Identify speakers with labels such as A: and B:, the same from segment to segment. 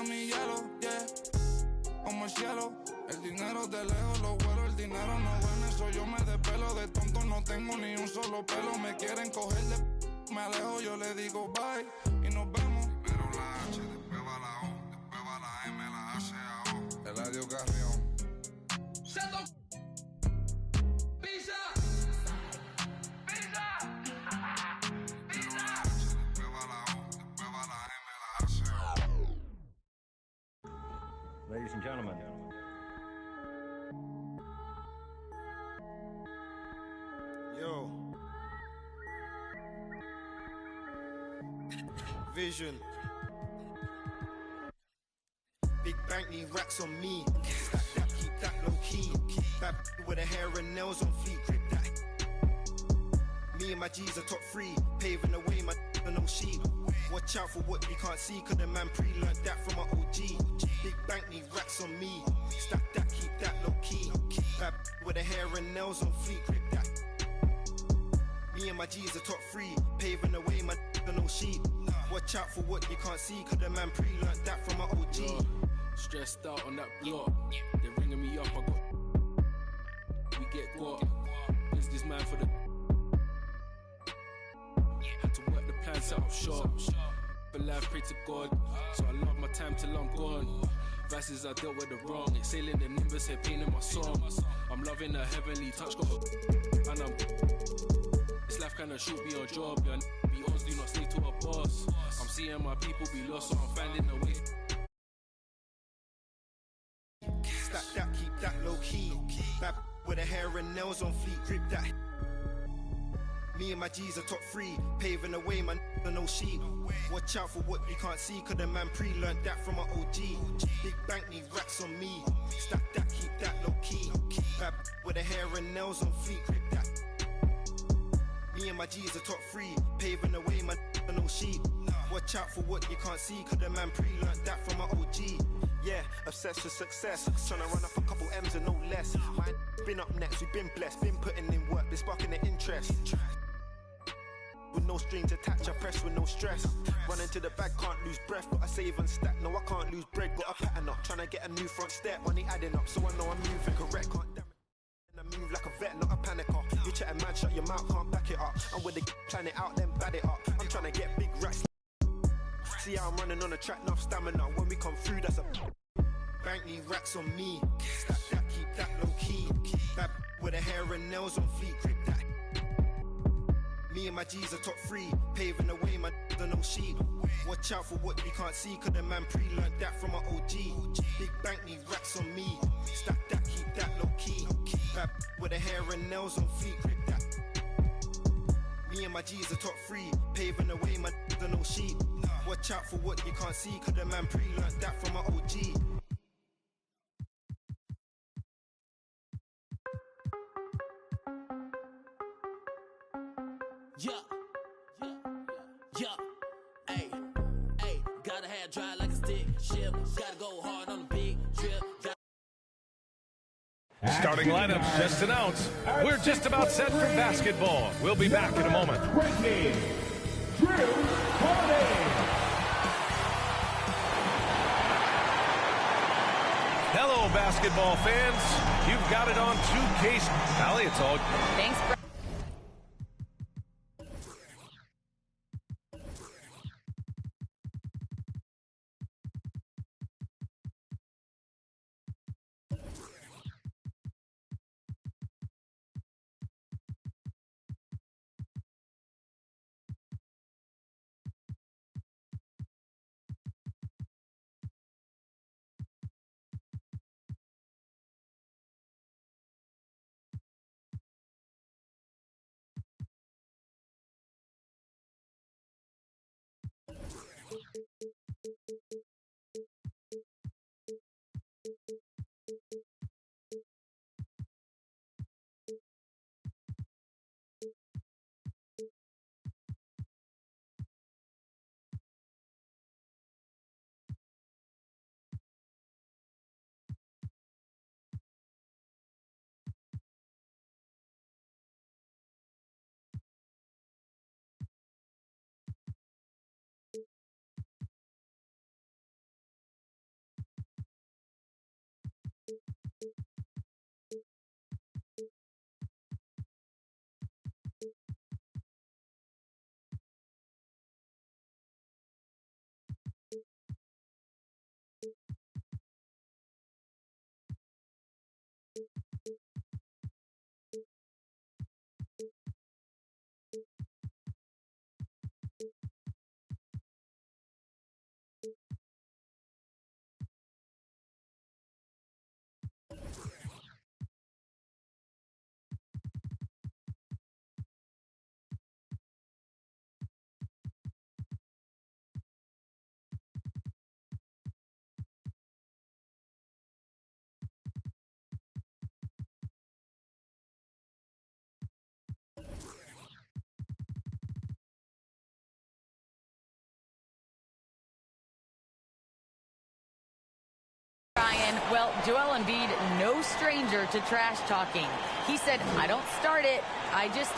A: a mi hielo, yeah, como el cielo. El dinero de lejos lo vuelo, el dinero no ven, eso yo me despelo. De tonto no tengo ni un solo pelo. Me quieren coger de me alejo, yo le digo bye y nos vemos. Primero la H, después va la O, después va la M, la A se a O. Eladio Carrión. ¡Pisa! ¡Pisa! Primero la H, después va la O, después va la M, la A se a O.
B: Ladies and gentlemen.
C: Yo. Vision. Big bank need racks on me. Stack that, keep that low key. Bad with the hair and nails on fleek. Grip that. Me and my G's are top 3. Paving the way, my no sheep. Watch out for what you can't see, cause the man pre-learned that from my OG. Big bank need racks on me. Stack that, keep that low key. Bad with the hair and nails on fleek. Grip that. Me and my G's are top 3. Paving the way, my no sheep. Watch out for what you can't see, cause the man pre-learned that from my OG.
D: Yeah. Stressed out on that block. They're ringing me up, I got. We get got. Business man for the. Had to work the plan, set up shop. But life, pray to God. So I love my time till I'm gone. Vices I dealt with the wrong. Exhaling the nimbus, head pain in my song. I'm loving a heavenly touch, got a. And I'm. This life kinda shoot me on job. Yeah, be honest, do not stay to a boss. I'm seeing my people be lost, so I'm finding a way.
C: Stack that, keep that low key. Bad with the hair and nails on fleek. Grip that. Me and my G's are top 3. Paving the way, man, no sheep. Watch out for what you can't see, cause the man pre-learned that from my OG. Big bank need racks on me. Stack that, keep that low key. Bad with the hair and nails on fleek. Grip that. Me and my G's are top 3. Paving the way, man, no sheep. Watch out for what you can't see, cause the man pre-learned that from my OG. Yeah, obsessed with success. Tryna run up a couple M's and no less. Mine been up next, we've been blessed. Been putting in work, been sparking the interest. With no strings attached, I press with no stress. Running to the bag, can't lose breath. Gotta save and stack, no I can't lose bread. Got a pattern up, tryna get a new front step. Money adding up, so I know I'm moving correct. Can't damn it, I move like a vet, not a panicker. You chatting man, shut your mouth, can't back it up. I'm with the plan it out, then bad it up. I'm tryna get big racks. See how I'm running on the track, enough stamina. When we come through, that's a bank need racks on me. Stack that, keep that low key. Bad with the hair and nails on fleek. Grip that. Me and my G's are top 3. Paving the way, my no sheep. Watch out for what you can't see, cause the man pre-learned that from my OG. Big bank need racks on me. Stack that, keep that low key. Bad with the hair and nails on fleek. Grip that. Me and my G's are top 3. Paving the way, my no sheep. Watch out for what you can't see, cause the man pre-learned that from my OG.
E: Yeah, hey, gotta have dry like a stick ship. Gotta go hard on a big trip.
F: Starting lineups just announced. We're just about set for basketball. We'll be back in a moment. Hello, basketball fans. You've got it on 2K. Allie, it's all.
G: Thanks,
B: Joel Embiid, no stranger to trash talking. He said, I don't start it, I just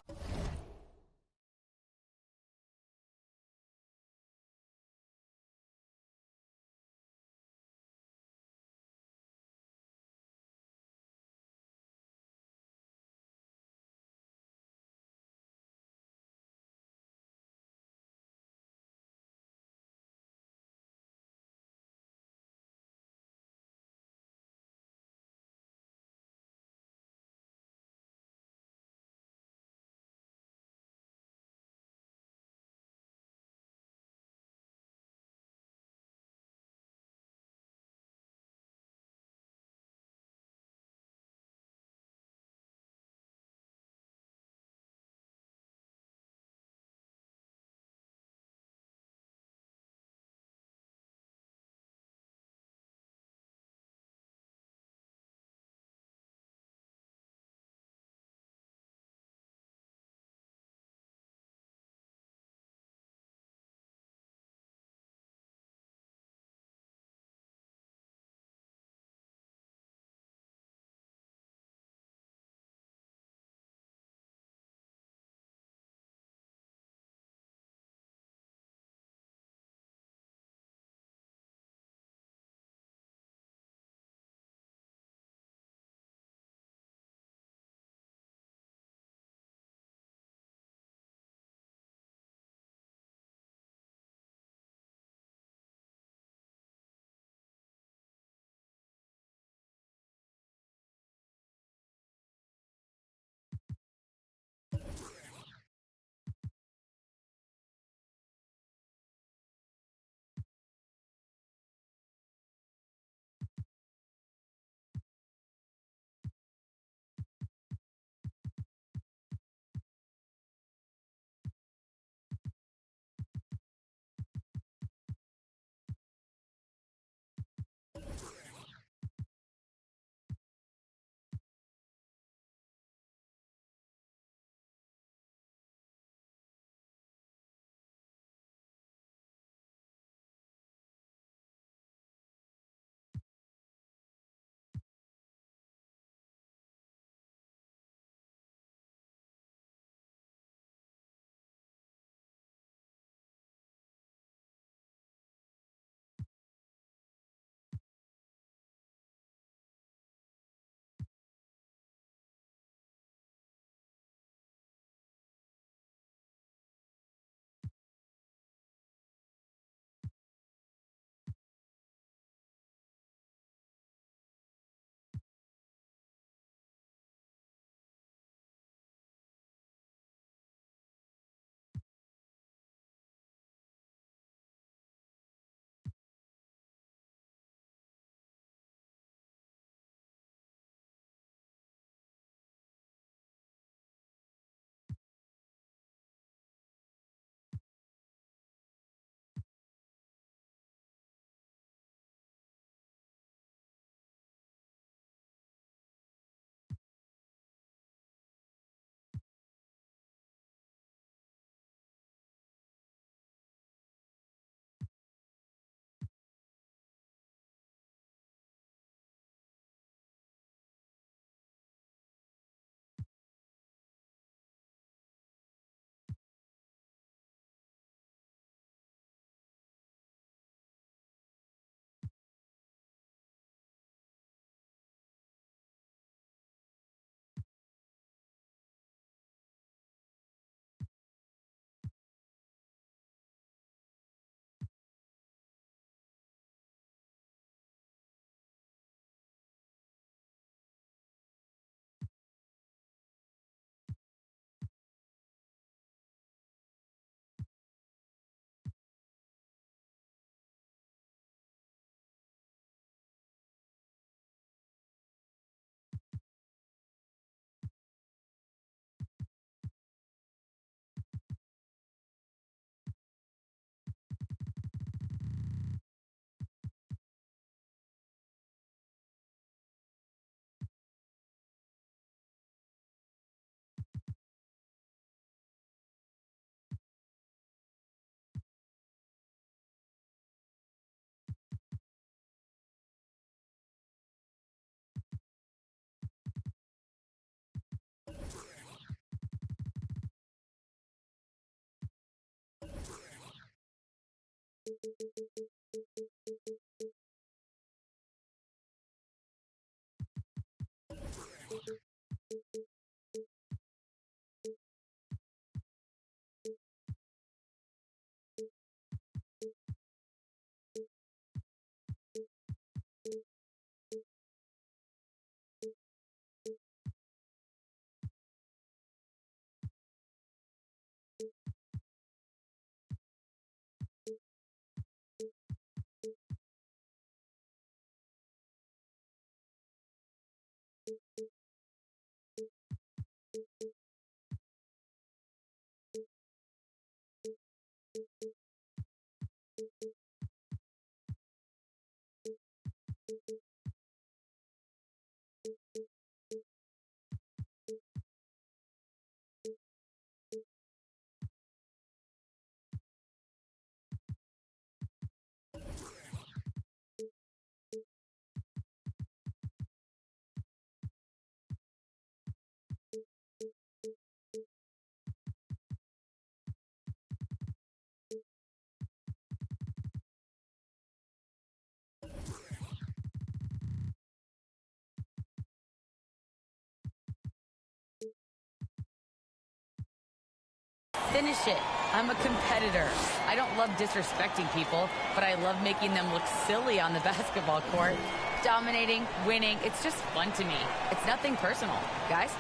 B: Finish it. I'm a competitor. I don't love disrespecting people, but I love making them look silly on the basketball court. Dominating, winning, it's just fun to me. It's nothing personal. Guys?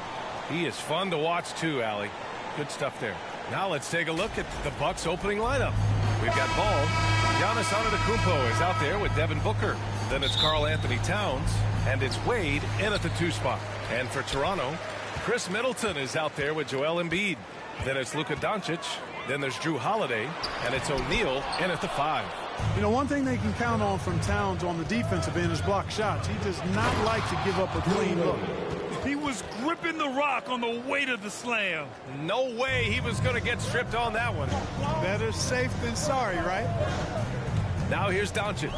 F: He is fun to watch too, Allie. Good stuff there. Now let's take a look at the Bucks opening lineup. We've got ball. Giannis Antetokounmpo is out there with Devin Booker. Then it's Karl Anthony Towns, and it's Wade in at the 2 spot. And for Toronto, Chris Middleton is out there with Joel Embiid. Then it's Luka Doncic. Then there's Drew Holiday, and it's O'Neal in at the 5.
G: You know, one thing they can count on from Towns on the defensive end is block shots. He does not like to give up a clean look.
H: He was gripping the rock on the weight of the slam.
F: No way he was going to get stripped on that one.
G: Better safe than sorry, right?
F: Now here's Doncic.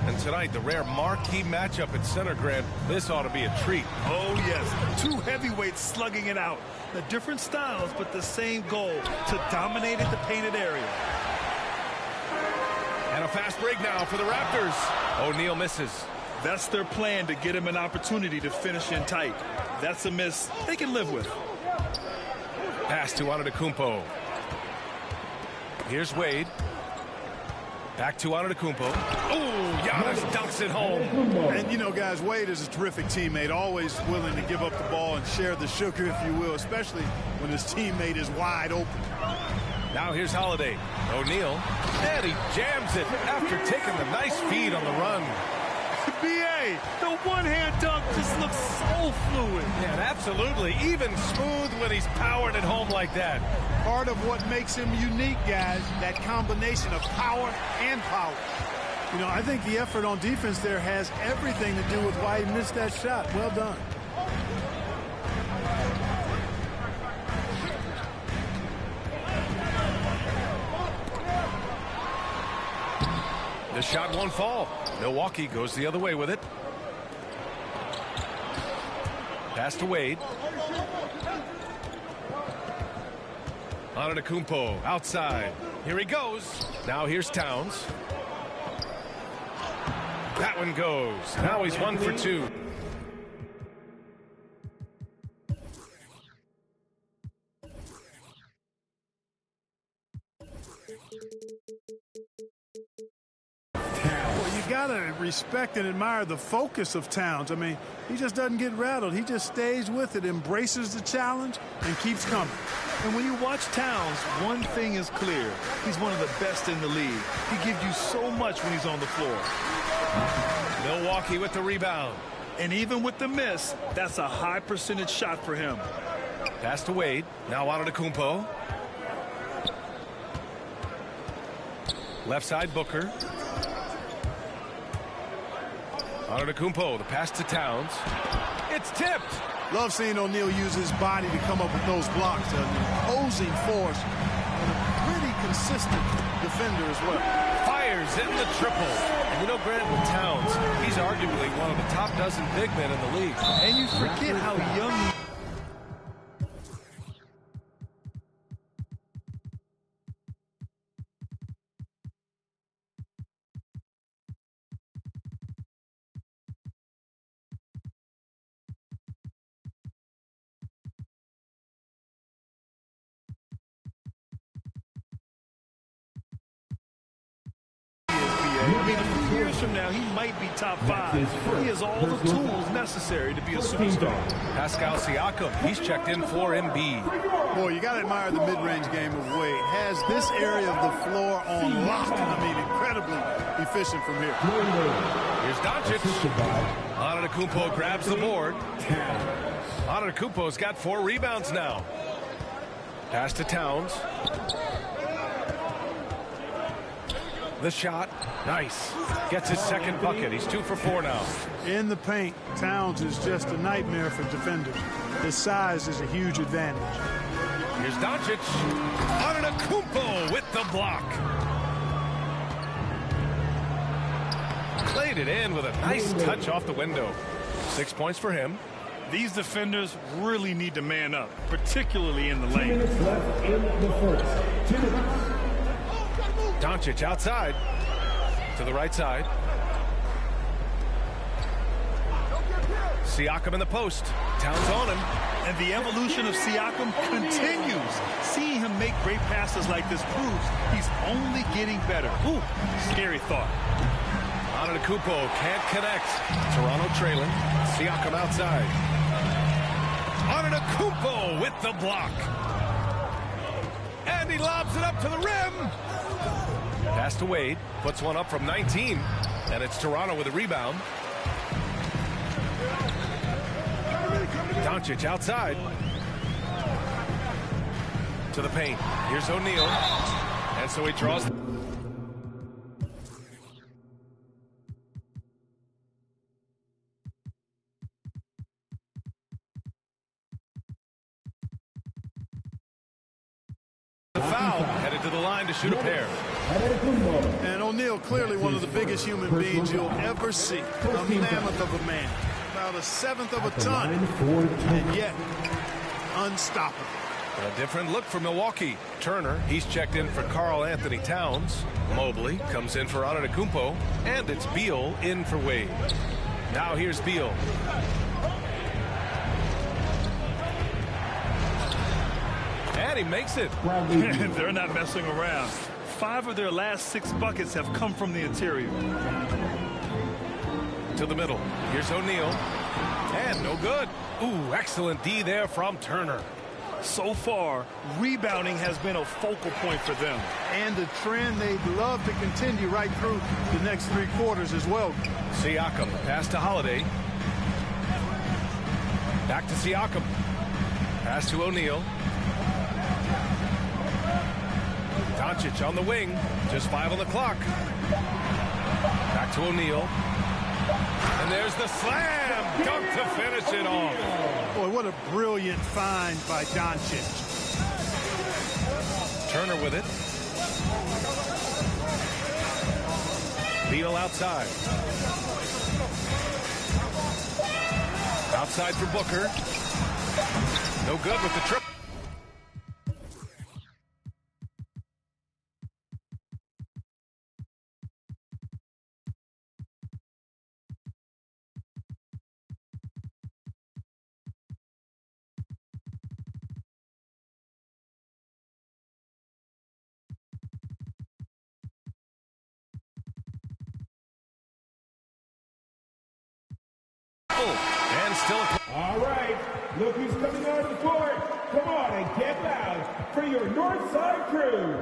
F: And tonight, the rare marquee matchup at center, Grant. This ought to be a treat.
H: Oh, yes. 2 heavyweights slugging it out. The different styles, but the same goal, to dominate in the painted area.
F: And a fast break now for the Raptors. O'Neal misses.
H: That's their plan, to get him an opportunity to finish in tight. That's a miss they can live with.
F: Pass to Antetokounmpo. Here's Wade. Back to Antetokounmpo. Oh, Giannis dunks it home.
G: And, you know, guys, Wade is a terrific teammate, always willing to give up the ball and share the sugar, if you will, especially when his teammate is wide open.
F: Now here's Holiday. O'Neal. And he jams it after taking the nice feed on the run.
H: B.A., the one-hand dunk just looks so fluid.
F: Yeah, absolutely. Even smooth when he's powering it home like that.
G: Part of what makes him unique, guys, that combination of power and power. You know, I think the effort on defense there has everything to do with why he missed that shot. Well done.
F: The shot won't fall. Milwaukee goes the other way with it. Pass to Wade. Antetokounmpo outside. Here he goes. Now here's Towns. That one goes. Now he's 1 for 2.
G: Well, you gotta respect and admire the focus of Towns. I mean, he just doesn't get rattled. He just stays with it, embraces the challenge, and keeps coming.
H: And when you watch Towns, one thing is clear. He's one of the best in the league. He gives you so much when he's on the floor.
F: Milwaukee with the rebound.
H: And even with the miss, that's a high percentage shot for him.
F: Pass to Wade. Now Antetokounmpo. Left side Booker. Antetokounmpo, the pass to Towns. It's tipped.
G: Love seeing O'Neal use his body to come up with those blocks. An imposing force and a pretty consistent defender as well.
F: Fires in the triple. And you know, Grant, with Towns, he's arguably one of the top dozen big men in the league.
H: And you forget how young he I mean, a few years from now, he might be top 5. He has all the tools necessary to be a superstar.
F: Pascal Siakam, he's checked in for Embiid.
G: Boy, you got to admire the mid-range game of Wade. Has this area of the floor on lock. I mean, incredibly efficient from here.
F: Here's Doncic. Antetokounmpo grabs the board. Antetokounmpo's got 4 rebounds now. Pass to Towns. The shot. Nice. Gets his second bucket. He's 2 for 4 now.
G: In the paint, Towns is just a nightmare for defenders. His size is a huge advantage.
F: Here's Doncic. Antetokounmpo with the block. Played it in with a nice touch off the window. 6 points for him.
H: These defenders really need to man up, particularly in the lane.
F: Doncic outside to the right side. Siakam in the post. Towns on him.
H: And the evolution of Siakam continues. Seeing him make great passes like this proves he's only getting better. Ooh, scary thought.
F: Antetokounmpo can't connect. Toronto trailing. Siakam outside. Antetokounmpo with the block. And he lobs it up to the rim. Pass to Wade. Puts one up from 19. And it's Toronto with a rebound. Doncic outside. To the paint. Here's O'Neal. And so he draws. The foul, headed to the line to shoot a pair.
G: And O'Neal, clearly one of the biggest human beings you'll ever see. A mammoth of a man. About 1/7 of a ton. And yet, unstoppable.
F: A different look for Milwaukee. Turner, he's checked in for Karl Anthony Towns. Mobley comes in for Antetokounmpo. And it's Beal in for Wade. Now here's Beal. And he makes it.
H: They're not messing around. 5 of their last 6 buckets have come from the interior.
F: To the middle. Here's O'Neal. And no good. Ooh, excellent D there from Turner.
H: So far, rebounding has been a focal point for them.
G: And a trend they'd love to continue right through the next 3 quarters as well.
F: Siakam, pass to Holiday. Back to Siakam. Pass to O'Neal. Doncic on the wing. Just 5 on the clock. Back to O'Neal. And there's the slam. Dunk to finish it off.
G: Boy, what a brilliant find by Doncic.
F: Turner with it. Beal outside. Outside for Booker. No good with the triple. And still
I: all right, look who's coming on the court. Come on and get loud for your Northside crew.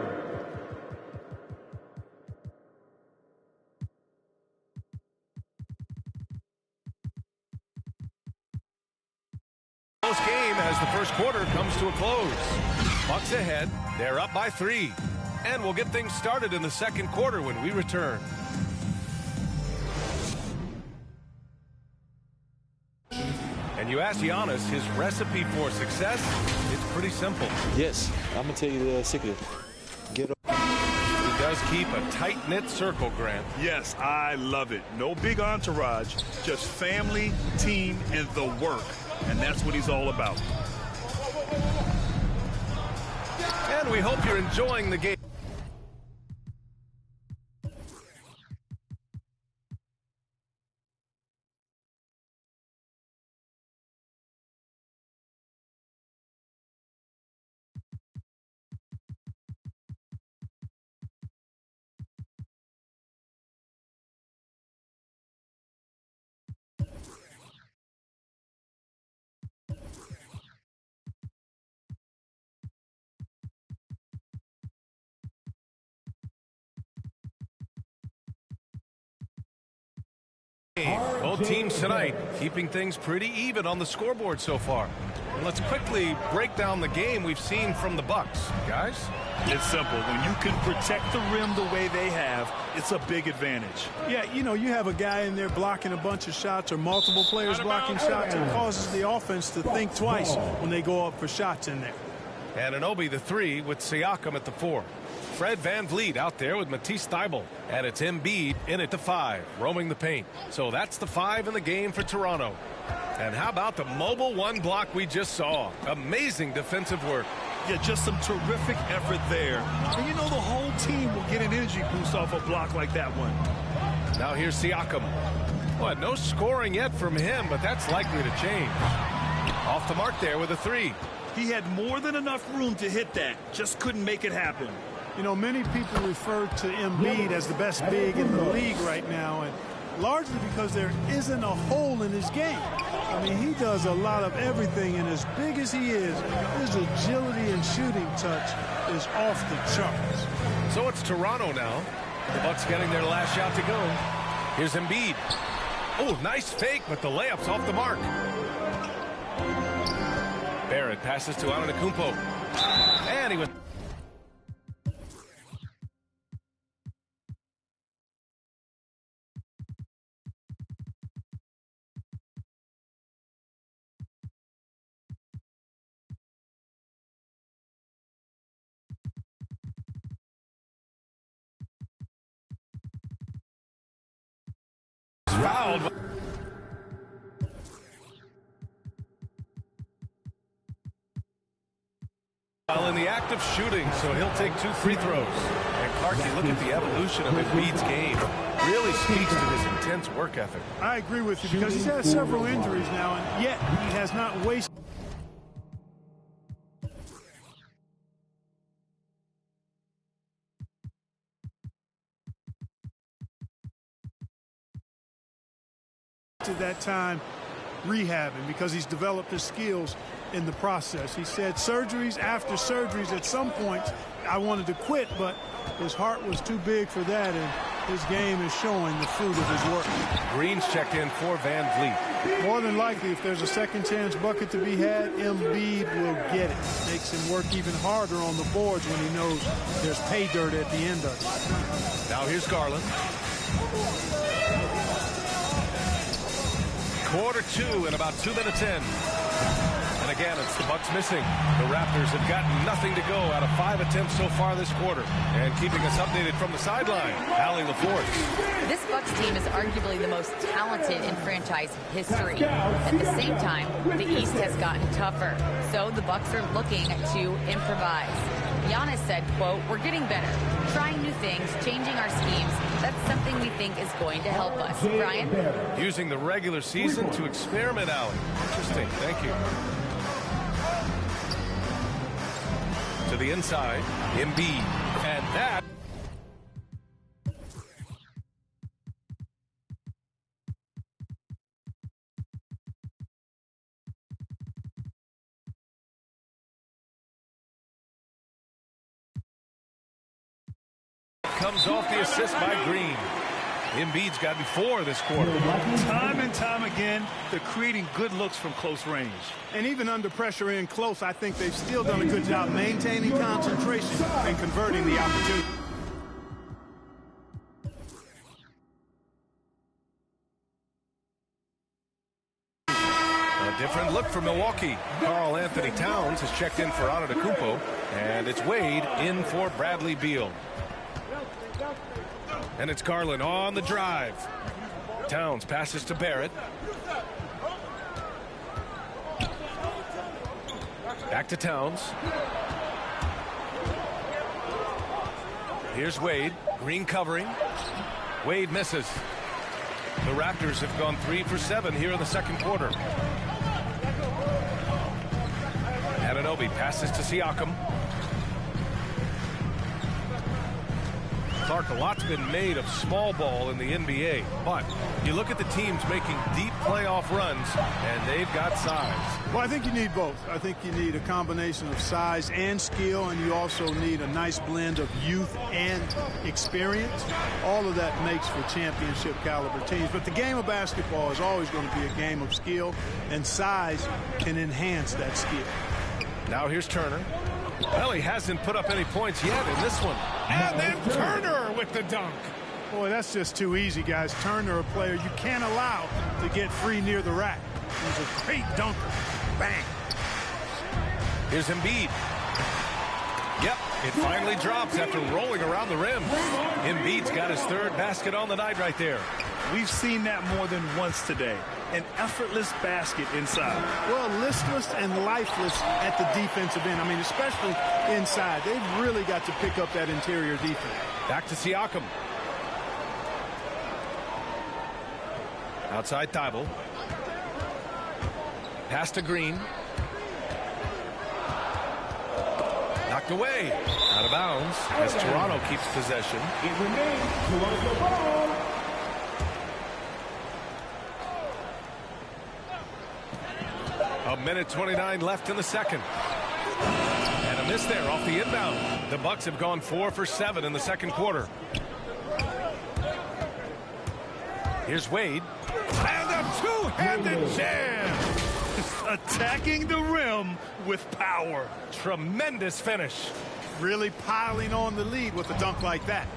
F: Close game as the first quarter comes to a close. Bucks ahead. They're up by 3. And we'll get things started in the second quarter when we return. And you ask Giannis, his recipe for success, it's pretty simple.
J: Yes, I'm going to tell you the secret. Get up.
F: He does keep a tight-knit circle, Grant.
H: Yes, I love it. No big entourage, just family, team, and the work. And that's what he's all about.
F: And we hope you're enjoying the game. game. Both teams tonight keeping things pretty even on the scoreboard so far. And let's quickly break down the game we've seen from the Bucks. Guys?
H: It's simple. When you can protect the rim the way they have, it's a big advantage.
G: Yeah, you know, you have a guy in there blocking a bunch of shots or multiple players blocking shots. It causes the offense to think twice when they go up for shots in there.
F: Anunoby the 3 with Siakam at the 4. Fred VanVleet out there with Matisse Thybulle. And it's Embiid in at the 5, roaming the paint. So that's the 5 in the game for Toronto. And how about the mobile one block we just saw? Amazing defensive work.
H: Yeah, just some terrific effort there. And you know the whole team will get an energy boost off a block like that one.
F: Now here's Siakam. What, no scoring yet from him, but that's likely to change. Off the mark there with a 3.
H: He had more than enough room to hit that. Just couldn't make it happen.
G: You know, many people refer to Embiid as the best big in the league right now, and largely because there isn't a hole in his game. I mean, he does a lot of everything, and as big as he is, his agility and shooting touch is off the charts.
F: So it's Toronto now. The Bucks getting their last shot to go. Here's Embiid. Oh, nice fake, but the layup's off the mark. Barrett passes to Antetokounmpo. And he was... fouled. While in the act of shooting, so he'll take 2 free throws. And Clarkie, look at the evolution of Embiid's game. Really speaks to his intense work ethic.
G: I agree with you because he's had several injuries now, and yet he has not wasted. To that time rehabbing because he's developed his skills in the process. He said surgeries after surgeries, at some point I wanted to quit, but his heart was too big for that, and his game is showing the fruit of his work.
F: Green's checked in for VanVleet.
G: More than likely, if there's a second chance bucket to be had, Embiid will get it. Makes him work even harder on the boards when he knows there's pay dirt at the end of it.
F: Now here's Garland. Quarter 2 and about 2 minutes in. And again, it's the Bucks missing. The Raptors have gotten nothing to go out of 5 attempts so far this quarter. And keeping us updated from the sideline, Allie LaForce.
B: This Bucks team is arguably the most talented in franchise history. At the same time, the East has gotten tougher. So the Bucks are looking to improvise. Giannis said, quote, "We're getting better, trying new things, changing our schemes. That's something we think is going to help us." Brian?
F: Using the regular season to experiment, Allie. Interesting. Thank you. To the inside, Embiid. And that... comes off the assist by Green. Embiid's gotten 4 this quarter.
H: Time and time again, they're creating good looks from close range.
G: And even under pressure in close, I think they've still done a good job maintaining concentration and converting the opportunity.
F: A different look for Milwaukee. Karl Anthony Towns has checked in for Antetokounmpo, and it's Wade in for Bradley Beal. And it's Garland on the drive. Towns passes to Barrett. Back to Towns. Here's Wade. Green covering. Wade misses. The Raptors have gone 3 for 7 here in the second quarter. Anunoby passes to Siakam. Clark, a lot's been made of small ball in the NBA, but you look at the teams making deep playoff runs, and they've got size.
G: Well, I think you need both. I think you need a combination of size and skill, and you also need a nice blend of youth and experience. All of that makes for championship caliber teams. But the game of basketball is always going to be a game of skill, and size can enhance that skill.
F: Now here's Turner. Well, he hasn't put up any points yet in this one. And then Turner with the dunk.
G: Boy, that's just too easy, guys. Turner, a player you can't allow to get free near the rack. He's a great dunker. Bang.
F: Here's Embiid. Yep, it finally drops after rolling around the rim. Embiid's got his third basket on the night right there.
H: We've seen that more than once today. An effortless basket inside.
G: Well, listless and lifeless at the defensive end. I mean, especially inside. They've really got to pick up that interior defense.
F: Back to Siakam. Outside Thibault. Pass to Green. Knocked away. Out of bounds as Toronto keeps possession.
I: It remains Toronto ball.
F: A minute 29 left in the second. And a miss there off the inbound. The Bucks have gone 4 for 7 in the second quarter. Here's Wade. And a two-handed jam.
H: Attacking the rim with power.
F: Tremendous finish.
G: Really piling on the lead with a dunk like that.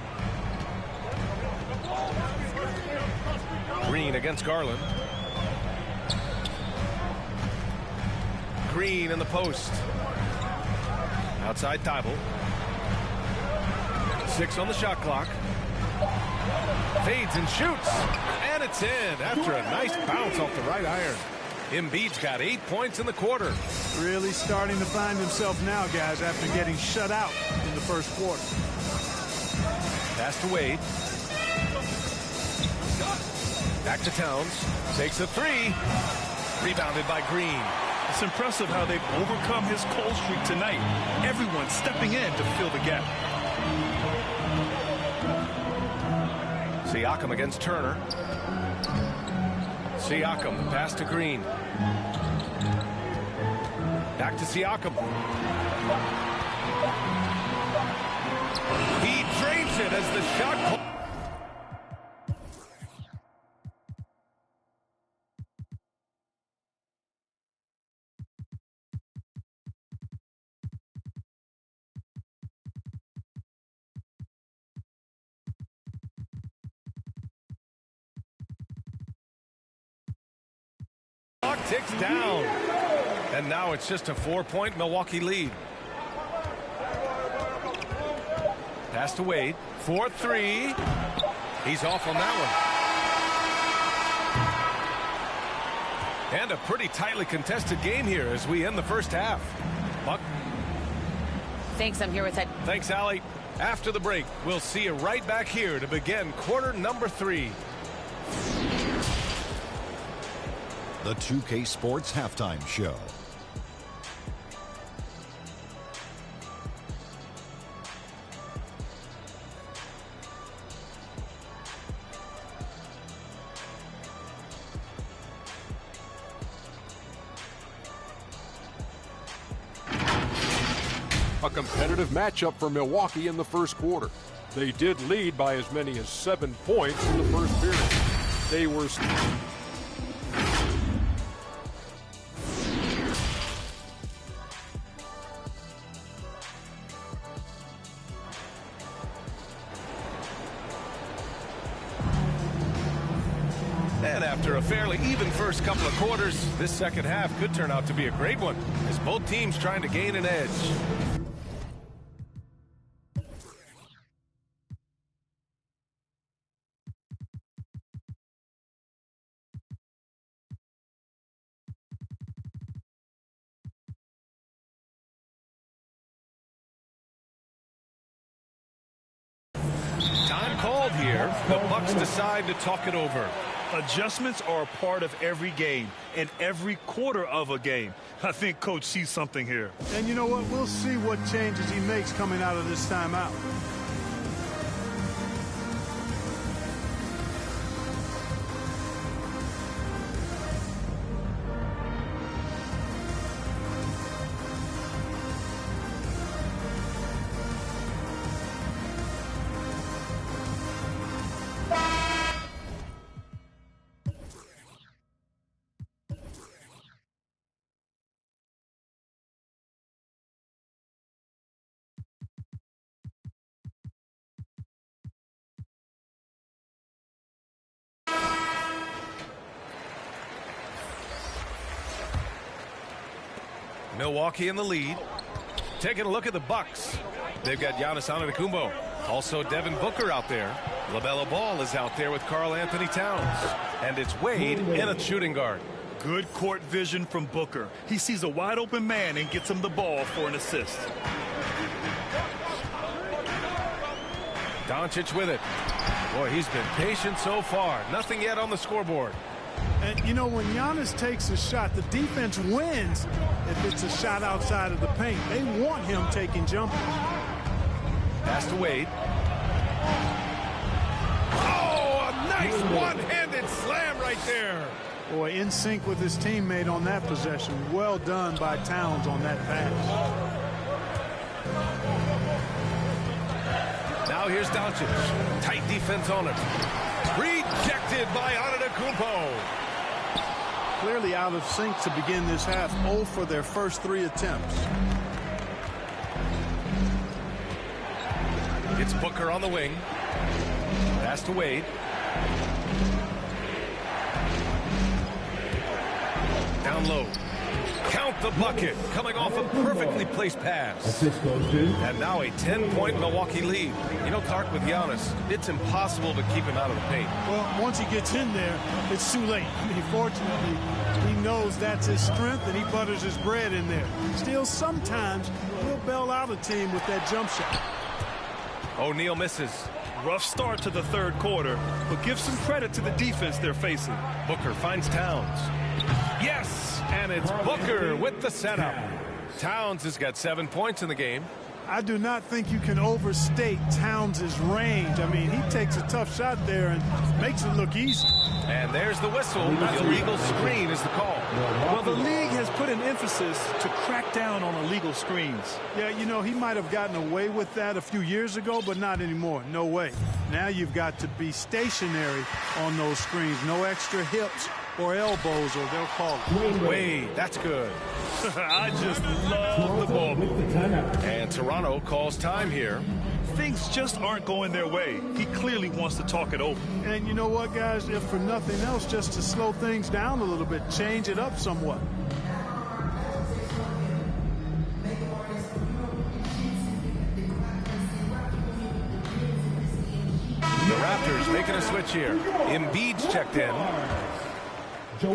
F: Green against Garland. Green in the post. Outside Thibault. 6 on the shot clock. Fades and shoots. And it's in after a nice bounce off the right iron. Embiid's got 8 points in the quarter.
G: Really starting to find himself now, guys, after getting shut out in the first quarter.
F: Pass to Wade. Back to Towns. Takes a three. Rebounded by Green.
H: It's impressive how they've overcome his cold streak tonight. Everyone stepping in to fill the gap.
F: Siakam against Turner. Siakam, pass to Green. Back to Siakam. He drains it as the shot. Clock ticks down. And now it's just a 4-point Milwaukee lead. Pass to Wade. 4-3. He's off on that one. And a pretty tightly contested game here as we end the first half. Buck.
B: Thanks, I'm here with Ed.
F: Thanks, Allie. After the break, we'll see you right back here to begin quarter number 3.
K: The 2K Sports Halftime Show.
L: A competitive matchup for Milwaukee in the first quarter. They did lead by as many as 7 points in the first period. They were...
F: And after a fairly even first couple of quarters, this second half could turn out to be a great one as both teams trying to gain an edge. Time called here. The Bucks decide to talk it over.
H: Adjustments are a part of every game and every quarter of a game. I think Coach sees something here.
G: And you know what? We'll see what changes he makes coming out of this timeout.
F: Milwaukee in the lead. Taking a look at the Bucks. They've got Giannis Antetokounmpo. Also Devin Booker out there. LaMelo Ball is out there with Karl Anthony Towns. And it's Wade in a shooting guard.
H: Good court vision from Booker. He sees a wide open man and gets him the ball for an assist.
F: Doncic with it. Boy, he's been patient so far. Nothing yet on the scoreboard.
G: And, you know, when Giannis takes a shot, the defense wins if it's a shot outside of the paint. They want him taking jumpers.
F: Pass to Wade. Oh, a nice one-handed slam right there.
G: Boy, in sync with his teammate on that possession. Well done by Towns on that pass.
F: Now here's Doncic. Tight defense on him. Rejected by Antetokounmpo.
G: Clearly out of sync to begin this half. 0 for their first 3 attempts.
F: It's Booker on the wing. Pass to Wade. Down low. Count the bucket. Coming off a perfectly placed pass. And now a 10-point Milwaukee lead. You know, Clark, with Giannis, it's impossible to keep him out of the paint.
G: Well, once he gets in there, it's too late. I mean, fortunately, he knows that's his strength, and he butters his bread in there. Still, sometimes he'll bail out a team with that jump shot.
F: O'Neal misses.
H: Rough start to the third quarter, but give some credit to the defense they're facing.
F: Booker finds Towns. Yes, and it's Booker with the setup. Towns has got 7 points in the game.
G: I do not think you can overstate Towns' range. I mean, he takes a tough shot there and makes it look easy.
F: And there's the whistle. The illegal screen is the call.
H: Well, the league has put an emphasis to crack down on illegal screens.
G: Yeah, you know, he might have gotten away with that a few years ago, but not anymore. No way. Now you've got to be stationary on those screens. No extra hips or elbows, or they'll call it.
F: Wade, that's good.
H: I just love the ball.
F: And Toronto calls time here.
H: Things just aren't going their way. He clearly wants to talk it over.
G: And you know what, guys? If for nothing else, just to slow things down a little bit, change it up somewhat.
F: The Raptors making a switch here. Embiid's checked in. The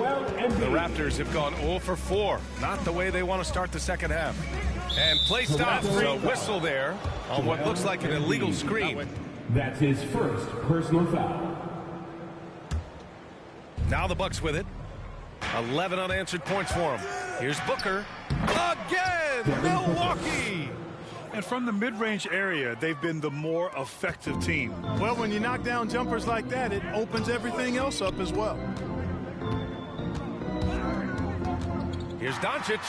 F: Raptors have gone 0 for 4. Not the way they want to start the second half. And play stops. A whistle there on what looks like an illegal screen.
I: That's his first personal foul.
F: Now the Bucks with it. 11 unanswered points for him. Here's Booker. Again! Milwaukee!
H: And from the mid-range area, they've been the more effective team.
G: Well, when you knock down jumpers like that, it opens everything else up as well.
F: Here's Doncic.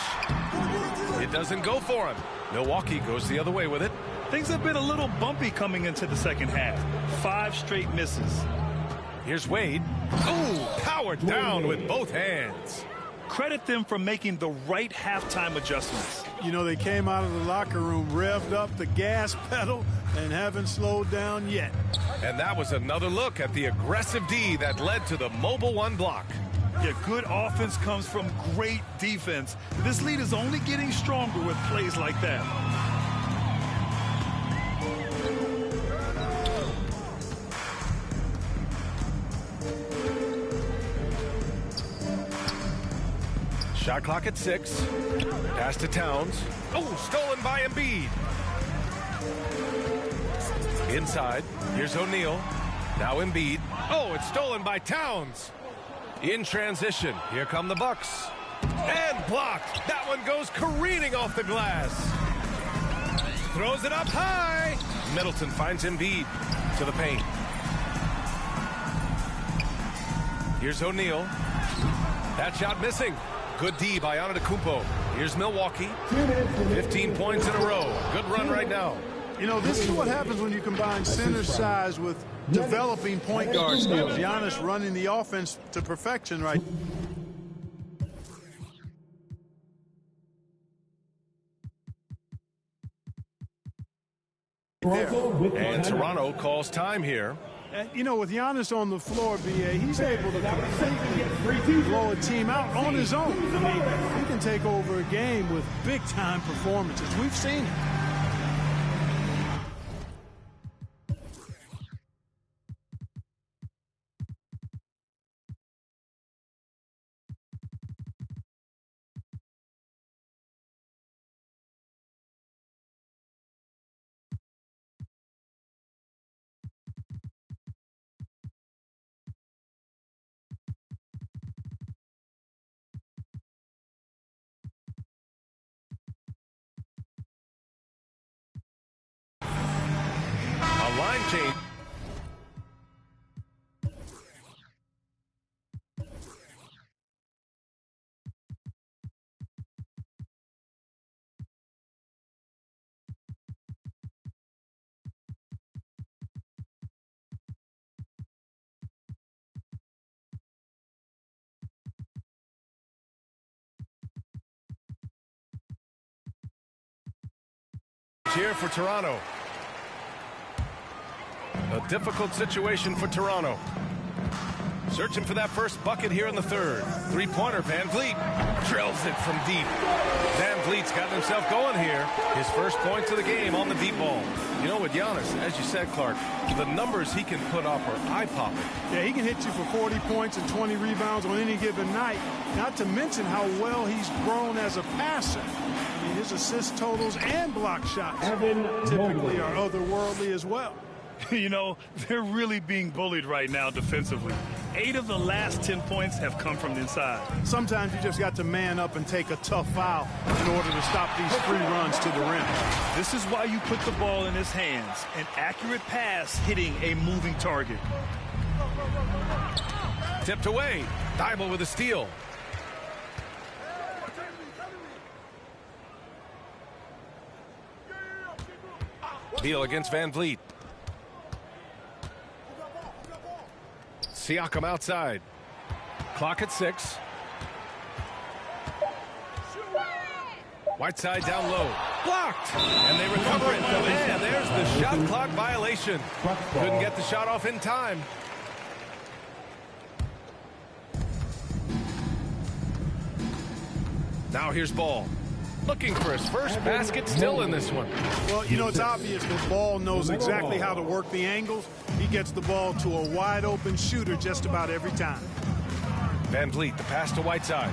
F: It doesn't go for him. Milwaukee goes the other way with it.
H: Things have been a little bumpy coming into the second half. 5 straight misses.
F: Here's Wade. Oh, powered down with both hands.
H: Credit them for making the right halftime adjustments.
G: You know, they came out of the locker room, revved up the gas pedal, and haven't slowed down yet.
F: And that was another look at the aggressive D that led to the mobile one block.
H: Yeah, good offense comes from great defense. This lead is only getting stronger with plays like that.
F: Shot clock at 6. Pass to Towns. Oh, stolen by Embiid. Inside. Here's O'Neal. Now Embiid. Oh, it's stolen by Towns. In transition, here come the Bucks. And blocked. That one goes careening off the glass. Throws it up high. Middleton finds Embiid to the paint. Here's O'Neal. That shot missing. Good D by Antetokounmpo. Here's Milwaukee. 15 points in a row. Good run right now.
G: You know, this is what happens when you combine center size with developing point guard skills. Giannis running the offense to perfection right.
F: And Toronto calls time here.
G: And, you know, with Giannis on the floor, B.A., he's able to completely blow a team out on his own. I mean, he can take over a game with big-time performances. We've seen it.
F: Line change. Here for Toronto. A difficult situation for Toronto. Searching for that first bucket here in the third. Three-pointer, Van Vliet drills it from deep. Van Vliet's gotten himself going here. His first points of the game on the deep ball. You know, with Giannis, as you said, Clark, the numbers he can put up are eye-popping.
G: Yeah, he can hit you for 40 points and 20 rebounds on any given night, not to mention how well he's grown as a passer. I mean, his assist totals and block shots typically are otherworldly as well.
H: You know, they're really being bullied right now defensively. 8 of the last 10 points have come from inside.
G: Sometimes you just got to man up and take a tough foul in order to stop these free runs to the rim.
H: This is why you put the ball in his hands. An accurate pass hitting a moving target.
F: Tipped away. Thibault with a steal. Deal against Van Vliet. Siakam outside. Clock at 6. Whiteside down low. Blocked. And they recover it. And there's the shot clock violation. Couldn't get the shot off in time. Now here's Ball. Looking for his first basket, still in this one.
G: Well, you know, it's obvious that Ball knows exactly how to work the angles. He gets the ball to a wide-open shooter just about every time.
F: Van Vliet, the pass to Whiteside.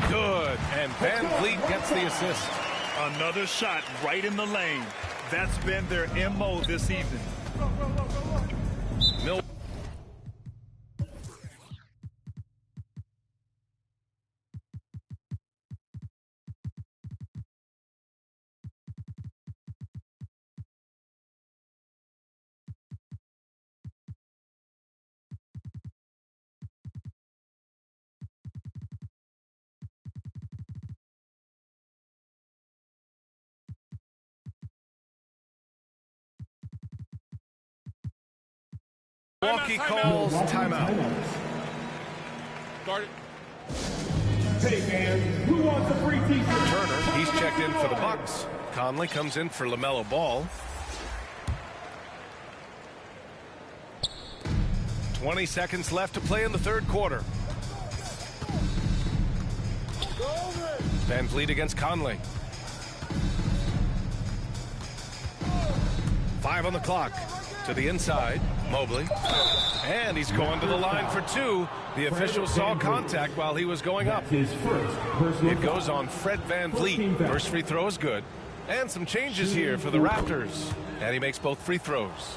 F: Good, and Van Vliet gets the assist.
H: Another shot right in the lane. That's been their MO this evening.
F: Milwaukee calls timeout.
I: Guard it. Hey, man, who wants a free t-shirt?
F: Turner, he's checked in for the Bucks. Conley comes in for LaMelo Ball. 20 seconds left to play in the third quarter. Van Vliet against Conley. 5 on the clock. To the inside, Mobley. And he's going to the line for 2. The official saw contact while he was going up. It goes on Fred Van Vliet. First free throw is good. And some changes here for the Raptors. And he makes both free throws.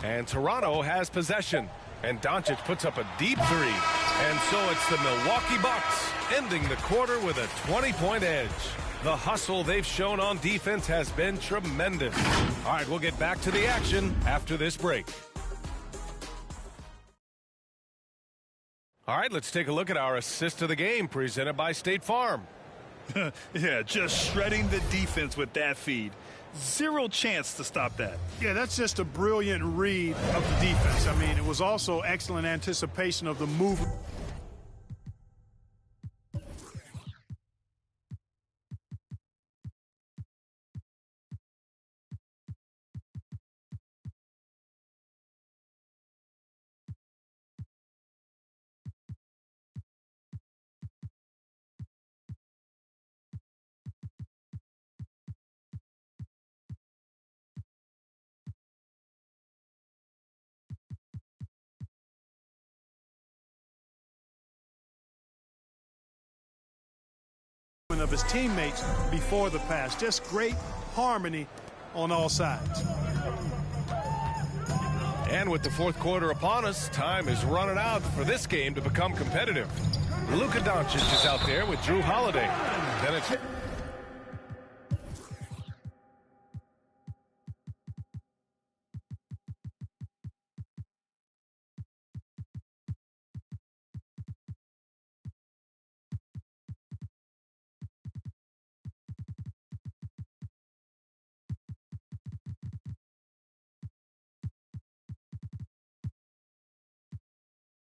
F: And Toronto has possession. And Doncic puts up a deep 3. And so it's the Milwaukee Bucks ending the quarter with a 20-point edge. The hustle they've shown on defense has been tremendous. All right, we'll get back to the action after this break. All right, let's take a look at our assist of the game presented by State Farm.
H: Yeah, just shredding the defense with that feed. Zero chance to stop that.
G: Yeah, that's just a brilliant read of the defense. I mean, it was also excellent anticipation of the move. of his teammates before the pass. Just great harmony on all sides.
F: And with the fourth quarter upon us, time is running out for this game to become competitive. Luka Doncic is out there with Drew Holiday. Then it's...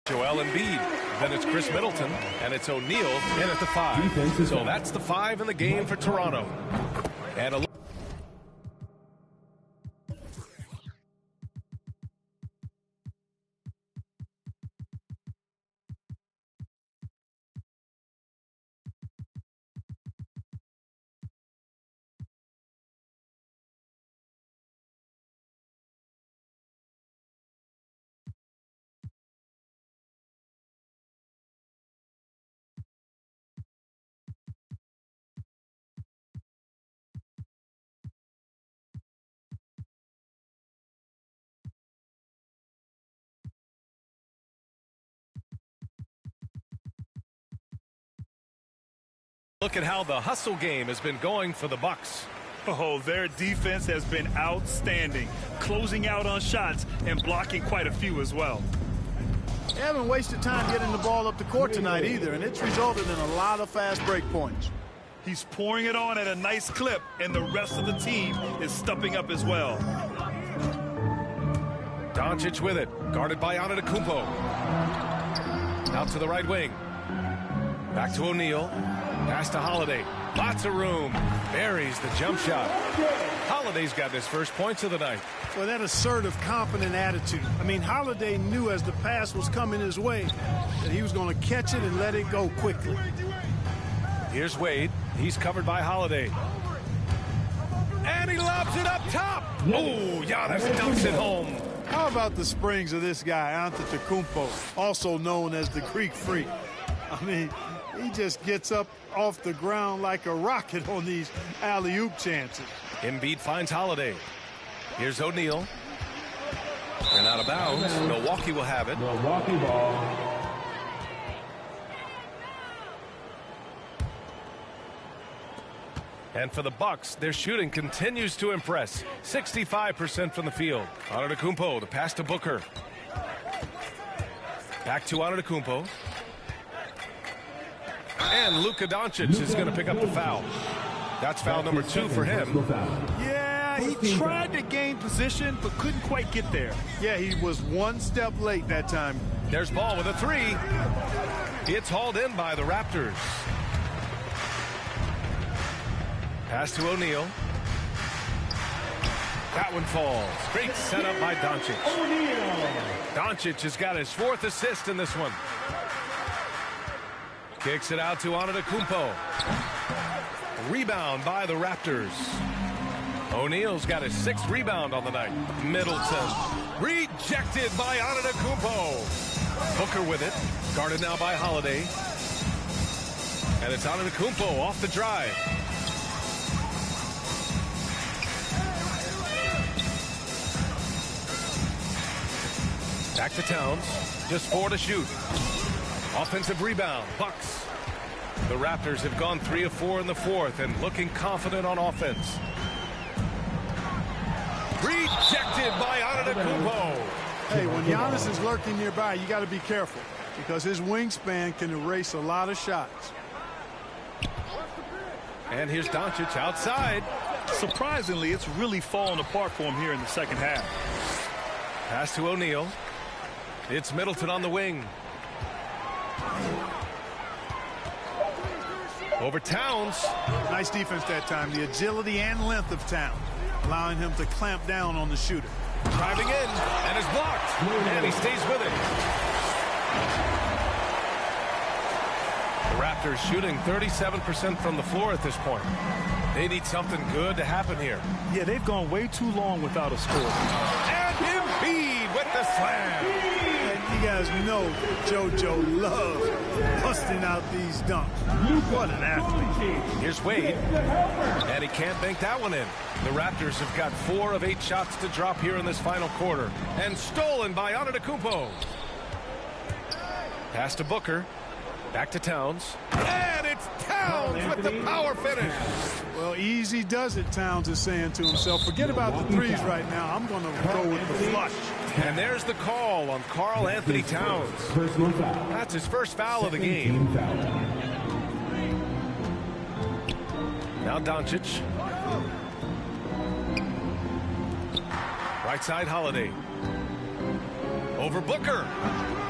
F: Joel Embiid. Then it's Chris Middleton, and it's O'Neal in at the 5. So that's the 5 in the game for Toronto. And a look at how the hustle game has been going for the Bucks.
H: Oh, their defense has been outstanding, closing out on shots and blocking quite a few as well.
G: They haven't wasted time getting the ball up the court tonight either, and it's resulted in a lot of fast break points.
H: He's pouring it on at a nice clip, and the rest of the team is stepping up as well.
F: Doncic with it, guarded by Antetokounmpo. Out to the right wing. Back to O'Neal. Pass to Holiday. Lots of room. Buries the jump shot. Holiday's got his first points of the night.
G: Well, that assertive, confident attitude. I mean, Holiday knew as the pass was coming his way that he was going to catch it and let it go quickly.
F: Here's Wade. He's covered by Holiday. And he lobs it up top. Oh, Giannis dumps it home.
G: How about the springs of this guy, Antetokounmpo, also known as the Greek Freak? I mean, he just gets up off the ground like a rocket on these alley-oop chances.
F: Embiid finds Holiday. Here's O'Neal. And out of bounds. Milwaukee will have it.
I: Milwaukee ball.
F: And for the Bucks, their shooting continues to impress. 65% from the field. Antetokounmpo, the pass to Booker. Back to Antetokounmpo. And Luka Doncic is going to pick up the foul. That's foul number 2 for him.
H: Yeah, he tried to gain position, but couldn't quite get there.
G: Yeah, he was one step late that time.
F: There's Ball with a 3. It's hauled in by the Raptors. Pass to O'Neal. That one falls. Great setup by Doncic. Doncic has got his 4th assist in this one. Kicks it out to Antetokounmpo. Rebound by the Raptors. O'Neal's got his 6th rebound on the night. Middleton. Rejected by Antetokounmpo. Booker with it. Guarded now by Holiday. And it's Antetokounmpo off the drive. Back to Towns. Just 4 to shoot. Offensive rebound. Bucks. The Raptors have gone 3 of 4 in the 4th and looking confident on offense. Rejected by Antetokounmpo.
G: Hey, when Giannis is lurking nearby, you got to be careful because his wingspan can erase a lot of shots.
F: And here's Doncic outside.
H: Surprisingly, it's really fallen apart for him here in the second half.
F: Pass to O'Neal. It's Middleton on the wing. Over Towns.
G: Nice defense that time. The agility and length of Towns, allowing him to clamp down on the shooter.
F: Driving in, and is blocked. And he stays with it. The Raptors shooting 37% from the floor at this point. They need something good to happen here.
H: Yeah, they've gone way too long without a score.
F: And Embiid with the slam.
G: And You guys know JoJo loves busting out these dunks. What an athlete.
F: Here's Wade, and he can't bank that one in. The Raptors have got 4 of 8 shots to drop here in this final quarter. And stolen by Antetokounmpo. Pass to Booker. Back to Towns. And it's Towns with the power finish.
G: Well, easy does it, Towns is saying to himself. Forget about the threes right now. I'm going to go with the flush.
F: And there's the call on Karl Anthony Towns. That's his first foul of the game. Now Doncic. Right side, Holiday. Over Booker.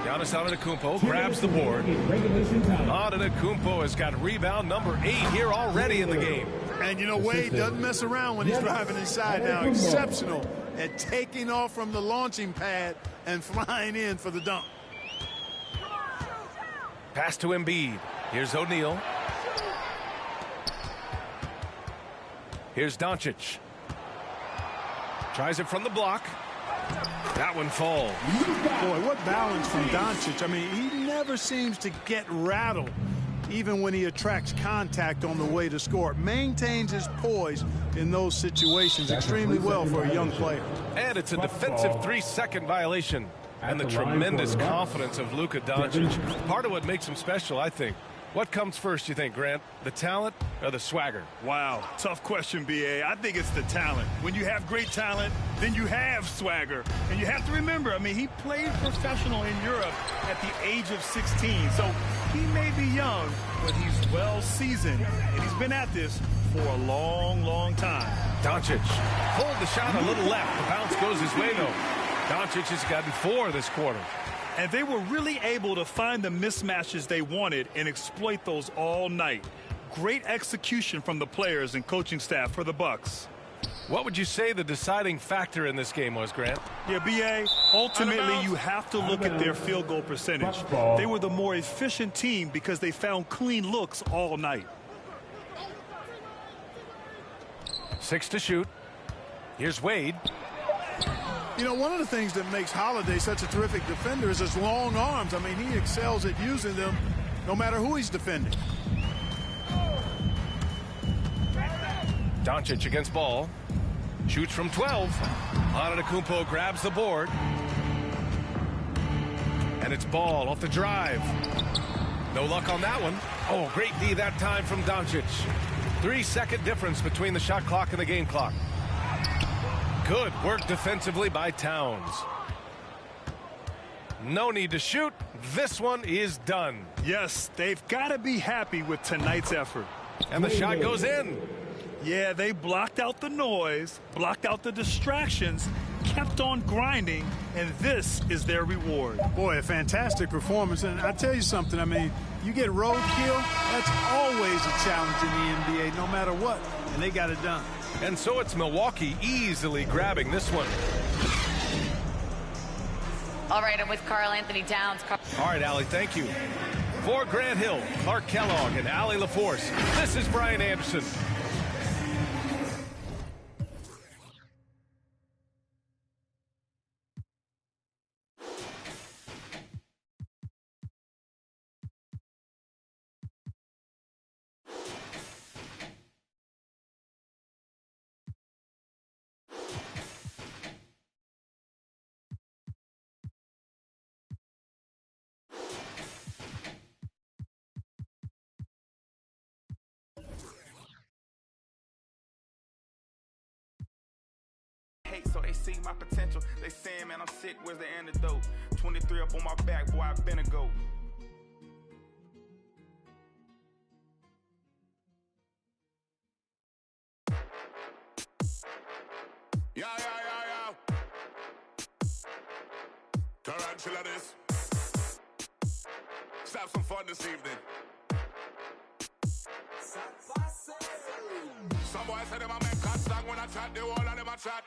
F: Giannis Antetokounmpo grabs the board. Antetokounmpo has got rebound number 8 here already in the game.
G: And you know, Wade doesn't mess around when he's driving inside now. Exceptional at taking off from the launching pad and flying in for the dunk.
F: Pass to Embiid. Here's O'Neal. Here's Doncic. Tries it from the block. That one falls.
G: Boy, what balance from Doncic. I mean, he never seems to get rattled, even when he attracts contact on the way to score. Maintains his poise in those situations extremely well for a young player.
F: And it's a defensive 3-second violation. And the tremendous confidence of Luka Doncic. Part of what makes him special, I think. What comes first, you think, Grant? The talent or the swagger?
H: Wow, tough question, B.A. I think it's the talent. When you have great talent, then you have swagger. And you have to remember, I mean, he played professional in Europe at the age of 16. So he may be young, but he's well seasoned. And he's been at this for a long, long time.
F: Doncic pulled the shot a little left. The bounce goes his way, though. Doncic has gotten 4 this quarter.
H: And they were really able to find the mismatches they wanted and exploit those all night. Great execution from the players and coaching staff for the Bucks.
F: What would you say the deciding factor in this game was, Grant?
H: Yeah, B.A., ultimately you have to look at their field goal percentage. They were the more efficient team because they found clean looks all night.
F: 6 to shoot. Here's Wade.
G: You know, one of the things that makes Holiday such a terrific defender is his long arms. I mean, he excels at using them no matter who he's defending.
F: Doncic against Ball. Shoots from 12. Antetokounmpo grabs the board. And it's Ball off the drive. No luck on that one. Oh, great D that time from Doncic. 3-second difference between the shot clock and the game clock. Good work defensively by Towns. No need to shoot. This one is done.
H: Yes, they've got to be happy with tonight's effort.
F: And the shot goes in.
H: Yeah, they blocked out the noise, blocked out the distractions, kept on grinding, and this is their reward.
G: Boy, a fantastic performance. And I tell you something, I mean, you get roadkill, that's always a challenge in the NBA, no matter what. And they got it done.
F: And so it's Milwaukee easily grabbing this one.
B: All right, I'm with Karl Anthony Towns.
F: All right, Allie, thank you. For Grant Hill, Clark Kellogg, and Allie LaForce, this is Brian Anderson.
M: So they see my potential. They saying, man, I'm sick, where's the antidote? 23 up on my back, boy, I've been a goat.
N: Yeah. Tarantula this. Let's have some fun this evening. Some boys say them a make cut song when I chat, the whole of them a chat.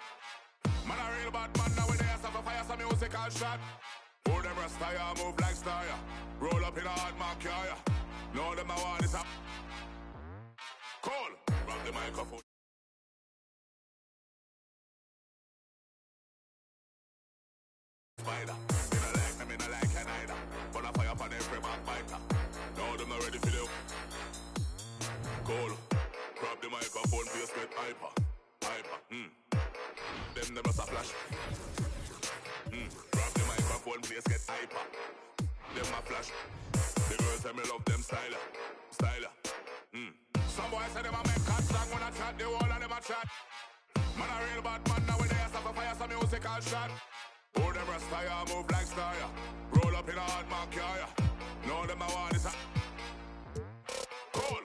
N: Man a real bad man now when they have to fire some musical shot. Pull them rasta ya, move like star ya. Roll up in a hard mark ya. Know them a want is a cool. From the microphone. Spider, me no like microphone place get hyper. Them never a flash. Drop the microphone place get hyper. Them a flash. The girls say me love them styler. Some boys say them a make cut song when I chat. The whole of them a chat. Man a real bad man now when they ask for fire some music all shot. Oh them rasta move like star. Roll up in a hard mark car. Know them a want is a cool.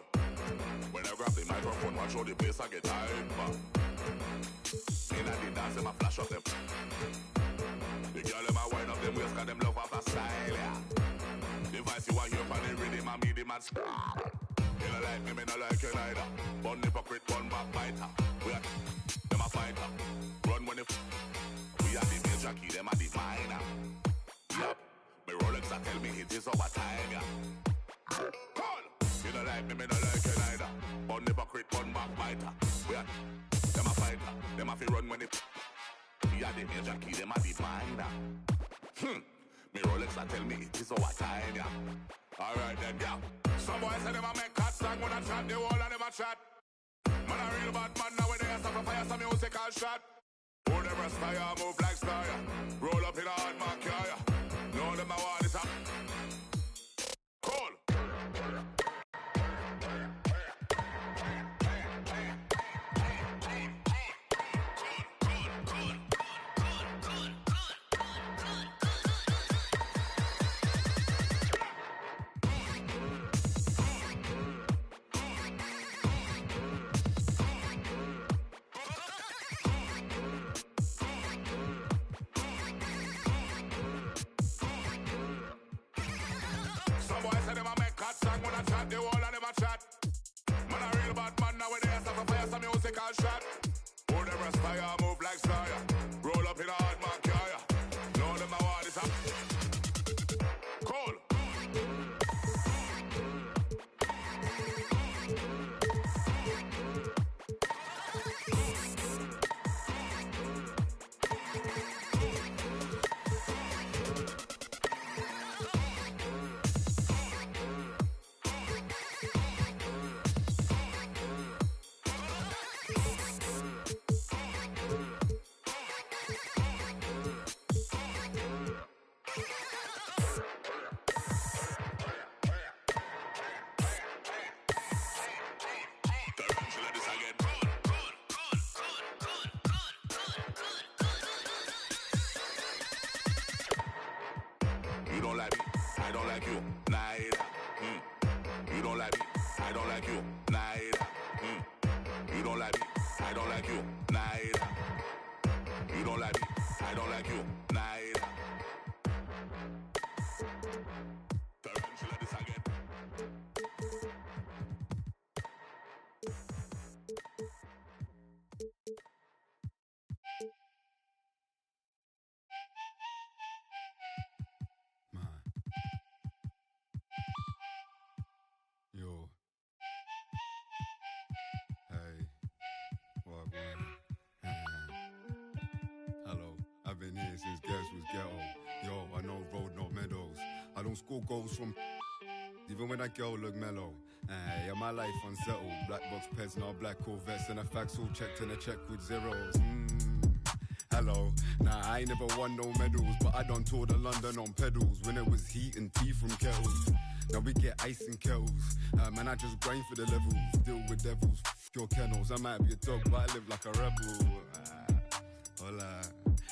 N: When I grab the microphone, watch how the place I get hyper. In a the dance, them a flash up them. The girl them a wind up them waist, cause them love up a style, yeah. The voice you a hear from the rhythm and me the man star. You don't like me not like you neither. One hypocrite, one backbiter. We are them a fighter. Run when we are the major key, them are the minor. Yup, my Rolex a tell me it is over time, yeah. Call! You don't like me not like you neither. One hypocrite, one backbiter. We are them a fighter. Them a fi run when we are the major key, them are the minor. Me Rolex a tell me it is over time, yeah. Alright then, yeah. Some boys say them a make cut song when I chat, the whole of them a chat. Man a real bad man now when they ask for fire some music all shot. Oh them rasta move like star. Roll up in a hard mark car. Know them a want it up. Cool. The whole of them a chat. Man a real bad man now when they ask for fire some music all shot. Oh them rasta move like star. Roll up in a hard mark car. Know them a want it up. Cool. You don't like me, I don't like you, neither. You don't like me, I don't like you, neither. You don't like me, I don't like you, neither. You don't like me, I don't like you, neither. Tarantula this again.
O: Yo. Hey. Wagwan. Hello. I've been here since Guess was ghetto. Yo, I know road, not meadows. I don't score goals from even when that girl look mellow. Yeah, my life unsettled. Black box pets, now black Corvettes, and a fax all checked and a check with zeros. Hello. Nah, I ain't never won no medals, but I done toured of London on pedals when it was heat and tea from kettles. Now we get ice in kettles. Man, I just grind for the levels. Deal with devils, your kennels. I might be a dog, but I live like a rebel. Hola.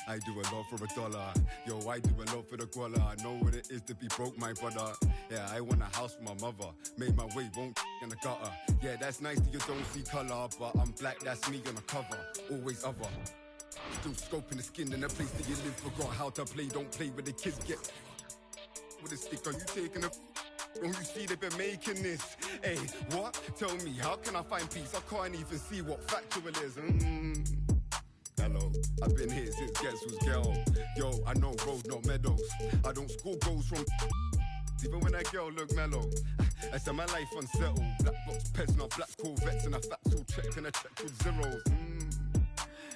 O: I do a lot for $1. Yo, I do a lot for the guala. I know what it is to be broke, my brother. Yeah, I want a house for my mother. Made my way, won't in the gutter. Yeah, that's nice that you don't see color, but I'm black, that's me on the cover. Always other. Still scoping the skin in the place that you live. Forgot how to play, don't play with the kids get. With a stick, are you taking a... Don't you see they've been making this? Hey, what? Tell me, how can I find peace? I can't even see what factual is. Hello, I've been here since Gets was ghetto. Yo, I know road, not meadows. I don't score goals from even when that girl look mellow. I said my life unsettled. Black box pets, not black Corvettes, and a facts all checked and a check with zeros.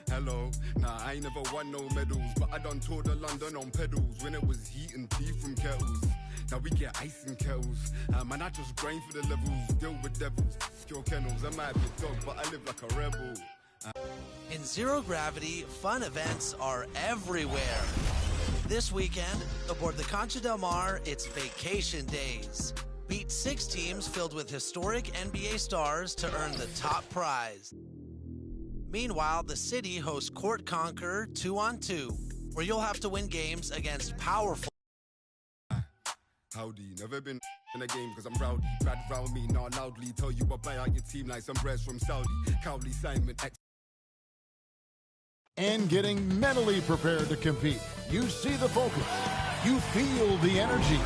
O: Hello, nah, I ain't never won no medals, but I done toured of London on pedals when it was heat and tea from kettles. Now we get ice and kettles. Man, I just grind for the levels. Deal with devils. Kill kennels. I might be a dog, but I live like a rebel.
P: In Zero Gravity, fun events are everywhere. This weekend, aboard the Concha del Mar, it's vacation days. Beat 6 teams filled with historic NBA stars to earn the top prize. Meanwhile, the city hosts Court Conquer 2-on-2, where you'll have to win games against powerful.
O: Howdy, never been in a game cause I'm rowdy. Bad round me, not loudly. Tell you I buy out your team like some breads from Saudi. Cowley, Simon, X.
Q: And getting mentally prepared to compete. You see the focus. You feel the energy.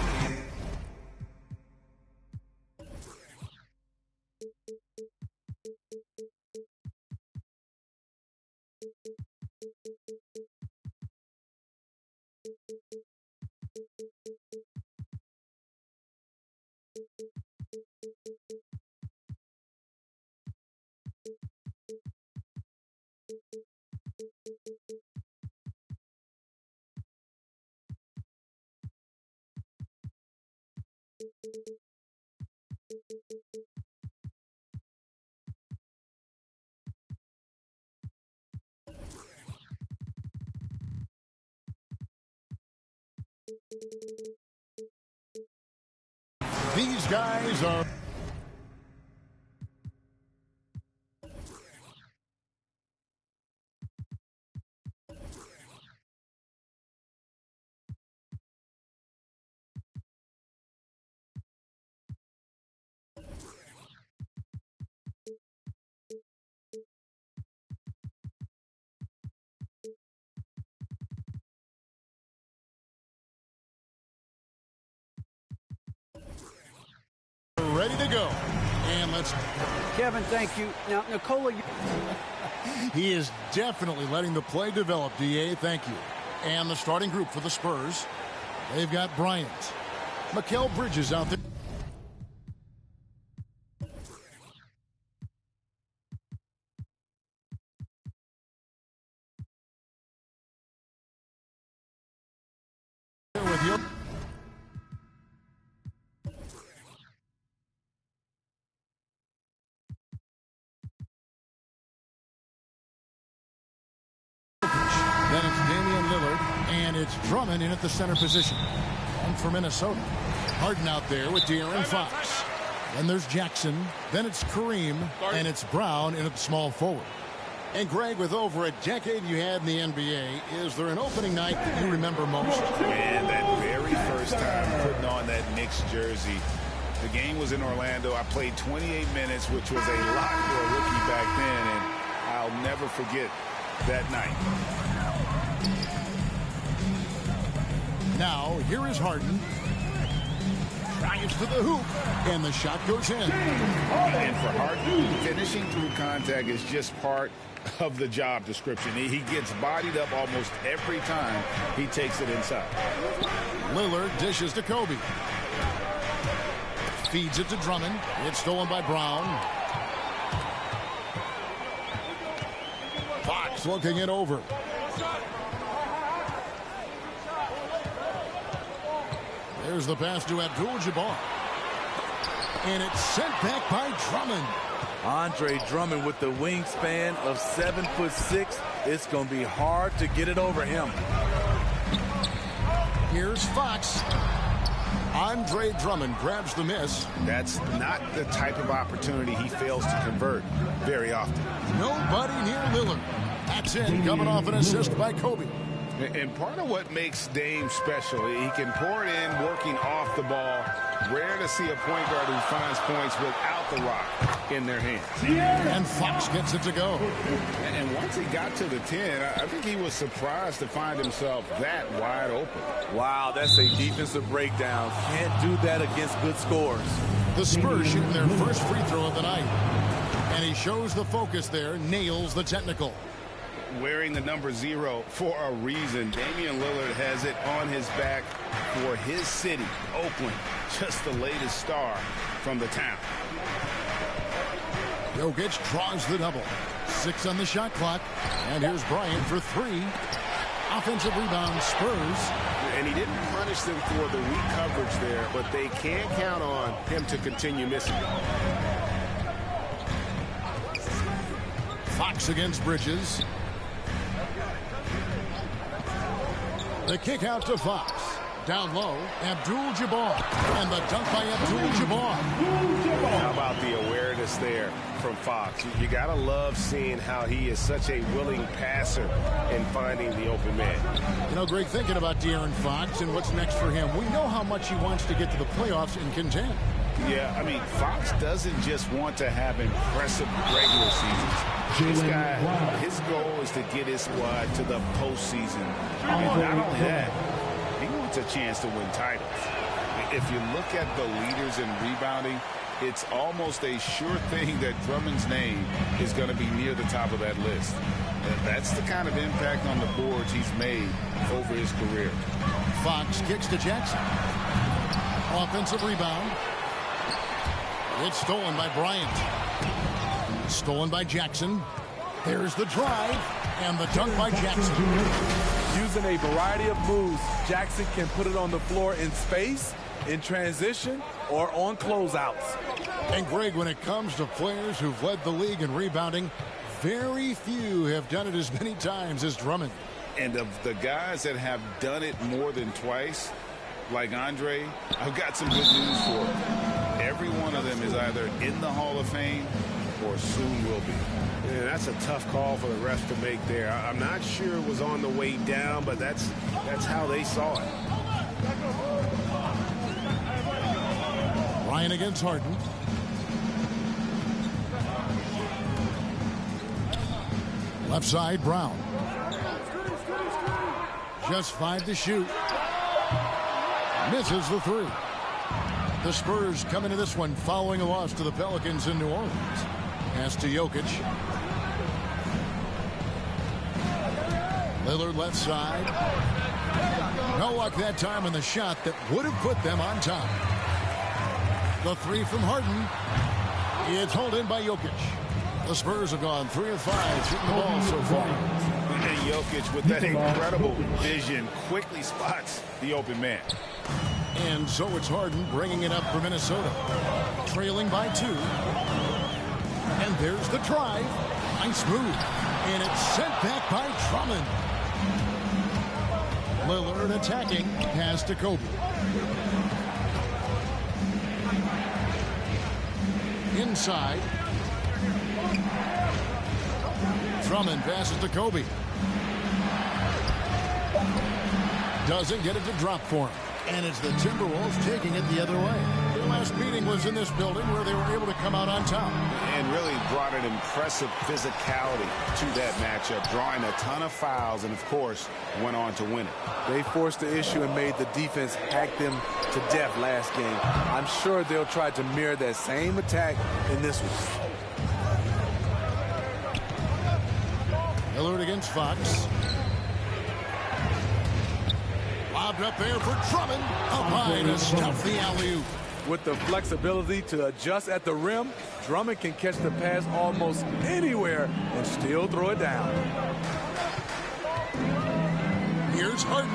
Q: These guys are... ready to go. And let's...
R: Kevin, thank you. Now, Nikola...
Q: He is definitely letting the play develop, DA. Thank you. And the starting group for the Spurs. They've got Bryant. Mikal Bridges out there. With you. Then it's Damian Lillard, and it's Drummond in at the center position. One for Minnesota. Harden out there with De'Aaron Fox. Then there's Jackson. Then it's Kareem, and it's Brown in at the small forward. And Greg, with over a decade you had in the NBA, is there an opening night that you remember most?
S: Man, that very first time putting on that Knicks jersey. The game was in Orlando. I played 28 minutes, which was a lot for a rookie back then, and I'll never forget that night.
Q: Now, here is Harden. Drives to the hoop, and the shot goes in.
S: And for Harden, finishing through contact is just part of the job description. He gets bodied up almost every time he takes it inside.
Q: Lillard dishes to Kobe. Feeds it to Drummond. It's stolen by Brown. Fox looking it over. There's the pass to Abdul-Jabbar. And it's sent back by Drummond.
T: Andre Drummond with the wingspan of 7'6". It's going to be hard to get it over him.
Q: Here's Fox. Andre Drummond grabs the miss.
S: That's not the type of opportunity he fails to convert very often.
Q: Nobody near Lillard. That's it, coming off an assist by Kobe.
S: And part of what makes Dame special, he can pour it in working off the ball. Rare to see a point guard who finds points without the rock in their hands.
Q: And Fox gets it to go.
S: And once he got to the 10, I think he was surprised to find himself that wide open.
T: Wow, that's a defensive breakdown. Can't do that against good scores.
Q: The Spurs shooting their first free throw of the night. And he shows the focus there, nails the technical.
S: Wearing the number 0 for a reason. Damian Lillard has it on his back for his city, Oakland. Just the latest star from the town.
Q: Jokic draws the double. 6 on the shot clock. And here's Bryant for 3. Offensive rebound, Spurs.
S: And he didn't punish them for the weak coverage there, but they can't count on him to continue missing.
Q: Fox against Bridges. The kick out to Fox. Down low, Abdul-Jabbar. And the dunk by Abdul-Jabbar.
S: How about the awareness there from Fox? You got to love seeing how he is such a willing passer in finding the open man.
Q: You know, Greg, thinking about De'Aaron Fox and what's next for him, we know how much he wants to get to the playoffs and contend.
S: Yeah, I mean, Fox doesn't just want to have impressive regular seasons. This guy, his goal is to get his squad to the postseason. And not only that, he wants a chance to win titles. If you look at the leaders in rebounding, it's almost a sure thing that Drummond's name is going to be near the top of that list. And that's the kind of impact on the boards he's made over his career.
Q: Fox kicks to Jackson. Offensive rebound. It's stolen by Bryant. Stolen by Jackson. There's the drive. And the dunk by Jackson.
T: Using a variety of moves, Jackson can put it on the floor in space, in transition, or on closeouts.
Q: And Greg, when it comes to players who've led the league in rebounding, very few have done it as many times as Drummond.
S: And of the guys that have done it more than twice, like Andre, I've got some good news for him. Every one of them is either in the Hall of Fame or soon will be.
U: Yeah, that's a tough call for the refs to make there. I'm not sure it was on the way down, but that's how they saw it.
Q: Ryan against Harden. Left side, Brown. Just 5 to shoot. Misses the 3. The Spurs come into this one following a loss to the Pelicans in New Orleans. Pass to Jokic. Lillard left side. No luck that time in the shot that would have put them on top. The 3 from Harden. It's hauled in by Jokic. The Spurs have gone 3 of 5 shooting the ball so far.
S: And Jokic, with that incredible vision, quickly spots the open man.
Q: And so it's Harden bringing it up for Minnesota. Trailing by 2. And there's the drive. Nice move. And it's sent back by Drummond. Lillard attacking. Pass to Kobe. Inside. Drummond passes to Kobe. Doesn't get it to drop for him. And it's the Timberwolves taking it the other way. Their last meeting was in this building where they were able to come out on top.
S: And really brought an impressive physicality to that matchup, drawing a ton of fouls and, of course, went on to win it.
T: They forced the issue and made the defense hack them to death last game. I'm sure they'll try to mirror that same attack in this one.
Q: Lillard against Fox. Lobbed up there for Drummond. Up high to stuff the alley-oop.
T: With the flexibility to adjust at the rim, Drummond can catch the pass almost anywhere and still throw it down.
Q: Here's Harden.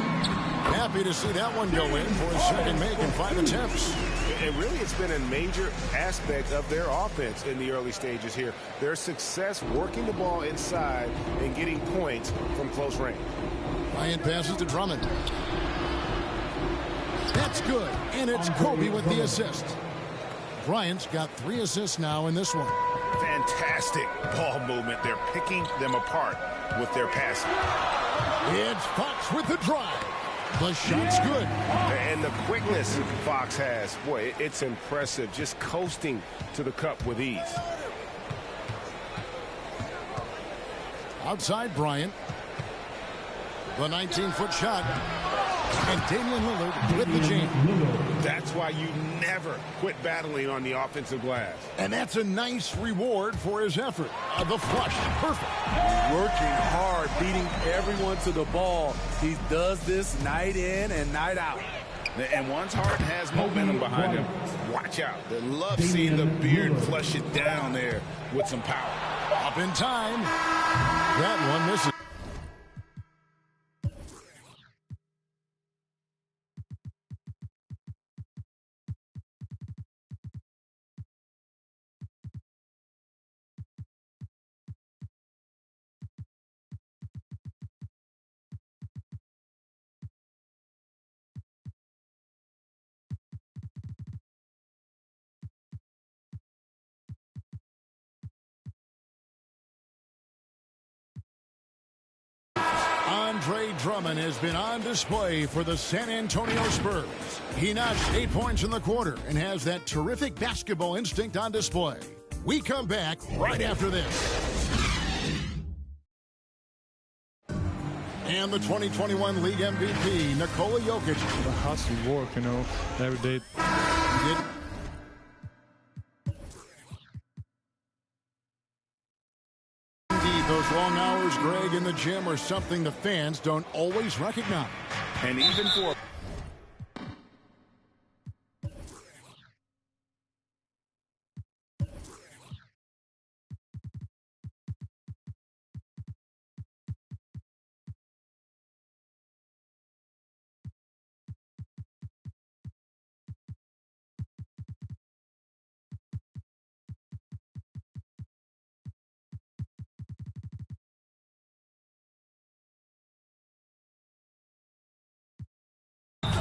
Q: Happy to see that one go in for his second make in 5 attempts.
S: And really, it's been a major aspect of their offense in the early stages here. Their success working the ball inside and getting points from close range.
Q: Ryan passes to Drummond. That's good. And it's Kobe with the assist. Bryant's got 3 assists now in this one.
S: Fantastic ball movement. They're picking them apart with their passing.
Q: It's Fox with the drive. The shot's good.
S: And the quickness Fox has, boy, it's impressive. Just coasting to the cup with ease.
Q: Outside Bryant. The 19-foot shot. And Damian Lillard with the jam.
S: That's why you never quit battling on the offensive glass.
Q: And that's a nice reward for his effort. The flush, perfect.
T: Working hard, beating everyone to the ball. He does this night in and night out.
S: And once Hart has momentum behind him, watch out. They love seeing the beard flush it down there with some power.
Q: Up in time. That one misses. Andre Drummond has been on display for the San Antonio Spurs. He notched 8 points in the quarter and has that terrific basketball instinct on display. We come back right after this. And the 2021 League MVP, Nikola Jokic.
A: The hustle work, every day.
Q: Indeed, those long hours, Greg, in the gym are something the fans don't always recognize.
S: And even for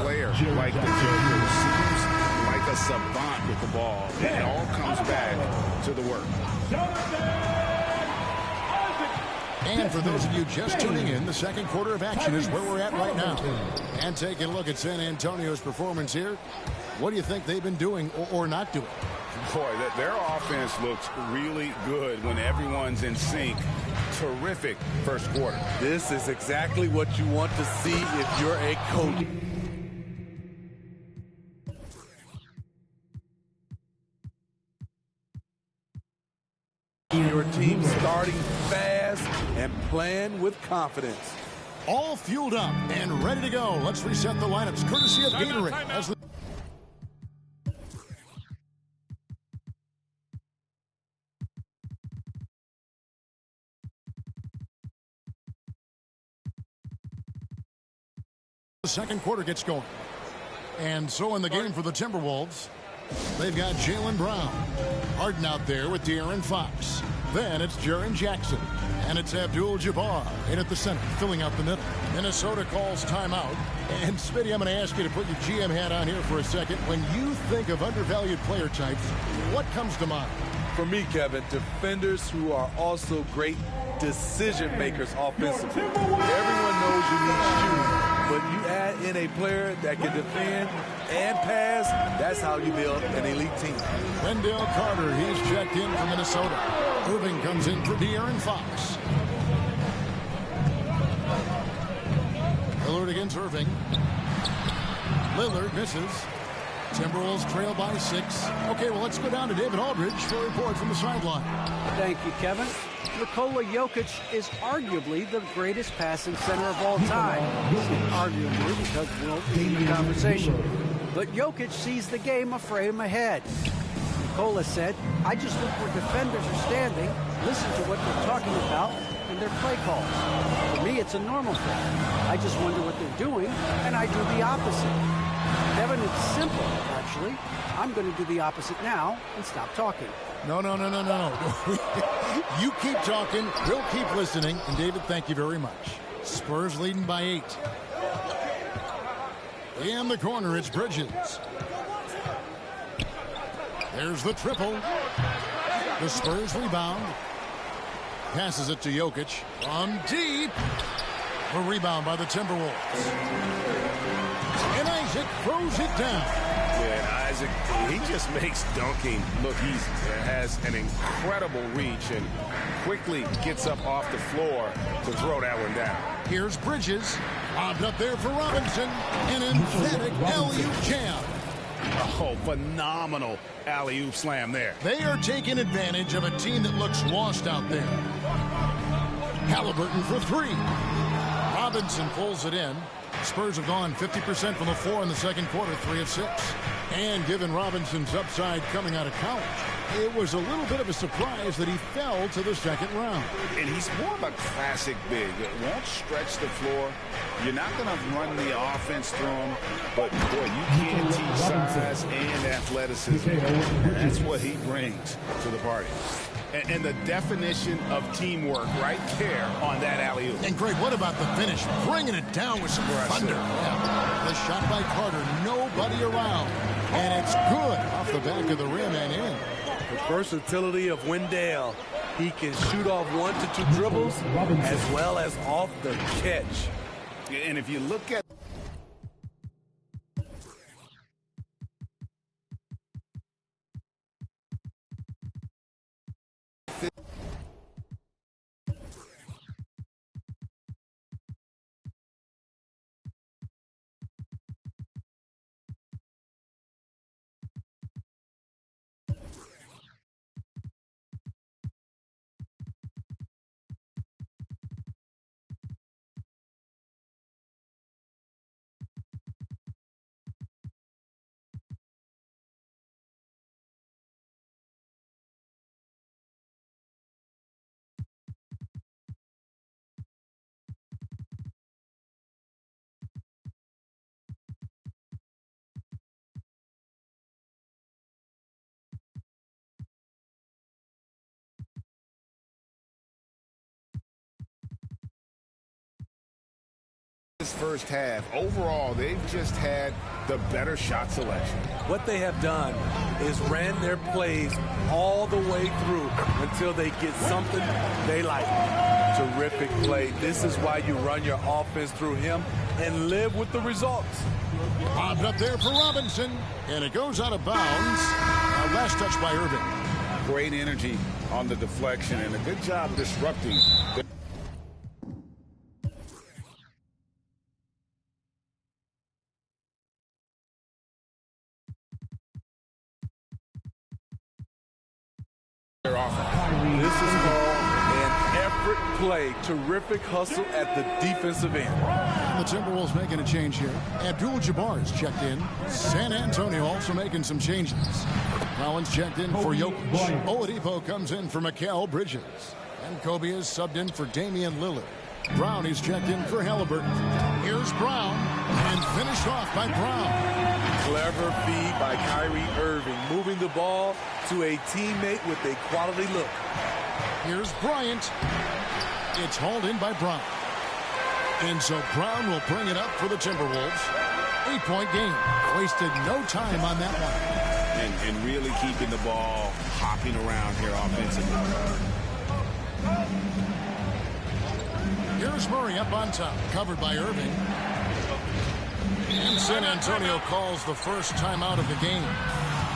S: player like the Joker seems like a savant with the ball. It all comes back to the work.
Q: And for those of you just tuning in, the second quarter of action is where we're at right now. And taking a look at San Antonio's performance here, what do you think they've been doing or not doing?
S: Boy, their offense looks really good when everyone's in sync. Terrific first quarter.
T: This is exactly what you want to see if you're a coach. Your team starting fast and playing with confidence.
Q: All fueled up and ready to go. Let's reset the lineups courtesy of Gatorade. As the second quarter gets going. And so in the game for the Timberwolves, they've got Jaylen Brown. Harden out there with De'Aaron Fox. Then it's Jaren Jackson. And it's Abdul-Jabbar in at the center, filling out the middle. Minnesota calls timeout. And Smitty, I'm going to ask you to put your GM hat on here for a second. When you think of undervalued player types, what comes to mind?
T: For me, Kevin, defenders who are also great decision makers offensively. Everyone knows you need shooting. But you add in a player that can defend and pass, that's how you build an elite team.
Q: Wendell Carter, he's checked in for Minnesota. Irving comes in for De'Aaron Fox. Lillard against Irving. Lillard misses. Timberwolves trail by 6. Okay, well, let's go down to David Aldridge for a report from the sideline.
R: Thank you, Kevin. Nikola Jokic is arguably the greatest passing center of all time. Arguably, because Wilt is in the conversation. But Jokic sees the game a frame ahead. Nikola said, I just look where defenders are standing, listen to what they're talking about, and their play calls. For me, it's a normal thing. I just wonder what they're doing, and I do the opposite. Kevin, it's simple, actually. I'm going to do the opposite now and stop talking.
Q: No. You keep talking, we'll keep listening. And David, thank you very much. Spurs leading by 8. In the corner, it's Bridges. There's the triple. The Spurs rebound. Passes it to Jokic from deep. A rebound by the Timberwolves. And Isaac throws it down.
S: Yeah, and Isaac, he just makes dunking. Look, he has an incredible reach and quickly gets up off the floor to throw that one down.
Q: Here's Bridges. Lobbed up there for Robinson. An emphatic alley-oop jam.
S: Oh, phenomenal alley-oop slam there.
Q: They are taking advantage of a team that looks lost out there. Halliburton for 3. Robinson pulls it in. Spurs have gone 50% from the floor in the second quarter, 3 of 6. And given Robinson's upside coming out of college, it was a little bit of a surprise that he fell to the second round.
S: And he's more of a classic big. It won't stretch the floor. You're not going to run the offense through him, but boy, you can't teach size and athleticism. And that's what he brings to the party. And the definition of teamwork right there on that alley-oop.
Q: And Greg, what about the finish? Bringing it down with some thunder. Yeah. The shot by Carter, nobody around. And it's good off the back of the rim and in.
T: The versatility of Wendell. He can shoot off 1 to 2 dribbles as well as off the catch.
S: And if you look at this first half, overall, they've just had the better shot selection.
T: What they have done is ran their plays all the way through until they get something they like. Terrific play. This is why you run your offense through him and live with the results.
Q: Bobbed up there for Robinson, and it goes out of bounds. Last touch by Irving.
S: Great energy on the deflection and a good job disrupting.
T: This is called an effort play. Terrific hustle at the defensive end.
Q: The Timberwolves making a change here. Abdul-Jabbar's checked in. San Antonio also making some changes. Collins checked in for Jokic. Oladipo comes in for Mikal Bridges. And Kobe is subbed in for Damian Lillard. Brown is checked in for Halliburton. Here's Brown, and finished off by Brown.
T: Clever feed by Kyrie Irving, moving the ball to a teammate with a quality look.
Q: Here's Bryant. It's hauled in by Brown. And so Brown will bring it up for the Timberwolves. 8-point game. Wasted no time on that one.
S: And really keeping the ball hopping around here offensively.
Q: Here's Murray up on top, covered by Irving. And San Antonio calls the first timeout of the game.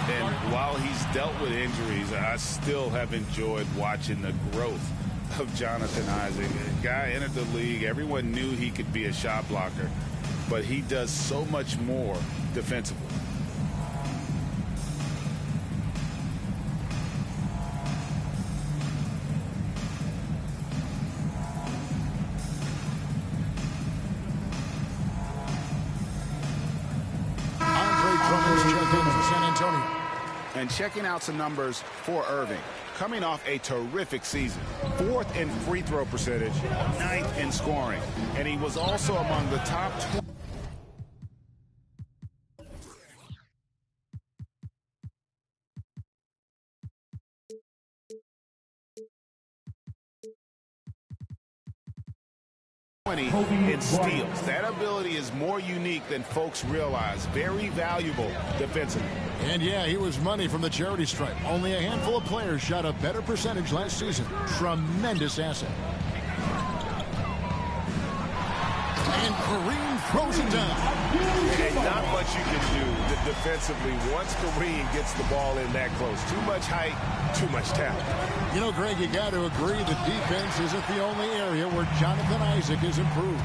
S: And while he's dealt with injuries, I still have enjoyed watching the growth of Jonathan Isaac. The guy entered the league. Everyone knew he could be a shot blocker, but he does so much more defensively. And checking out some numbers for Irving. Coming off a terrific season. 4th in free throw percentage, 9th in scoring. And he was also among the top 20 in steals. That ability is more unique than folks realize. Very valuable defensively.
Q: And yeah, he was money from the charity stripe. Only a handful of players shot a better percentage last season. Tremendous asset. And Kareem throws it down.
S: And not much you can do defensively once Kareem gets the ball in that close. Too much height, too much talent.
Q: You know, Greg, you got to agree that defense isn't the only area where Jonathan Isaac has improved.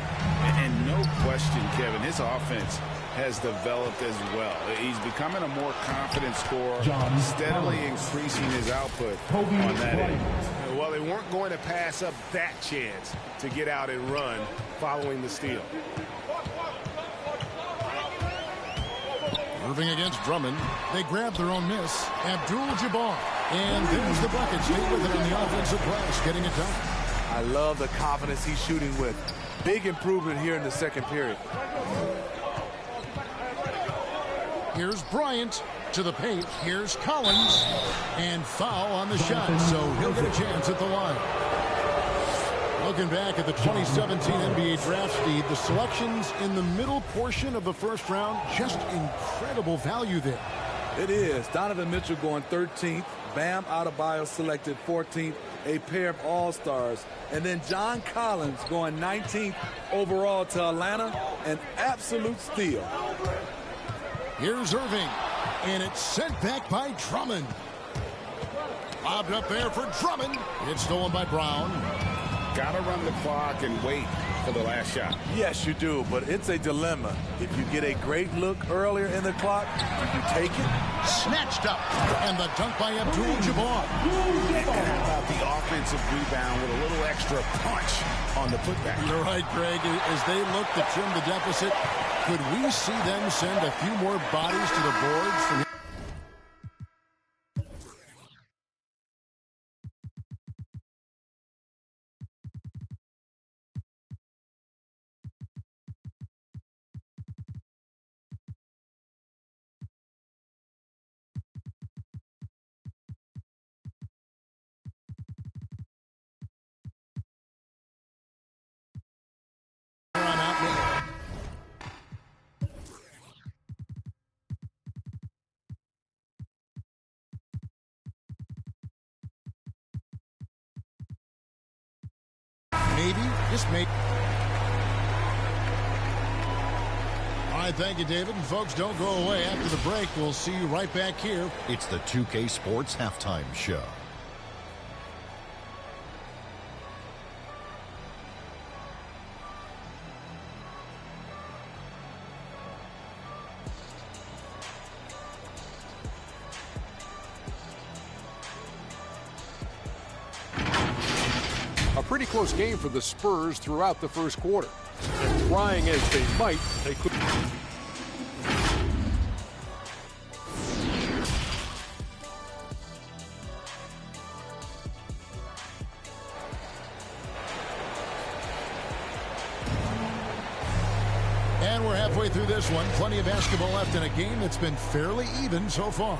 S: And no question, Kevin, his offense has developed as well. He's becoming a more confident scorer, steadily increasing his output on that end. Well, they weren't going to pass up that chance to get out and run following the steal.
Q: Irving against Drummond. They grab their own miss. Abdul-Jabbar. And there's the bucket. Stay with it on the offensive glass, getting it done.
T: I love the confidence he's shooting with. Big improvement here in the second period.
Q: Here's Bryant to the paint. Here's Collins. And foul on the shot, so he'll get a chance at the line. Looking back at the 2017 NBA draft, Steve, the selections in the middle portion of the first round, just incredible value there.
T: It is. Donovan Mitchell going 13th. Bam Adebayo selected 14th. A pair of all-stars. And then John Collins going 19th overall to Atlanta. An absolute steal.
Q: Here's Irving. And it's sent back by Drummond. Lobbed up there for Drummond. It's stolen by Brown.
S: Got to run the clock and wait for the last shot.
T: Yes, you do, but it's a dilemma. If you get a great look earlier in the clock, do you take it?
Q: Snatched up. And the dunk by Abdul-Jabbar.
S: And how about the offensive rebound with a little extra punch on the putback?
Q: You're right, Greg. As they look to trim the deficit, could we see them send a few more bodies to the boards from here? Maybe, just maybe. All right, thank you, David. And folks, don't go away. After the break, we'll see you right back here.
K: It's the 2K Sports Halftime Show.
L: A pretty close game for the Spurs throughout the first quarter. And trying as they might, they couldn't.
Q: And we're halfway through this one. Plenty of basketball left in a game that's been fairly even so far.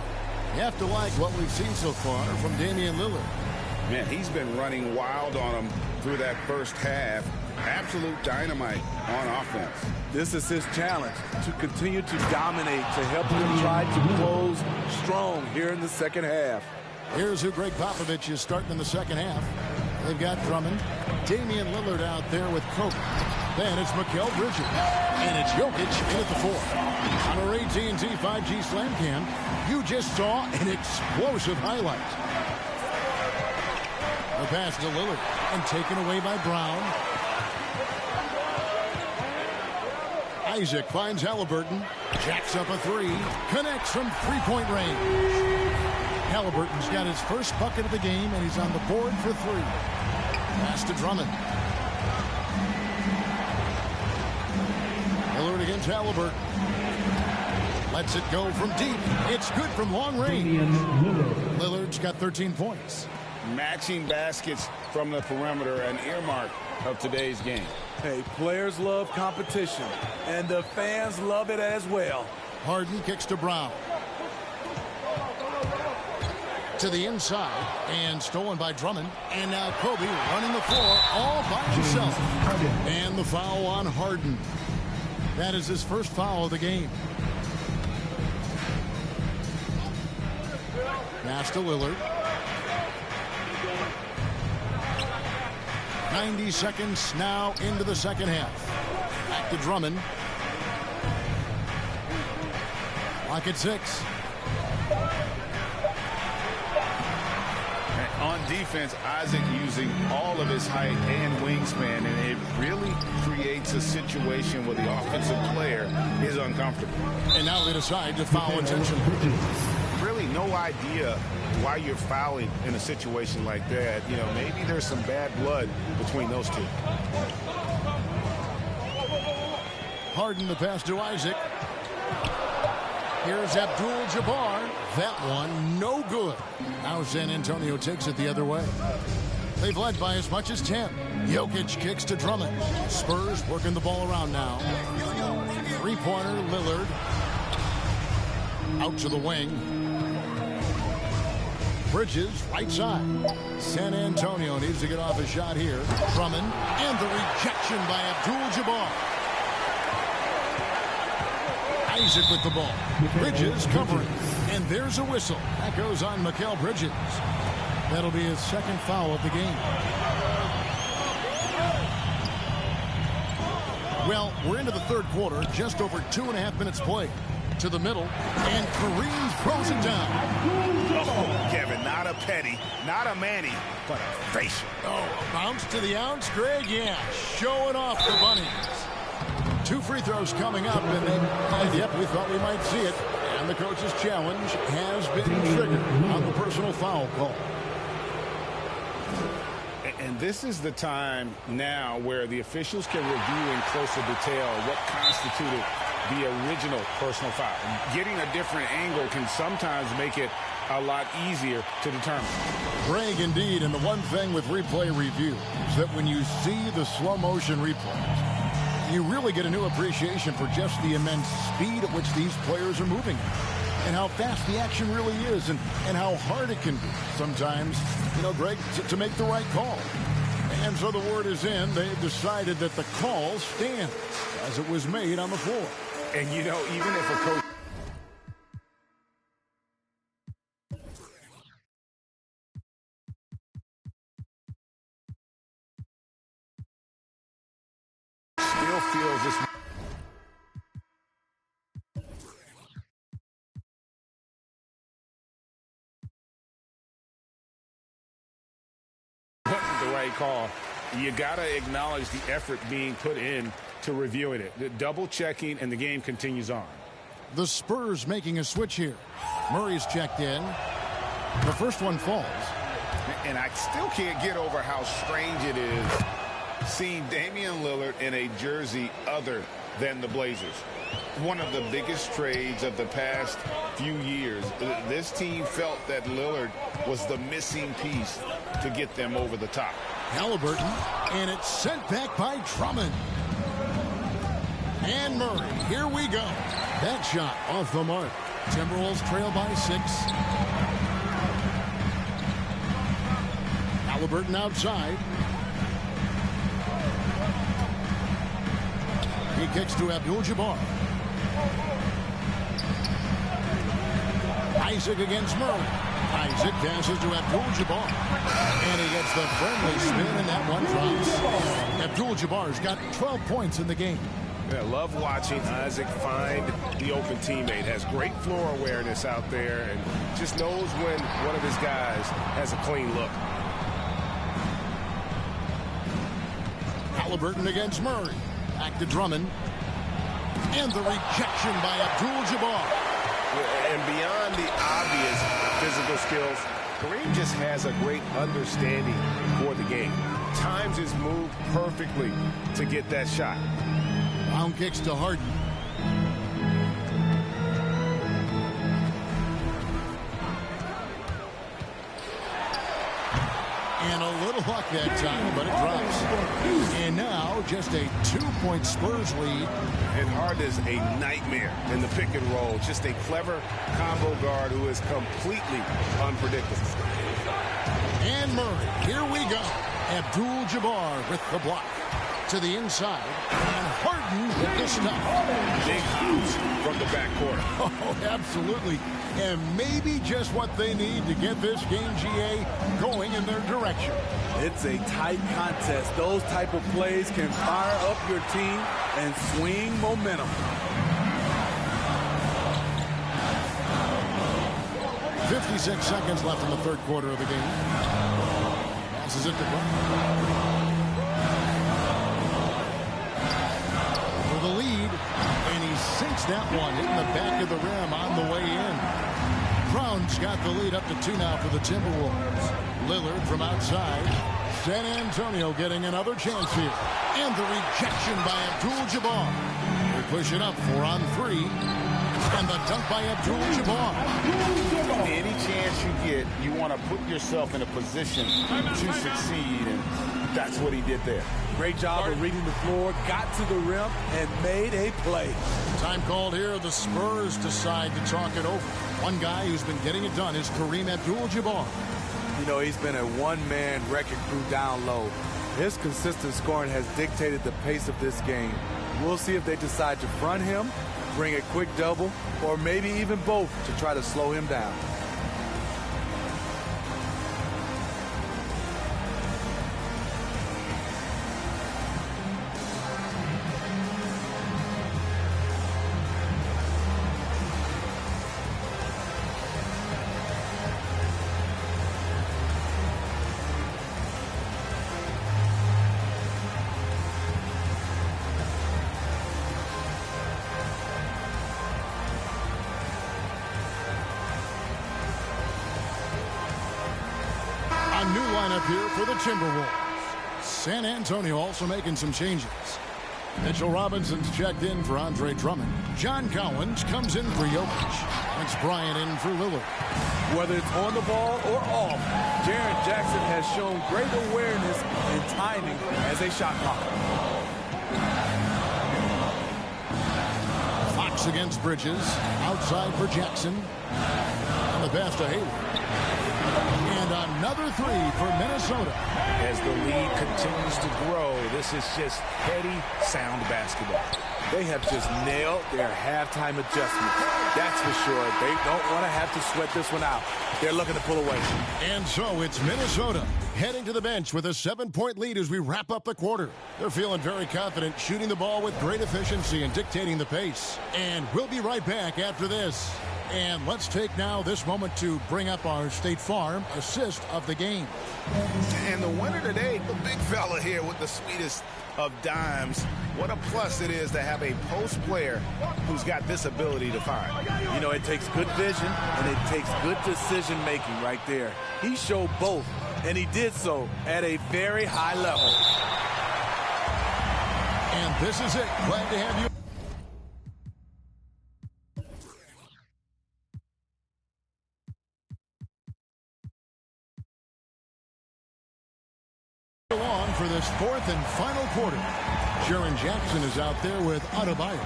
Q: You have to like what we've seen so far from Damian Lillard.
S: Man, he's been running wild on them through that first half. Absolute dynamite on offense.
T: This is his challenge, to continue to dominate, to help them try to close strong here in the second half.
Q: Here's who Greg Popovich is starting in the second half. They've got Drummond, Damian Lillard out there with Kobe. Then it's Mikal Bridges. And it's Jokic in at the 4. On our AT&T 5G Slam Cam, you just saw an explosive highlight. The pass to Lillard and taken away by Brown. Isaac finds Halliburton. Jacks up a 3. Connects from three-point range. Halliburton's got his first bucket of the game, and he's on the board for 3. Pass to Drummond. Lillard against Halliburton. Lets it go from deep. It's good from long range. Lillard's got 13 points.
S: Matching baskets from the perimeter, an earmark of today's game.
T: Hey, players love competition, and the fans love it as well.
Q: Harden kicks to Brown. To the inside, and stolen by Drummond. And now Kobe running the floor all by himself. And the foul on Harden. That is his first foul of the game. Pass to Lillard. 90 seconds now into the second half. Back to Drummond. Lock at 6.
S: And on defense, Isaac using all of his height and wingspan, and it really creates a situation where the offensive player is uncomfortable.
Q: And now they decide to foul intentionally.
S: Really no idea why you're fouling in a situation like that. You know, maybe there's some bad blood between those two.
Q: Harden the pass to Isaac. Here's Abdul-Jabbar. That one no good. Now San Antonio takes it the other way. They've led by as much as 10. Jokic kicks to Drummond. Spurs working the ball around now. Three-pointer Lillard. Out to the wing. Bridges, right side. San Antonio needs to get off a shot here. Drummond, and the rejection by Abdul-Jabbar. Isaac with the ball. Bridges covering. And there's a whistle. That goes on Mikal Bridges. That'll be his second foul of the game. Well, we're into the third quarter, just over 2.5 minutes played. To the middle, and Kareem throws it down.
S: Oh, Kevin, not a petty, not a Manny, but a facial.
Q: Oh, a bounce to the ounce, Greg, yeah, showing off the bunnies. 2 free throws coming up, and yep, we thought we might see it. And the coach's challenge has been triggered on the personal foul call.
S: And this is the time now where the officials can review in closer detail what constituted the original personal foul. Getting a different angle can sometimes make it a lot easier to determine.
Q: Greg, indeed, and the one thing with replay review is that when you see the slow motion replays, you really get a new appreciation for just the immense speed at which these players are moving and how fast the action really is and how hard it can be sometimes, Greg, to make the right call. And so the word is in. They've decided that the call stands as it was made on the floor.
S: And, even if a coach still feels this the right call, you got to acknowledge the effort being put in to reviewing it. The double checking, and the game continues on.
Q: The Spurs making a switch here. Murray's checked in. The first one falls.
S: And I still can't get over how strange it is seeing Damian Lillard in a jersey other than the Blazers. One of the biggest trades of the past few years. This team felt that Lillard was the missing piece to get them over the top.
Q: Halliburton, and it's sent back by Drummond. And Murray, here we go. That shot off the mark. Timberwolves trail by 6. Halliburton outside. He kicks to Abdul-Jabbar. Isaac against Murray. Isaac passes to Abdul-Jabbar. And he gets the friendly spin, and that one drops. Abdul-Jabbar's got 12 points in the game.
S: I love watching Isaac find the open teammate. Has great floor awareness out there and just knows when one of his guys has a clean look.
Q: Halliburton against Murray. Back to Drummond. And the rejection by Abdul-Jabbar.
S: And beyond the obvious physical skills, Kareem just has a great understanding for the game. Times his move perfectly to get that shot.
Q: Round kicks to Harden. And a little luck that time, but it drops. And now just a 2-point Spurs lead.
S: And Harden is a nightmare in the pick and roll. Just a clever combo guard who is completely unpredictable.
Q: And Murray, here we go. Abdul-Jabbar with the block. To the inside, and Harden with the stuff.
S: Big boost from the backcourt.
Q: Oh, absolutely. And maybe just what they need to get this game, GA, going in their direction.
T: It's a tight contest. Those type of plays can fire up your team and swing momentum.
Q: 56 seconds left in the third quarter of the game. Passes it to Brown. The lead, and he sinks that one in the back of the rim on the way in. Brown's got the lead up to 2 now for the Timberwolves. Lillard from outside. San Antonio getting another chance here. And the rejection by Abdul-Jabbar. They push it up 4 on 3. And the dunk by Abdul-Jabbar.
S: Any chance you get, you want to put yourself in a position to succeed, and that's what he did there.
T: Great job of reading the floor, got to the rim, and made a play.
Q: Time called here. The Spurs decide to talk it over. One guy who's been getting it done is Kareem Abdul-Jabbar.
T: He's been a one-man wrecking crew down low. His consistent scoring has dictated the pace of this game. We'll see if they decide to front him bring a quick double, or maybe even both to try to slow him down.
Q: New lineup here for the Timberwolves. San Antonio also making some changes. Mitchell Robinson's checked in for Andre Drummond. John Collins comes in for Jokic. That's Bryant in for Lillard.
T: Whether it's on the ball or off, Jaren Jackson has shown great awareness and timing as a shot blocker.
Q: Fox against Bridges. Outside for Jackson. On the pass to Hayward. And another three for Minnesota.
S: As the lead continues to grow, this is just heady, sound basketball.
T: They have just nailed their halftime adjustment. That's for sure. They don't want to have to sweat this one out. They're looking to pull away.
Q: And so it's Minnesota heading to the bench with a 7-point lead as we wrap up the quarter. They're feeling very confident, shooting the ball with great efficiency and dictating the pace. And we'll be right back after this. And let's take now this moment to bring up our State Farm assist of the game.
S: And the winner today, the big fella here with the sweetest of dimes. What a plus it is to have a post player who's got this ability to find.
T: You know, it takes good vision and it takes good decision making right there. He showed both, and he did so at a very high level.
Q: And this is it. Glad to have you. On for this fourth and final quarter. Jaren Jackson is out there with Adebayo.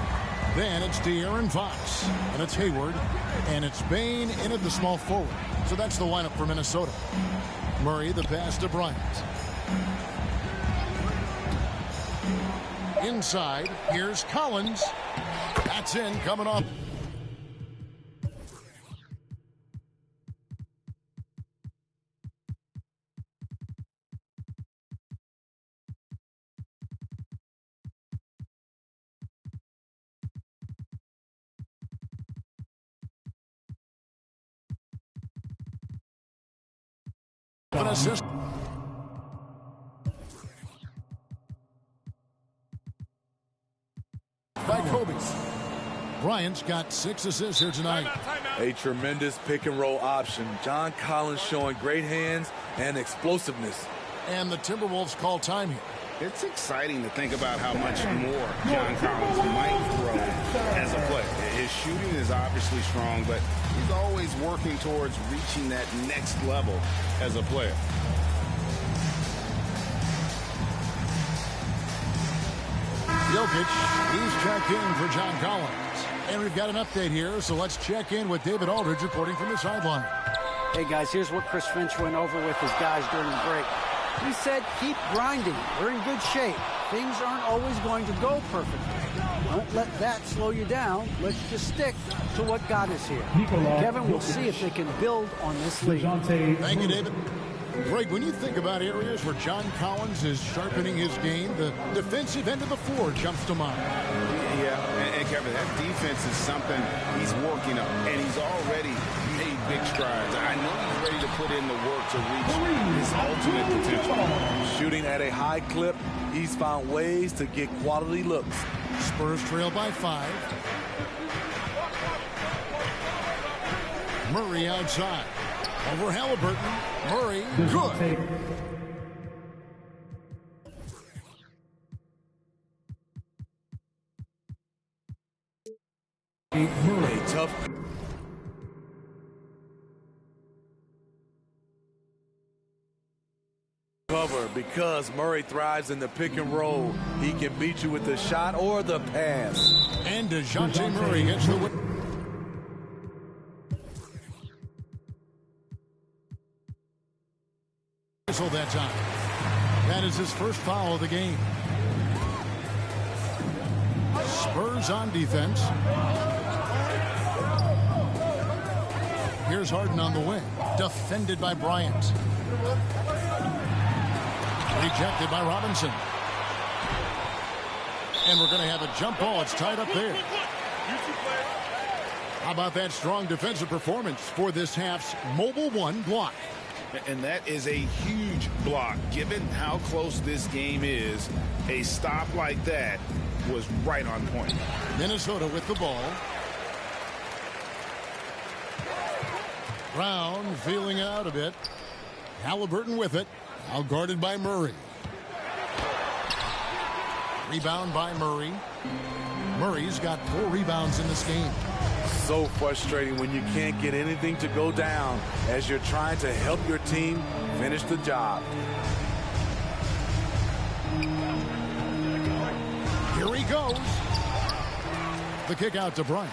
Q: Then it's De'Aaron Fox. And it's Hayward. And it's Bane in at the small forward. So that's the lineup for Minnesota. Murray, the pass to Bryant. Inside, here's Collins. That's in, coming off. An assist. By Kobe. Bryant's got 6 assists here tonight.
T: A tremendous pick and roll option. John Collins showing great hands and explosiveness.
Q: And the Timberwolves call time here.
S: It's exciting to think about how much more John Collins might grow as a player. His shooting is obviously strong, but he's always working towards reaching that next level as a player.
Q: Jokic, he's checked in for John Collins. And we've got an update here, so let's check in with David Aldridge reporting from the sideline.
R: Hey, guys, here's what Chris Finch went over with his guys during the break. He said, keep grinding. We're in good shape. Things aren't always going to go perfectly. Don't let that slow you down. Let's just stick to what got us here. Kevin, we'll see if they can build on this lead.
Q: Thank you, David. Greg, when you think about areas where John Collins is sharpening his game, the defensive end of the floor jumps to mind.
S: Yeah, and Kevin, that defense is something he's working on, and he's already made big strides. I know he's ready to put in the work to reach his ultimate potential.
T: Shooting at a high clip, he's found ways to get quality looks.
Q: Spurs trail by 5. Murray outside. Over Halliburton. Murray, good.
T: A tough cover because Murray thrives in the pick and roll. He can beat you with the shot or the pass.
Q: And DeJounte Murray gets the win. That time. That is his first foul of the game. Spurs on defense. Here's Harden on the wing. Defended by Bryant. Rejected by Robinson. And we're going to have a jump ball. It's tied up there. How about that strong defensive performance for this half's Mobile One block?
S: And that is a huge block. Given how close this game is, a stop like that was right on point.
Q: Minnesota with the ball. Brown feeling out a bit. Halliburton with it. Now guarded by Murray. Rebound by Murray. Murray's got 4 rebounds in this game.
T: So frustrating when you can't get anything to go down as you're trying to help your team finish the job.
Q: Here he goes. The kick out to Bryant.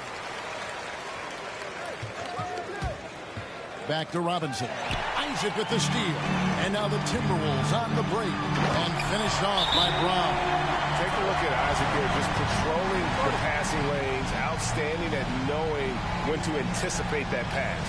Q: Back to Robinson. Isaac with the steal. And now the Timberwolves on the break. And finished off by Brown.
S: Take a look at Isaac here, just patrolling the passing lanes, outstanding at knowing when to anticipate that pass.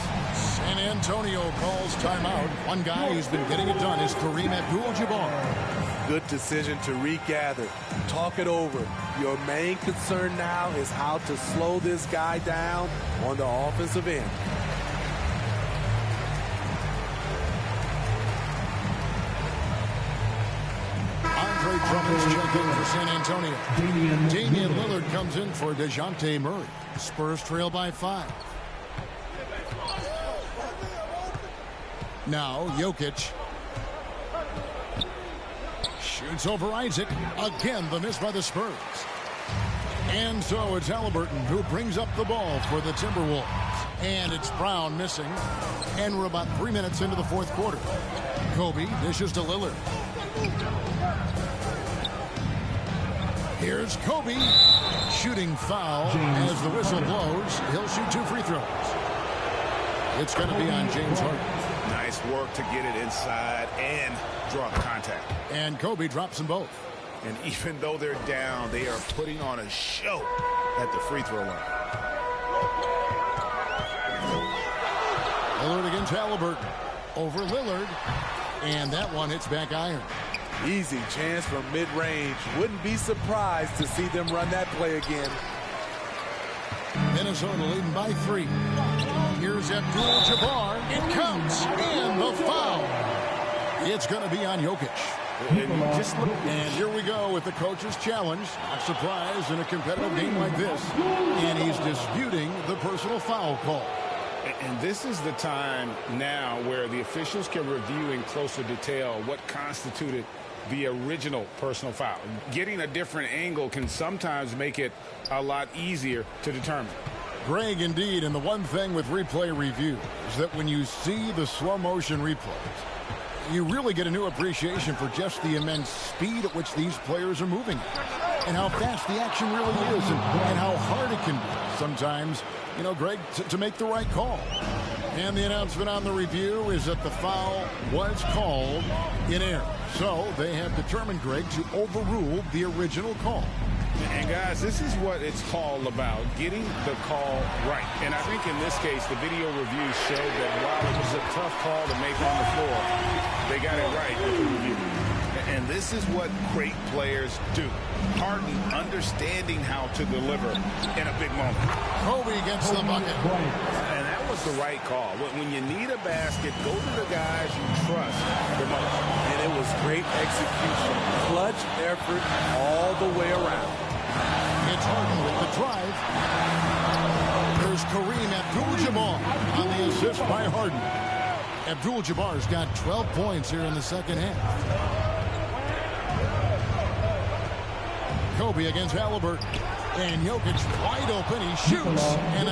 Q: San Antonio calls timeout. One guy who's been getting it done is Kareem Abdul-Jabbar.
T: Good decision to regather. Talk it over. Your main concern now is how to slow this guy down on the offensive end.
Q: Drummond's check in for San Antonio. Damian Lillard comes in for DeJounte Murray. Spurs trail by 5. Now Jokic shoots over Isaac. Again, the miss by the Spurs. And so it's Halliburton who brings up the ball for the Timberwolves. And it's Brown missing. And we're about 3 minutes into the fourth quarter. Kobe dishes to Lillard. Here's Kobe. Shooting foul as the whistle blows. He'll shoot 2 free throws. It's going to be on James Harden.
S: Nice work to get it inside and draw the contact.
Q: And Kobe drops them both.
S: And even though they're down, they are putting on a show at the free throw line.
Q: Lillard against Halliburton. Over Lillard. And that one hits back iron.
T: Easy chance from mid-range. Wouldn't be surprised to see them run that play again.
Q: Minnesota leading by 3. Here's Abdul-Jabbar. It counts. And the foul. It's going to be on Jokic. And here we go with the coach's challenge. Not surprised in a competitive game like this. And he's disputing the personal foul call.
S: And this is the time now where the officials can review in closer detail what constituted the original personal foul. Getting a different angle can sometimes make it a lot easier to determine.
Q: Greg, indeed, and the one thing with replay review is that when you see the slow motion replays, you really get a new appreciation for just the immense speed at which these players are moving and how fast the action really is and how hard it can be sometimes, you know, Greg, to make the right call. And the announcement on the review is that the foul was called in error. So they have determined, Greg, to overrule the original call.
S: And guys, this is what it's all about, getting the call right. And I think in this case, the video review showed that while it was a tough call to make on the floor, they got it right with the review. And this is what great players do. Harden understanding how to deliver in a big moment.
Q: Kobe gets the bucket.
S: And that was the right call. When you need a basket, go to the guys you trust the most.
T: And it was great execution. Clutch effort all the way around.
Q: It's Harden with the drive. There's Kareem Abdul-Jabbar on the assist by Harden. Abdul-Jabbar's got 12 points here in the second half. Kobe against Halliburton. And Jokic wide open. He shoots. And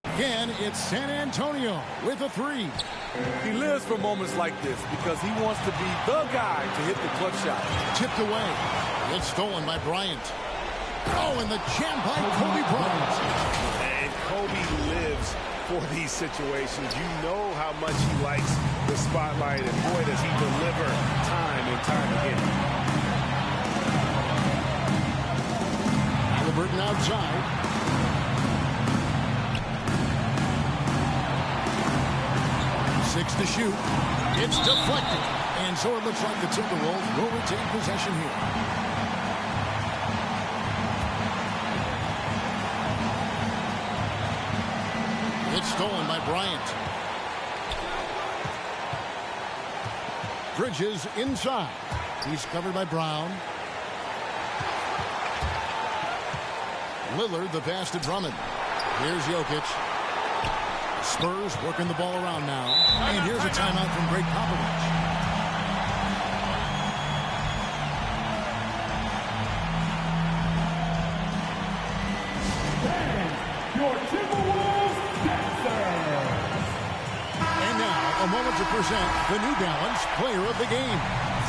Q: again, it's San Antonio with a 3.
T: He lives for moments like this because he wants to be the guy to hit the clutch shot.
Q: Tipped away. It's stolen by Bryant. Oh, and the jam by Kobe Bryant.
S: And Kobe lives
U: for these situations. You know how much he likes the spotlight, and boy, does he deliver time and time again.
Q: Halliburton outside. 6 to shoot. It's deflected. And so it looks like the Timberwolves will retain possession here. It's stolen by Bryant. Bridges inside. He's covered by Brown. Lillard, the pass to Drummond. Here's Jokic. Spurs working the ball around now. And here's a timeout from Greg Popovich.
I: Your Timberwolves dancers.
Q: And now, a moment to present the New Balance Player of the Game,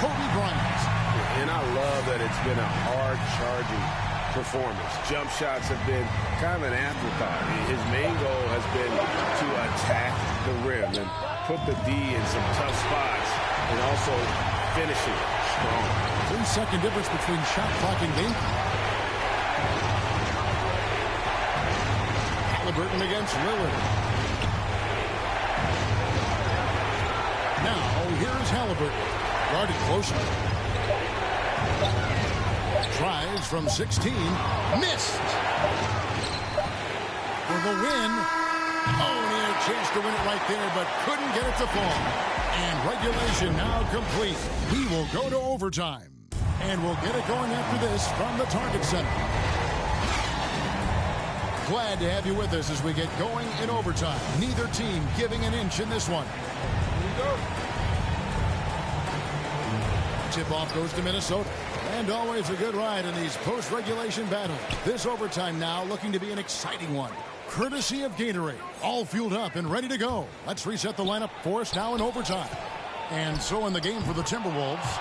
Q: Kobe Bryant.
U: And I love that it's been a hard-charging performance. Jump shots have been kind of an afterthought. His main goal has been to attack the rim and put the D in some tough spots and also finishing strong.
Q: 3-second difference between shot clock and game clock. Halliburton against Lillard. Now, here's Halliburton. Guarded closely. Drives from 16. Missed. For the win. Oh, and he had a chance to win it right there, but couldn't get it to fall. And regulation now complete. We will go to overtime. And we'll get it going after this from the Target Center. Glad to have you with us as we get going in overtime. Neither team giving an inch in this one. Here we go. Tip-off goes to Minnesota. And always a good ride in these post-regulation battles. This overtime now looking to be an exciting one. Courtesy of Gatorade. All fueled up and ready to go. Let's reset the lineup for us now in overtime. And so in the game for the Timberwolves,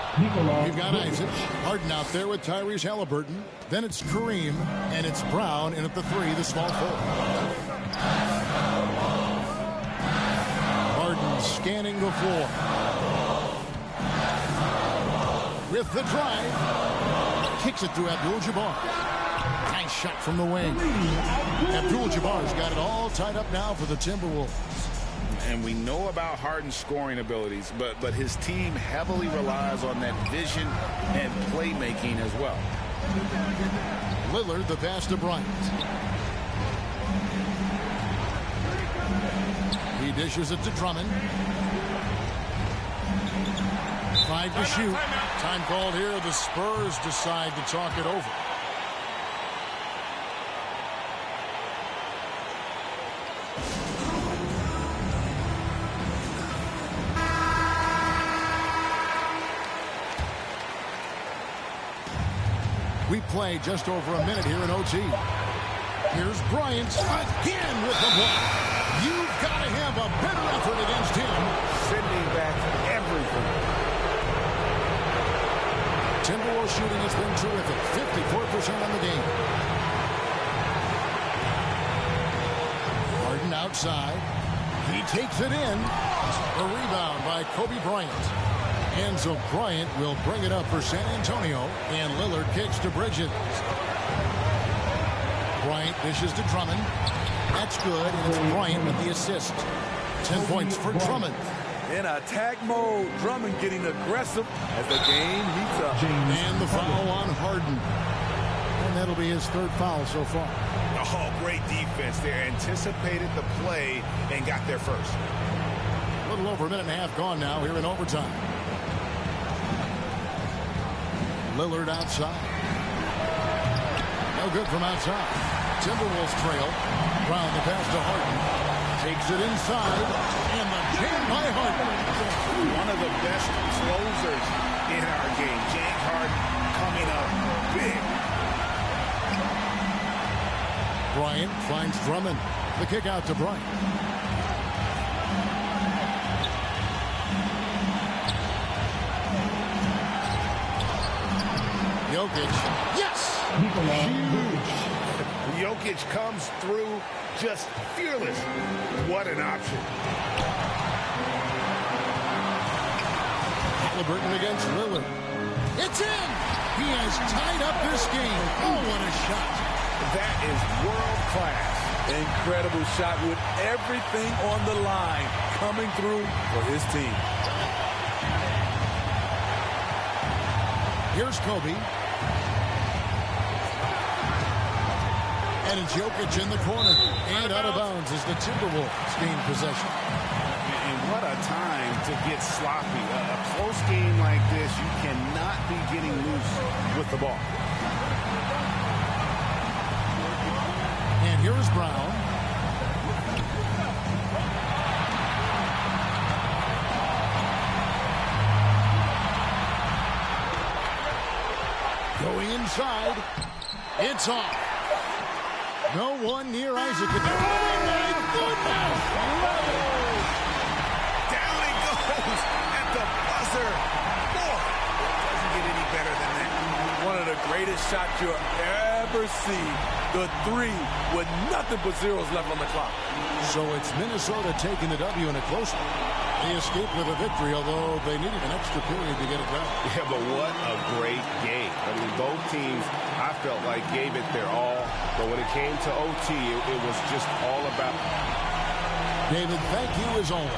Q: we've got Isaac. Harden out there with Tyrese Halliburton. Then it's Kareem. And it's Brown in at the 3, the small forward. Harden scanning the floor. With the drive. Kicks it through Abdul-Jabbar. Nice shot from the wing. Abdul-Jabbar's got it all tied up now for the Timberwolves.
U: And we know about Harden's scoring abilities, but his team heavily relies on that vision and playmaking as well.
Q: Lillard, the pass to Bryant. He dishes it to Drummond. 5 to shoot. Time called here. The Spurs decide to talk it over. We play just over a minute here in OT. Here's Bryant again with the block. You've got to have a better effort against him.
U: Sending back everything.
Q: Timberwolves shooting has been terrific. 54% on the game. Harden outside. He takes it in. A rebound by Kobe Bryant. And so Bryant will bring it up for San Antonio. And Lillard kicks to Bridges. Bryant dishes to Drummond. That's good. And it's Bryant with the assist. 10 points for Drummond.
T: In attack mode, Drummond getting aggressive as the game heats up.
Q: And the foul on Harden. And that'll be his 3rd foul so far.
U: Oh, great defense there. Anticipated the play and got there first.
Q: A little over a minute and a half gone now here in overtime. Lillard outside. No good from outside. Timberwolves trail. Brown the pass to Harden. Takes it inside. And the jam by Harden.
U: One of the best closers in our game. James Harden coming up big.
Q: Bryant finds Drummond. The kick out to Bryant.
U: Jokic.
Q: Yes!
U: Huge. Jokic comes through
S: just fearless. What an option.
Q: Halliburton against Lillard. It's in! He has tied up this game. Oh, what a shot.
S: That is world class.
T: Incredible shot with everything on the line coming through for his team.
Q: Here's Kobe. And it's Jokic in the corner. And out of bounds as the Timberwolves gain possession.
S: And what a time to get sloppy. A close game like this, you cannot be getting loose with the ball.
Q: And here's Brown. Going inside. It's off. No one near Isaac. Oh, my goodness!
S: Down he goes at the buzzer. Boy, doesn't get any better than that.
T: One of the greatest shots you'll ever see. The three with nothing but zeros left on the clock.
Q: So it's Minnesota taking the W in a close one. They escaped with a victory, although they needed an extra period to get it done.
S: Yeah, but what a great game. I mean, both teams, I felt like, gave it their all. But when it came to OT, it was just all about...
Q: David, thank you as always.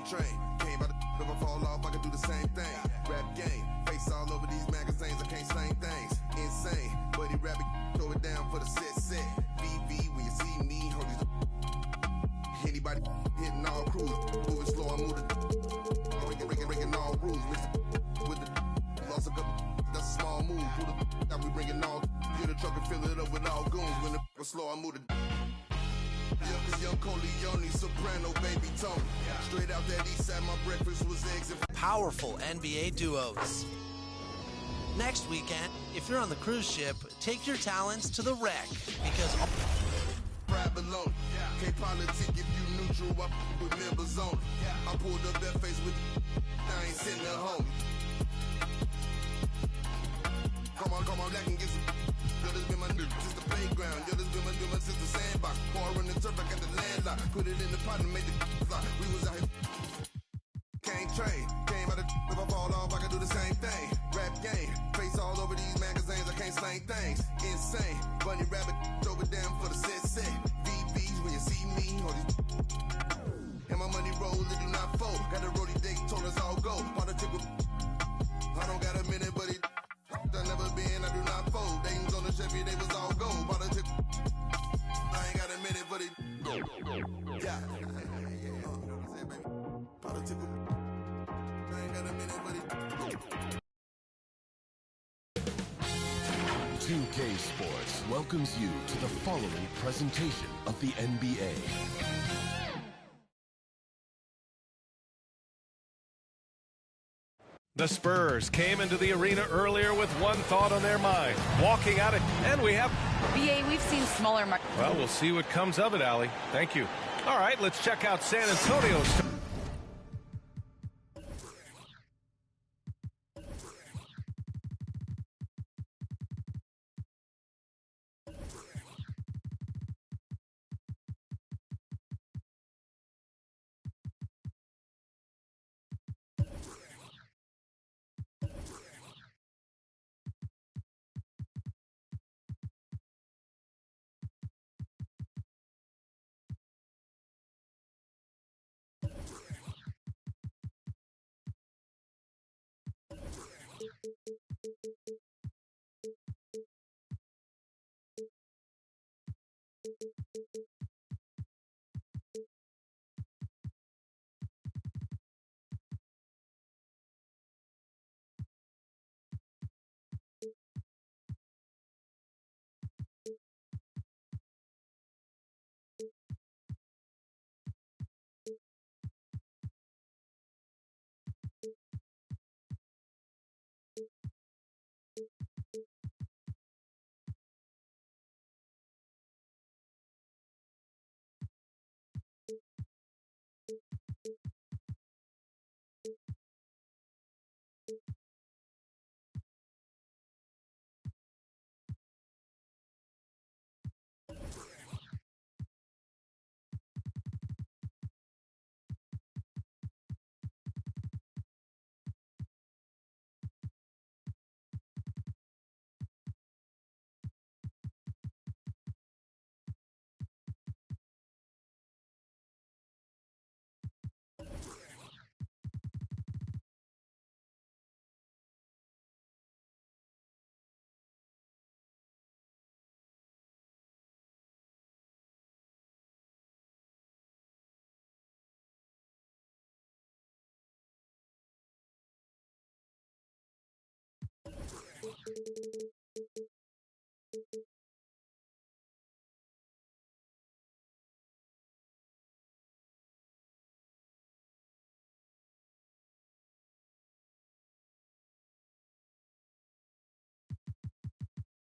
D: Train. Came by the if I fall off, I can do the same thing. Rap game, face all over these magazines, I can't slang things. Insane, buddy rabbit, throw it down for the set. VV, when you see me, hold these. Anybody hitting all crews, moving slow, I move the breaking all rules. With the lost a couple, that's a small move. Who the now we bringing all, get a truck and fill it up with all goons. When the was slow, I move the. Young Corleone, soprano, baby Tony. Straight out that east side, my breakfast was eggs and
P: powerful NBA duos. Next weekend, if you're on the cruise ship, take your talents to the wreck because
D: ride below. K-politic if you neutral, I with members on. I pulled up that face with I ain't sitting at home. Come on, black and get some. Yo, this been my new since the playground. Yo, this been my new since the sandbox. Pour in the turf, I got the landlock. Put it in the pot and made the fly. We was out here. Can't trade. Came out of if I fall off, I can do the same thing. Rap game. Face all over these magazines, I can't slang things. Insane. Bunny rabbit, throw it down for the set. VBs when you see me. All these. And my money roll, it do not fold. Got a roadie day, told us all go. Political. I don't got a minute, but it. I never been, I do not fold. They was on the Chevy, they was all gold. Politics, I ain't got a minute, but it. Yeah. Politics, I ain't got a minute, but it.
K: 2K Sports welcomes you to the following presentation of the NBA.
F: The Spurs came into the arena earlier with one thought on their mind, walking out it, and we have...
B: BA, we've seen smaller...
F: Well, we'll see what comes of it, Allie. Thank you. All right, let's check out San Antonio's...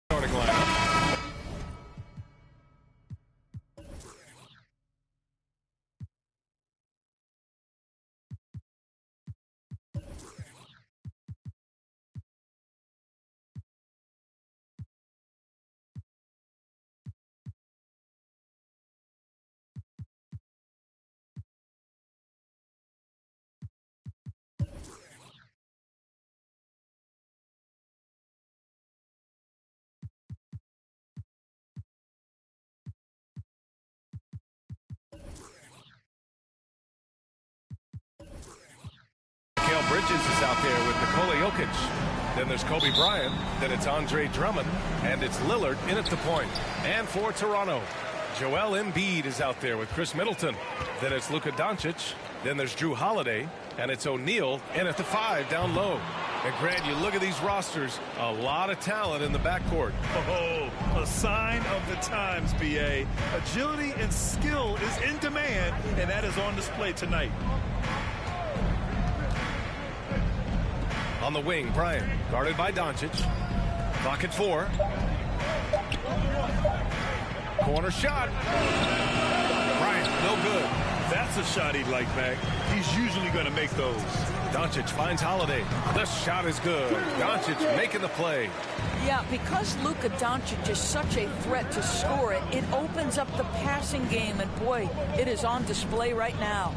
F: Starting lineup. Bridges is out there with Nikola Jokic. Then there's Kobe Bryant. Then it's Andre Drummond. And it's Lillard in at the point. And for Toronto, Joel Embiid is out there with Chris Middleton. Then it's Luka Doncic. Then there's Drew Holiday. And it's O'Neal in at the 5 down low. And Grant, you look at these rosters, a lot of talent in the backcourt.
H: Oh, a sign of the times, BA. Agility and skill is in demand, and that is on display tonight.
F: On the wing, Bryant, guarded by Doncic. Clock at 4. Corner shot. Bryant, no good.
H: That's a shot he'd like back. He's usually going to make those.
F: Doncic finds Holiday. The shot is good. Doncic making the play.
C: Yeah, because Luka Doncic is such a threat to score it, it opens up the passing game, and boy, it is on display right now.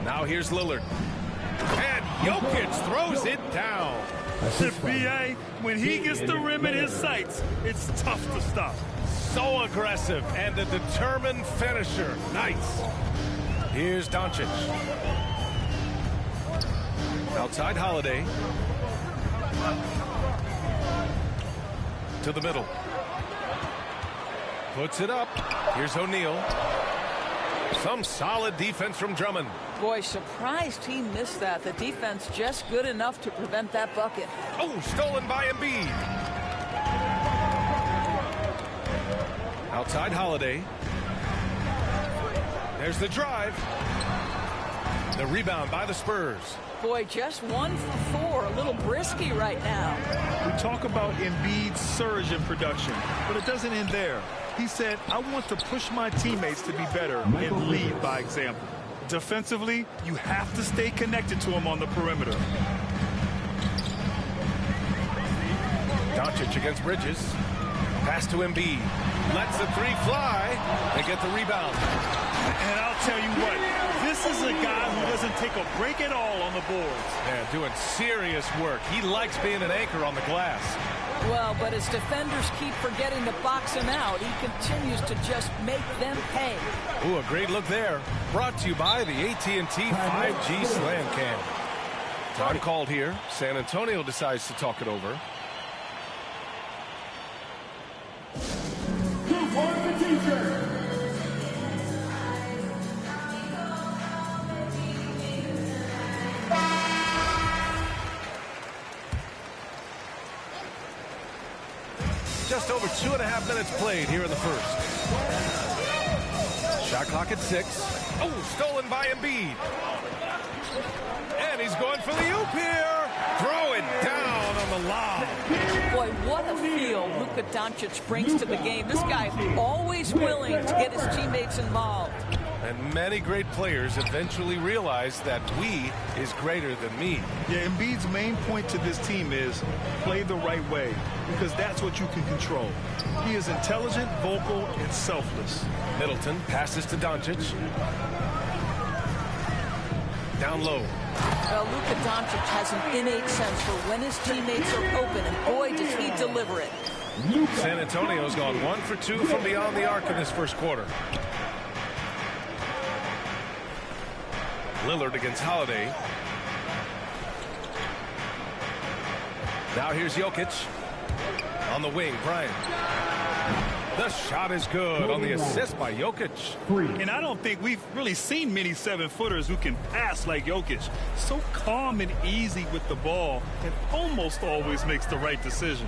F: Now here's Lillard. And Jokic throws it down.
H: BA, when he gets the rim in his sights, it's tough to stop.
F: So aggressive and a determined finisher. Nice. Here's Doncic. Outside Holiday. To the middle. Puts it up. Here's O'Neal. Some solid defense from Drummond.
C: Boy, surprised he missed that. The defense just good enough to prevent that bucket.
F: Oh, stolen by Embiid. Outside Holiday. There's the drive. The rebound by the Spurs.
C: Boy, just 1 for 4. A little brisky right now.
H: We talk about Embiid's surge in production, but it doesn't end there. He said, I want to push my teammates to be better and lead by example. Defensively, you have to stay connected to him on the perimeter.
F: Doncic against Bridges. Pass to Embiid. Lets the 3 fly. They get the rebound.
H: And I'll tell you what, this is a guy who doesn't take a break at all on the boards.
F: Yeah, doing serious work. He likes being an anchor on the glass.
C: Well, but as defenders keep forgetting to box him out, he continues to just make them pay.
F: Ooh, a great look there. Brought to you by the AT&T 5G Slam Cam. Time called here. San Antonio decides to talk it over.
I: Who won the t-shirt?
F: Just over 2.5 minutes played here in the first. Shot clock at 6. Oh, stolen by Embiid. And he's going for the oop here. Throw it down on the lob.
C: Boy, what a feel Luka Doncic brings to the game. This guy always willing to get his teammates involved.
F: And many great players eventually realize that we is greater than me.
H: Yeah, Embiid's main point to this team is play the right way, because that's what you can control. He is intelligent, vocal, and selfless.
F: Middleton passes to Doncic. Down low.
C: Well, Luka Doncic has an innate sense for when his teammates are open, and boy, does he deliver it.
F: San Antonio's gone 1 for 2 from beyond the arc in this first quarter. Lillard against Holiday. Now here's Jokic. On the wing, Bryant. The shot is good on the assist by Jokic.
H: And I don't think we've really seen many 7-footers who can pass like Jokic. So calm and easy with the ball, and almost always makes the right decision.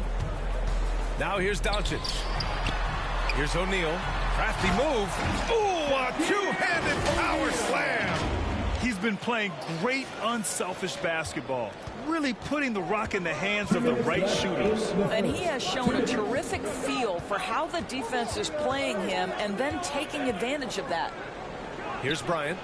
F: Now here's Doncic. Here's O'Neal. Crafty move. Ooh, a two-handed power slam.
H: He's been playing great unselfish basketball, really putting the rock in the hands of the right shooters.
C: And he has shown a terrific feel for how the defense is playing him and then taking advantage of that.
F: Here's Bryant.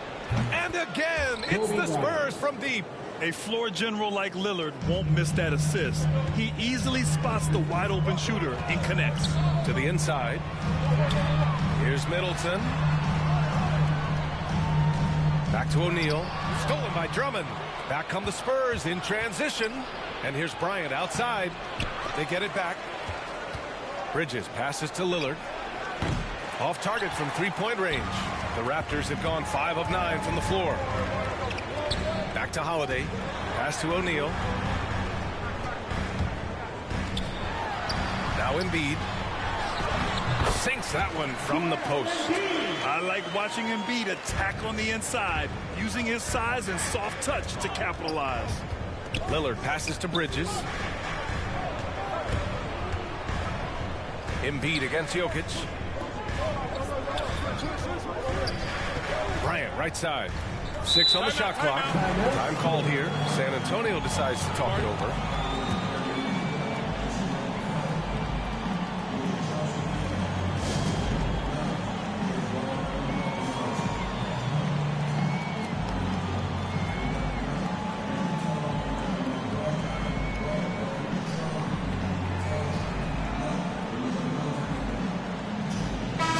F: And again, it's the Spurs from deep.
H: A floor general like Lillard won't miss that assist. He easily spots the wide open shooter and connects.
F: To the inside. Here's Middleton. Back to O'Neal. Stolen by Drummond. Back come the Spurs in transition. And here's Bryant outside. They get it back. Bridges passes to Lillard. Off target from three-point range. The Raptors have gone 5 of 9 from the floor. Back to Holiday. Pass to O'Neal. Now Embiid. Sinks that one from the post.
H: I like watching Embiid attack on the inside, using his size and soft touch to capitalize.
F: Lillard passes to Bridges. Embiid against Jokic. Bryant, right side. 6 on the shot clock. Time called here. San Antonio decides to talk it over.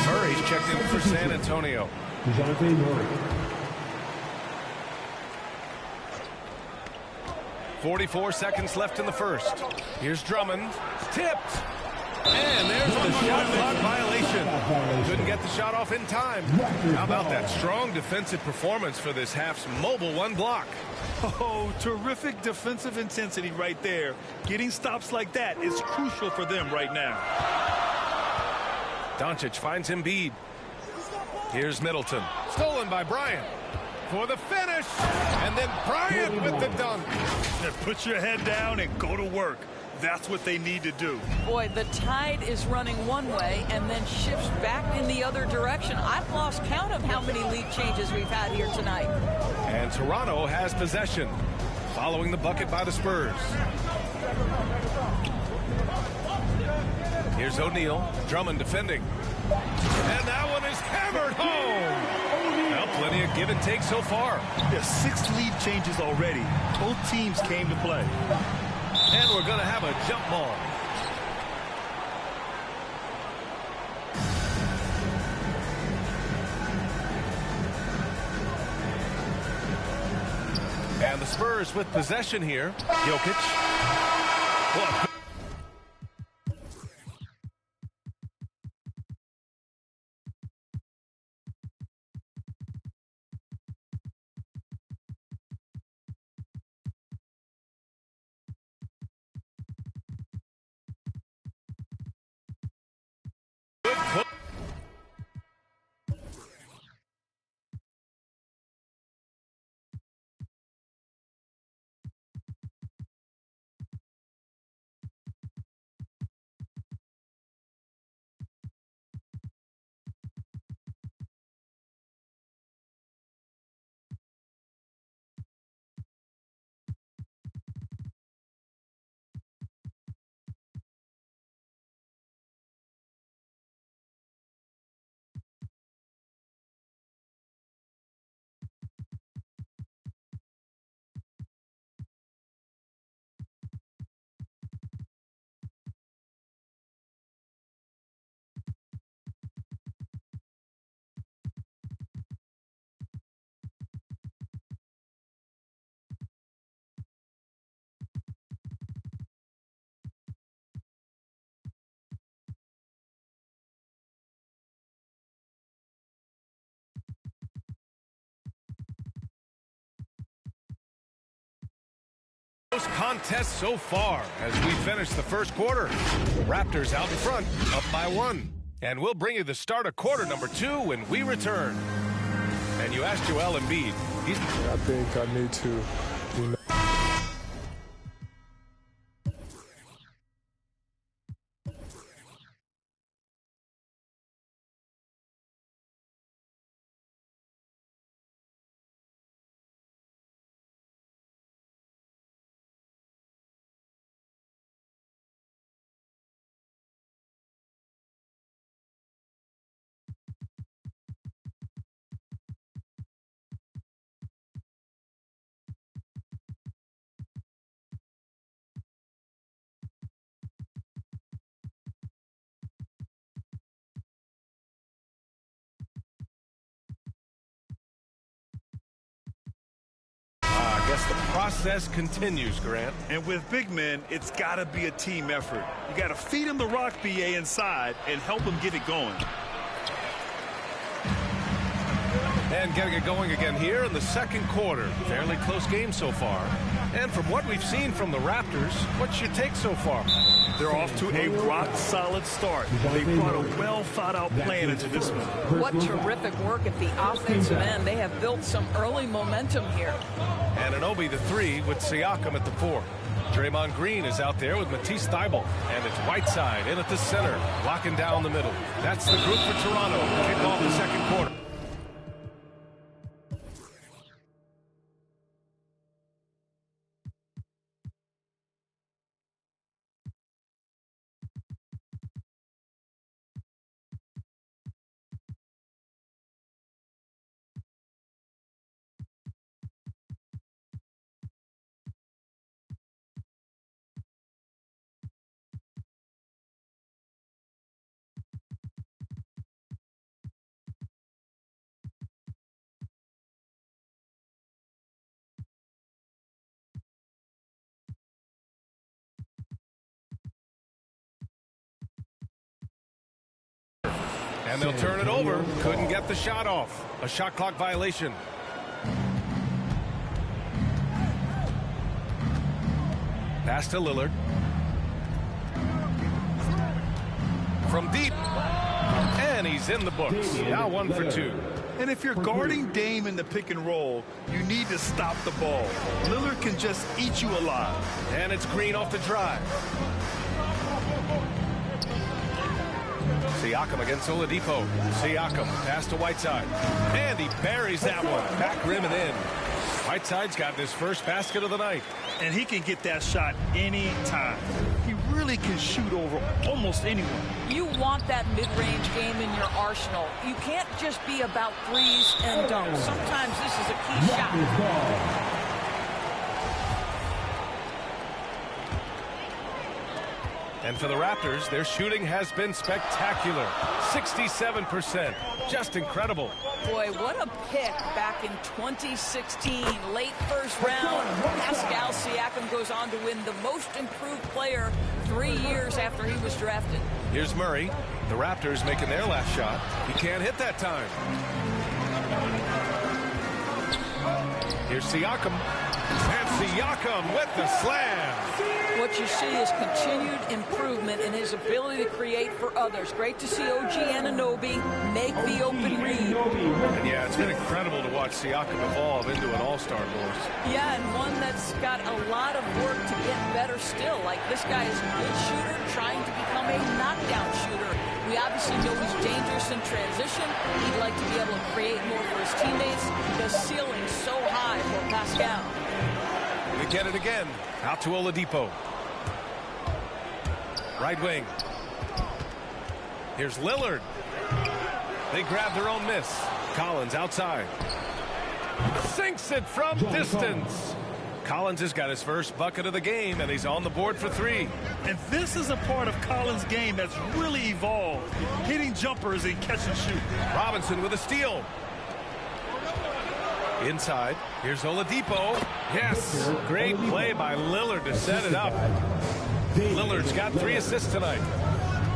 F: Murray's checked in for San Antonio. 44 seconds left in the first. Here's Drummond. Tipped. And there's the shot clock violation. Couldn't get the shot off in time. How about that strong defensive performance for this half's mobile one block?
H: Oh, terrific defensive intensity right there. Getting stops like that is crucial for them right now.
F: Doncic finds Embiid. Here's Middleton. Stolen by Bryant. For the finish. And then Bryant with the dunk.
H: Put your head down and go to work. That's what they need to do.
C: Boy, the tide is running one way and then shifts back in the other direction. I've lost count of how many lead changes we've had here tonight.
F: And Toronto has possession, following the bucket by the Spurs. Here's O'Neal. Drummond defending. And that one is hammered home. Well, plenty of give and take so far.
H: There's 6 lead changes already. Both teams came to play.
F: And we're going to have a jump ball. And the Spurs with possession here. Jokic. Well, close contest so far as we finish the first quarter. Raptors out in front, up by 1. And we'll bring you the start of quarter number 2 when we return. And you asked Joel Embiid.
A: I think I need to, you know.
F: I guess the process continues, Grant.
H: And with big men, it's got to be a team effort. You got to feed him the rock, BA, inside and help him get it going.
F: And getting it going again here in the second quarter. Fairly close game so far. And from what we've seen from the Raptors, what's your take so far?
H: They're off to a rock-solid start. They brought a well-thought-out plan into this one.
C: What terrific work at the offensive end. They have built some early momentum here.
F: Anunoby the 3 with Siakam at the 4. Draymond Green is out there with Matisse Thybulle. And it's Whiteside in at the center, locking down the middle. That's the group for Toronto to kick off the second quarter. And they'll turn it over. Couldn't get the shot off. A shot clock violation. Pass to Lillard. From deep. And he's in the books. Now 1 for 2.
H: And if you're guarding Dame in the pick and roll, you need to stop the ball. Lillard can just eat you alive.
F: And it's Green off the drive. Siakam against Oladipo. Siakam, pass to Whiteside. And he buries that one. Back rim and in. Whiteside's got his first basket of the night.
H: And he can get that shot anytime. He really can shoot over almost anyone.
C: You want that mid-range game in your arsenal. You can't just be about threes and dunks. Sometimes this is a key shot.
F: And for the Raptors, their shooting has been spectacular. 67%. Just incredible.
C: Boy, what a pick back in 2016. Late first round. Pascal Siakam goes on to win the most improved player 3 years after he was drafted.
F: Here's Murray. The Raptors making their last shot. He can't hit that time. Here's Siakam. And Siakam with the slam.
C: What you see is continued improvement in his ability to create for others. Great to see OG Anunoby make the open read.
F: And yeah, it's been incredible to watch Siakam evolve into an all-star force.
C: Yeah, and one that's got a lot of work to get better still. Like, this guy is a good shooter trying to become a knockdown shooter. We obviously know he's dangerous in transition. He'd like to be able to create more for his teammates. The ceiling's so high for Pascal.
F: They get it again. Out to Oladipo. Right wing. Here's Lillard. They grab their own miss. Collins outside. Sinks it from distance. Collins has got his first bucket of the game, and he's on the board for 3.
H: And this is a part of Collins' game that's really evolved. Hitting jumpers and catch and shoot.
F: Robinson with a steal. Inside. Here's Oladipo. Yes. Great play by Lillard to set it up. Lillard's got 3 assists tonight.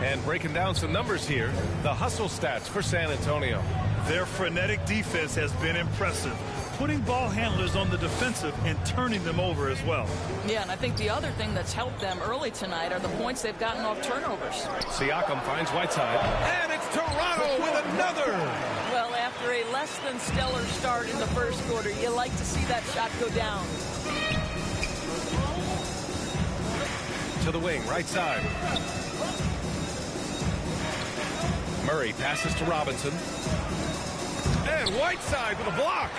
F: And breaking down some numbers here, the hustle stats for San Antonio.
H: Their frenetic defense has been impressive. putting ball handlers on the defensive and turning them over as well.
C: Yeah, and I think the other thing that's helped them early tonight are the points they've gotten off turnovers.
F: Siakam finds Whiteside. And it's Toronto with another.
C: Well, after a less than stellar start in the first quarter, you like to see that shot go down.
F: To the wing, right side. Murray passes to Robinson. And Whiteside with a block.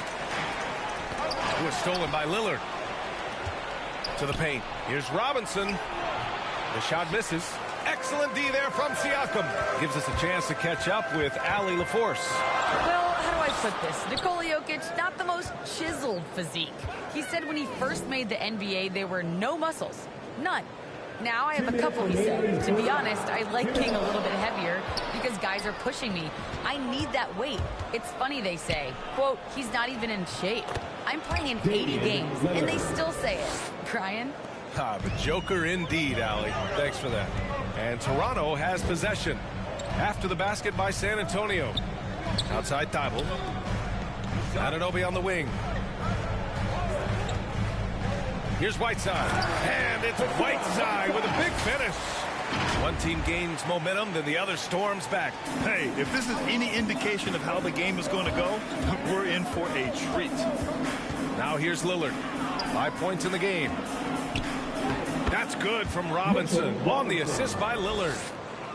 F: It was stolen by Lillard. To the paint. Here's Robinson. The shot misses. Excellent D there from Siakam. Gives us a chance to catch up with Ali LaForce.
B: Well, how do I put this? Nikola Jokic, not the most chiseled physique. He said when he first made the NBA, there were no muscles. None. Now I have a couple, he said. To be honest, I like being a little bit heavier because guys are pushing me. I need that weight. It's funny they say, quote, he's not even in shape. I'm playing in 80 games, and they still say it. Brian?
F: The Joker indeed, Ali. Thanks for that. And Toronto has possession. After the basket by San Antonio. Outside Thibault. Anunoby on the wing. Here's Whiteside. And it's Whiteside with a big finish. One team gains momentum, then the other storms back.
H: Hey, if this is any indication of how the game is going to go, we're in for a treat.
F: Now here's Lillard. 5 points in the game. That's good from Robinson. On the assist by Lillard.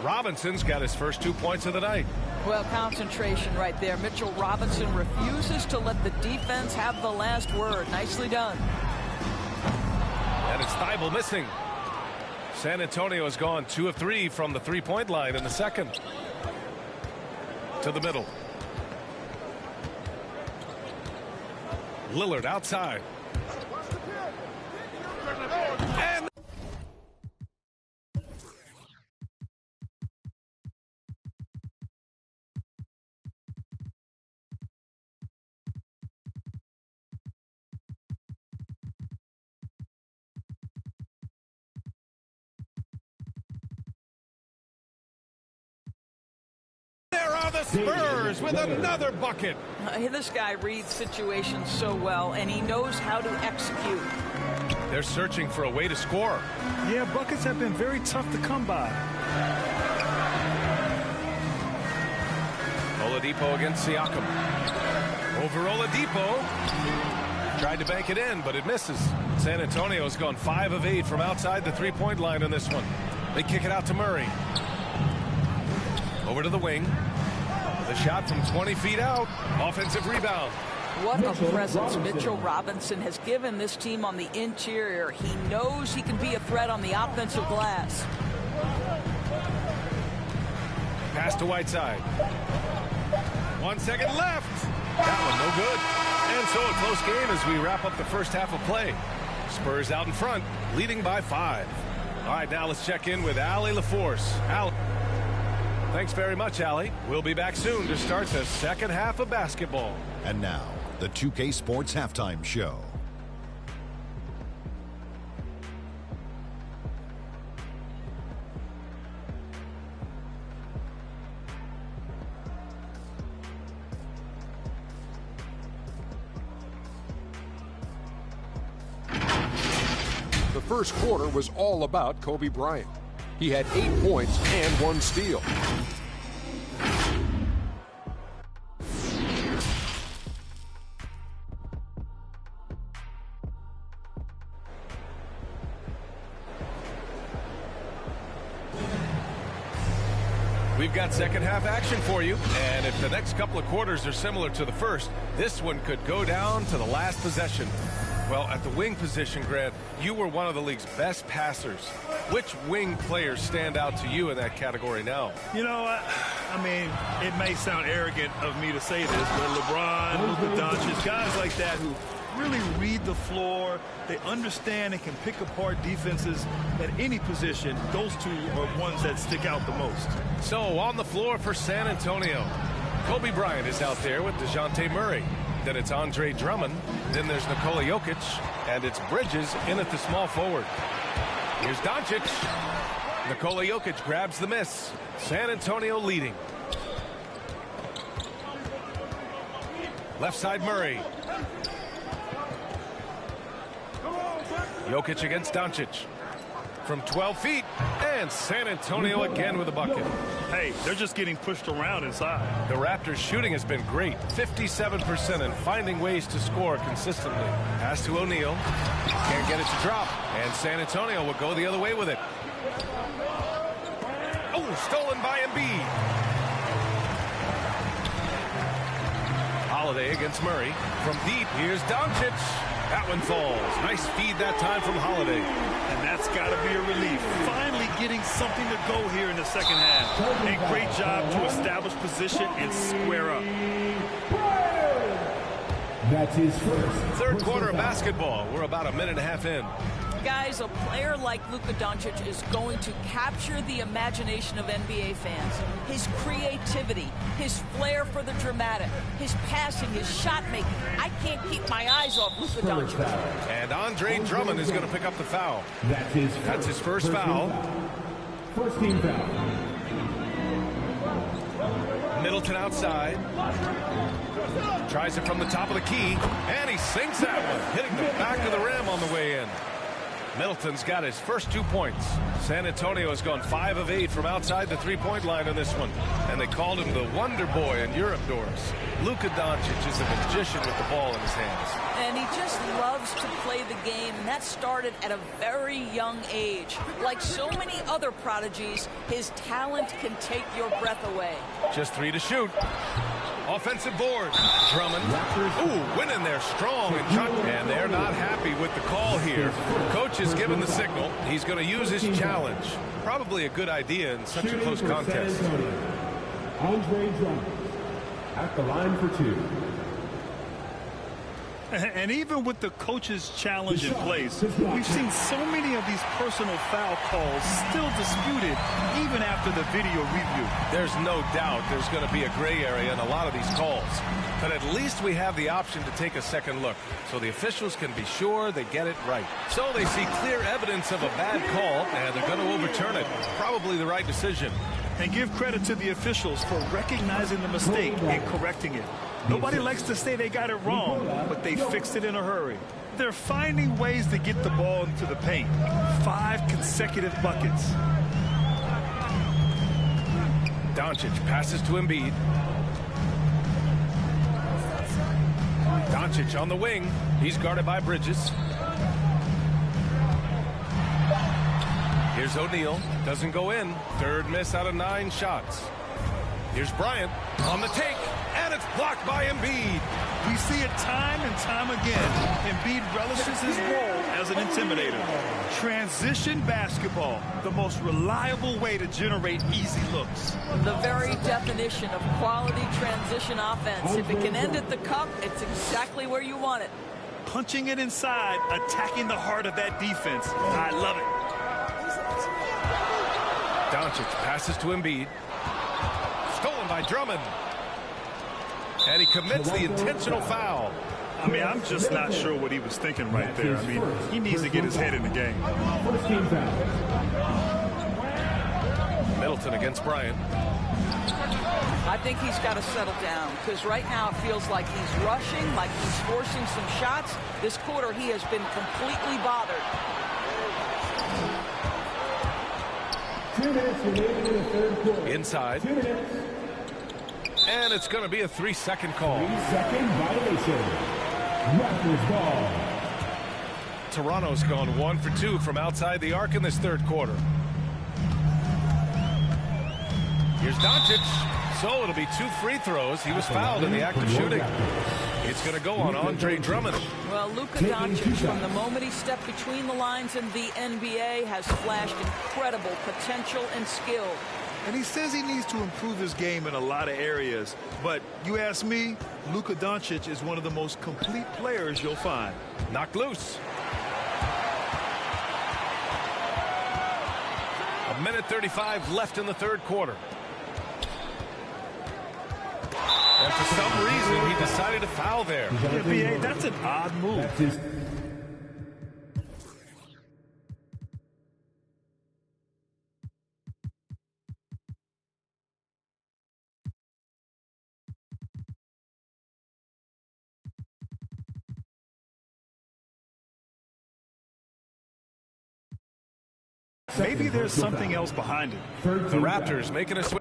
F: Robinson's got his first 2 points of the night.
C: Well, concentration right there. Mitchell Robinson refuses to let the defense have the last word. Nicely done.
F: And it's Thibault missing. San Antonio has gone 2 of 3 from the three-point line in the second. To the middle. Lillard outside. And the Spurs with another bucket.
C: This guy reads situations so well, and he knows how to execute.
F: They're searching for a way to score.
H: Yeah, buckets have been very tough to come by.
F: Oladipo against Siakam. Over Oladipo. Tried to bank it in, but it misses. San Antonio's gone 5 of 8 from outside the three-point line in this one. They kick it out to Murray. Over to the wing. The shot from 20 feet out. Offensive rebound.
C: What a presence Mitchell Robinson has given this team on the interior. He knows he can be a threat on the offensive glass.
F: Pass to Whiteside. 1 second left. That one no good. And so a close game as we wrap up the first half of play. Spurs out in front, leading by 5. All right, now let's check in with Ali LaForce. Ali. Thanks very much, Ali. We'll be back soon to start the second half of basketball.
E: And now, the 2K Sports Halftime Show.
L: The first quarter was all about Kobe Bryant. He had 8 points and 1 steal.
F: We've got second half action for you, and if the next couple of quarters are similar to the first, this one could go down to the last possession. Well, at the wing position, Grant, you were one of the league's best passers. Which wing players stand out to you in that category now?
H: You know, I mean, it may sound arrogant of me to say this, but LeBron, Luka Doncic, guys like that who really read the floor, they understand and can pick apart defenses at any position. Those two are ones that stick out the most.
F: So, on the floor for San Antonio, Kobe Bryant is out there with DeJounte Murray. Then it's Andre Drummond. Then there's Nikola Jokic. And it's Bridges in at the small forward. Here's Doncic. Nikola Jokic grabs the miss. San Antonio leading. Left side Murray. Jokic against Doncic. From 12 feet, and San Antonio again with a bucket.
H: Hey, they're just getting pushed around inside.
F: The Raptors' shooting has been great, 57%, and finding ways to score consistently. Pass to O'Neal. Can't get it to drop, and San Antonio will go the other way with it. Oh, stolen by Embiid. Holiday against Murray. From deep, here's Doncic. That one falls. Nice feed that time from Holiday.
H: And that's got to be a relief. Finally getting something to go here in the second half. A great job to establish position and square up.
I: That's his first.
F: Third quarter of basketball. We're about a minute and a half in.
C: Guys, a player like Luka Doncic is going to capture the imagination of NBA fans. His creativity, his flair for the dramatic, his passing, his shot making. I can't keep my eyes off Luka Doncic.
F: And Andre Drummond is going to pick up the foul.
I: That's
F: his first foul.
I: First team foul.
F: Middleton outside. Tries it from the top of the key, and he sinks that one, hitting the back of the rim on the way in. Middleton's got his first 2 points. San Antonio has gone 5 of 8 from outside the three-point line on this one. And they called him the Wonder Boy in Europe doors. Luka Doncic is a magician with the ball in his hands.
C: And he just loves to play the game, and that started at a very young age. Like so many other prodigies, his talent can take your breath away.
F: Just 3 to shoot. Offensive board. Drummond. Ooh, winning there strong. And they're not happy with the call here. Coach has given the signal. He's going to use his challenge. Probably a good idea in such a close contest.
I: Andre Drummond at the line for 2.
H: And even with the coach's challenge in place, we've seen so many of these personal foul calls still disputed even after the video review.
F: There's no doubt there's going to be a gray area in a lot of these calls. But at least we have the option to take a second look, so the officials can be sure they get it right. So they see clear evidence of a bad call, and they're going to overturn it. Probably the right decision.
H: And give credit to the officials for recognizing the mistake and correcting it. Nobody likes to say they got it wrong, but they fixed it in a hurry. They're finding ways to get the ball into the paint. 5 consecutive buckets.
F: Doncic passes to Embiid. Doncic on the wing. He's guarded by Bridges. Here's O'Neal. Doesn't go in. Third miss out of 9 shots. Here's Bryant on the take, and it's blocked by Embiid.
H: We see it time and time again. Embiid relishes his role as an intimidator. Transition basketball, the most reliable way to generate easy looks.
C: The very definition of quality transition offense. If it can end at the cup, it's exactly where you want it.
H: Punching it inside, attacking the heart of that defense. I love it.
F: Doncic passes to Embiid. Stolen by Drummond. And he commits the intentional foul.
H: I mean, I'm just not sure what he was thinking right there. I mean, he needs to get his head in the game.
F: Middleton against Bryant.
C: I think he's got to settle down, because right now it feels like he's rushing, like he's forcing some shots. This quarter, he has been completely bothered.
I: 2 minutes remaining in the third quarter.
F: Inside.
I: 2 minutes.
F: And it's going to be a 3-second call.
I: 3-second violation. Raptors ball.
F: Toronto's gone 1 for 2 from outside the arc in this third quarter. Here's Doncic. So it'll be 2 free throws. He was fouled in the act of shooting. It's going to go on Andre Drummond.
C: Well, Luka Doncic, from the moment he stepped between the lines in the NBA, has flashed incredible potential and skill.
H: And he says he needs to improve his game in a lot of areas. But you ask me, Luka Doncic is one of the most complete players you'll find.
F: Knocked loose. 1:35 left in the third quarter. And for some reason, he decided to foul there.
H: Yeah, B.A., that's an odd move. Maybe there's something else behind it.
F: The Raptors making a switch.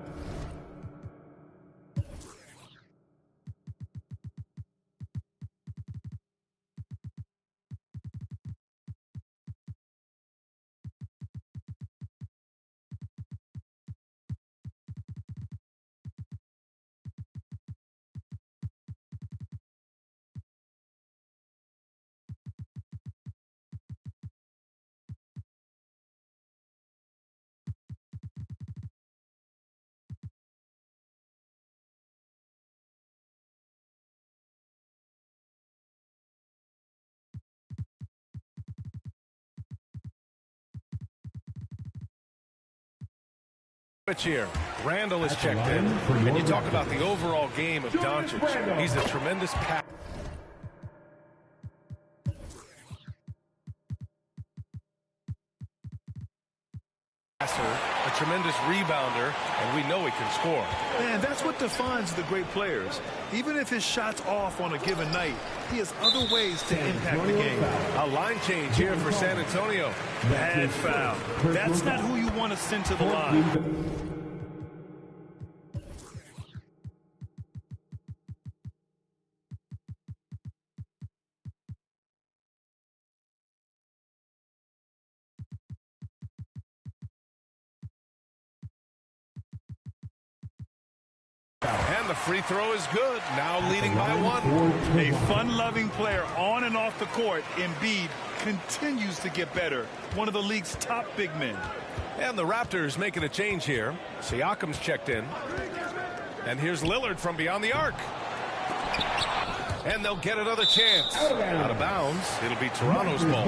F: Here. Randall is checked in. And you talk about the overall game of Doncic. He's a tremendous passer, a tremendous rebounder, and we know he can score.
H: Man, that's what defines the great players. Even if his shot's off on a given night, he has other ways to impact the game.
F: A line change here for San Antonio.
H: Bad foul. That's not who you want to send to the line.
F: And the free throw is good. Now leading by one.
H: A fun-loving player on and off the court, Embiid continues to get better. One of the league's top big men.
F: And the Raptors making a change here. Siakam's checked in. And here's Lillard from beyond the arc. And they'll get another chance. Out of bounds. It'll be Toronto's ball.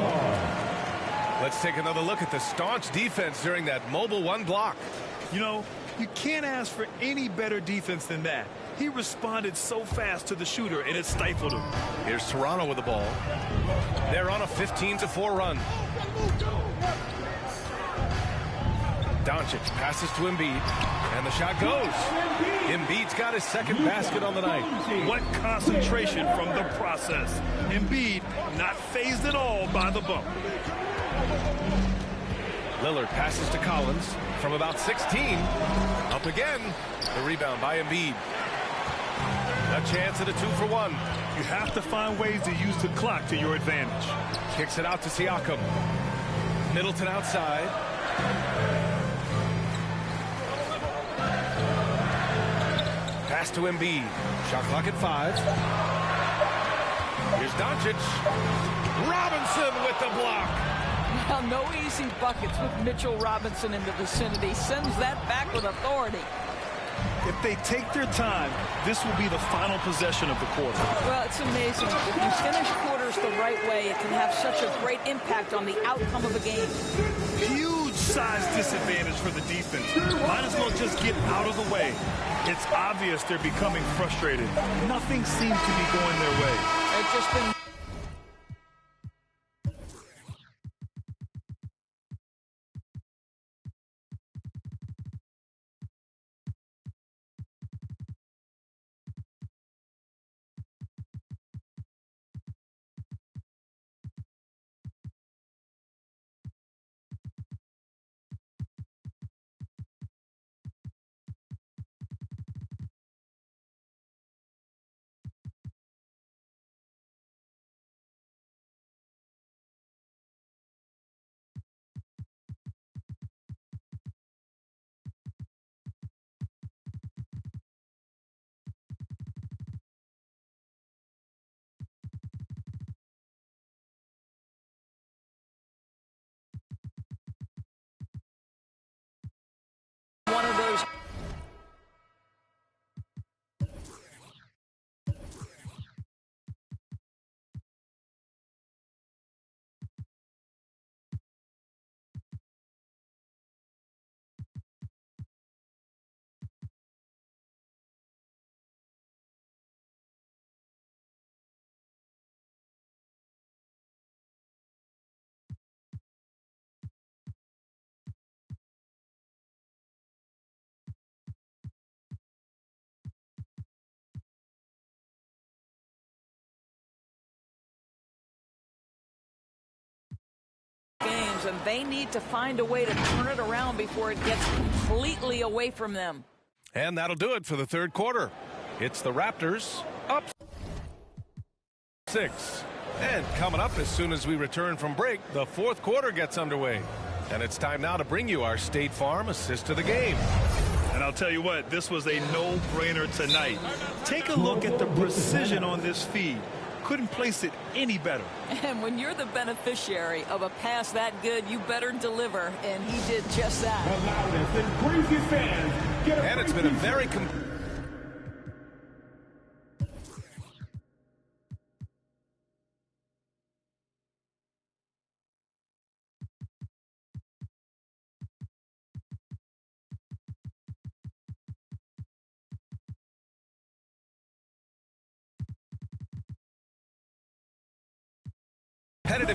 F: Let's take another look at the staunch defense during that mobile one block.
H: You know, you can't ask for any better defense than that. He responded so fast to the shooter, and it stifled him.
F: Here's Toronto with the ball. They're on a 15-4 run. Doncic passes to Embiid, and the shot goes. Embiid's got his second basket on the night.
H: What concentration from the process. Embiid not fazed at all by the bump.
F: Lillard passes to Collins from about 16. Up again. The rebound by Embiid. A chance at a 2-for-1.
H: You have to find ways to use the clock to your advantage.
F: Kicks it out to Siakam. Middleton outside. Pass to Embiid. Shot clock at 5. Here's Doncic. Robinson with the block.
C: Well, no easy buckets with Mitchell Robinson in the vicinity. Sends that back with authority.
H: If they take their time, this will be the final possession of the quarter.
C: Well, it's amazing. If you finish quarters the right way, it can have such a great impact on the outcome of a game.
H: Huge size disadvantage for the defense. Might as well just get out of the way. It's obvious they're becoming frustrated. Nothing seems to be going their way.
C: It's just been Raptors, and they need to find a way to turn it around before it gets completely away from them.
F: And that'll do it for the third quarter. It's the Raptors up 6. And coming up as soon as we return from break, the fourth quarter gets underway. And it's time now to bring you our State Farm assist of the game.
H: And I'll tell you what, this was a no-brainer tonight. Take a look at the precision on this feed. Couldn't place it any better.
C: And when you're the beneficiary of a pass that good, you better deliver, and he did just that.
F: And it's been a very competitive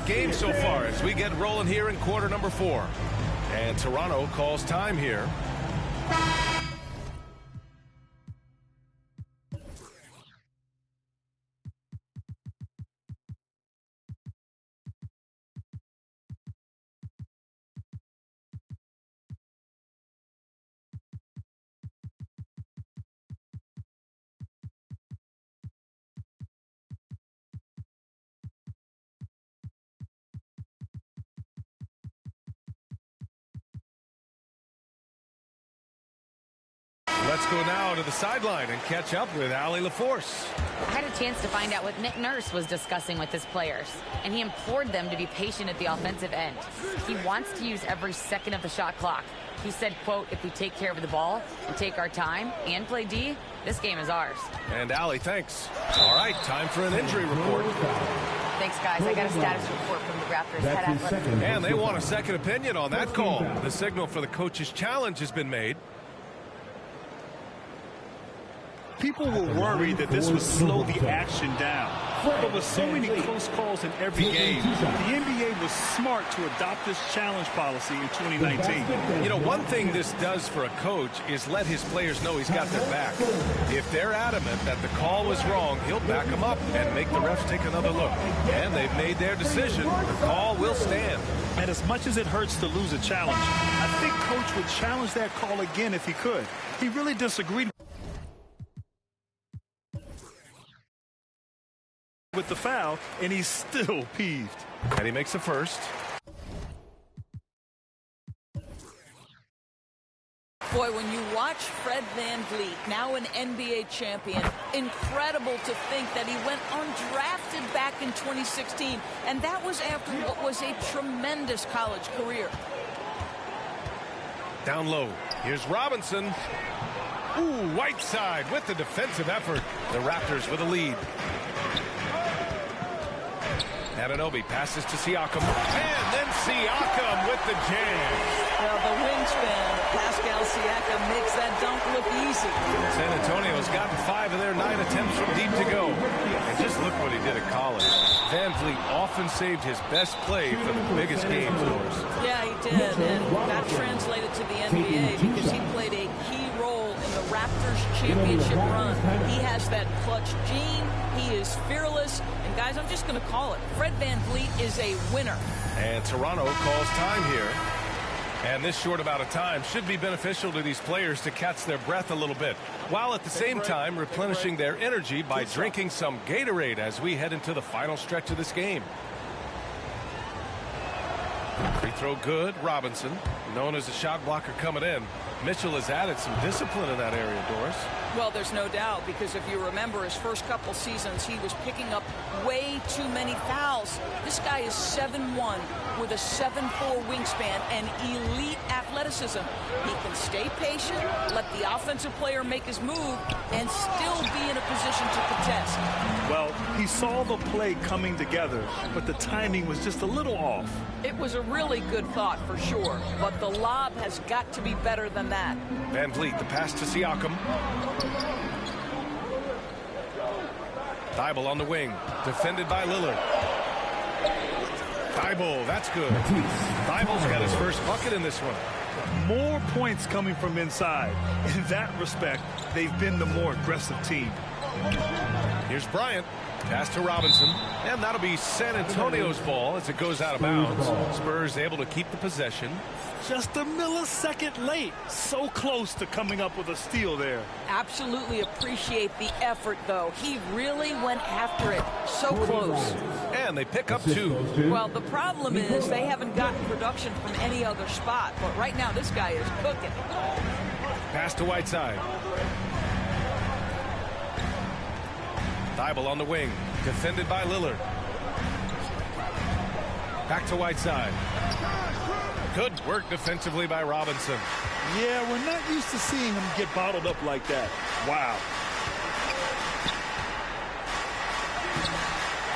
F: game so far as we get rolling here in quarter number 4. And Toronto calls time here. Let's go now to the sideline and catch up with Allie LaForce.
B: I had a chance to find out what Nick Nurse was discussing with his players, and he implored them to be patient at the offensive end. He wants to use every second of the shot clock. He said, quote, if we take care of the ball and take our time and play D, this game is ours.
F: And Allie, thanks. All right, time for an injury report.
B: Thanks, guys. I got a status report from the Raptors head athletic.
F: And they want a second opinion on that call. The signal for the coach's challenge has been made.
H: People were worried that this would slow the action down. But with so many close calls in every game, the NBA was smart to adopt this challenge policy in 2019.
F: You know, one thing this does for a coach is let his players know he's got their back. If they're adamant that the call was wrong, he'll back them up and make the refs take another look. And they've made their decision. The call will stand.
H: And as much as it hurts to lose a challenge, I think Coach would challenge that call again if he could. He really disagreed with the foul, and he's still peeved.
F: And he makes the first.
C: Boy, when you watch Fred VanVleet, now an NBA champion, incredible to think that he went undrafted back in 2016, and that was after what was a tremendous college career.
F: Down low. Here's Robinson. Ooh, Whiteside with the defensive effort. The Raptors with a lead. Anunoby passes to Siakam. And then Siakam with the jam.
C: Well, the wingspan of Pascal Siakam makes that dunk look easy.
F: San Antonio's gotten 5 of their 9 attempts from deep to go. And just look what he did at college. VanVleet often saved his best play for the biggest games for us.
C: Yeah, he did. And that translated to the NBA because he played a key role in the Raptors championship run. He has that clutch gene. He is fearless. And guys, I'm just going to call it. Fred VanVleet is a winner.
F: And Toronto calls time here. And this short amount of time should be beneficial to these players to catch their breath a little bit, while at the same time replenishing their energy by drinking some Gatorade as we head into the final stretch of this game. Free throw good. Robinson, known as a shot blocker coming in. Mitchell has added some discipline in that area, Doris.
C: Well, there's no doubt, because if you remember his first couple seasons, he was picking up way too many fouls. This guy is 7'1" with a 7'4" wingspan and elite athleticism. He can stay patient, let the offensive player make his move, and still be in a position to contest.
H: Well, he saw the play coming together, but the timing was just a little off.
C: It was a really good thought for sure, but the lob has got to be better than that.
F: VanVleet, the pass to Siakam. Thibault on the wing, defended by Lillard. Thibault, that's good. Thibault's got his first bucket in this one.
H: More points coming from inside. In that respect, they've been the more aggressive team.
F: Here's Bryant. Pass to Robinson. And that'll be San Antonio's ball as it goes out of bounds. Spurs able to keep the possession.
H: Just a millisecond late. So close to coming up with a steal there.
C: Absolutely appreciate the effort, though. He really went after it. So close.
F: And they pick up 2.
C: Well, the problem is they haven't gotten production from any other spot. But right now, this guy is cooking.
F: Pass to Whiteside. Thibault on the wing. Defended by Lillard. Back to Whiteside. Good work defensively by Robinson.
H: Yeah, we're not used to seeing him get bottled up like that. Wow.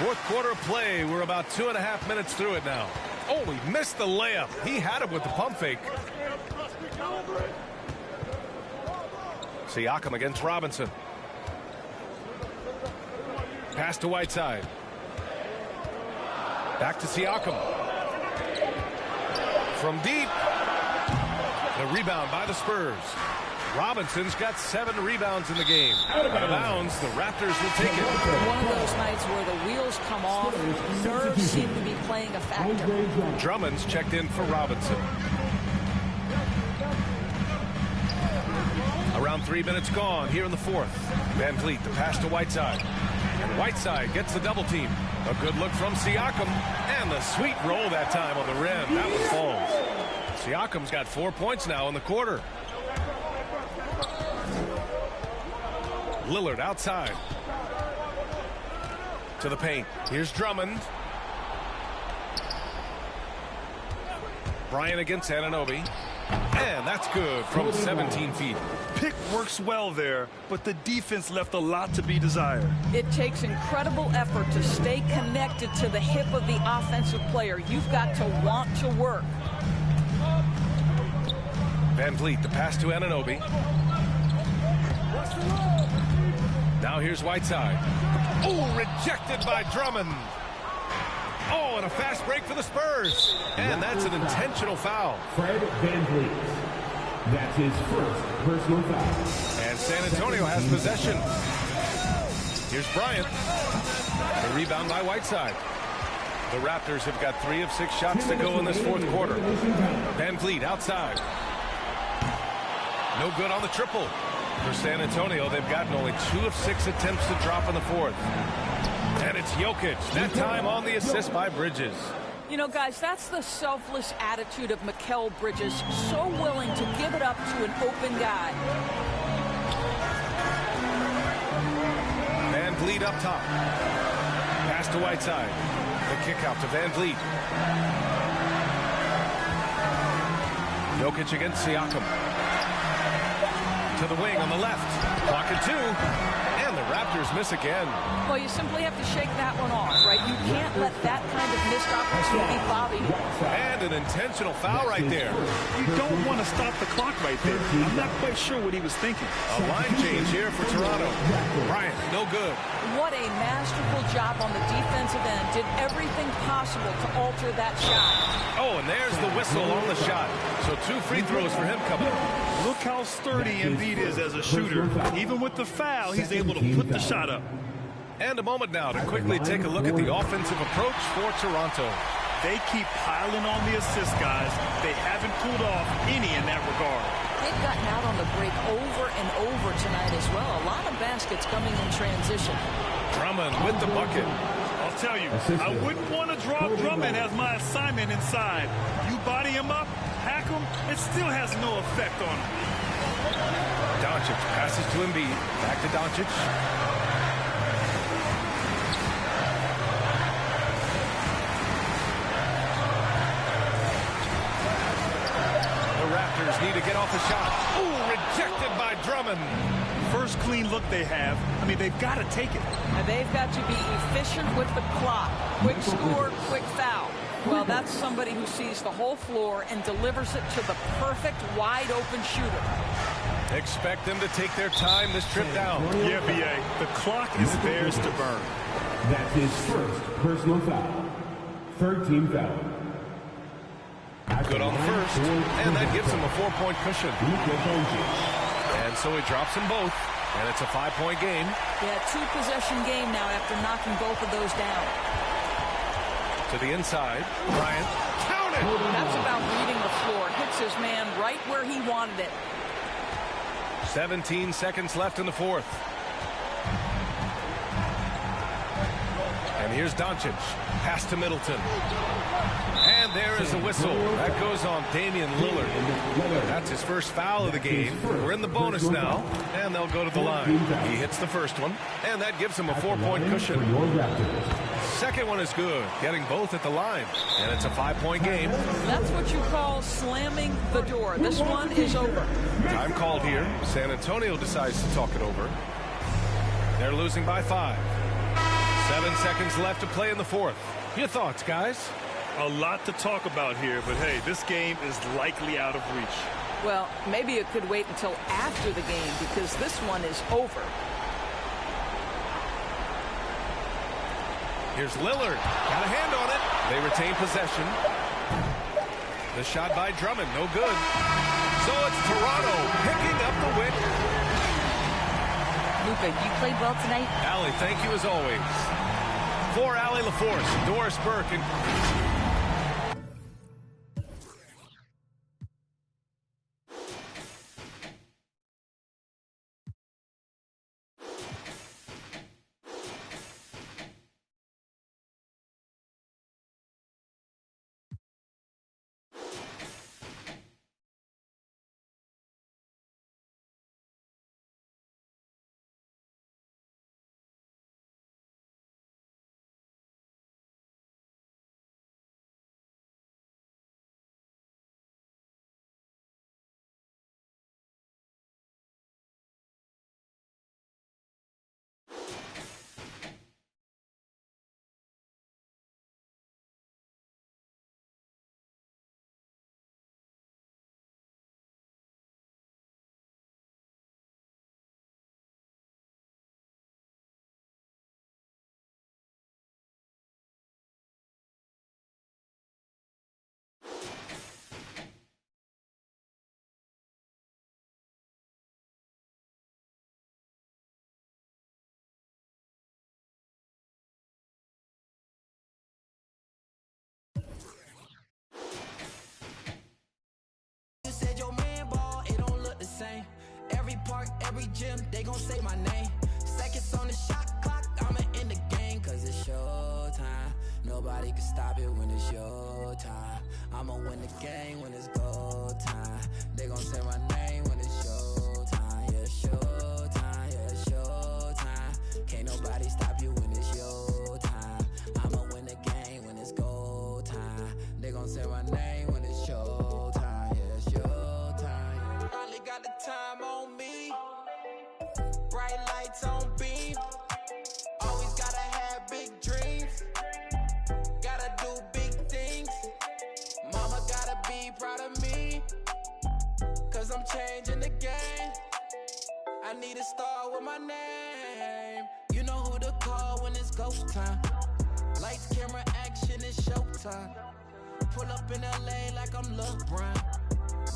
F: Fourth quarter of play. We're about 2.5 minutes through it now. Oh, he missed the layup. He had it with the pump fake. Siakam against Robinson. Pass to Whiteside. Back to Siakam. From deep. The rebound by the Spurs. Robinson's got 7 rebounds in the game. Out of bounds, the Raptors will take it.
C: One of those nights where the wheels come off, nerves seem to be playing a factor.
F: Drummond's checked in for Robinson. Around 3 minutes gone here in the fourth. Van Vliet, the pass to Whiteside. And Whiteside gets the double team. A good look from Siakam. And the sweet roll that time on the rim. That was falls. Siakam's got 4 points now in the quarter. Lillard outside. To the paint. Here's Drummond. Bryant against Anunoby. And that's good from 17 feet.
H: Pick works well there, but the defense left a lot to be desired.
C: It takes incredible effort to stay connected to the hip of the offensive player. You've got to want to work.
F: Van Vliet, the pass to Anunoby. Now here's Whiteside. Oh, rejected by Drummond. Oh, and a fast break for the Spurs. And that's an intentional foul.
I: Fred Van Vliet. That's his first personal foul.
F: And San Antonio has possession. Here's Bryant. The rebound by Whiteside. The Raptors have got 3 of 6 shots to go in this fourth quarter. Van Vliet outside. No good on the triple. For San Antonio, they've gotten only 2 of 6 attempts to drop in the fourth. And it's Jokic, that time on the assist by Bridges.
C: You know, guys, that's the selfless attitude of Mikal Bridges. So willing to give it up to an open guy.
F: Van Vliet up top. Pass to Whiteside. The kick out to Van Vliet. Jokic against Siakam. To the wing on the left. Clock at 2. And the Raptors miss again.
C: Well, you simply have to shake that one off, right? You can't let that kind of missed opportunity bother you.
F: And an intentional foul right there.
H: You don't want to stop the clock right there. I'm not quite sure what he was thinking.
F: A line change here for Toronto. Bryant, no good.
C: What a masterful job on the defensive end. Did everything possible to alter that shot.
F: Oh, and there's the whistle on the shot. So 2 free throws for him coming up.
H: Look how sturdy Embiid is as a shooter. Even with the foul, he's able to put the shot up.
F: And a moment now to quickly take a look at the offensive approach for Toronto.
H: They keep piling on the assist, guys. They haven't pulled off any in that regard.
C: They've gotten out on the break over and over tonight as well. A lot of baskets coming in transition.
F: Drummond with the bucket.
H: I'll tell you, I wouldn't want to drop Drummond as my assignment inside. You body him up, hack him, it still has no effect on him.
F: Doncic passes to Embiid. Back to Doncic. The Raptors need to get off the shot. Ooh, rejected by Drummond.
H: First clean look they have. I mean, they've got to take it.
C: And they've got to be efficient with the clock. Quick score, quick foul. Well, that's somebody who sees the whole floor and delivers it to the perfect wide-open shooter.
F: Expect them to take their time this trip down.
H: Yeah, B.A. The clock is theirs to burn.
I: That's his first personal foul. Third team foul.
F: Good on the first, and that gives him a 4-point cushion. And so he drops them both. And it's a 5-point game.
C: Yeah, 2-possession game now after knocking both of those down.
F: To the inside, Bryant. Count it!
C: That's about reading the floor. Hits his man right where he wanted it.
F: 17 seconds left in the fourth. And here's Doncic. Pass to Middleton. And there is the whistle. That goes on Damian Lillard. That's his first foul of the game. We're in the bonus now, and they'll go to the line. He hits the first one, and that gives him a 4-point cushion. Second one is good, getting both at the line. And it's a 5-point game.
C: That's what you call slamming the door. This one is over.
F: Time called here. San Antonio decides to talk it over. They're losing by 5. 7 seconds left to play in the fourth. Your thoughts, guys?
H: A lot to talk about here, but hey, this game is likely out of reach.
C: Well, maybe it could wait until after the game because this one is over.
F: Here's Lillard. Got a hand on it. They retain possession. The shot by Drummond, no good. So it's Toronto picking up the win.
B: Luka, you played well tonight.
F: Allie, thank you as always. For Allie LaForce, Doris Burke, and
J: Every park, every gym, they gon' say my name. Seconds on the shot clock, I'ma end the game. Cause it's showtime. Nobody can stop it when it's your time. I'ma win the game when it's go time. They gon' say my name when it's showtime. Yeah, showtime, yeah, showtime. Can't nobody stop you when it's your time. I'ma win the game when it's go time. They gon' say my name when it's showtime. Yeah, showtime. Finally got the time on me. Bright lights on beam. Always gotta have big dreams. Gotta do big things. Mama gotta be proud of me. Cause I'm changing the game. I need a star with my name. You know who to call when it's ghost time. Lights, camera, action, it's showtime. Pull up in LA like I'm LeBron.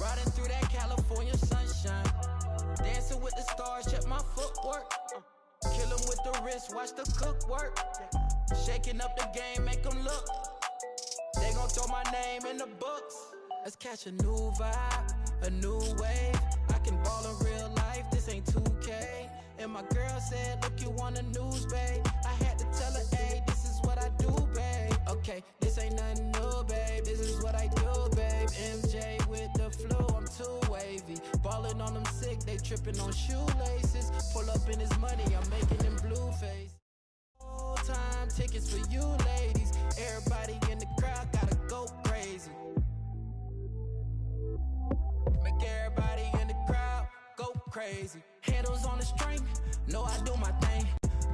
J: Riding through that California sunshine. Dancing with the stars, check my footwork. Kill 'em with the wrist, watch the cook work. Shaking up the game, make 'em look. They gon' throw my name in the books. Let's catch a new vibe, a new wave. I can ball in real life, this ain't 2K. And my girl said, look, you on the news, babe. I had to tell her, hey, this is what I do, babe. Okay, this ain't nothing new, babe. This is what I do, babe. MJ with the flu, I'm too wavy. Ballin' on them sick, they trippin' on shoelaces. Pull up in his money, I'm making them blue face. Full time tickets for you ladies. Everybody in the crowd gotta go crazy. Make everybody in the crowd go crazy. Handles on the string, know I do my thing.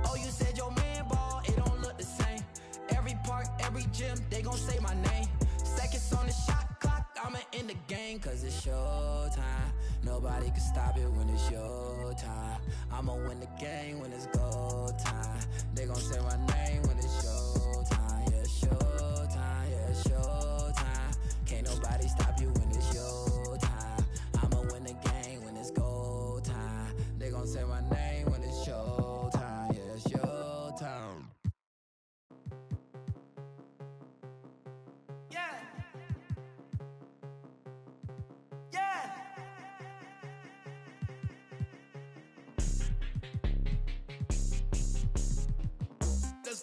J: Oh, you said your man ball, it don't look the same. Every park, every gym, they gon' say my name. Seconds on the shot clock, I'ma end the game. Cause it's showtime. Nobody can stop it when it's your time. I'ma win the game when it's go time. They gon' say my name when it's showtime. Yeah, showtime, yeah, showtime. Can't nobody stop you when it's your time. I'ma win the game when it's go time. They gon' say my name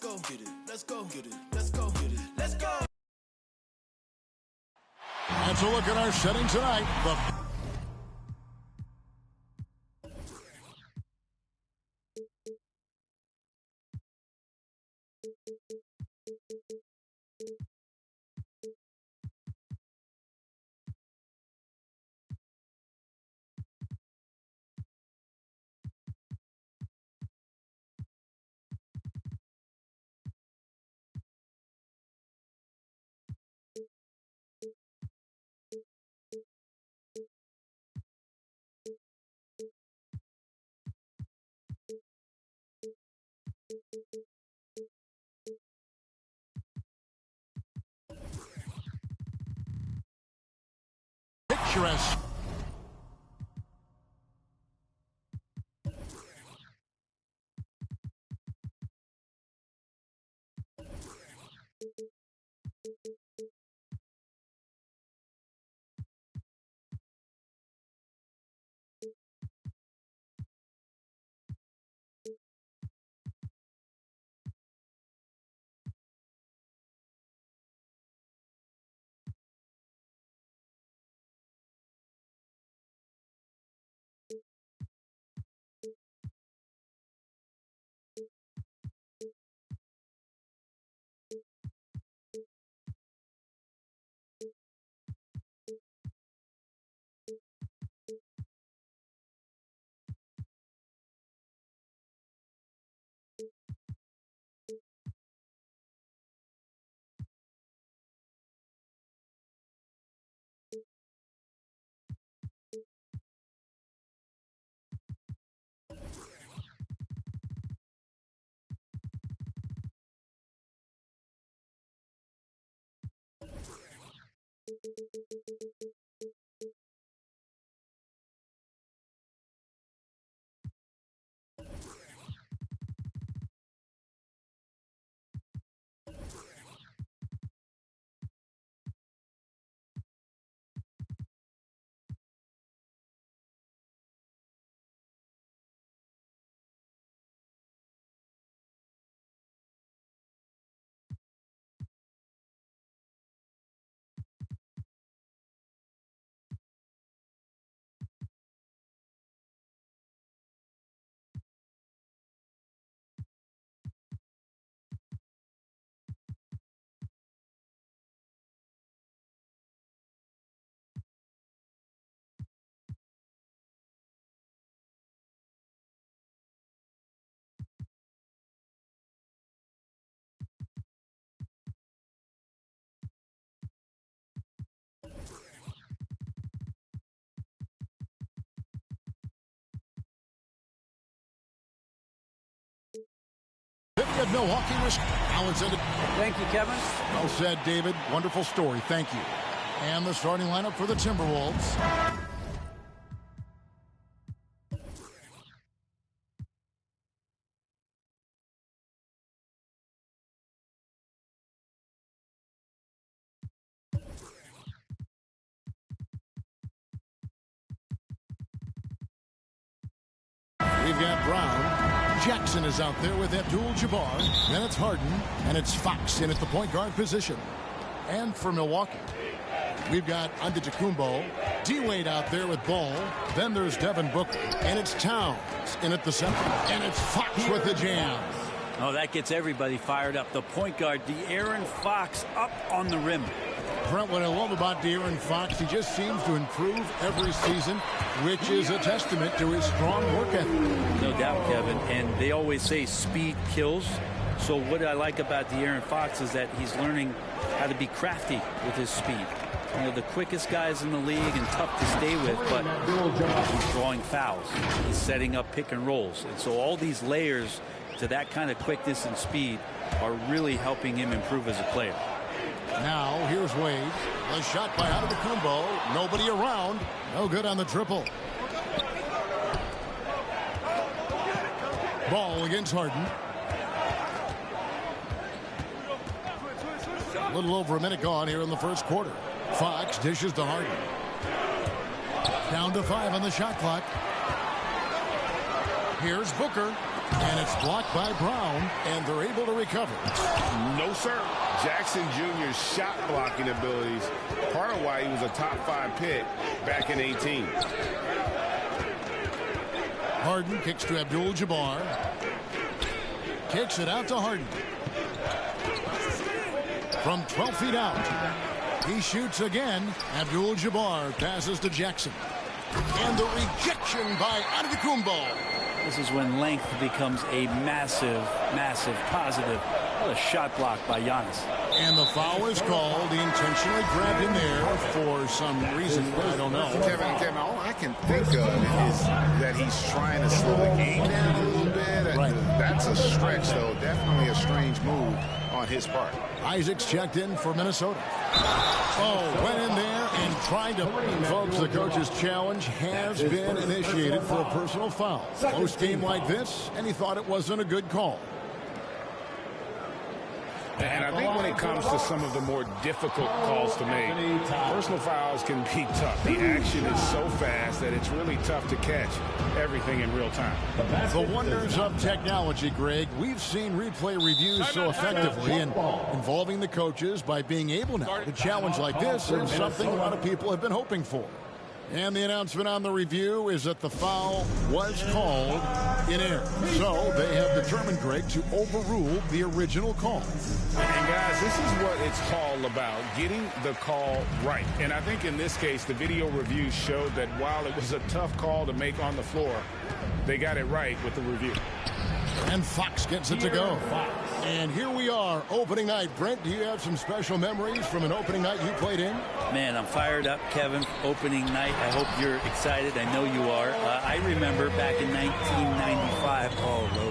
J: go. Get it. Let's go. Get it. Let's go. Get it. Let's go.
Q: Let's look at our setting tonight. Picturesque. Of Milwaukee, Wisconsin.
R: Thank you, Kevin.
Q: Well said, David. Wonderful story. Thank you. And the starting lineup for the Timberwolves. We've got Brown. Jackson is out there with Abdul-Jabbar. Then it's Harden, and it's Fox in at the point guard position. And for Milwaukee, we've got Antetokounmpo, D-Wade out there with Ball. Then there's Devin Booker, and it's Towns in at the center. And it's Fox with the jam.
G: Oh, that gets everybody fired up. The point guard, De'Aaron Fox, up on the rim.
Q: Brent, what I love about De'Aaron Fox, he just seems to improve every season, which is a testament to his strong work ethic.
G: No doubt, Kevin. And they always say speed kills. So what I like about De'Aaron Fox is that he's learning how to be crafty with his speed. One of the quickest guys in the league and tough to stay with, but he's drawing fouls. He's setting up pick and rolls. And so all these layers to that kind of quickness and speed are really helping him improve as a player.
Q: Now, here's Wade. A shot by Antetokounmpo. Nobody around. No good on the triple. Ball against Harden. A little over a minute gone here in the first quarter. Fox dishes to Harden. Down to 5 on the shot clock. Here's Booker. And it's blocked by Brown, and they're able to recover.
S: No, sir. Jackson Jr.'s shot blocking abilities, part of why he was a top 5 pick back in 18.
Q: Harden kicks to Abdul-Jabbar. Kicks it out to Harden. From 12 feet out. He shoots again. Abdul-Jabbar passes to Jackson. And the rejection by Antetokounmpo.
G: This is when length becomes a massive, massive positive. What a shot block by Giannis.
Q: And the foul is called. He intentionally grabbed him there for some reason. I don't know.
S: Kevin, all I can think of is that he's trying to slow the game down a little bit.
Q: Right.
S: That's a stretch, though. Definitely a strange move on his part.
Q: Isaacs checked in for Minnesota. Oh, went in there and tried to... Folks, the coach's challenge has been initiated for a personal foul. Close game like this, and he thought it wasn't a good call.
S: And I think when it comes to some of the more difficult calls to make, personal fouls can be tough. The action is so fast that it's really tough to catch everything in real time.
Q: The wonders of technology, Greg. We've seen replay reviews so effectively and involving the coaches by being able now to challenge like this is something a lot of people have been hoping for. And the announcement on the review is that the foul was called in error. So they have determined, Greg, to overrule the original call.
S: And guys, this is what it's all about, getting the call right. And I think in this case, the video review showed that while it was a tough call to make on the floor, they got it right with the review.
Q: And Fox gets it to go. And here we are, opening night. Brent, do you have some special memories from an opening night you played in?
G: Man, I'm fired up, Kevin. Opening night. I hope you're excited. I know you are. I remember back in 1995,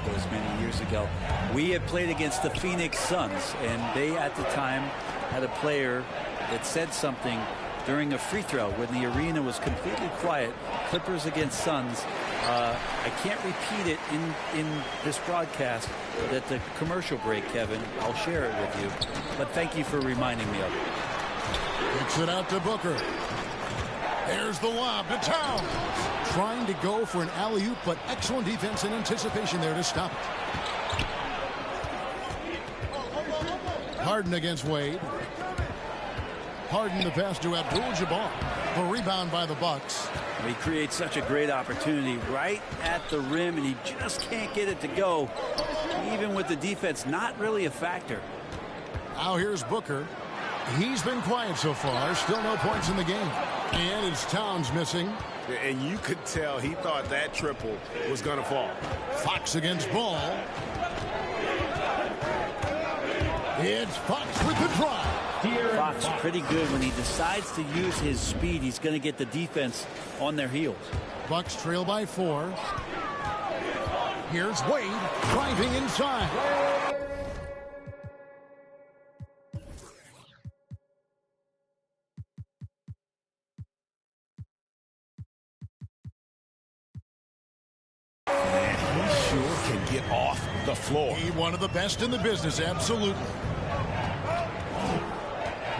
G: those many years ago, we had played against the Phoenix Suns, and they at the time had a player that said something during a free throw when the arena was completely quiet. Clippers against Suns. I can't repeat it in this broadcast, but at the commercial break, Kevin, I'll share it with you. But thank you for reminding me of it.
Q: Kicks it out to Booker. There's the lob to Towns. Trying to go for an alley-oop, but excellent defense and anticipation there to stop it. Harden against Wade. Harden the pass to Abdul-Jabbar. The rebound by the Bucks.
G: He creates such a great opportunity right at the rim, and he just can't get it to go. Even with the defense, not really a factor.
Q: Now here's Booker. He's been quiet so far. Still no points in the game. And it's Towns missing.
S: And you could tell he thought that triple was going to fall.
Q: Fox against Ball. It's Fox with the drive.
G: Fox pretty good when he decides to use his speed. He's going to get the defense on their heels.
Q: Bucks trail by 4. Here's Wade driving inside.
S: And he sure can get off the floor.
Q: He's one of the best in the business, absolutely.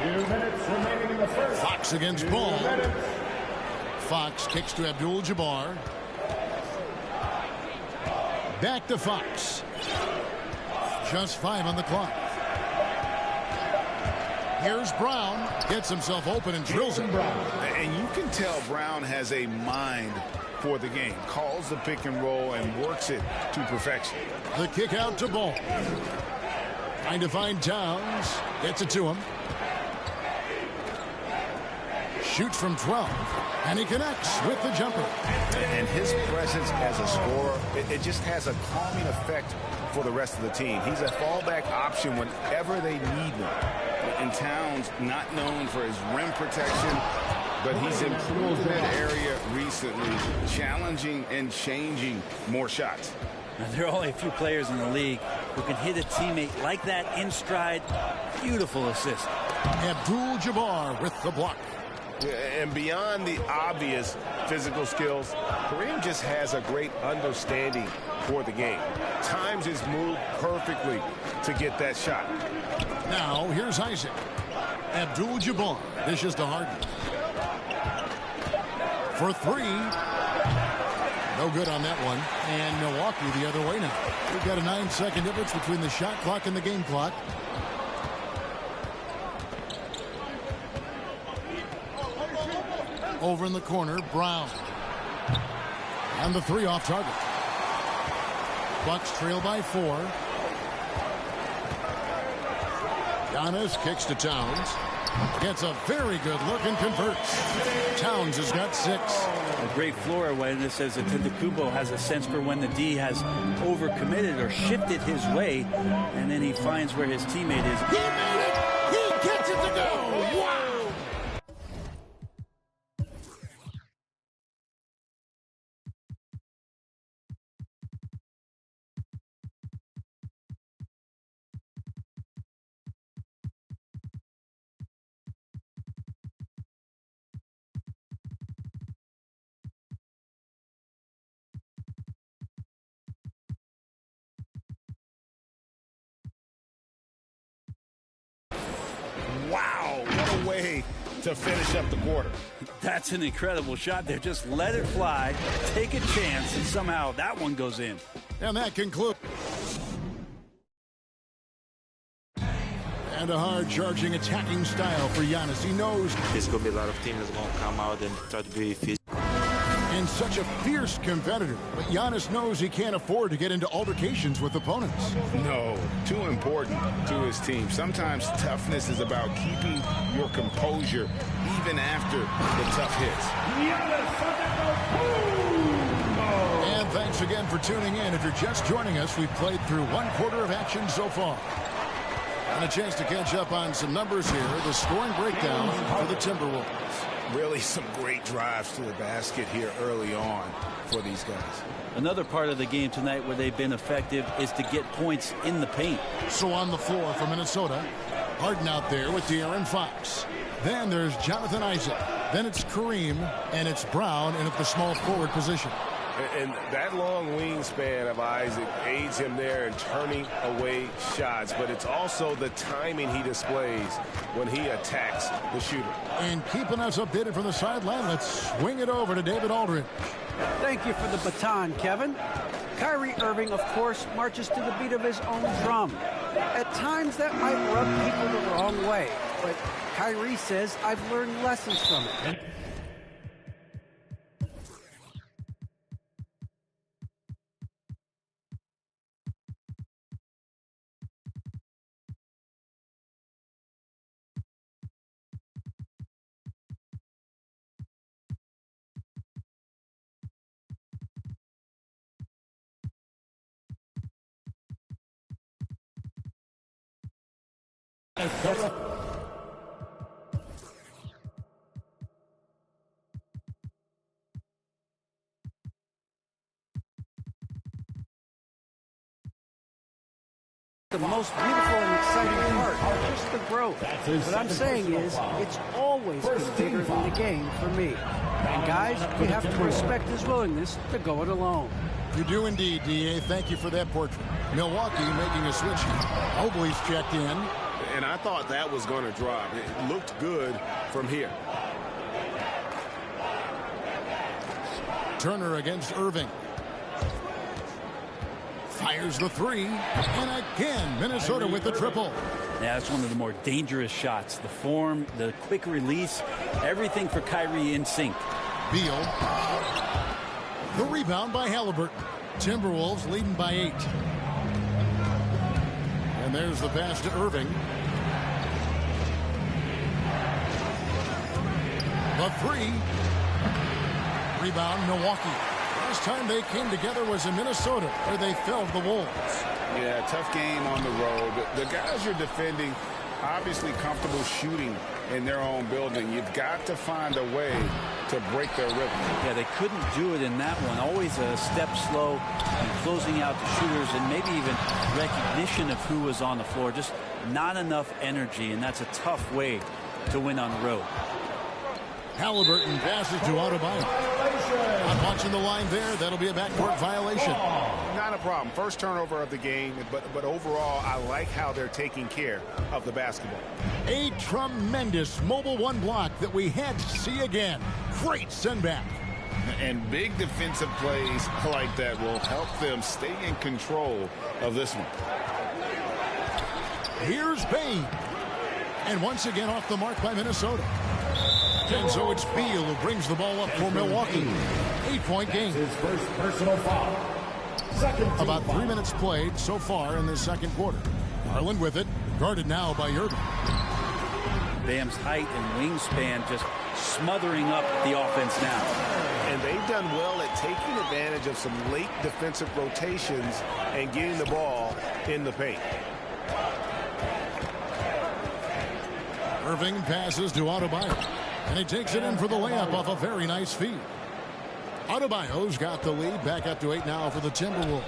I: 2 minutes remaining in the first.
Q: Fox against Ball. Fox kicks to Abdul-Jabbar. Back to Fox. Just 5 on the clock. Here's Brown. Gets himself open and drills it.
S: And you can tell Brown has a mind for the game. Calls the pick and roll and works it to perfection.
Q: The kick out to Ball. Trying to find Towns. Gets it to him. Shoots from 12. And he connects with the jumper.
S: And his presence as a scorer, it just has a calming effect for the rest of the team. He's a fallback option whenever they need one. And Towns, not known for his rim protection, but he's improved that area recently, challenging and changing more shots.
G: Now, there are only a few players in the league who can hit a teammate like that in stride. Beautiful assist.
Q: Abdul-Jabbar with the block.
S: And beyond the obvious physical skills, Kareem just has a great understanding for the game. Times his move perfectly to get that shot.
Q: Now, here's Isaac. Abdul-Jabbar dishes to Harden. For 3. No good on that one. And Milwaukee the other way now. We've got a 9-second difference between the shot clock and the game clock. Over in the corner, Brown. And the 3 off target. Bucks trail by 4. Giannis kicks to Towns. Gets a very good look and converts. Towns has got 6.
G: A great floor awareness as Antetokounmpo has a sense for when the D has overcommitted or shifted his way, and then he finds where his teammate is.
Q: He made it! He gets it to go! Wow!
S: Wow, what a way to finish up the quarter.
G: That's an incredible shot there. Just let it fly, take a chance, and somehow that one goes in.
Q: And that concludes. And a hard-charging, attacking style for Giannis. He knows
M: there's going to be a lot of teams that's going to come out and try to be physical.
Q: And such a fierce competitor. But Giannis knows he can't afford to get into altercations with opponents.
S: No, too important to his team. Sometimes toughness is about keeping your composure even after the tough hits.
Q: And thanks again for tuning in. If you're just joining us, we've played through 1 quarter of action so far. And a chance to catch up on some numbers here. The scoring breakdown for the Timberwolves.
S: Really some great drives to the basket here early on for these guys.
G: Another part of the game tonight where they've been effective is to get points in the paint.
Q: So on the floor for Minnesota, Harden out there with De'Aaron Fox. Then there's Jonathan Isaac. Then it's Kareem, and it's Brown in at the small forward position.
U: And that long wingspan of Isaac aids him there in turning away shots, but it's also the timing he displays when he attacks the shooter.
Q: And keeping us updated from the sideline, let's swing it over to David Aldridge.
R: Thank you for the baton, Kevin. Kyrie Irving, of course, marches to the beat of his own drum. At times, that might rub people the wrong way, but Kyrie says, I've learned lessons from it. The most beautiful and exciting part, just the growth. What I'm saying is, it's always been bigger than the game for me. And guys, we have to respect his willingness to go it alone.
Q: You do indeed, D.A. Thank you for that portrait. Milwaukee making a switch. Mobley's checked in.
U: And I thought that was going to drop. It looked good from here.
Q: Turner against Irving. Fires the 3. And again, Minnesota with the triple.
G: Yeah, that's one of the more dangerous shots. The form, the quick release, everything for Kyrie in sync.
Q: Beal. The rebound by Halliburton. Timberwolves leading by 8. And there's the pass to Irving. The 3. Rebound, Milwaukee. Last time they came together was in Minnesota, where they felled the Wolves.
S: Yeah, tough game on the road. The guys you're defending, obviously comfortable shooting in their own building. You've got to find a way to break their rhythm.
G: Yeah, they couldn't do it in that one. Always a step slow and closing out the shooters and maybe even recognition of who was on the floor. Just not enough energy, and that's a tough way to win on the road.
Q: Halliburton passes to Adebayo. I'm watching the line there. That'll be a backcourt violation.
U: Not a problem. First turnover of the game, but overall, I like how they're taking care of the basketball.
Q: A tremendous mobile 1 block that we had to see again. Great send back.
S: And big defensive plays like that will help them stay in control of this one.
Q: Here's Bain. And once again off the mark by Minnesota. And so it's Beal who brings the ball up for Milwaukee. 8-point game.
I: His first personal foul.
Q: About 3 minutes played so far in the second quarter. Garland with it. Guarded now by Irving.
G: Bam's height and wingspan just smothering up the offense now.
F: And they've done well at taking advantage of some late defensive rotations and getting the ball in the paint.
Q: Irving passes to Adebayo. And he takes it in for the layup off a very nice feed. Adebayo's got the lead back up to 8 now for the Timberwolves.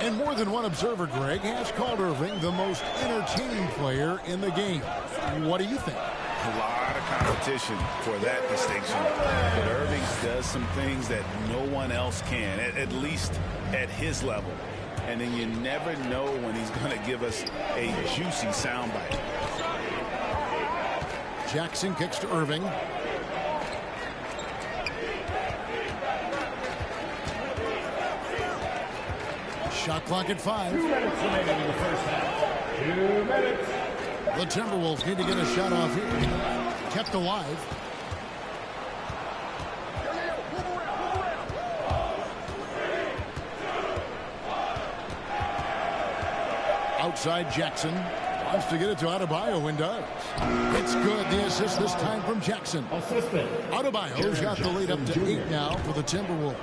Q: And more than one observer, Greg, has called Irving the most entertaining player in the game. What do you think?
S: A lot of competition for that distinction. But Irving does some things that no one else can, at least at his level. And then you never know when he's going to give us a juicy soundbite.
Q: Jackson kicks to Irving. Shot clock at 5.
I: 2 minutes remaining in the first half. 2 minutes.
Q: The Timberwolves need to get a shot off here. Kept alive. Outside Jackson. Wants to get it to Adebayo and does. It's good. The assist this time from Jackson. Adebayo's got the lead up to 8 now for the Timberwolves.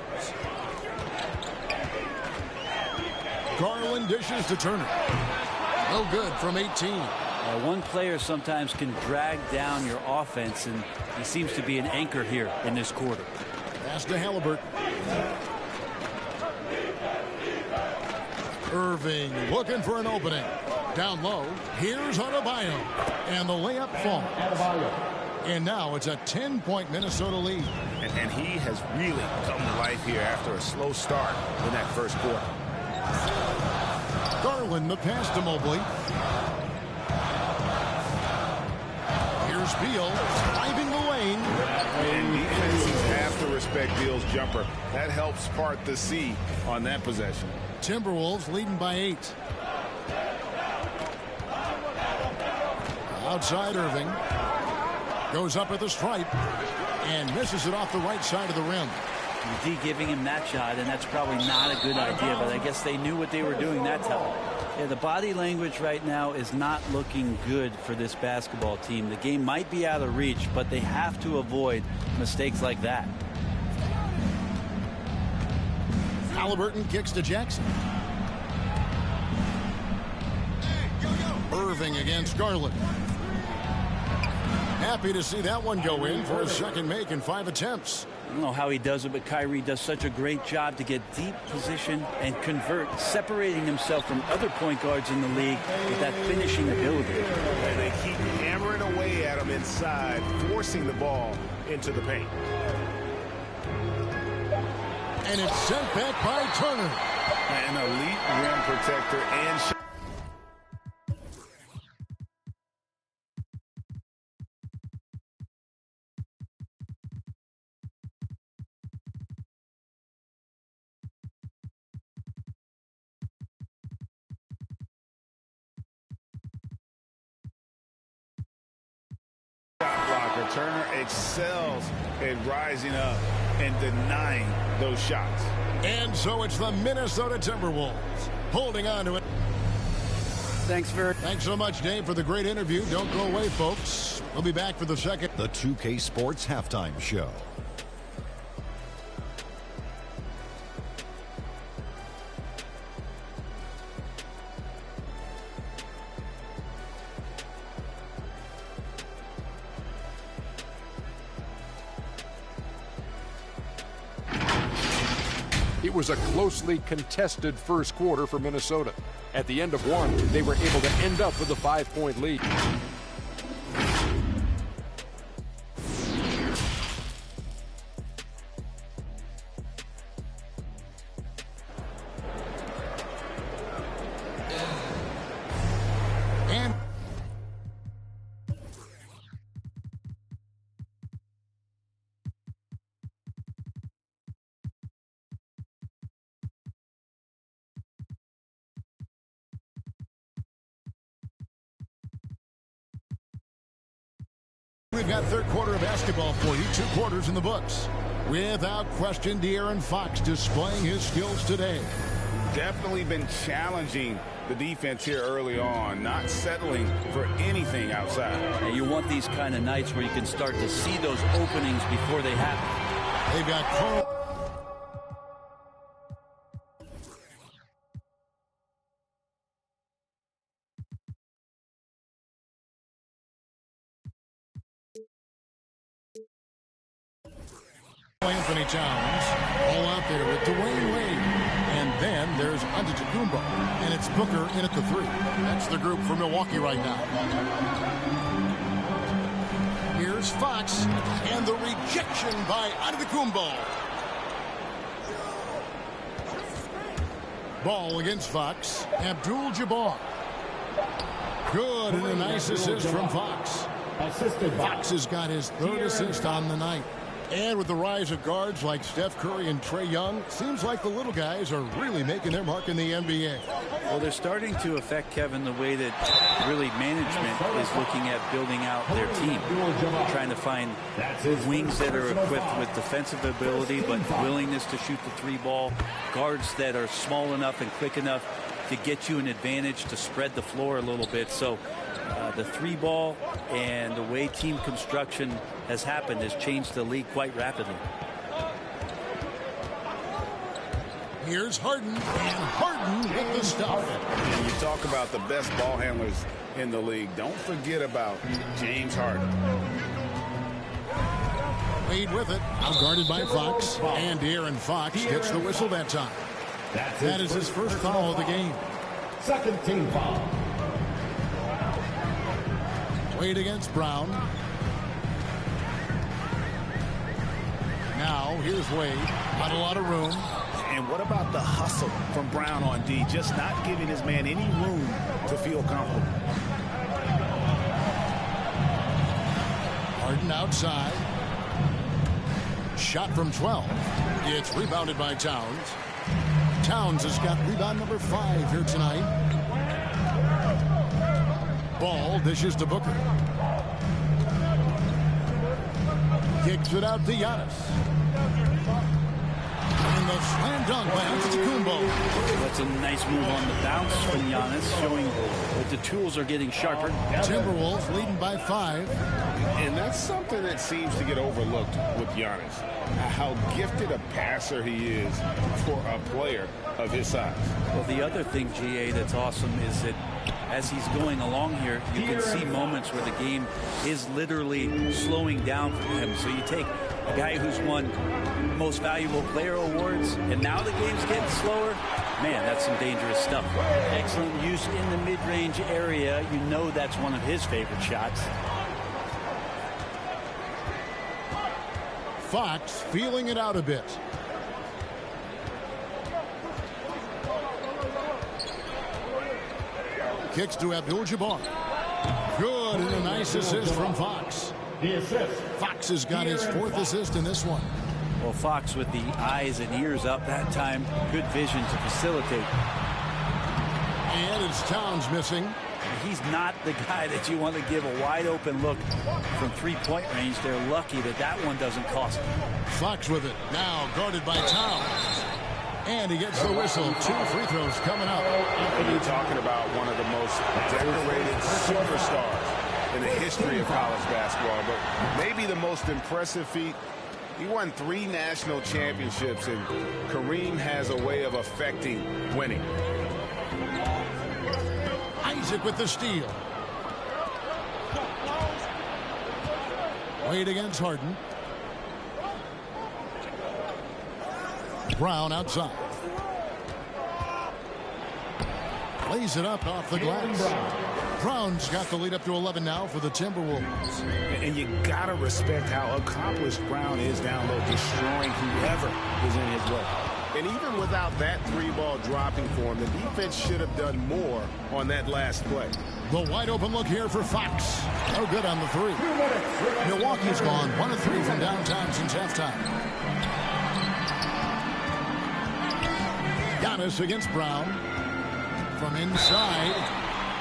Q: Garland dishes to Turner. No good from 18.
G: One player sometimes can drag down your offense, and he seems to be an anchor here in this quarter.
Q: Pass to Halliburton. Irving looking for an opening. Down low. Here's Adebayo. And the layup falls. And now it's a 10-point Minnesota lead.
S: And he has really come to life here after a slow start in that first quarter.
Q: Garland the pass to Mobley. Here's Beal driving the lane.
S: And defenses have to respect Beal's jumper. That helps part the C on that possession.
Q: Timberwolves leading by 8. Outside Irving. Goes up at the stripe. And misses it off the right side of the rim.
G: D giving him that shot, and that's probably not a good idea, but I guess they knew what they were doing that time. Yeah, the body language right now is not looking good for this basketball team. The game might be out of reach, but they have to avoid mistakes like that.
Q: Halliburton kicks to Jackson. Irving against Garland. Happy to see that one go in for his second make in 5 attempts.
G: I don't know how he does it, but Kyrie does such a great job to get deep position and convert, separating himself from other point guards in the league with that finishing ability.
F: And they keep hammering away at him inside, forcing the ball into the paint.
Q: And it's sent back by Turner.
S: An elite rim protector and shot. Blocker. Turner excels at rising up and denying those shots.
Q: And so it's the Minnesota Timberwolves holding on to it. Thanks so much, Dave, for the great interview. Don't go away, folks. We'll be back for the second.
E: The 2K Sports Halftime Show.
L: It was a closely contested first quarter for Minnesota. At the end of one, they were able to end up with a 5-point lead.
Q: We've got third quarter of basketball for you. 2 quarters in the books. Without question, De'Aaron Fox displaying his skills today.
S: Definitely been challenging the defense here early on, not settling for anything outside.
G: And you want these kind of nights where you can start to see those openings before they happen.
Q: They've got Carl. Anthony Towns all out there with Dwayne Wade. And then there's Antetokounmpo. And it's Booker in at the 3. That's the group for Milwaukee right now. Here's Fox. And the rejection by Antetokounmpo. Ball against Fox. Abdul-Jabbar. Good, and a nice assist from Fox. Fox has got his 3rd assist on the night. And with the rise of guards like Steph Curry and Trae Young, seems like the little guys are really making their mark in the NBA.
G: Well, they're starting to affect, Kevin, the way that really management is looking at building out their team. Trying to find wings that are equipped with defensive ability but willingness to shoot the 3 ball. Guards that are small enough and quick enough to get you an advantage to spread the floor a little bit. So the 3 ball and the way team construction has happened has changed the league quite rapidly.
Q: Here's Harden, and Harden with the stuff.
S: And you talk about the best ball handlers in the league. Don't forget about James Harden.
Q: Wade with it, now guarded by Fox, and De'Aaron Fox gets the whistle that time. That is his first foul of the game.
I: Second team foul.
Q: Wade against Brown. Now, here's Wade. Not a lot of room.
S: And what about the hustle from Brown on D? Just not giving his man any room to feel comfortable.
Q: Harden outside. Shot from 12. It's rebounded by Towns. Towns has got rebound number 5 here tonight. Ball dishes to Booker. Kicks it out to Giannis. And the slam dunk by Antetokounmpo.
G: That's a nice move on the bounce from Giannis, showing that the tools are getting sharper.
Q: Timberwolves leading by 5.
S: And that's something that seems to get overlooked with Giannis. How gifted a passer he is for a player of his size.
G: Well, the other thing, GA, that's awesome is that as he's going along here, you can see moments where the game is literally slowing down for him. So you take a guy who's won most valuable player awards, and now the game's getting slower. Man, that's some dangerous stuff. Excellent use in the mid-range area. You know that's one of his favorite shots.
Q: Fox feeling it out a bit. Kicks to Abdul-Jabbar. Good, and a nice assist from Fox. Fox has got his 4th assist in this one.
G: Well, Fox with the eyes and ears up that time. Good vision to facilitate.
Q: And it's Towns missing.
G: He's not the guy that you want to give a wide open look from 3-point range. They're lucky that that one doesn't cost them.
Q: Fox with it. Now guarded by Towns. And he gets the whistle. 2 free throws coming up.
S: You're talking about one of the most decorated superstars in the history of college basketball, but maybe the most impressive feat. He won 3 national championships, and Kareem has a way of affecting winning.
Q: Isaac with the steal. Wade against Harden. Brown outside. Lays it up off the glass. Brown's got the lead up to 11 now for the Timberwolves.
S: And you got to respect how accomplished Brown is down low, destroying whoever is in his way. And even without that 3-ball dropping for him, the defense should have done more on that last play.
Q: The wide open look here for Fox. No good on the 3. Milwaukee's gone 1 of 3 from downtown since halftime. Giannis against Brown. From inside.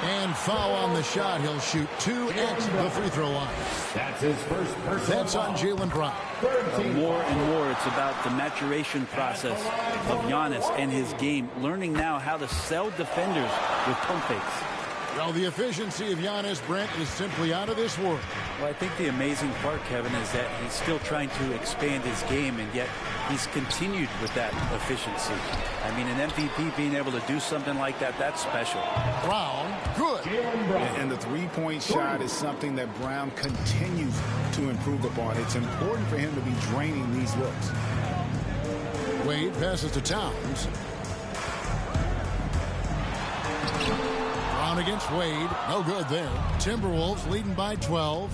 Q: And foul on the shot. He'll shoot 2 at the free throw line.
I: That's his first personal
Q: That's on Jaylen Brown.
G: More and more, it's about the maturation process of Giannis and his game. Learning now how to sell defenders with pump fakes.
Q: Well, the efficiency of Giannis, Brent, is simply out of this world.
G: Well, I think the amazing part, Kevin, is that he's still trying to expand his game, and yet he's continued with that efficiency. I mean, an MVP being able to do something like that, that's special.
Q: Brown, good.
S: And the three-point shot is something that Brown continues to improve upon. It's important for him to be draining these looks.
Q: Wade passes to Towns. Brown against Wade. No good there. Timberwolves leading by 12.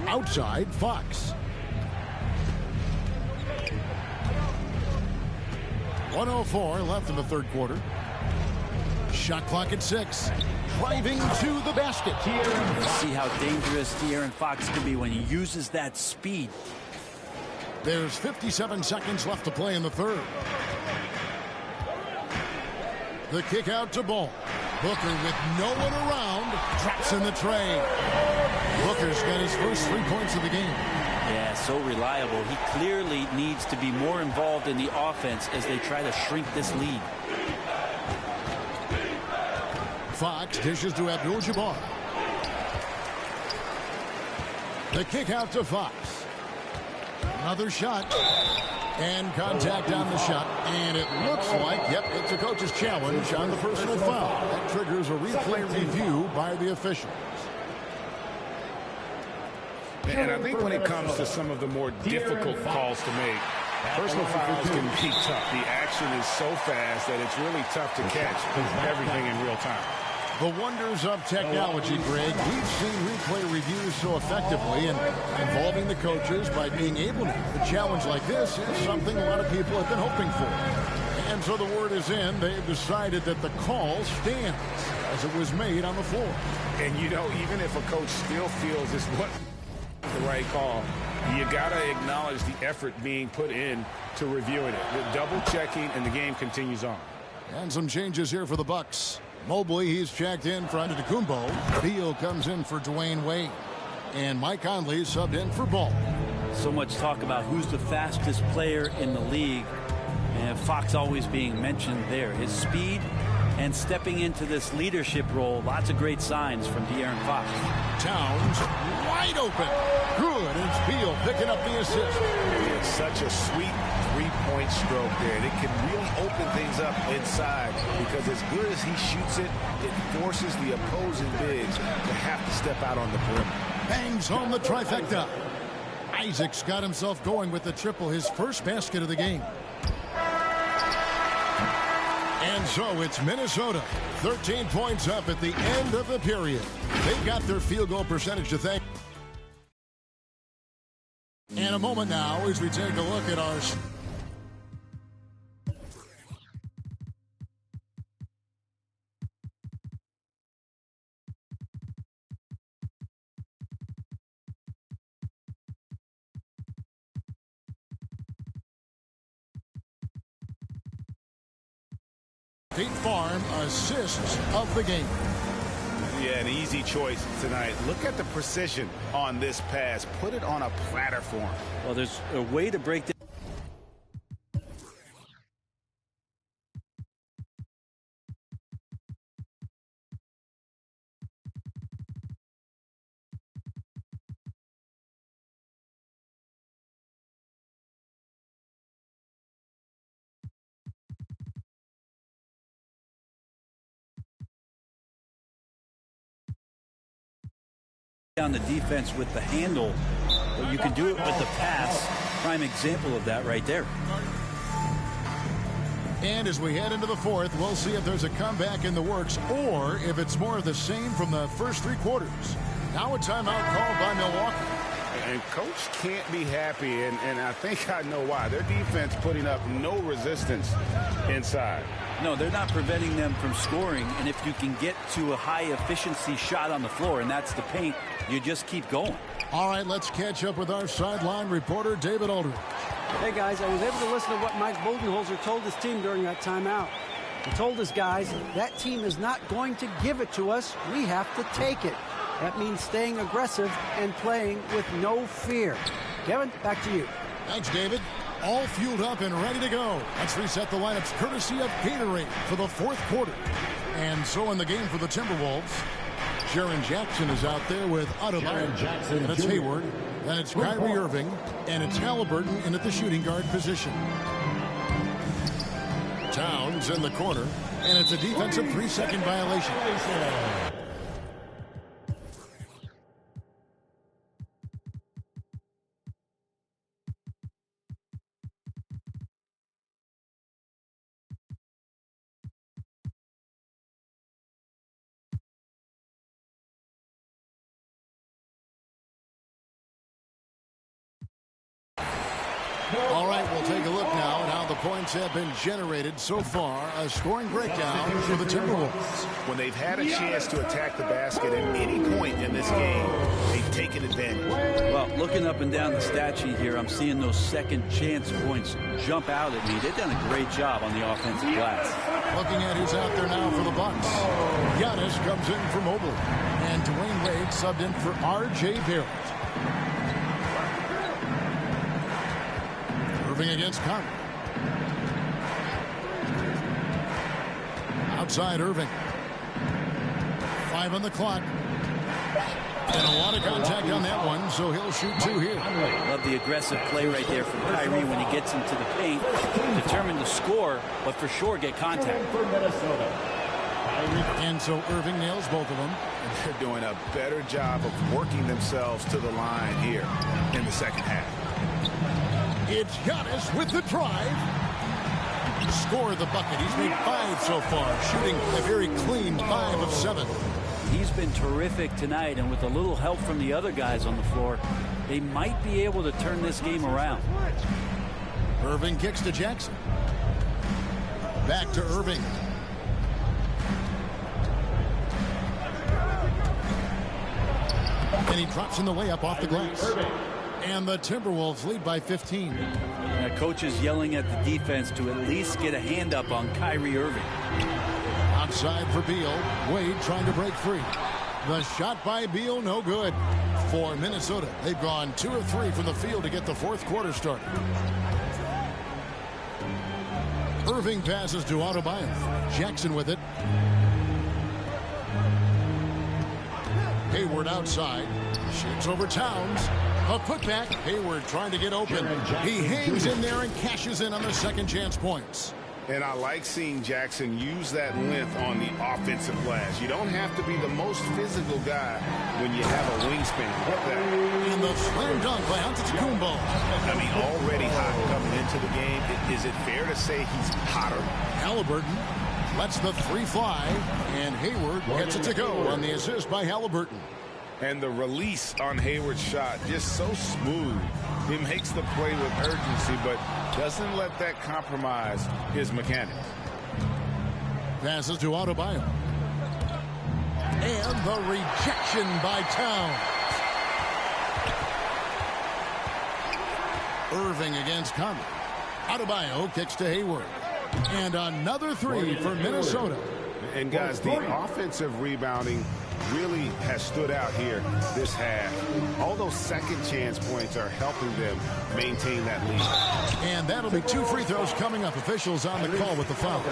Q: Outside, Fox. 1:04 left in the third quarter. Shot clock at 6. Driving to the basket.
G: See how dangerous De'Aaron Fox can be when he uses that speed.
Q: There's 57 seconds left to play in the third. The kick out to Ball. Booker with no one around. Drops in the tray. Booker's got his first 3 points of the game.
G: Yeah, so reliable. He clearly needs to be more involved in the offense as they try to shrink this lead.
Q: Fox dishes to Abdul-Jabbar. The kick out to Fox. Another shot. And contact on the shot. And it looks like, yep, it's a coach's challenge on the personal foul. That triggers a replay review by the officials.
S: And I think when it comes to some of the more difficult calls to make, personal fouls can be tough. The action is so fast that it's really tough to catch everything in real time.
Q: The wonders of technology, Greg. We've seen replay reviews so effectively, and involving the coaches by being able to have a challenge like this is something a lot of people have been hoping for. And so the word is in. They've decided that the call stands as it was made on the floor.
S: And, you know, even if a coach still feels this wasn't the right call, you got to acknowledge the effort being put in to reviewing it. With double checking, and the game continues on.
Q: And some changes here for the Bucks. Mobley, he's checked in for Antetokounmpo. Beal comes in for Dwayne Wade. And Mike Conley subbed in for Ball.
G: So much talk about who's the fastest player in the league. And Fox always being mentioned there. His speed and stepping into this leadership role. Lots of great signs from De'Aaron Fox.
Q: Towns wide open. Good. And it's Beal picking up the assist.
S: It's such a sweet three-point stroke there. And it can really open things up inside because as good as he shoots it, it forces the opposing bigs to have to step out on the perimeter.
Q: Bangs home the trifecta. Isaac's got himself going with the triple, his first basket of the game. And so it's Minnesota, 13 points up at the end of the period. They've got their field goal percentage to thank. In a moment now, as we take a look at our... State Farm assists of the game.
S: Yeah, an easy choice tonight. Look at the precision on this pass. Put it on a platter form.
G: Well, there's a way to break this. On the defense with the handle, but you can do it with the pass. Prime example of that right there.
Q: And as we head into the fourth, we'll see if there's a comeback in the works or if it's more of the same from the first three quarters. Now a timeout called by Milwaukee.
S: And coach can't be happy, and I think I know why. Their defense putting up no resistance inside.
G: No, they're not preventing them from scoring, and if you can get to a high-efficiency shot on the floor, and that's the paint, you just keep going.
Q: All right, let's catch up with our sideline reporter, David Aldridge.
R: Hey, guys, I was able to listen to what Mike Budenholzer told his team during that timeout. He told his guys, that team is not going to give it to us. We have to take it. That means staying aggressive and playing with no fear. Kevin, back to you.
Q: Thanks, David. All fueled up and ready to go. Let's reset the lineups courtesy of Gatorade for the fourth quarter. And so in the game for the Timberwolves, Jaren Jackson is out there with Adebayo. And it's Hayward. Then it's Kyrie Irving. And it's Halliburton in at the shooting guard position. Towns in the corner. And it's a defensive 3-second violation. All right, we'll take a look now at how the points have been generated so far. A scoring breakdown for the Timberwolves.
S: When they've had a chance to attack the basket at any point in this game, they've taken advantage.
G: Well, looking up and down the stat sheet here, I'm seeing those second chance points jump out at me. They've done a great job on the offensive glass.
Q: Looking at who's out there now for the Bucks. Giannis comes in for Mobley. And Dwayne Wade subbed in for R.J. Barrett. Irving against Conley. Outside Irving. 5 on the clock. And a lot of contact on that one, so he'll shoot 2 here.
G: Love the aggressive play right there from Kyrie when he gets into the paint. Determined to score, but for sure get contact.
Q: And so Irving nails both of them.
S: And they're doing a better job of working themselves to the line here in the second half.
Q: It's Giannis with the drive. Score the bucket. He's made 5 so far, shooting a very clean 5 of 7.
G: He's been terrific tonight, and with a little help from the other guys on the floor, they might be able to turn this game around.
Q: Irving kicks to Jackson. Back to Irving. And he drops in the layup off the glass. And the Timberwolves lead by 15.
G: Now, coach is yelling at the defense to at least get a hand up on Kyrie Irving.
Q: Outside for Beal. Wade trying to break free. The shot by Beal, no good. For Minnesota, they've gone 2 of 3 from the field to get the fourth quarter started. Irving passes to Adebayo. Jackson with it. Hayward outside. Shoots over Towns. A putback. Hayward trying to get open. He hangs in there and cashes in on the second chance points.
S: And I like seeing Jackson use that length on the offensive glass. You don't have to be the most physical guy when you have a wingspan like that.
Q: And the slam dunk by Antetokounmpo.
S: I mean, already hot coming into the game. Is it fair to say he's hotter?
Q: Halliburton lets the 3 fly, and Hayward gets it to go on the assist by Halliburton.
S: And the release on Hayward's shot, just so smooth. He makes the play with urgency, but doesn't let that compromise his mechanics.
Q: Passes to Adebayo. And the rejection by Towns. Irving against Conley. Adebayo kicks to Hayward. And another 3 for Minnesota.
S: And guys, the offensive rebounding really has stood out here this half. All those second chance points are helping them maintain that lead.
Q: And that'll be 2 free throws coming up. Officials on the call with the foul.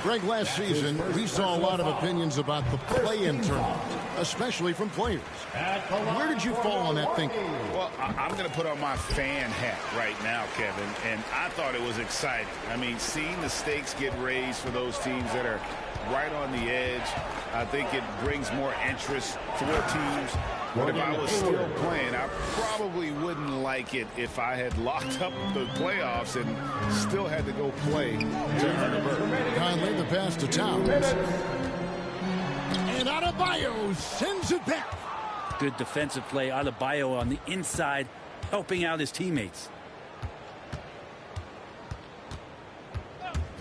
Q: Greg, last season, we saw a lot of opinions about the play-in tournament, especially from players. Where did you fall on that thinking?
S: Well, I'm going to put on my fan hat right now, Kevin, and I thought it was exciting. I mean, seeing the stakes get raised for those teams that are right on the edge, I think it brings more interest for teams. But if I was still playing, I probably wouldn't like it if I had locked up the playoffs and still had to go play to earn a berth.
Q: Conley the pass to Towns. And Adebayo sends it back.
G: Good defensive play. Adebayo on the inside, helping out his teammates.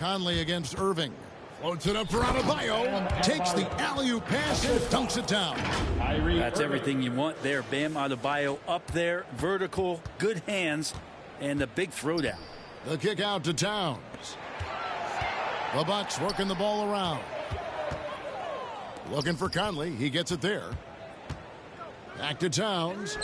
Q: Conley against Irving. Floats it up for Adebayo. Takes the alley-oop pass and dunks it down.
G: That's everything you want there. Bam Adebayo up there, vertical, good hands, and a big throwdown.
Q: The kick out to Towns. The Bucks working the ball around. Looking for Conley. He gets it there. Back to Towns.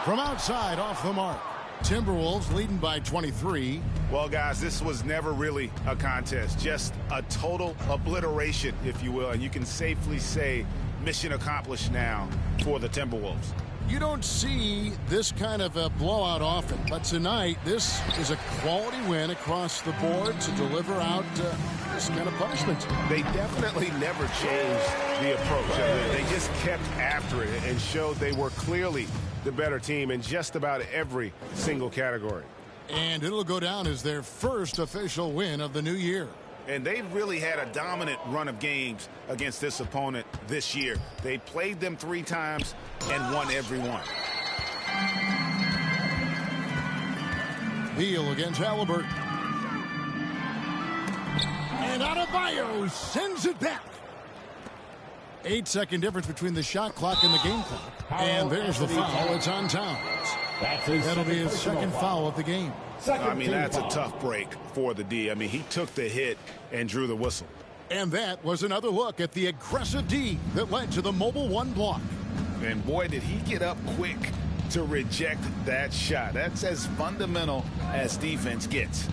Q: From outside, off the mark. Timberwolves leading by 23.
S: Well, guys, this was never really a contest. Just a total obliteration, if you will. And you can safely say mission accomplished now for the Timberwolves.
Q: You don't see this kind of a blowout often, but tonight this is a quality win across the board to deliver out this kind of punishment.
S: They definitely never changed the approach. They just kept after it and showed they were clearly the better team in just about every single category.
Q: And it'll go down as their first official win of the new year.
S: And they really had a dominant run of games against this opponent this year. They played them 3 times and won every one.
Q: Beal against Halliburton. And Adebayo sends it back. 8-second difference between the shot clock and the game clock. And there's the foul. It's on Towns. That'll be his second foul of the game.
S: I mean, that's a tough break for the D. I mean, he took the hit and drew the whistle.
Q: And that was another look at the aggressive D that led to the mobile 1 block.
S: And boy, did he get up quick to reject that shot. That's as fundamental as defense gets.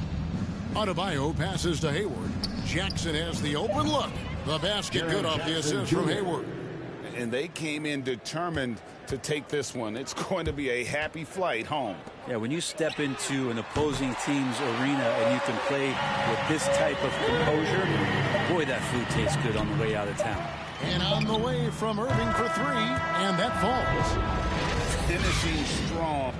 Q: Adebayo passes to Hayward. Jackson has the open look. The basket good off the assist from Hayward.
S: And they came in determined to take this one. It's going to be a happy flight home.
G: Yeah, when you step into an opposing team's arena and you can play with this type of composure, boy, that food tastes good on the way out of town.
Q: And on the way from Irving for 3, and that falls.
S: Finishing strong.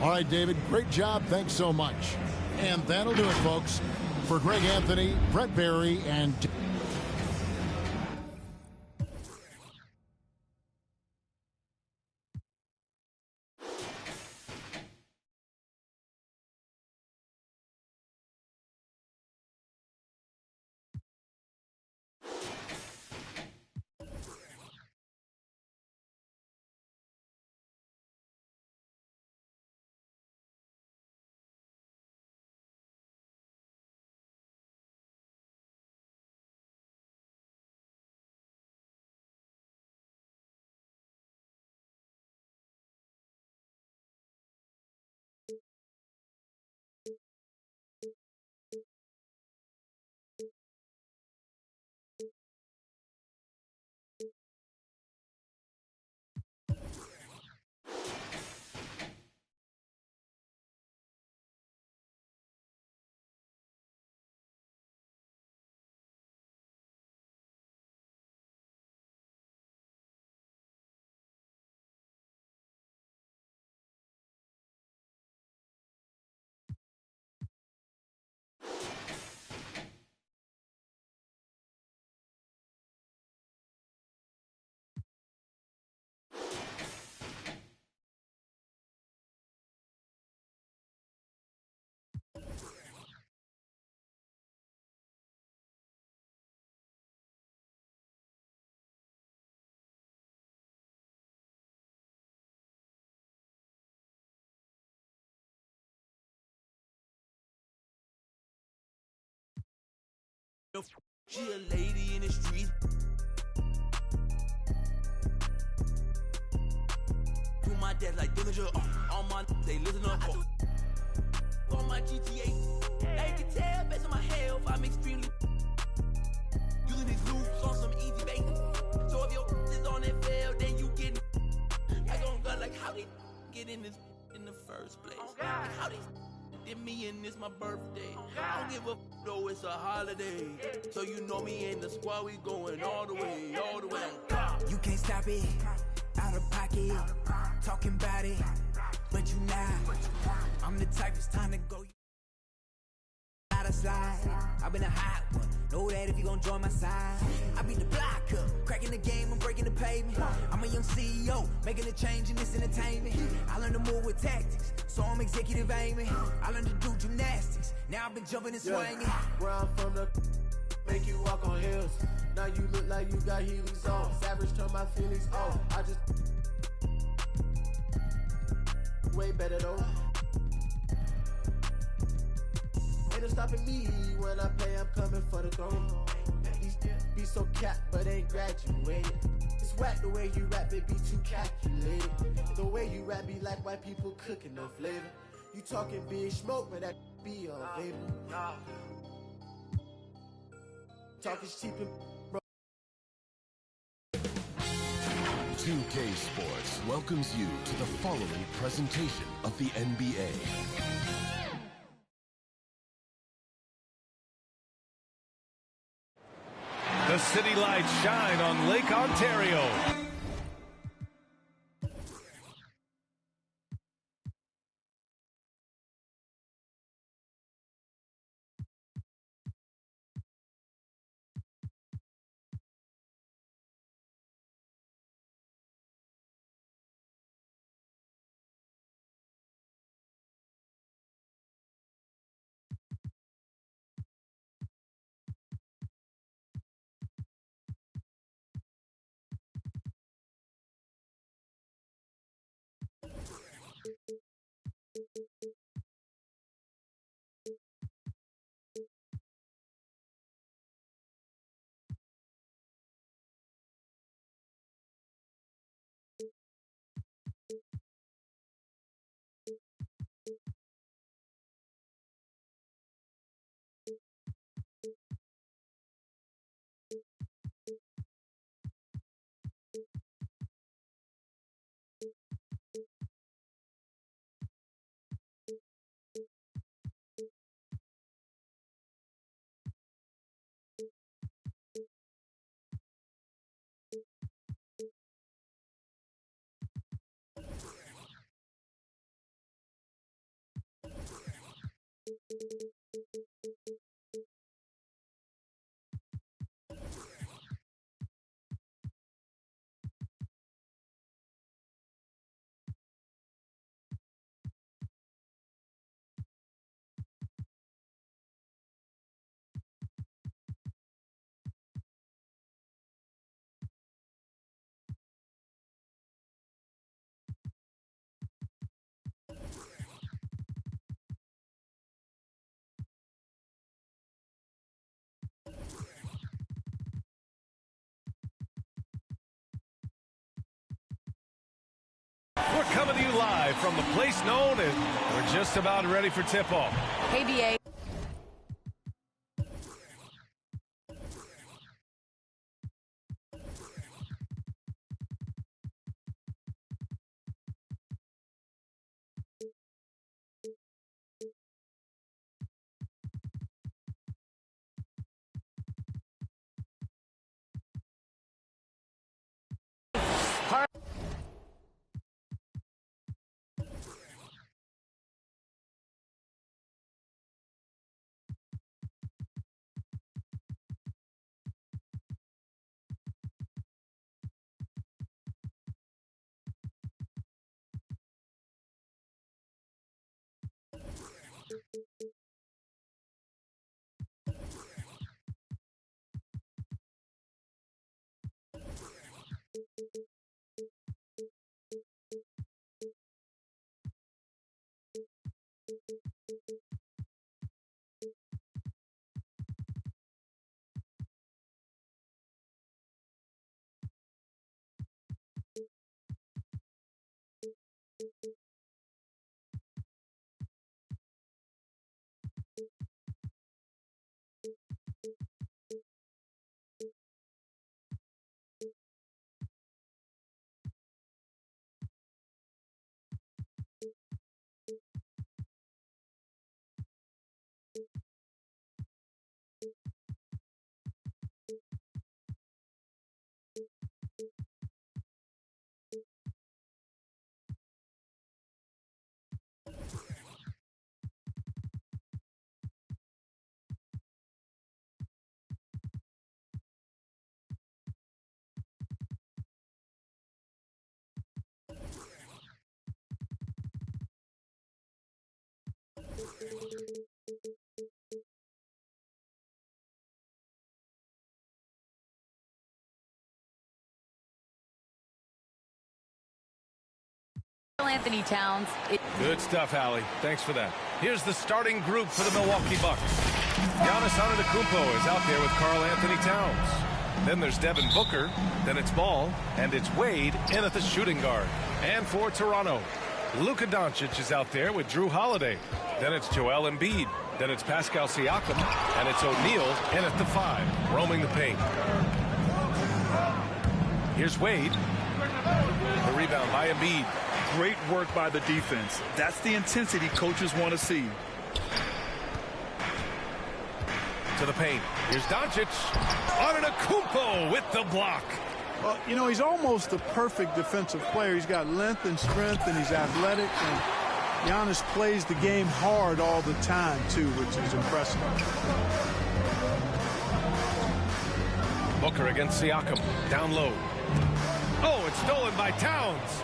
Q: All right, David, great job. Thanks so much. And that'll do it, folks. For Greg Anthony, Brett Barry, and...
J: She a lady in the streets. To my dad like Dillinger. On my they listen up. On my GTA. They can tell based on my health, I'm extremely using these loops on some easy bait. So if your is on that fail, then you get. I gon' go like how they get in this in the first place. Like how they did me and it's my birthday. I don't give a though it's a holiday. So you know me in the squad, we going all the way, all the way. You can't stop it, out of pocket, talking about it, but you not. I'm the type it's time to go. Out of slide. I've been a hot one. Know that if you gon' join my side. I beat the block up, cracking the game, I'm breaking the pavement. I'm a young CEO, making a change in this entertainment. I learned to move with tactics, so I'm executive aiming. I learned to do gymnastics, now I've been jumping and swinging.
N: Where I'm from, the make you walk on hills. Now you look like you got Heelys on. Savage turn my feelings off. I just way better though. Ain't no stopping me when I play, I'm coming for the throne. These be so capped, but ain't graduated. It's whack the way you rap, it be too calculated. The way you rap be like white people cooking, no flavor. You talking big smoke, but that be on vapor. Talk is cheap and bro.
K: 2K Sports welcomes you to the following presentation of the NBA.
F: The city lights shine on Lake Ontario. We're coming to you live from the place known as we're just about ready for tip-off.
B: KBA. Anthony Towns.
F: Good stuff, Allie. Thanks for that. Here's the starting group for the Milwaukee Bucks. Giannis Antetokounmpo is out there with Karl Anthony Towns. Then there's Devin Booker. Then it's Ball. And it's Wade in at the shooting guard. And for Toronto, Luka Doncic is out there with Drew Holiday. Then it's Joel Embiid. Then it's Pascal Siakam. And it's O'Neal in at the 5, roaming the paint. Here's Wade. The rebound by Embiid.
H: Great work by the defense. That's the intensity coaches want to see.
F: To the paint. Here's Doncic. Antetokounmpo with the block.
O: Well, you know, he's almost the perfect defensive player. He's got length and strength, and he's athletic. And Giannis plays the game hard all the time, too, which is impressive.
F: Booker against Siakam. Down low. Oh, it's stolen by Towns.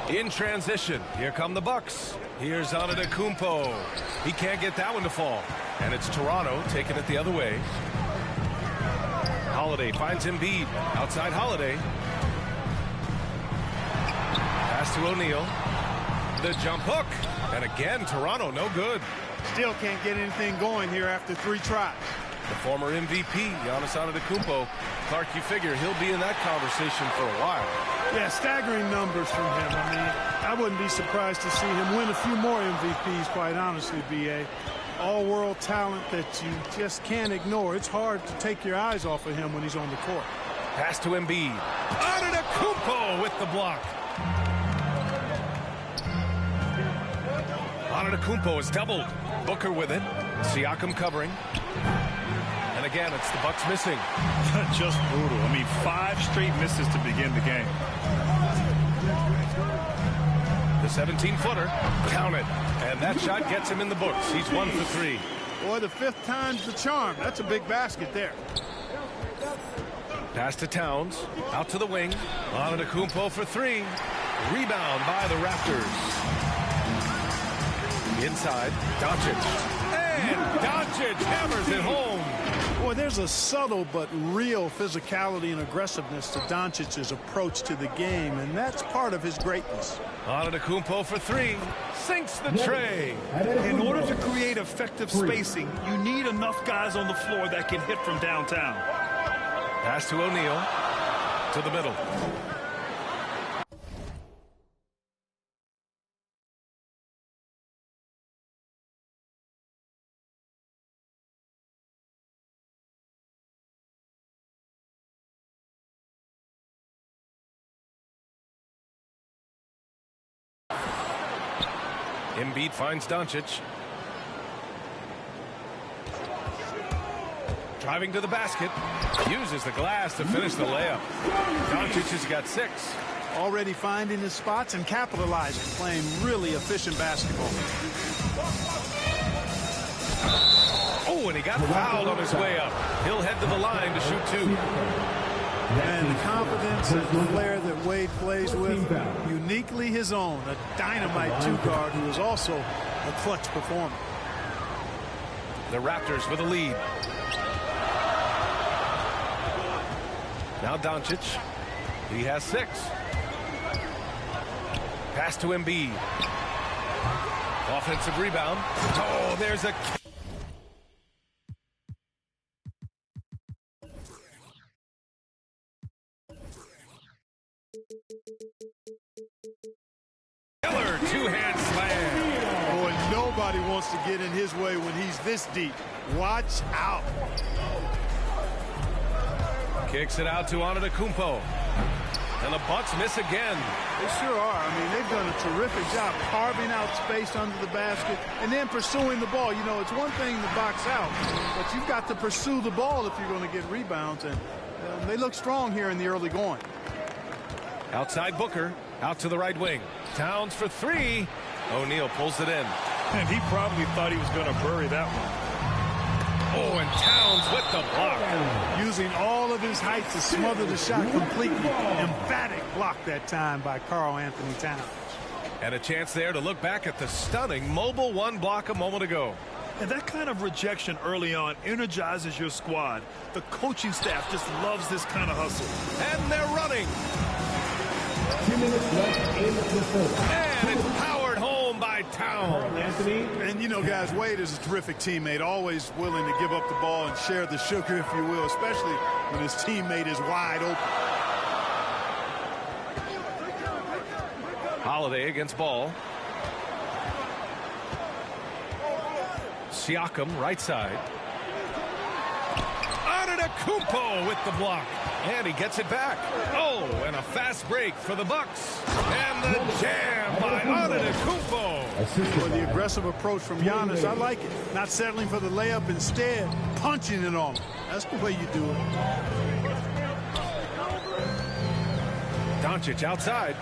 F: In transition. Here come the Bucks. Here's Antetokounmpo. He can't get that one to fall. And it's Toronto taking it the other way. Holiday finds Embiid. Outside Holiday. Pass to O'Neal. The jump hook. And again, Toronto no good.
O: Still can't get anything going here after 3 tries.
F: The former MVP, Giannis Antetokounmpo. Clark, you figure he'll be in that conversation for a while.
O: Yeah, staggering numbers from him. I mean, I wouldn't be surprised to see him win a few more MVPs, quite honestly, B.A. All-world talent that you just can't ignore. It's hard to take your eyes off of him when he's on the court.
F: Pass to Embiid. Antetokounmpo with the block. Antetokounmpo is doubled. Booker with it. Siakam covering. And again, it's the Bucks missing.
H: Just brutal. I mean, 5 straight misses to begin the game.
F: The 17-footer. Count it. And that shot gets him in the books. He's 1 for 3.
O: Boy, the 5th time's the charm. That's a big basket there.
F: Pass to Towns. Out to the wing. Antetokounmpo for 3. Rebound by the Raptors. Inside. Doncic. And Doncic hammers it home.
O: Boy, there's a subtle but real physicality and aggressiveness to Doncic's approach to the game, and that's part of his greatness.
F: Antetokounmpo for 3. Sinks the tray.
H: In order to create effective spacing, you need enough guys on the floor that can hit from downtown.
F: Pass to O'Neal. To the middle. Embiid finds Doncic. Driving to the basket. Uses the glass to finish the layup. Doncic has got 6.
O: Already finding his spots and capitalizing. Playing really efficient basketball.
F: Oh, and he got fouled on his way up. He'll head to the line to shoot 2.
O: And the confidence and the flair that Wade plays with, uniquely his own. A dynamite 2-guard who is also a clutch performer.
F: The Raptors with a lead. Now Doncic. He has 6. Pass to Embiid. Offensive rebound. Oh, there's a... Killer 2-hand slam.
O: Boy, nobody wants to get in his way when he's this deep. Watch out.
F: Kicks it out to Antetokounmpo. And the Bucks miss again.
O: They sure are. I mean, they've done a terrific job carving out space under the basket and then pursuing the ball. You know, it's one thing to box out, but you've got to pursue the ball if you're going to get rebounds. And they look strong here in the early going.
F: Outside Booker. Out to the right wing. Towns for 3. O'Neal pulls it in.
H: And he probably thought he was going to bury that one.
F: Oh, and Towns with the block.
O: Using all of his height to smother the shot completely. Emphatic block that time by Karl Anthony Towns.
F: And a chance there to look back at the stunning mobile 1 block a moment ago.
H: And that kind of rejection early on energizes your squad. The coaching staff just loves this kind of hustle.
F: And they're running.
I: 2 minutes left in the first.
F: And it's powered home by Towns.
O: And, you know, guys, Wade is a terrific teammate, always willing to give up the ball and share the sugar, if you will, especially when his teammate is wide open.
F: Holiday against Ball. Siakam, right side. Antetokounmpo with the block. And he gets it back. Oh, and a fast break for the Bucks. And the jam by Antetokounmpo.
O: Well, the aggressive approach from Giannis, I like it. Not settling for the layup, instead punching it on him. That's the way you do it.
F: Doncic outside.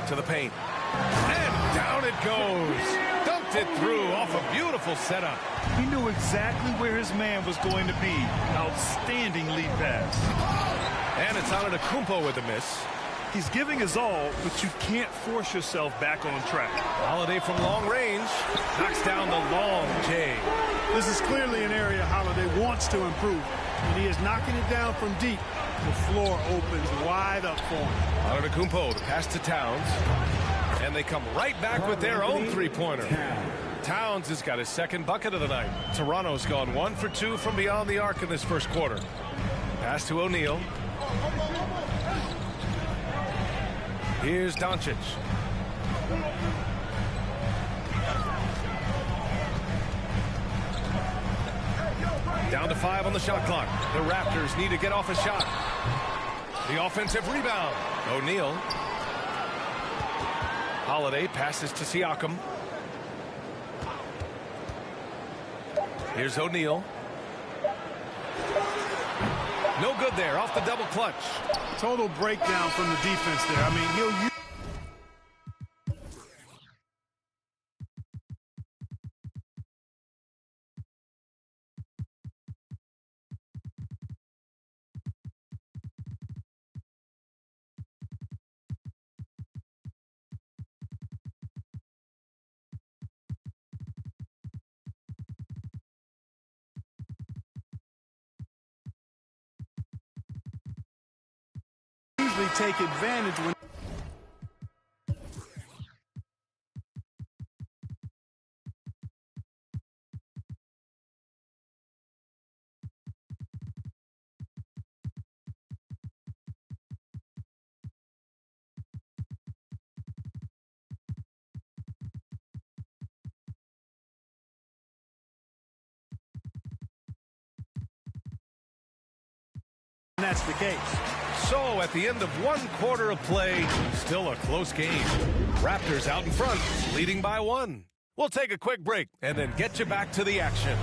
F: To the paint. And down it goes. Dumped it through off a beautiful setup.
H: He knew exactly where his man was going to be. Outstanding lead pass.
F: And it's Antetokounmpo with a miss.
H: He's giving his all, but you can't force yourself back on track.
F: Holiday from long range. Knocks down the long J.
O: This is clearly an area Holiday wants to improve. When he is knocking it down from deep, the floor opens wide up for him.
F: Antetokounmpo to pass to Towns. And they come right back with their own three-pointer. Towns has got his second bucket of the night. Toronto's gone 1 for 2 from beyond the arc in this first quarter. Pass to O'Neal. Here's Doncic. Down to 5 on the shot clock. The Raptors need to get off a shot. The offensive rebound. O'Neal. Holiday passes to Siakam. Here's O'Neal. No good there, off the double clutch.
O: Total breakdown from the defense there. I mean, he'll use take advantage when that's the case.
F: So at the end of 1 quarter of play, still a close game. Raptors out in front, leading by 1. We'll take a quick break and then get you back to the action.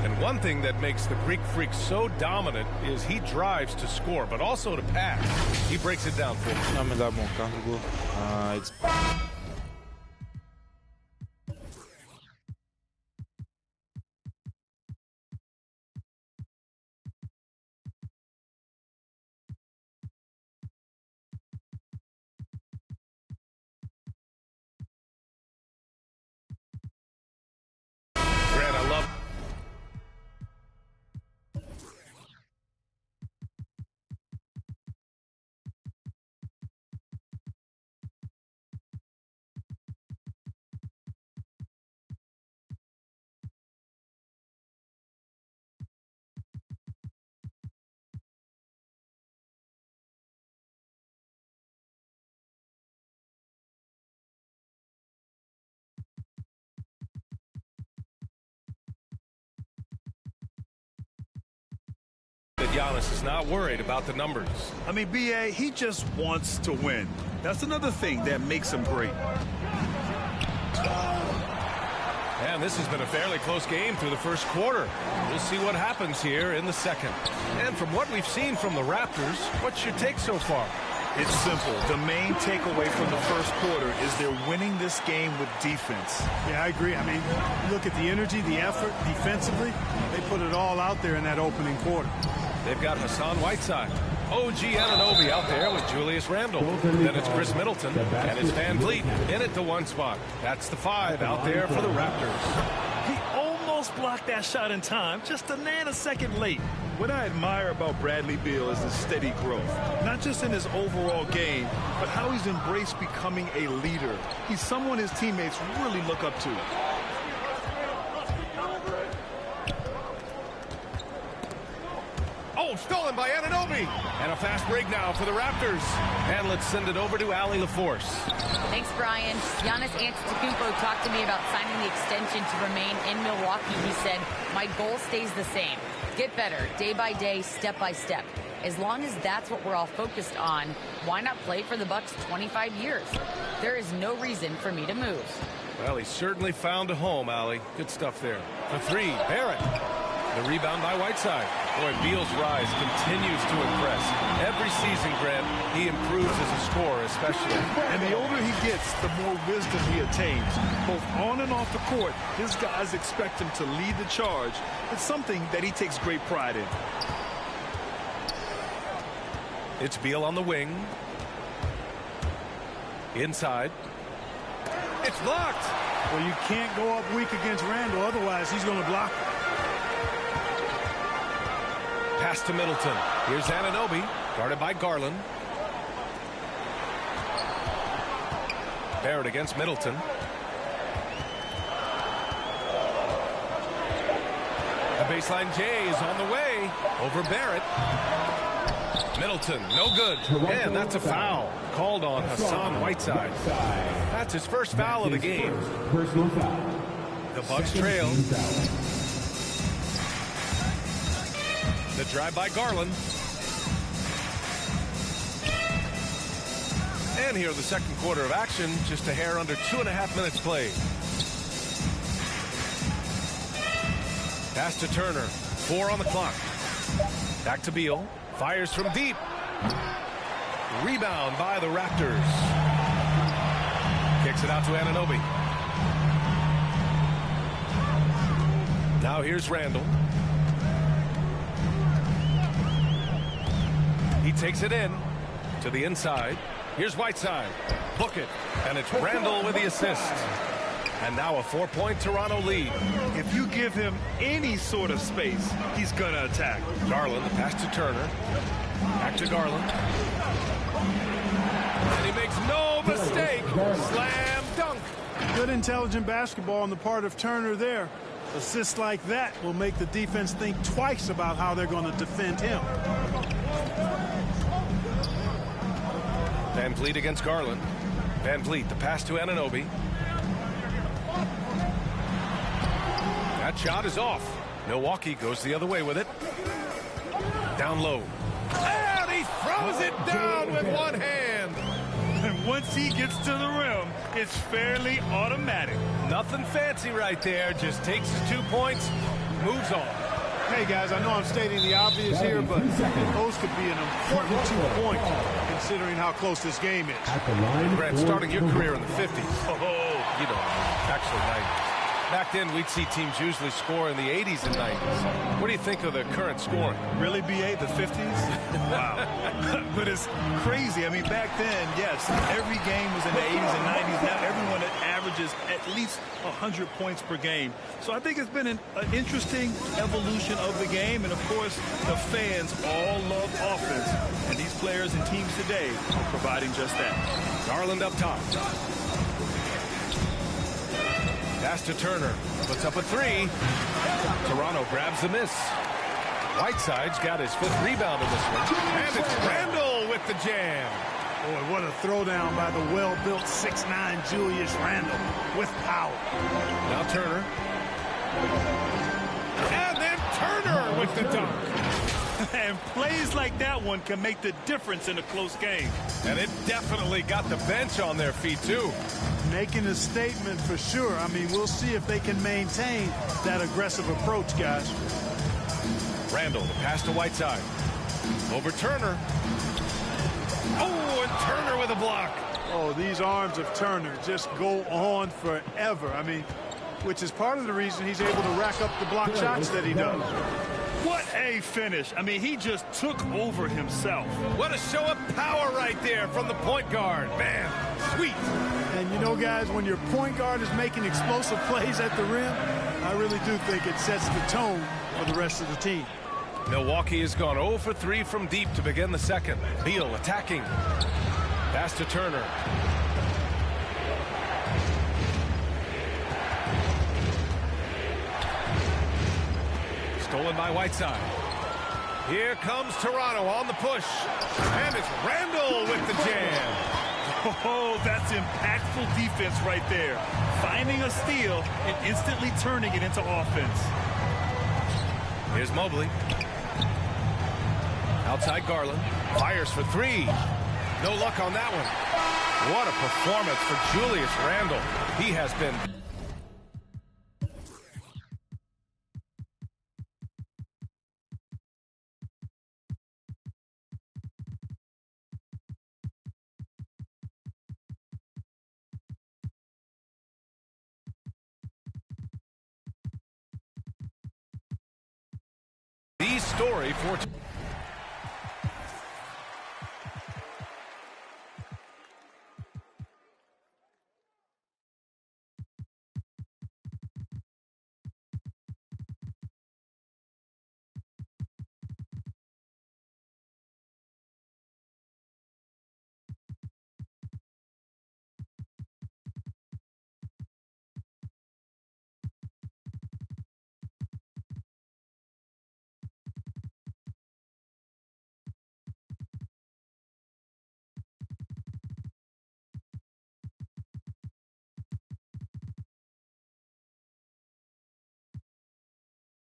F: And one thing that makes the Greek Freak so dominant is he drives to score, but also to pass. He breaks it down for you.
M: It's
F: Giannis is not worried about the numbers.
H: I mean, B.A., he just wants to win. That's another thing that makes him great.
F: And this has been a fairly close game through the first quarter. We'll see what happens here in the second. And from what we've seen from the Raptors, what's your take so far?
H: It's simple. The main takeaway from the first quarter is they're winning this game with defense.
O: Yeah, I agree. I mean, look at the energy, the effort defensively. They put it all out there in that opening quarter.
F: They've got Hassan Whiteside, OG Anunoby out there with Julius Randle. Then it's Chris Middleton, and it's Van Vliet in at the 1 spot. That's the 5 out there for the Raptors.
H: He almost blocked blocked that shot in time, just a nanosecond late. What I admire about Bradley Beal is his steady growth, not just in his overall game, but how he's embraced becoming a leader. He's someone his teammates really look up to.
F: Oh, stolen by Anunoby. And a fast break now for the Raptors. And let's send it over to Allie LaForce.
B: Thanks, Brian. Giannis Antetokounmpo talked to me about signing the extension to remain in Milwaukee. He said, my goal stays the same. Get better, day by day, step by step. As long as that's what we're all focused on, why not play for the Bucks 25 years? There is no reason for me to move.
F: Well, he certainly found a home, Allie. Good stuff there. For three, Barrett. The rebound by Whiteside. Boy, Beal's rise continues to impress. Every season, Grant, he improves as a scorer, especially.
H: And the older he gets, the more wisdom he attains. Both on and off the court, his guys expect him to lead the charge. It's something that he takes great pride in.
F: It's Beal on the wing. Inside. It's blocked.
O: Well, you can't go up weak against Randall, otherwise he's going to block.
F: Pass to Middleton. Here's Anunoby, guarded by Garland. Barrett against Middleton. The baseline J is on the way. Over Barrett. Middleton, no good. And that's a foul called on Hassan Whiteside. That's his first foul of the game. The Bucks trail. The drive by Garland. And here the second quarter of action, just a hair under 2.5 minutes played. Pass to Turner, 4 on the clock. Back to Beal, fires from deep. Rebound by the Raptors. Kicks it out to Anunoby. Now here's Randall. He takes it in to the inside. Here's Whiteside. Book it. And it's Randall with the assist. And now a 4-point Toronto lead.
H: If you give him any sort of space, he's going to attack.
F: Garland, the pass to Turner. Back to Garland. And he makes no mistake. Slam dunk.
O: Good intelligent basketball on the part of Turner there. Assists like that will make the defense think twice about how they're going to defend him.
F: Van Vliet against Garland. Van Vliet, the pass to Anunoby. That shot is off. Milwaukee goes the other way with it. Down low. And he throws it down with one hand.
H: And once he gets to the rim, it's fairly automatic.
F: Nothing fancy right there. Just takes his 2 points, moves on.
O: Hey, guys, I know I'm stating the obvious here, but those could be an important 2 points considering how close this game is.
F: Grant, starting your career in the 50s. Oh, you know, actually 90s. Back then, we'd see teams usually score in the 80s and 90s. What do you think of the current scoring?
H: Really, BA, the 50s? Wow. But it's crazy. I mean, back then, yes, every game was in the 80s and 90s. Now everyone averages at least 100 points per game. So I think it's been an interesting evolution of the game. And, of course, the fans all love offense. And these players and teams today are providing just that.
F: Garland up top. Pass to Turner. Puts up a 3. Toronto grabs the miss. Whiteside's got his 5th rebound in this one. And it's Randall with the jam.
O: Boy, what a throwdown by the well-built 6'9" Julius Randall with power.
F: Now Turner. And then Turner with the dunk.
H: And plays like that one can make the difference in a close game.
F: And it definitely got the bench on their feet, too.
O: Making a statement for sure. I mean, we'll see if they can maintain that aggressive approach, guys.
F: Randall, the pass to Whiteside. Over Turner. Oh, and Turner with a block.
O: Oh, these arms of Turner just go on forever. I mean, which is part of the reason he's able to rack up the block shots that he does.
H: What a finish. I mean, he just took over himself.
F: What a show of power right there from the point guard. Man, sweet.
O: And you know, guys, when your point guard is making explosive plays at the rim, I really do think it sets the tone for the rest of the team.
F: Milwaukee has gone 0 for 3 from deep to begin the second. Beal attacking. Pass to Turner. Stolen by Whiteside. Here comes Toronto on the push. And it's Randall with the jam.
H: Oh, that's impactful defense right there. Finding a steal and instantly turning it into offense.
F: Here's Mobley. Outside Garland. Fires for three. No luck on that one. What a performance for Julius Randle. He has been... the story for...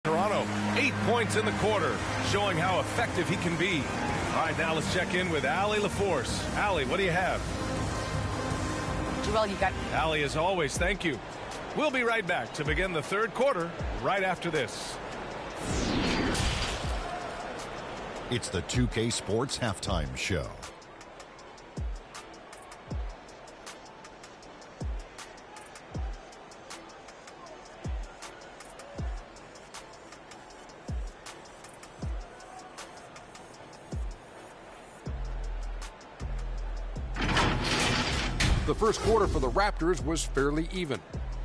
F: Toronto, 8 points in the quarter, showing how effective he can be. All right, now let's check in with Allie LaForce. Allie, what do you have?
B: Joel, you got...
F: Allie, as always, thank you. We'll be right back to begin the third quarter right after this.
E: It's the 2K Sports Halftime Show.
L: The first quarter for the Raptors was fairly even,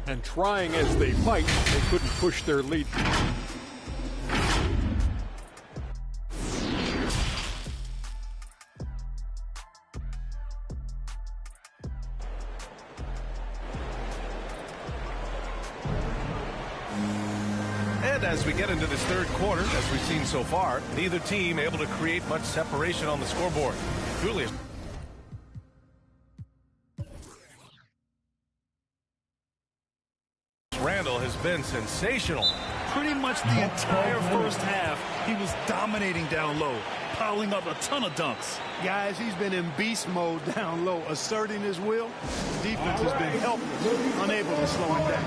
L: and trying as they might, they couldn't push their lead.
F: And as we get into this third quarter, as we've seen so far, neither team able to create much separation on the scoreboard. Julius. Randall has been sensational.
H: Pretty much the entire first half, he was dominating down low, piling up a ton of dunks.
O: Guys, he's been in beast mode down low, asserting his will. Defense has been helpless, unable to slow him down.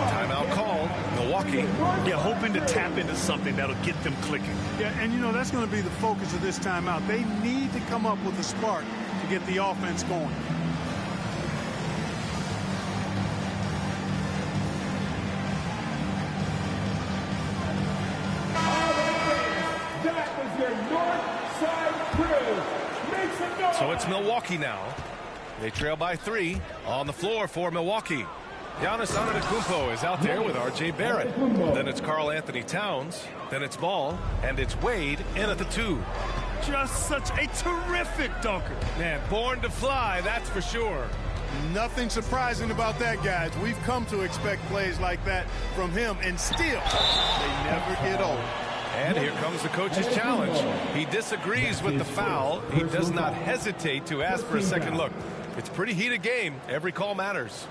F: Timeout called. Milwaukee.
H: Yeah, hoping to tap into something that'll get them clicking.
O: Yeah, and you know, that's going to be the focus of this timeout. They need to come up with a spark to get the offense going.
F: So it's Milwaukee now. They trail by 3 on the floor for Milwaukee. Giannis Antetokounmpo is out there with R.J. Barrett. Then it's Karl Anthony Towns. Then it's Ball. And it's Wade in at the 2.
H: Just such a terrific dunker.
F: Man, born to fly, that's for sure.
O: Nothing surprising about that, guys. We've come to expect plays like that from him, and still, they never get old.
F: And here comes the coach's challenge. He disagrees with the foul. He does not hesitate to ask for a second look. It's a pretty heated game. Every call matters.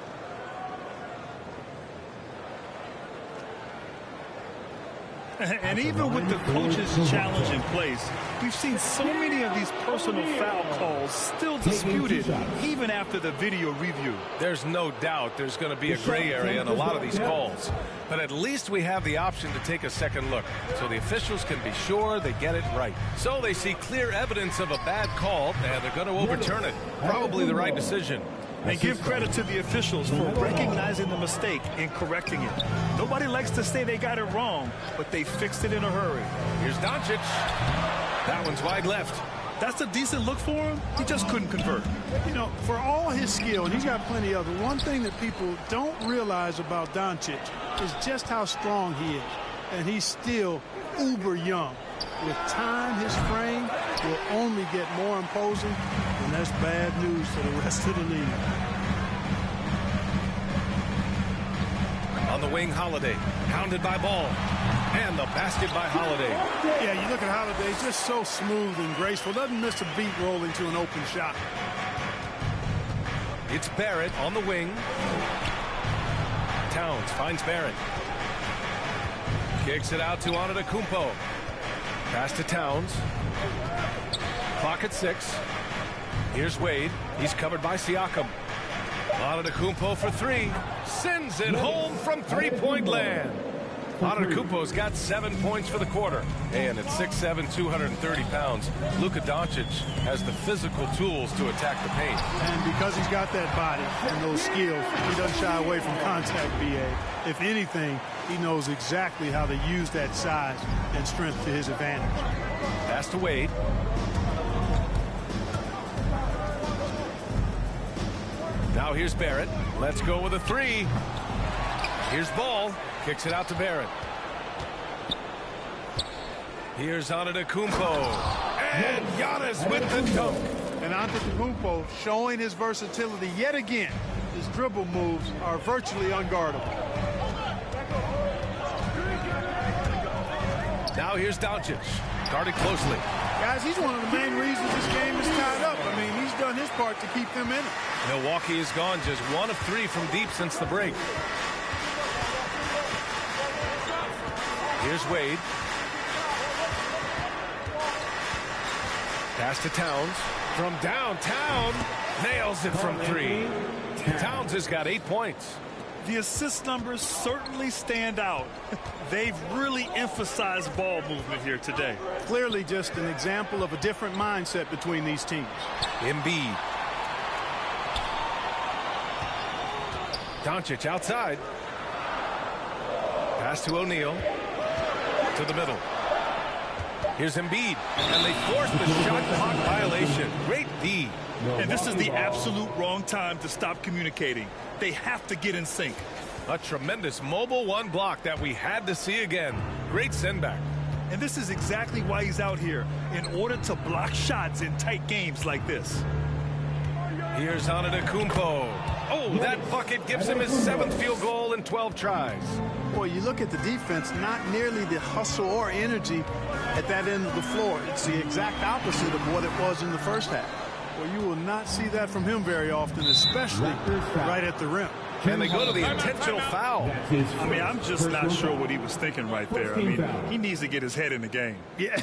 H: And even with the coach's challenge in place, we've seen so many of these personal foul calls still disputed even after the video review.
F: There's no doubt there's going to be a gray area in a lot of these calls. But at least we have the option to take a second look, so the officials can be sure they get it right. So they see clear evidence of a bad call, and they're going to overturn it. Probably the right decision.
H: And give credit to the officials for recognizing the mistake and correcting it. Nobody likes to say they got it wrong, but they fixed it in a hurry.
F: Here's Doncic. That one's wide left.
H: That's a decent look for him. He just couldn't convert.
O: You know, for all his skill, and he's got plenty of it, one thing that people don't realize about Doncic is just how strong he is. And he's still uber young. With time, his frame will only get more imposing, and that's bad news for the rest of the league.
F: On the wing, Holiday, pounded by Ball, and the basket by Holiday.
O: Yeah, you look at Holiday, just so smooth and graceful. Doesn't miss a beat rolling to an open shot.
F: It's Barrett on the wing. Towns finds Barrett. Kicks it out to Antetokounmpo. Pass to Towns. Clock at 6. Here's Wade. He's covered by Siakam. Antetokounmpo for 3. Sends it home from three-point land. Antetokounmpo's got 7 points for the quarter. And at 6'7", 230 pounds, Luka Doncic has the physical tools to attack the paint.
O: And because he's got that body and those skills, he doesn't shy away from contact, BA. If anything, he knows exactly how to use that size and strength to his advantage.
F: Pass to Wade. Now here's Barrett. Let's go with a 3. Here's Ball. Kicks it out to Barrett. Here's Antetokounmpo. And Giannis with the dunk.
O: And Antetokounmpo showing his versatility yet again. His dribble moves are virtually unguardable.
F: Now here's Doncic. Guarded closely.
O: Guys, he's one of the main reasons this game is tied up. I mean, he's done his part to keep them in it.
F: Milwaukee has gone just 1 of 3 from deep since the break. Here's Wade. Pass to Towns. From downtown. Nails it from 3. Towns has got 8 points.
H: The assist numbers certainly stand out. They've really emphasized ball movement here today.
O: Clearly just an example of a different mindset between these teams.
F: Embiid. Doncic outside. Pass to O'Neal. To the middle. Here's Embiid. And they force the shot clock violation. Great D.
H: And this is the absolute wrong time to stop communicating. They have to get in sync.
F: A tremendous mobile 1 block that we had to see again. Great send back.
H: And this is exactly why he's out here, in order to block shots in tight games like this.
F: Here's Antetokounmpo. Oh, that bucket gives him his 7th field goal in 12 tries.
O: Boy, you look at the defense, not nearly the hustle or energy at that end of the floor. It's the exact opposite of what it was in the first half. Well, you will not see that from him very often, especially right at the rim.
F: And they go to the intentional foul.
H: I mean, I'm just not sure what he was thinking right there. I mean, he needs to get his head in the game.
O: Yeah,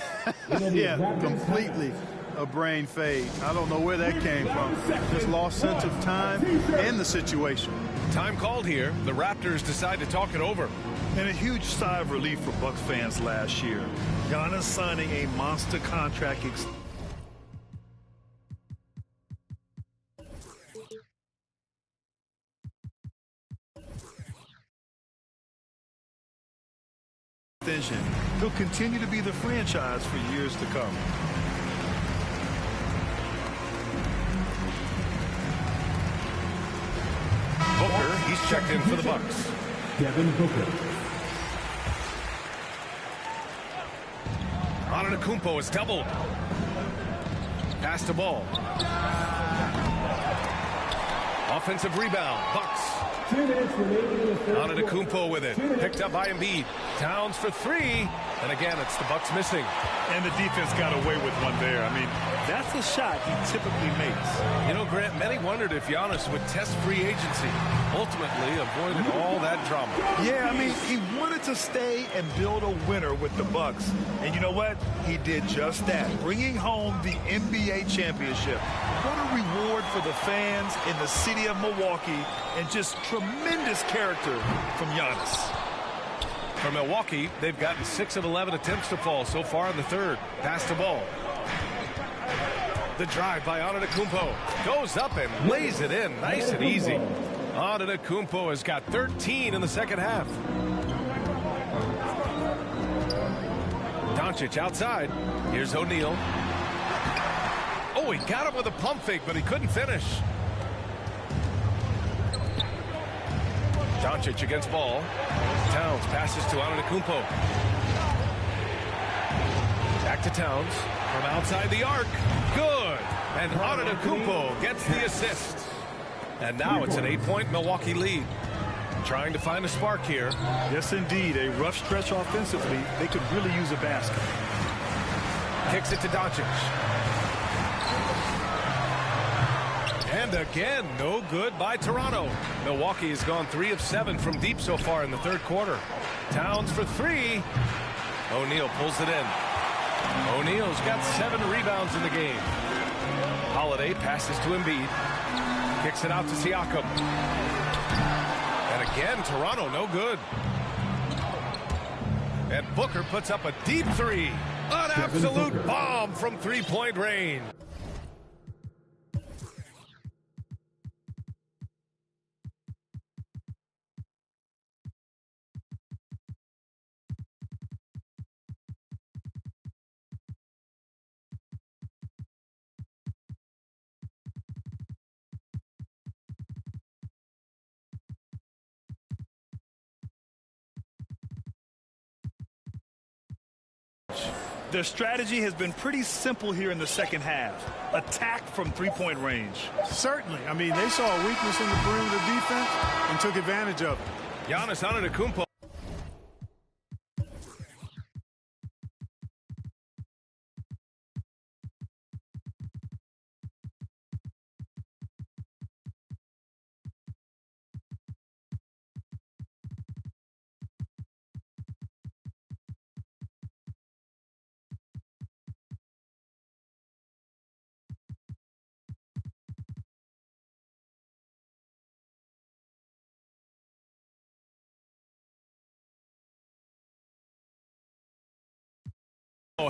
O: yeah, completely a brain fade. I don't know where that came from. Just lost sense of time and the situation.
F: Time called here. The Raptors decide to talk it over.
H: And a huge sigh of relief for Bucks fans last year. Giannis signing a monster contract extension. He'll continue to be the franchise for years to come.
F: Booker, he's checked in for the Bucks.
I: Devin Booker.
F: Antetokounmpo is doubled. Pass to Ball. Offensive rebound. Bucks.
I: 2 minutes remaining in the third.
F: Antetokounmpo with it. Picked up by Embiid. Towns for 3. And again, it's the Bucks missing.
H: And the defense got away with one there. I mean, that's a shot he typically makes.
F: You know, Grant, many wondered if Giannis would test free agency. Ultimately, avoided all that drama.
H: Yeah, I mean, he wanted to stay and build a winner with the Bucks. And you know what? He did just that, bringing home the NBA championship. What a reward for the fans in the city of Milwaukee, and just tremendous character from Giannis.
F: For Milwaukee, they've gotten 6 of 11 attempts to fall so far in the third. Pass to Ball. The drive by Antetokounmpo goes up and lays it in nice and easy. Antetokounmpo has got 13 in the second half. Doncic outside. Here's O'Neal. Oh, he got him with a pump fake, but he couldn't finish. Doncic against ball. Towns passes to Antetokounmpo. Back to Towns from outside the arc. Good. And Antetokounmpo gets the assist. And now it's an 8-point Milwaukee lead. Trying to find a spark here.
H: Yes, indeed. A rough stretch offensively. They could really use a basket.
F: Kicks it to Doncic. And again, no good by Toronto. Milwaukee has gone 3 of 7 from deep so far in the third quarter. Towns for 3. O'Neal pulls it in. O'Neal's got 7 rebounds in the game. Holiday passes to Embiid. Kicks it out to Siakam. And again, Toronto no good. And Booker puts up a deep 3. An absolute bomb from 3-point range.
H: Their strategy has been pretty simple here in the second half. Attack from 3-point range.
O: Certainly. I mean, they saw a weakness in the perimeter defense and took advantage of it.
F: Giannis Antetokounmpo.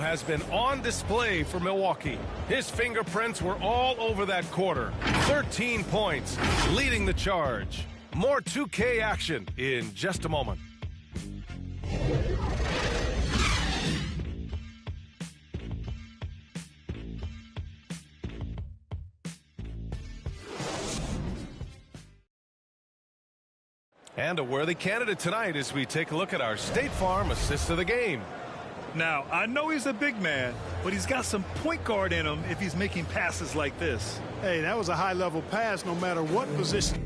F: Has been on display for Milwaukee. His fingerprints were all over that quarter. 13 points, leading the charge. More 2K action in just a moment. And a worthy candidate tonight as we take a look at our State Farm assist of the game.
H: Now, I know he's a big man, but he's got some point guard in him if he's making passes like this.
O: Hey, that was a high-level pass no matter what position.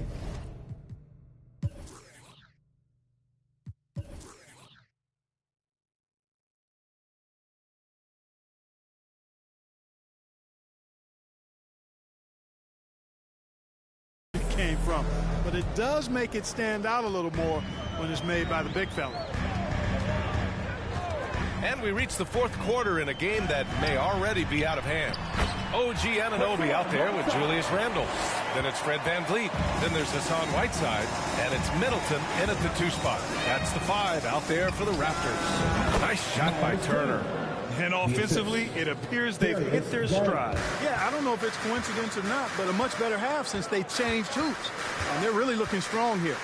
O: It came from, but it does make it stand out a little more when it's made by the big fella.
F: And we reach the fourth quarter in a game that may already be out of hand. OG Anunoby out there with Julius Randle. Then it's Fred VanVleet. Then there's Hassan Whiteside. And it's Middleton in at the 2 spot. That's the 5 out there for the Raptors. Nice shot by Turner.
H: And offensively, it appears they've hit their stride.
O: Yeah, I don't know if it's coincidence or not, but a much better half since they changed hoops. And they're really looking strong here.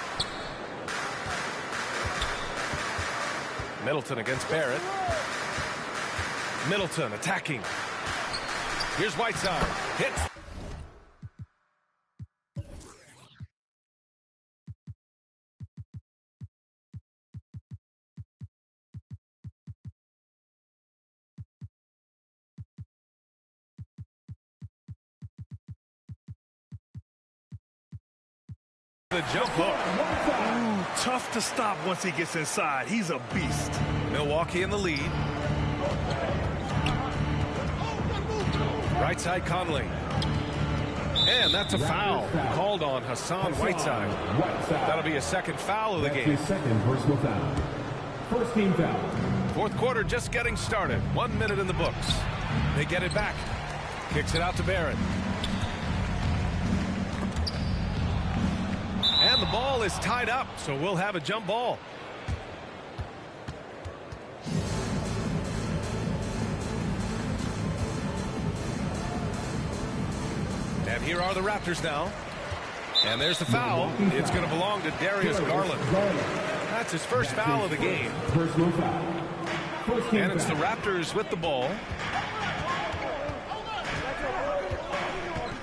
F: Middleton against Barrett. Middleton attacking. Here's Whiteside. Hits. The jump hook.
H: Ooh, tough to stop once he gets inside. He's a beast.
F: Milwaukee in the lead. Right side Conley. And that's a foul called on Hassan Whiteside. That'll be a second foul of the game.
I: Second personal foul. First team foul.
F: Fourth quarter just getting started. 1 minute in the books. They get it back. Kicks it out to Barrett. And the ball is tied up, so we'll have a jump ball. And here are the Raptors now. And there's the foul. It's going to belong to Darius Garland. That's his first foul of the game.
I: Personal foul.
F: And it's the Raptors with the ball.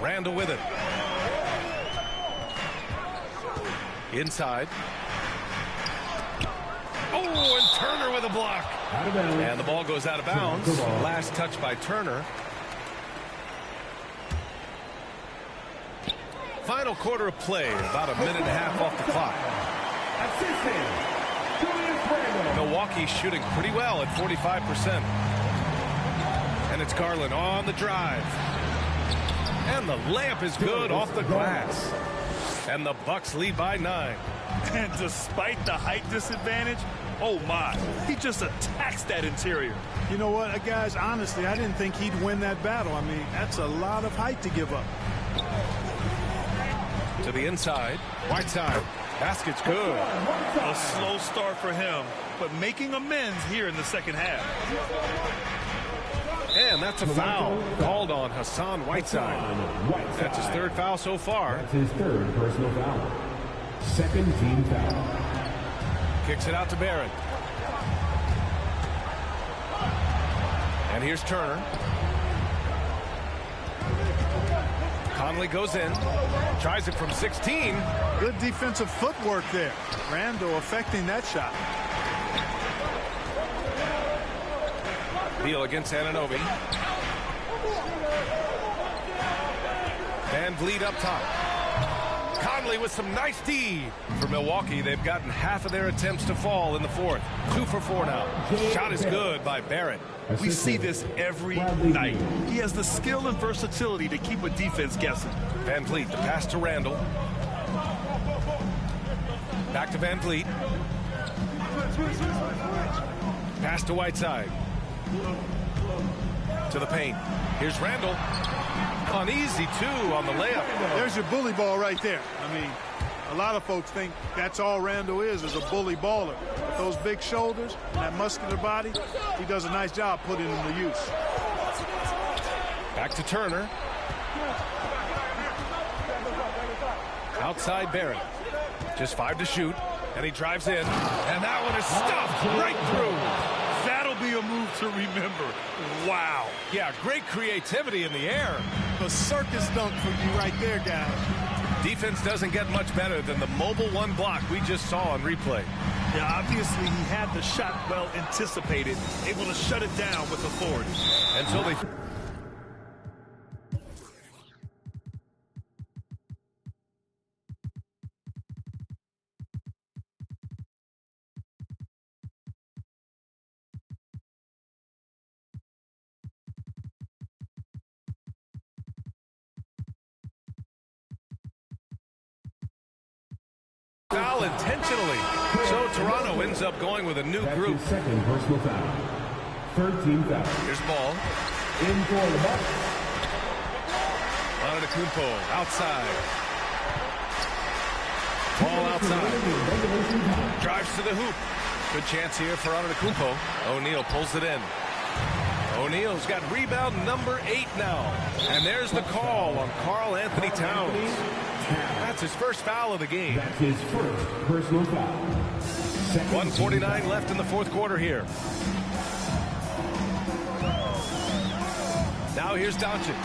F: Randall with it. Inside. Oh, and Turner with a block. And the ball goes out of bounds. Last touch by Turner. Final quarter of play, about a minute and a half off the clock. Milwaukee shooting pretty well at 45%. And it's Garland on the drive. And the layup is good off the glass. And the Bucks lead by 9.
H: And despite the height disadvantage, oh my, he just attacks that interior.
O: You know what, guys, honestly, I didn't think he'd win that battle. I mean, that's a lot of height to give up.
F: To the inside. Whiteside. Basket's good.
H: A slow start for him, but making amends here in the second half.
F: And that's a foul called on Hassan Whiteside. That's his third foul so far.
I: That's his third personal foul. Second team foul.
F: Kicks it out to Barrett. And here's Turner. Conley goes in. Tries it from 16.
O: Good defensive footwork there. Randall affecting that shot.
F: Beal against Anunoby. Van Vliet up top. Conley with some nice D. For Milwaukee, they've gotten half of their attempts to fall in the fourth. 2 for 4 now. Shot is good by Barrett.
H: We see this every night. He has the skill and versatility to keep a defense guessing.
F: Van Vliet, the pass to Randall. Back to Van Vliet. Pass to Whiteside. To the paint. Here's Randall. On easy, too, on the layup.
O: There's your bully ball right there. I mean, a lot of folks think that's all Randall is a bully baller. With those big shoulders, that muscular body, he does a nice job putting them to use.
F: Back to Turner. Outside Barrett. Just 5 to shoot. And he drives in. And that one is stuffed right through.
H: That'll be a move to remember. Wow.
F: Yeah, great creativity in the air.
O: A circus dunk for you right there, guys.
F: Defense doesn't get much better than the mobile one block we just saw on replay.
H: Yeah, obviously he had the shot well anticipated, able to shut it down with authority.
F: And so they... Foul intentionally. So Toronto ends up going with a new group.
I: That's his second personal foul. Third team foul.
F: Here's ball.
I: In for the Bucks.
F: Antetokounmpo outside. Ball outside. Drives to the hoop. Good chance here for Antetokounmpo. O'Neal pulls it in. O'Neal's got rebound number 8 now. And there's the call on Karl Anthony Towns. That's his first foul of the game.
I: That's his first personal foul.
F: 1:49 left in the fourth quarter here. Now here's Doncic.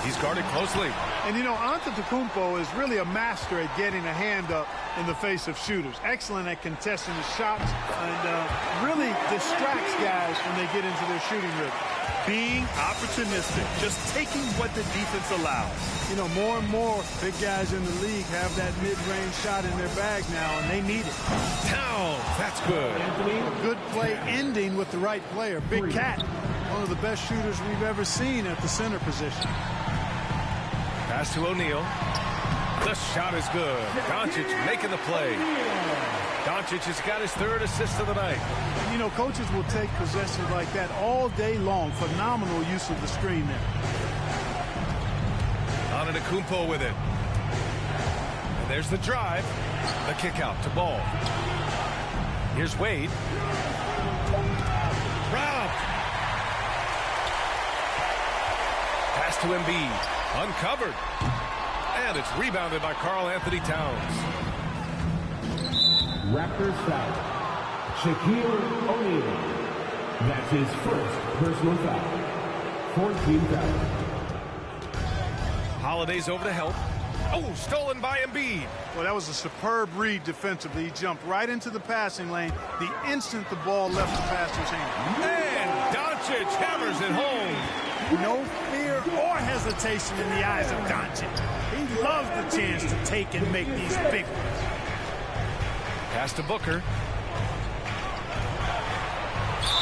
F: He's guarded closely.
O: And you know, Antetokounmpo is really a master at getting a hand up in the face of shooters. Excellent at contesting the shots and really distracts guys when they get into their shooting rhythm.
H: Being opportunistic, just taking what the defense allows.
O: You know, more and more big guys in the league have that mid-range shot in their bag now, and they need it.
F: Towns, that's good.
O: A good play ending with the right player. Big Cat, one of the best shooters we've ever seen at the center position.
F: Pass to O'Neal. The shot is good. Doncic making the play. Doncic has got his third assist of the night.
O: You know, coaches will take possessions like that all day long. Phenomenal use of the screen there.
F: Antetokounmpo with it. And there's the drive. The kick out to Ball. Here's Wade. Rob. Pass to Embiid. Uncovered. And it's rebounded by Karl Anthony Towns.
I: Raptors foul. Shaquille O'Neal. That's his first personal foul. 14 foul.
F: Holiday's over to help. Oh, stolen by Embiid.
O: Well, that was a superb read defensively. He jumped right into the passing lane the instant the ball left the passer's hand.
F: And Doncic hammers it home.
O: No fear or hesitation in the eyes of Doncic. He loves the chance to take and make these big ones.
F: Pass to Booker.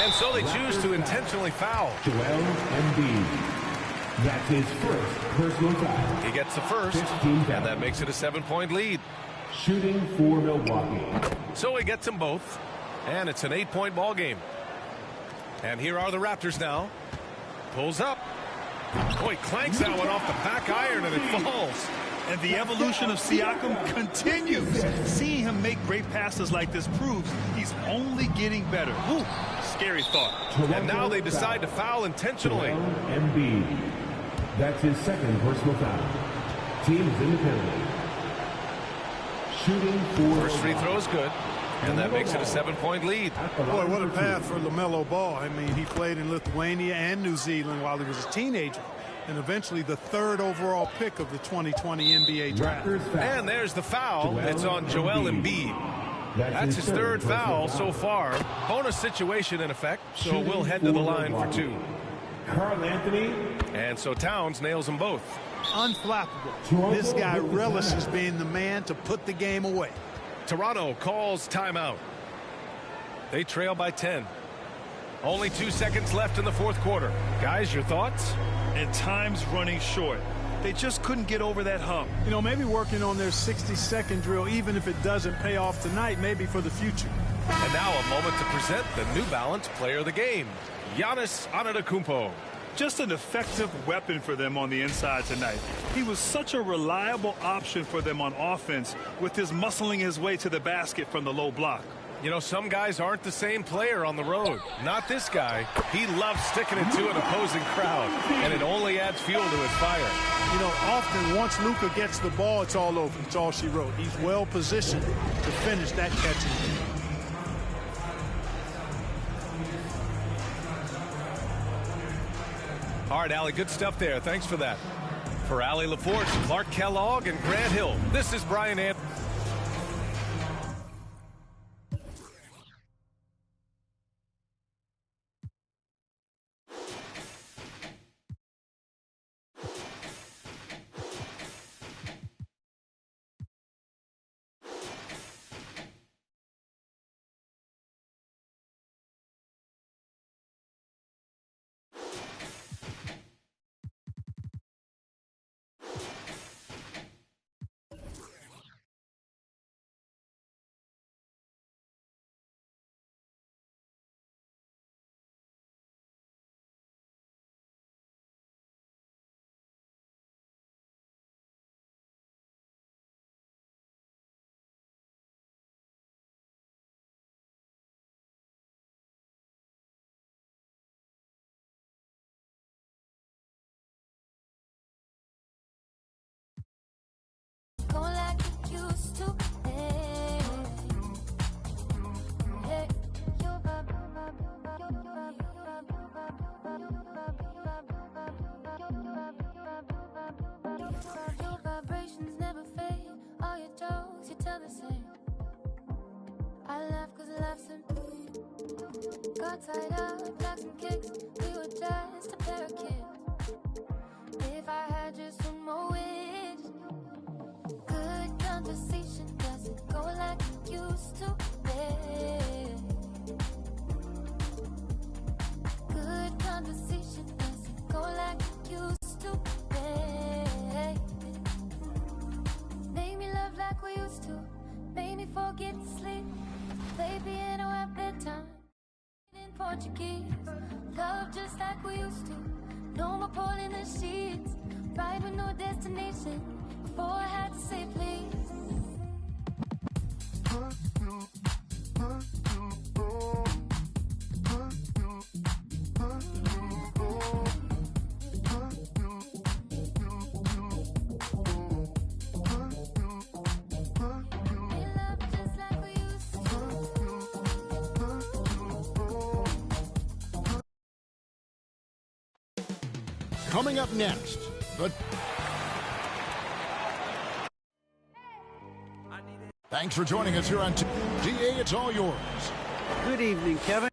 F: And so they choose to intentionally foul.
I: Joel Embiid. That's his first personal foul.
F: He gets the first, and that makes it a 7-point lead.
I: Shooting for Milwaukee.
F: So he gets them both, and it's an 8-point ball game. And here are the Raptors now. Pulls up. Oh, he clanks that one off the back iron, and it falls.
H: And the evolution of Siakam continues. Seeing him make great passes like this proves he's only getting better. Woo, scary thought.
F: And now they decide to foul intentionally.
I: Embiid. That's his second personal foul. Team is in the penalty. Shooting for
F: first free throw is good, and that makes it a 7-point lead.
O: Boy, what a path for LaMelo Ball. I mean, he played in Lithuania and New Zealand while he was a teenager, and eventually the 3rd overall pick of the 2020 NBA draft.
F: And there's the foul. It's on Joel Embiid. That's his 3rd foul so far. Bonus situation in effect, so we'll head to the line for 2.
I: Karl Anthony.
F: And so Towns nails them both.
O: Unflappable. This guy relishes being the man to put the game away.
F: Toronto calls timeout. They trail by 10. Only 2 seconds left in the 4th quarter. Guys, your thoughts?
H: And time's running short. They just couldn't get over that hump.
O: You know, maybe working on their 60-second drill, even if it doesn't pay off tonight, maybe for the future.
F: And now a moment to present the New Balance player of the game, Giannis Antetokounmpo.
H: Just an effective weapon for them on the inside tonight. He was such a reliable option for them on offense with his muscling his way to the basket from the low block.
F: You know, some guys aren't the same player on the road. Not this guy. He loves sticking it to an opposing crowd, and it only adds fuel to his fire.
O: You know, often once Luka gets the ball, it's all over. It's all she wrote. He's well positioned to finish that catching.
F: All right, Allie, good stuff there. Thanks for that. For Allie LaForge, Clark Kellogg, and Grant Hill, this is Brian Ant.
T: Got tied up, like some kicks. We were just a pair of kids. If I had just one more wish, good conversation doesn't go like it used to be. Good conversation doesn't go like it used to be. Make me love like we used to. Make me forget to sleep. Play piano at bedtime. In Portuguese, love just like we used to. No more pulling the sheets, ride with no destination. Before I had to say please.
Q: Coming up next, Thanks for joining us here on DA. It's all yours.
R: Good evening, Kevin.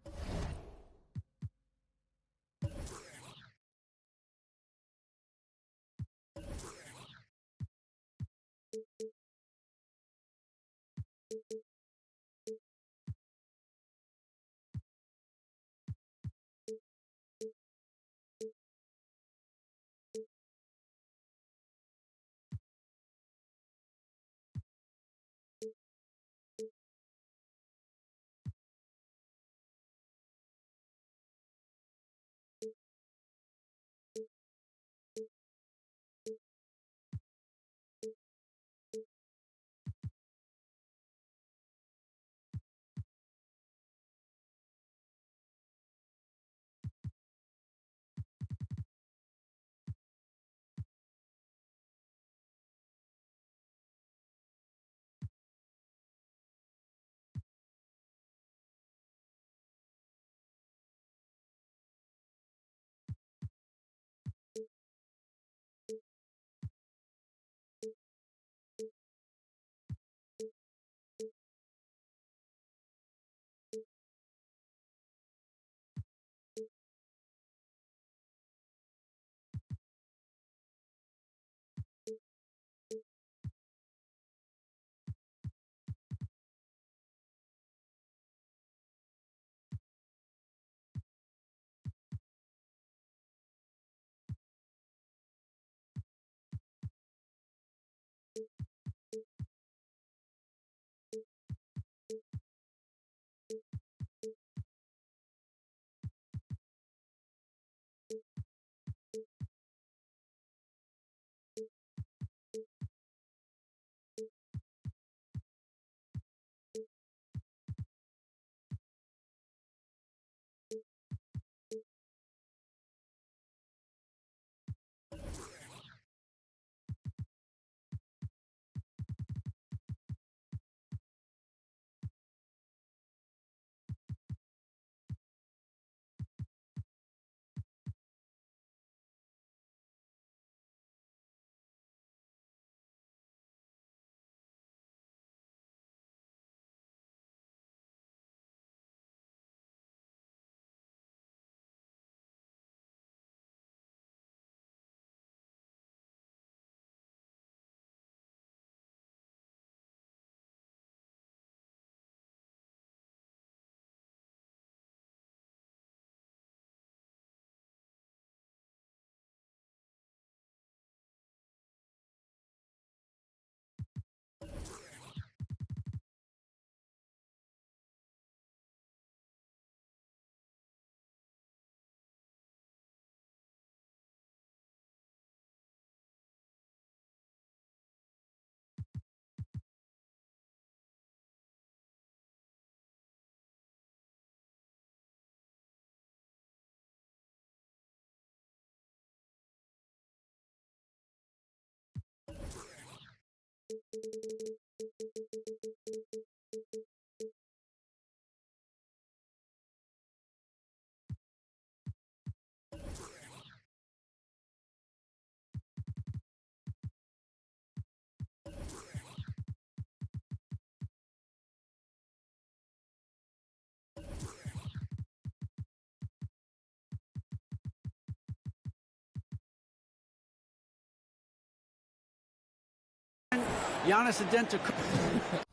R: Giannis Antetokounmpo.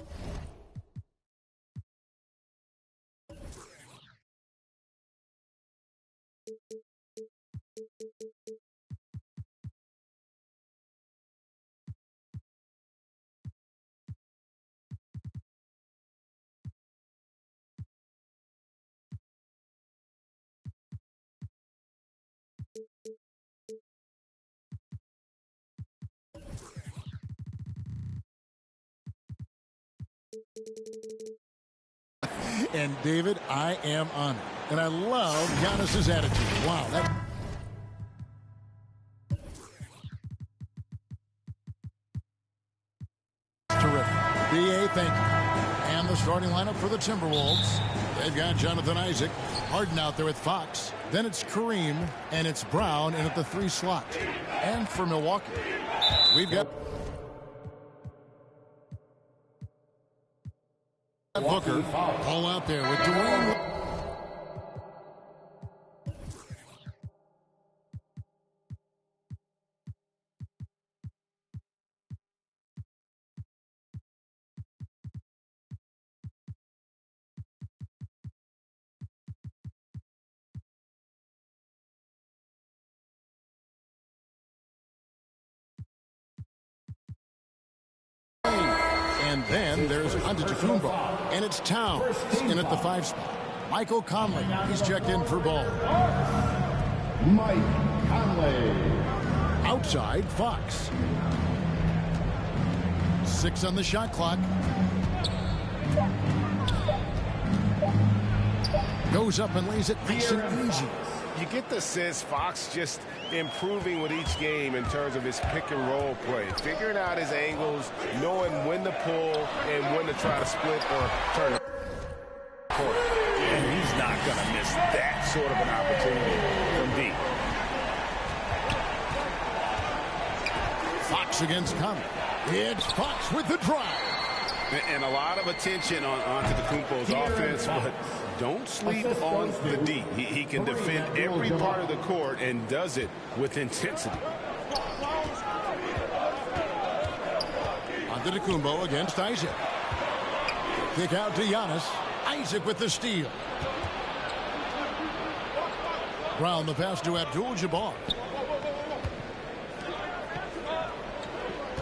Q: And David, I am honored. And I love Giannis's attitude. Wow. Terrific. B.A., thank you. And the starting lineup for the Timberwolves. They've got Jonathan Isaac, Harden out there with Fox. Then it's Kareem, and it's Brown in at the 3 slot. And for Milwaukee, we've got Booker all out there with Dwayne. And then there's Antetokounmpo, and it's Towns in at the 5 spot. Michael Conley, he's checked in for ball.
I: Mike Conley.
Q: Outside, Fox. 6 on the shot clock. Goes up and lays it nice and easy.
S: You get the sense Fox just improving with each game in terms of his pick and roll play, figuring out his angles, knowing when to pull and when to try to split or turn the court. And he's not going to miss that sort of an opportunity from deep.
Q: Fox against Conley. It's Fox with the drive.
S: And a lot of attention on Antetokounmpo's offense, but don't sleep on the D. He can defend every part of the court and does it with intensity.
Q: Antetokounmpo against Isaac. Kick out to Giannis. Isaac with the steal. Brown the pass to Abdul-Jabbar.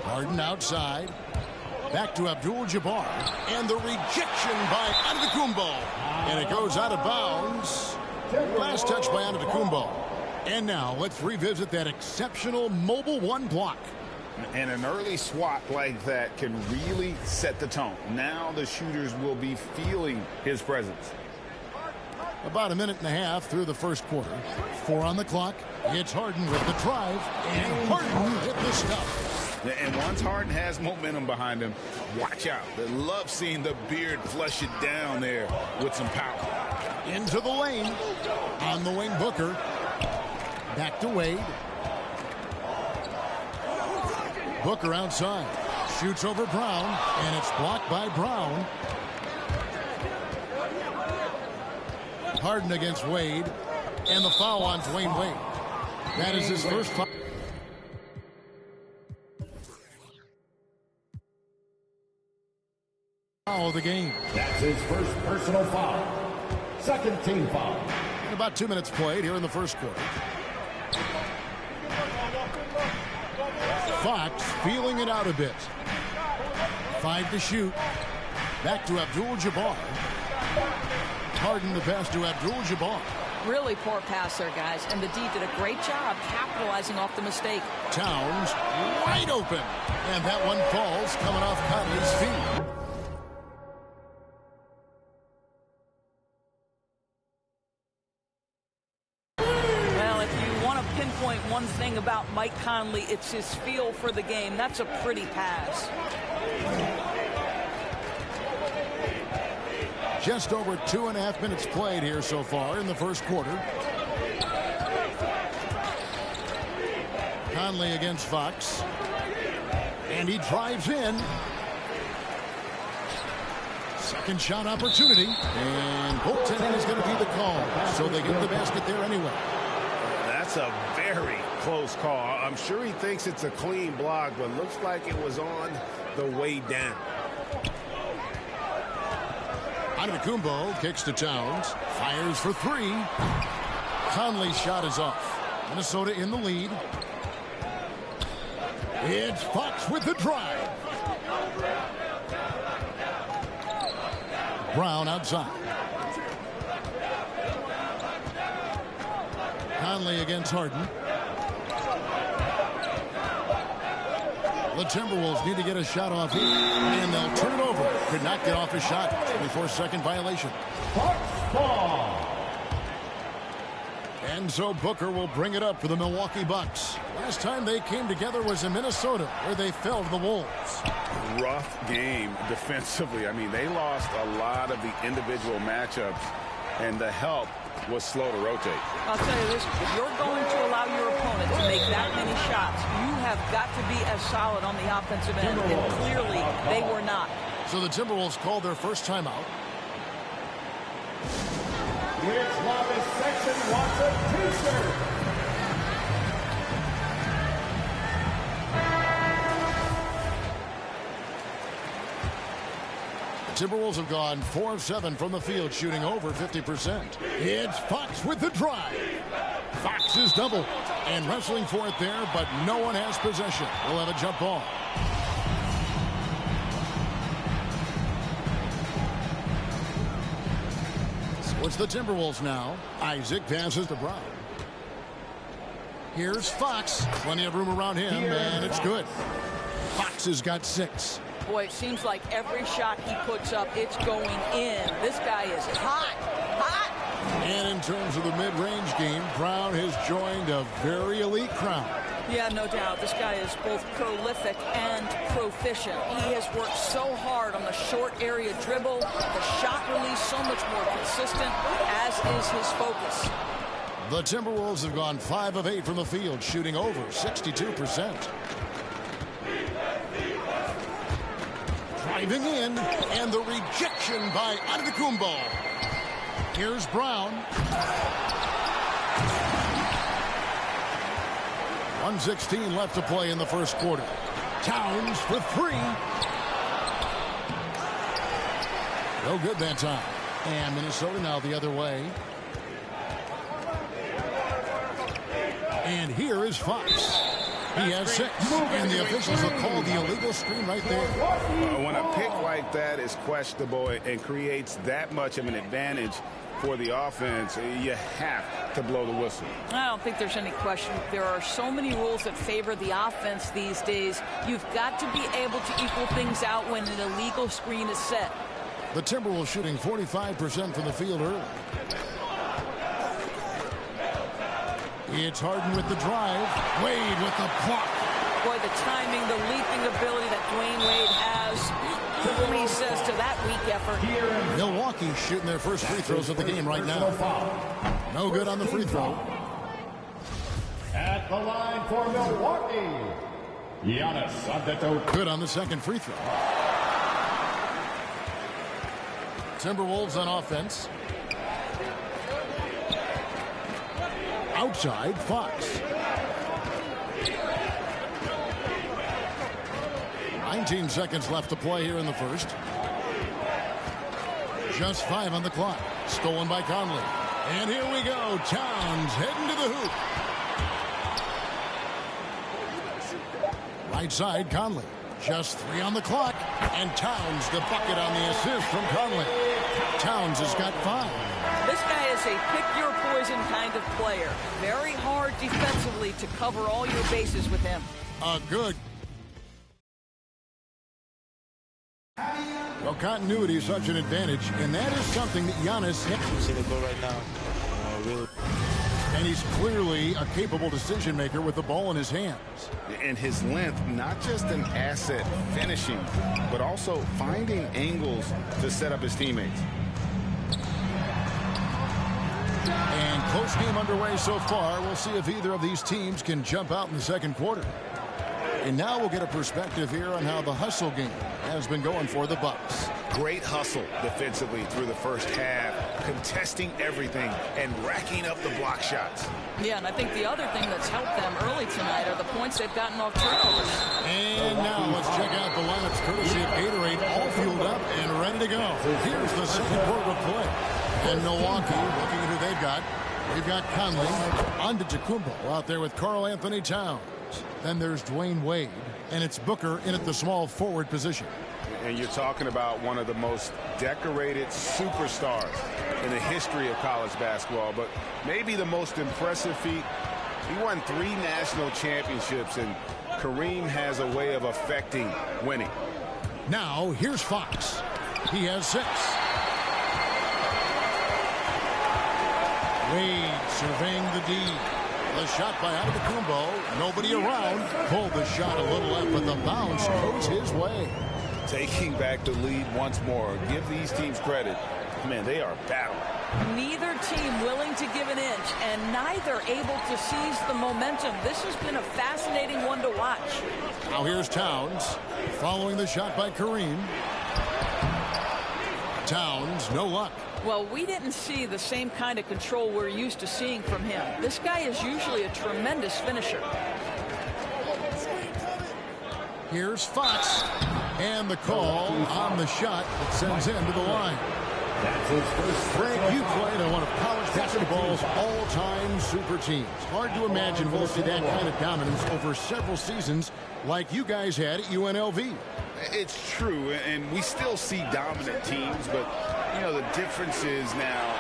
Q: Harden outside. Back to Abdul-Jabbar. And the rejection by Antetokounmpo. And it goes out of bounds. Last touch by Antetokounmpo. And now let's revisit that exceptional mobile 1 block.
S: And an early swat like that can really set the tone. Now the shooters will be feeling his presence.
Q: About a minute and a half through the first quarter. 4 on the clock. It's Harden with the drive. And Harden hit the stuff.
S: And once Harden has momentum behind him, watch out. They love seeing the beard flush it down there with some power.
Q: Into the lane. On the wing, Booker. Back to Wade. Booker outside. Shoots over Brown. And it's blocked by Brown. Harden against Wade. And the foul on Dwayne Wade. That is his first foul. Of the game.
I: That's his first personal foul. Second team foul.
Q: And about 2 minutes played here in the first quarter. Fox feeling it out a bit. 5 to shoot. Back to Abdul-Jabbar. Harden the pass to Abdul-Jabbar.
C: Really poor pass there, guys. And the D did a great job capitalizing off the mistake.
Q: Towns wide open. And that one falls coming off Conley's feet.
C: Pinpoint one thing about Mike Conley, it's his feel for the game. That's a pretty pass.
Q: Just over 2.5 minutes played here so far in the first quarter. Conley against Fox. And he drives in. Second shot opportunity. And goaltending is going to be the call. So they get the basket there anyway.
S: That's a very close call. I'm sure he thinks it's a clean block, but looks like it was on the way down.
Q: Antetokounmpo kicks to Towns. Fires for 3. Conley's shot is off. Minnesota in the lead. It's Fox with the drive. Brown outside. Conley against Harden. The Timberwolves need to get a shot off here, and they'll turn it over. Could not get off his shot. 24-second violation.
I: Ball.
Q: And so Booker will bring it up for the Milwaukee Bucks. Last time they came together was in Minnesota, where they fell to the Wolves.
S: Rough game defensively. I mean, they lost a lot of the individual matchups, and the help was slow to rotate.
C: I'll tell you this, if you're going to allow your opponent to make that many shots, you have got to be as solid on the offensive end, and clearly they were not.
Q: So the Timberwolves called their first timeout.
I: Here's Lawless Section wants a t-shirt.
Q: Timberwolves have gone 4 of 7 from the field, shooting over 50%. It's Fox with the drive. Fox is double and wrestling for it there, but no one has possession. We'll have a jump ball. So it's the Timberwolves now. Isaac passes to Brown. Here's Fox. Plenty of room around him, and it's good. Fox has got 6.
C: Boy, it seems like every shot he puts up, it's going in. This guy is hot, hot.
Q: And in terms of the mid-range game, Brown has joined a very elite crowd.
C: Yeah, no doubt. This guy is both prolific and proficient. He has worked so hard on the short area dribble, the shot release so much more consistent, as is his focus.
Q: The Timberwolves have gone 5 of 8 from the field, shooting over 62%. Driving in, and the rejection by Antetokounmpo. Here's Brown. 1:16 left to play in the first quarter. Towns for 3. No good that time. And Minnesota now the other way. And here is Fox. He has 6, and the officials have called the illegal screen right there.
S: When a pick like that is questionable and creates that much of an advantage for the offense, you have to blow the whistle.
C: I don't think there's any question. There are so many rules that favor the offense these days. You've got to be able to equal things out when an illegal screen is set.
Q: The Timberwolves shooting 45% from the field early. It's Harden with the drive. Wade with the block.
C: Boy, the timing, the leaping ability that Dwayne Wade has. He says to that weak effort.
Q: Milwaukee shooting their first free throws of the game right now. No good on the free throw.
I: At the line for Milwaukee, Giannis Antetokounmpo.
Q: Good on the second free throw. Timberwolves on offense. Outside, Fox. 19 seconds left to play here in the first. Just 5 on the clock. Stolen by Conley. And here we go. Towns heading to the hoop. Right side, Conley. Just 3 on the clock. And Towns the bucket on the assist from Conley. Towns has got 5.
C: This guy is a pick-your-poison kind of player. Very hard defensively to cover all your bases with him.
Q: Good. Well, continuity is such an advantage, and that is something that Giannis has.
M: See the goal right now. Really.
Q: And he's clearly a capable decision-maker with the ball in his hands.
S: And his length, not just an asset finishing, but also finding angles to set up his teammates.
Q: And close game underway so far. We'll see if either of these teams can jump out in the second quarter. And now we'll get a perspective here on how the hustle game has been going for the Bucks.
S: Great hustle defensively through the first half, contesting everything and racking up the block shots.
C: Yeah, and I think the other thing that's helped them early tonight are the points they've gotten off turnovers.
Q: And now let's check out the lineups courtesy of Gatorade, all fueled up and ready to go. Here's the second quarter of play. And Milwaukee, looking at who they've got. We've got Conley, Antetokounmpo out there with Karl Anthony Towns. Then there's Dwayne Wade, and it's Booker in at the small forward position.
S: And you're talking about one of the most decorated superstars in the history of college basketball, but maybe the most impressive feat. He won 3 national championships, and Kareem has a way of affecting winning.
Q: Now, here's Fox. He has 6. Wade surveying the D. The shot by Antetokounmpo. Nobody around. Pulled the shot a little left, but the bounce goes his way.
S: Taking back the lead once more. Give these teams credit. Man, they are battling.
C: Neither team willing to give an inch, and neither able to seize the momentum. This has been a fascinating one to watch.
Q: Now here's Towns. Following the shot by Kareem. Towns, no luck.
C: Well, we didn't see the same kind of control we're used to seeing from him. This guy is usually a tremendous finisher.
Q: Here's Fox. And the call on the shot that sends him to the line. Frank, you played on one of college basketball's all-time super teams. Hard to imagine we'll see that kind of dominance over several seasons like you guys had at UNLV.
S: It's true, and we still see dominant teams, but, you know, the difference is now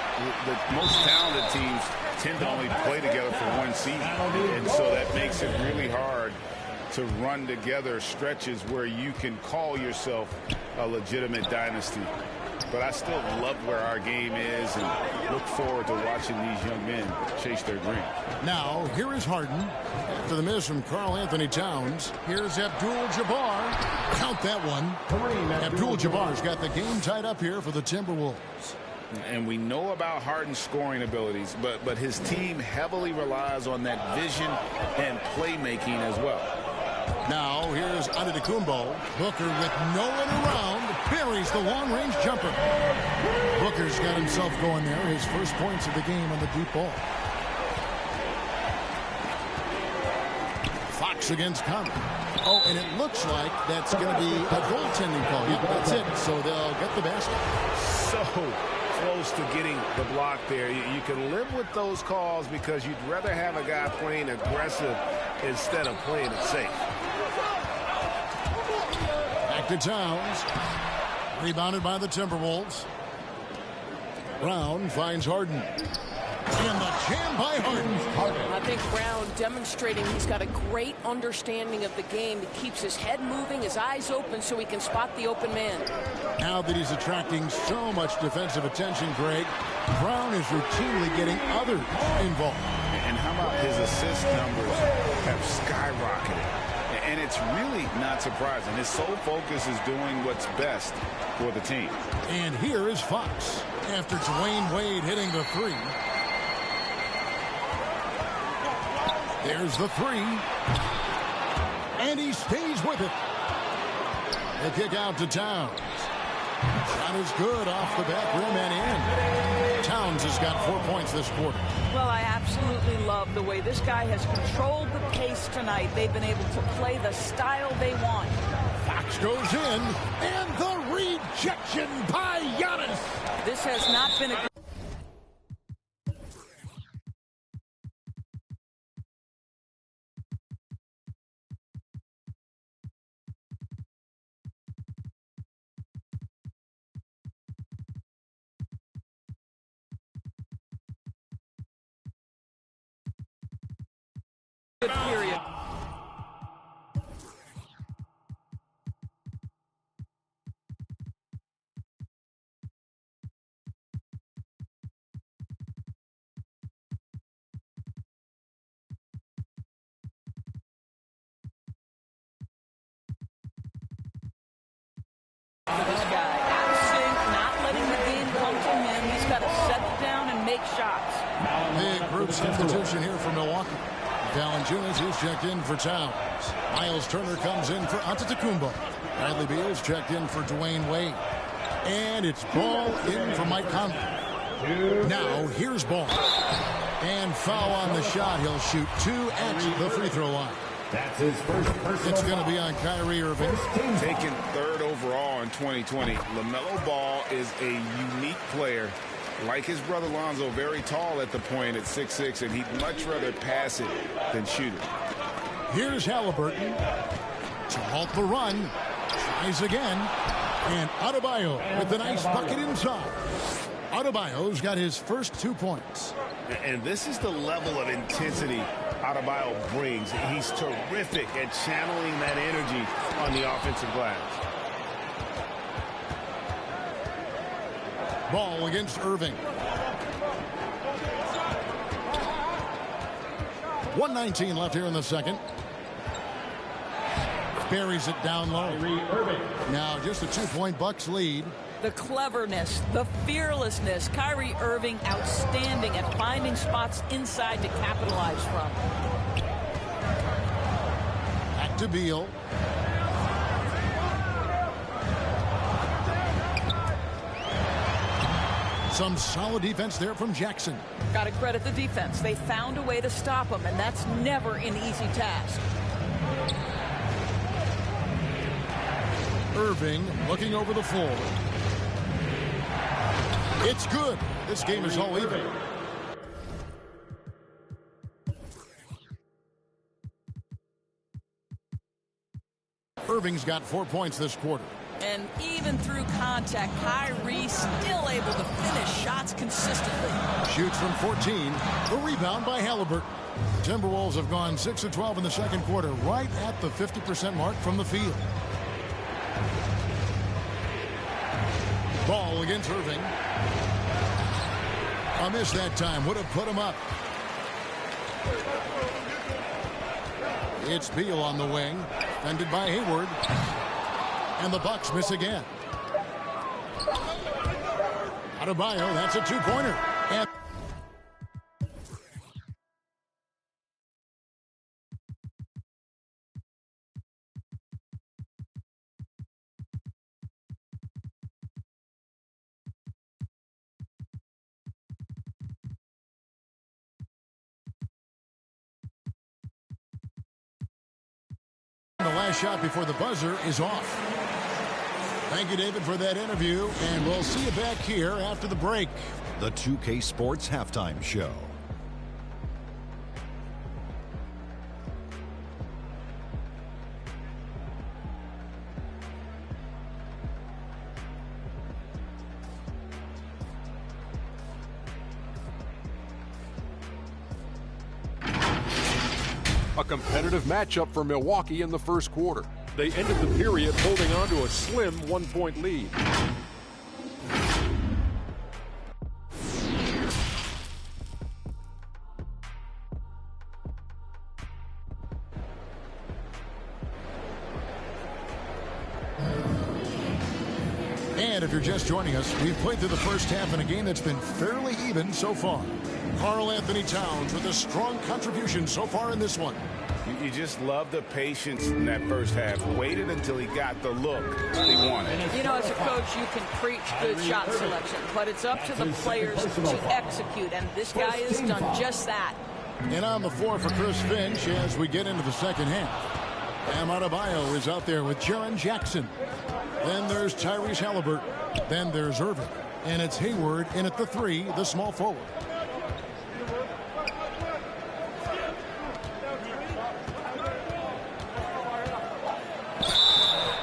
S: the most talented teams tend to only play together for one season, and so that makes it really hard to run together stretches where you can call yourself a legitimate dynasty. But I still love where our game is and look forward to watching these young men chase their dream.
Q: Now, here is Harden. After the miss from Karl Anthony Towns, here's Abdul-Jabbar. Count that one. Abdul-Jabbar's got the game tied up here for the Timberwolves.
S: And we know about Harden's scoring abilities, but his team heavily relies on that vision and playmaking as well.
Q: Now, here's Antetokounmpo. Booker with no one around. Buries the long-range jumper. Booker's got himself going there. His first points of the game on the deep ball. Fox against Conley. Oh, and it looks like that's going to be a goaltending call. Yep, that's it. So they'll get the basket.
S: So close to getting the block there. You can live with those calls because you'd rather have a guy playing aggressive instead of playing it safe.
Q: Back to Towns. Rebounded by the Timberwolves. Brown finds Harden. And the jam by Harden.
C: I think Brown demonstrating he's got a great understanding of the game. He keeps his head moving, his eyes open so he can spot the open man.
Q: Now that he's attracting so much defensive attention, Greg, Brown is routinely getting others involved.
S: And how about his assist numbers have skyrocketed? And it's really not surprising. His sole focus is doing what's best for the team.
Q: And here is Fox after Dwayne Wade hitting the three. There's the three. And he stays with it. The kick out to Towns. Shot is good off the back rim and in. Towns has got 4 points this quarter.
C: Well, I absolutely love the way this guy has controlled the pace tonight. They've been able to play the style they want.
Q: Fox goes in, and the rejection by Giannis.
C: This has not been a... good period. This guy, out of sync, not letting the game come to him. He's got to settle down and make shots.
Q: Big group substitution here for Milwaukee. Valanciunas is checked in for Towns. Miles Turner comes in for Antetokounmpo. Bradley Beal's checked in for Dwayne Wade. And it's Ball in for Mike Conley. Now here's Ball. And foul on the shot. He'll shoot 2 at the free throw line.
I: That's his first personal.
Q: It's going to be on Kyrie Irving.
S: Taken 3rd overall in 2020, LaMelo Ball is a unique player. Like his brother Lonzo, very tall at the point at 6'6", and he'd much rather pass it than shoot it.
Q: Here's Halliburton to halt the run. Tries again. And Adebayo with a nice bucket inside. Adebayo's got his first 2 points.
S: And this is the level of intensity Adebayo brings. He's terrific at channeling that energy on the offensive glass.
Q: Ball against Irving. 1:19 left here in the second. Buries it down low. Now just a 2-point Bucks lead.
C: The cleverness, the fearlessness. Kyrie Irving outstanding at finding spots inside to capitalize from.
Q: Back to Beal. Some solid defense there from Jackson.
C: Got to credit the defense. They found a way to stop him, and that's never an easy task.
Q: Irving looking over the floor. It's good. This game is all even. Irving's got 4 points this quarter.
C: And even through contact, Kyrie still able to finish shots consistently.
Q: Shoots from 14. The rebound by Halliburton. Timberwolves have gone 6 of 12 in the second quarter, right at the 50% mark from the field. Ball against Irving. A miss that time. Would have put him up. It's Beal on the wing. Defended by Hayward. And the Bucks miss again. Adebayo, that's a two-pointer. And the last shot before the buzzer is off. Thank you, David, for that interview, and we'll see you back here after the break.
E: The 2K Sports Halftime Show.
L: A competitive matchup for Milwaukee in the first quarter. They ended the period holding on to a slim 1-point lead.
Q: And if you're just joining us, we've played through the first half in a game that's been fairly even so far. Karl Anthony Towns with a strong contribution so far in this one.
S: You just love the patience in that first half. Waited until he got the look he wanted.
C: You know, as a coach, you can preach good shot selection, but it's up to the players to execute, and this guy has done just that.
Q: And on the floor for Chris Finch as we get into the second half. Bam Adebayo is out there with Jaren Jackson. Then there's Tyrese Halliburton. Then there's Irving. And it's Hayward in at the three, the small forward.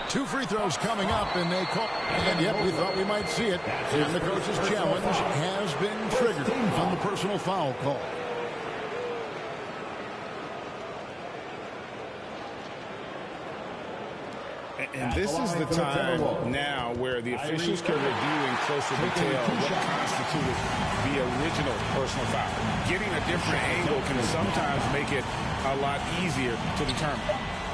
Q: Two free throws coming up, and they call. And yep, we thought we might see it. And the coach's challenge has been triggered on the personal foul call.
S: And this is the time now where the officials can review in closer detail what constituted the original personal foul. Getting a different angle can sometimes make it a lot easier to determine.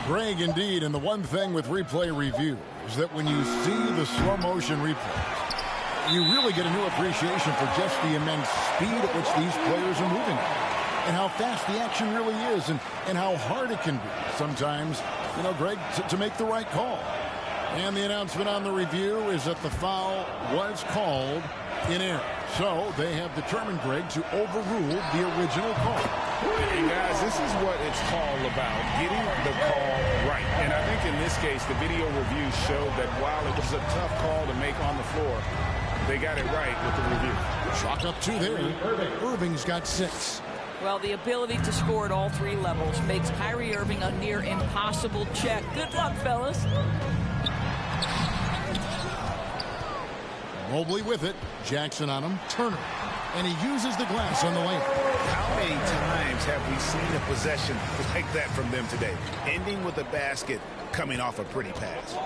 Q: Greg, indeed, and the one thing with replay review is that when you see the slow motion replay, you really get a new appreciation for just the immense speed at which these players are moving and how fast the action really is and how hard it can be sometimes, you know, Greg, to make the right call. And the announcement on the review is that the foul was called in error. So they have determined, Greg, to overrule the original call.
S: And guys, this is what it's all about, getting the call right. And I think in this case, the video review showed that while it was a tough call to make on the floor, they got it right with the review.
Q: Chalk up two there. Irving's got 6.
C: Well, the ability to score at all three levels makes Kyrie Irving a near impossible check. Good luck, fellas.
Q: Mobley with it. Jackson on him. Turner. And he uses the glass on the lane.
S: How many times have we seen a possession like that from them today? Ending with a basket, coming off a pretty pass.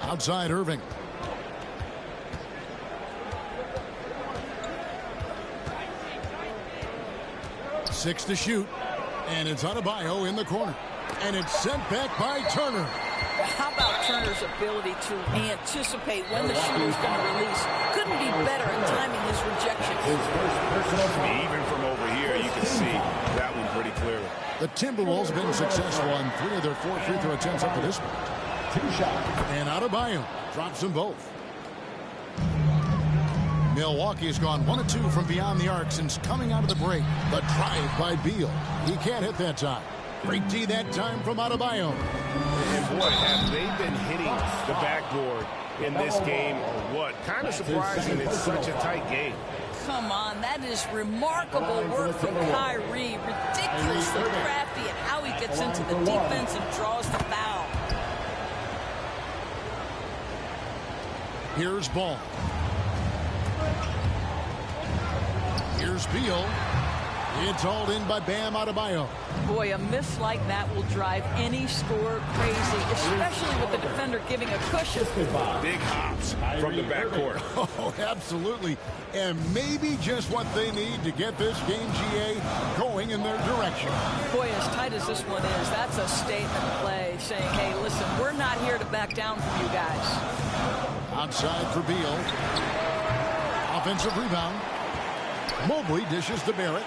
Q: Outside Irving. Six to shoot. And it's Adebayo in the corner. And it's sent back by Turner.
C: How about Turner's ability to anticipate when the shooter's going to release? Couldn't be better at timing his rejection.
S: Even from over here, you can see that one pretty clearly.
Q: The Timberwolves have been successful on 3 of their 4 free throw attempts up to this point. 2 shots. And Adebayo drops them both. Milwaukee's gone 1 of 2 from beyond the arc since coming out of the break. The drive by Beal. He can't hit that time. Great D that time from Adebayo.
U: And boy, have they been hitting the backboard in this game or what? Kind of surprising it's such a tight game.
C: Come on, that is remarkable work from Kyrie. Ridiculously crafty at how he gets into the defense and draws the foul.
Q: Here's Ball. Here's Beal. It's hauled in by Bam Adebayo.
C: Boy, a miss like that will drive any scorer crazy, especially with the defender giving a cushion.
U: Big hops from the backcourt.
Q: Oh, absolutely. And maybe just what they need to get this game, GA, going in their direction.
C: Boy, as tight as this one is, that's a statement play saying, hey, listen, we're not here to back down from you guys.
Q: Outside for Beal. Offensive rebound. Mobley dishes to Barrett.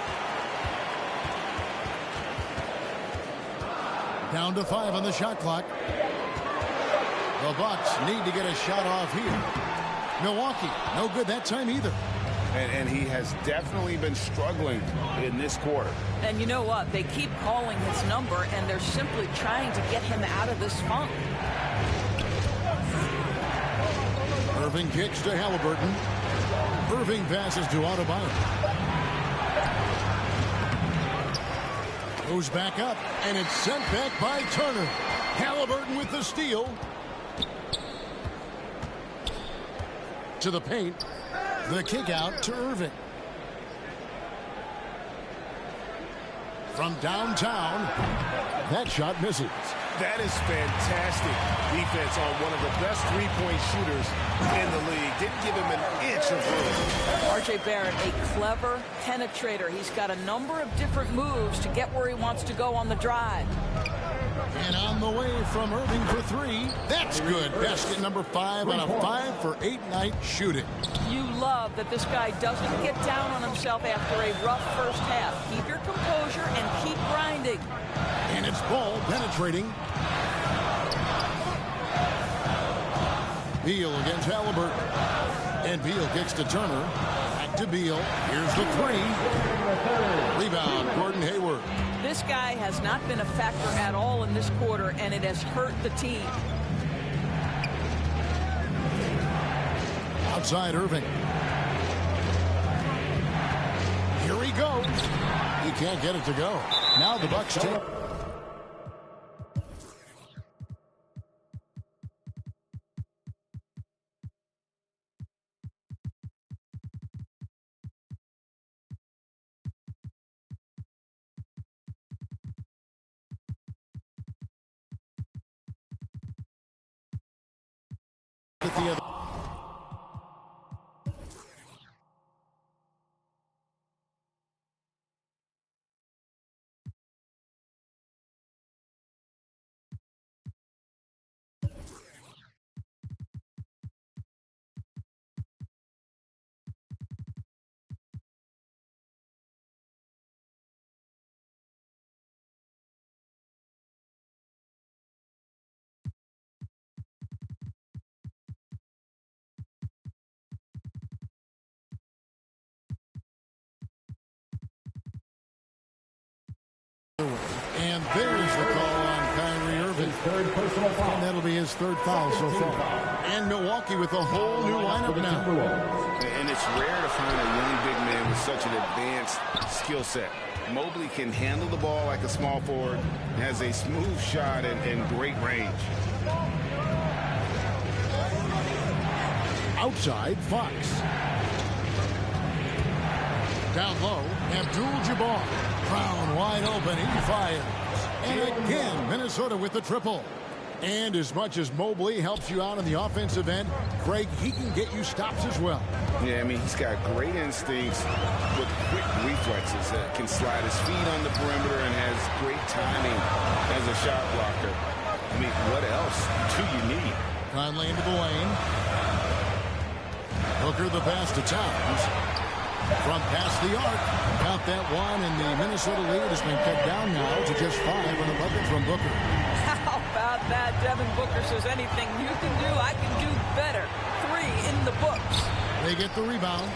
Q: Down to 5 on the shot clock. The Bucks need to get a shot off here. Milwaukee, no good that time either.
U: And he has definitely been struggling in this quarter.
C: And you know what? They keep calling his number, and they're simply trying to get him out of this funk.
Q: Irving kicks to Halliburton. Irving passes to Adebayo. Goes back up, and it's sent back by Turner. Halliburton with the steal. To the paint. The kick out to Irving. From downtown, that shot misses.
U: That is fantastic defense on one of the best three-point shooters in the league. Didn't give him an inch of room.
C: R.J. Barrett, a clever penetrator. He's got a number of different moves to get where he wants to go on the drive.
Q: And on the way from Irving for 3. That's good. Basket number 5 on a 5-for-8 night shooting.
C: You love that this guy doesn't get down on himself after a rough first half. Keep your composure and keep grinding.
Q: And it's Ball penetrating. Beal against Halliburton. And Beal kicks to Turner. Back to Beal. Here's the 3. Rebound, Gordon Hayward.
C: This guy has not been a factor at all in this quarter, and it has hurt the team.
Q: Outside Irving. Here he goes. He can't get it to go. Now the Bucks take. At the other. And there's the call on Kyrie Irving.
I: Third personal foul.
Q: And that'll be his 3rd foul so far. And Milwaukee with a whole new lineup now.
U: And it's rare to find a young big man with such an advanced skill set. Mobley can handle the ball like a small forward, has a smooth shot and great range.
Q: Outside, Fox. Down low, Abdul-Jabbar. Brown wide open, he fires. And again, Minnesota with the triple. And as much as Mobley helps you out on the offensive end, Craig, he can get you stops as well.
U: Yeah, I mean, he's got great instincts with quick reflexes. Can slide his feet on the perimeter and has great timing as a shot blocker. I mean, what else do you need?
Q: Conley into the lane. Hooker the pass to Towns. From past the arc. Count that one, and the Minnesota lead has been cut down now to just 5 on a bucket from Booker.
C: How about that? Devin Booker says anything you can do, I can do better. 3 3 in the books.
Q: They get the rebound.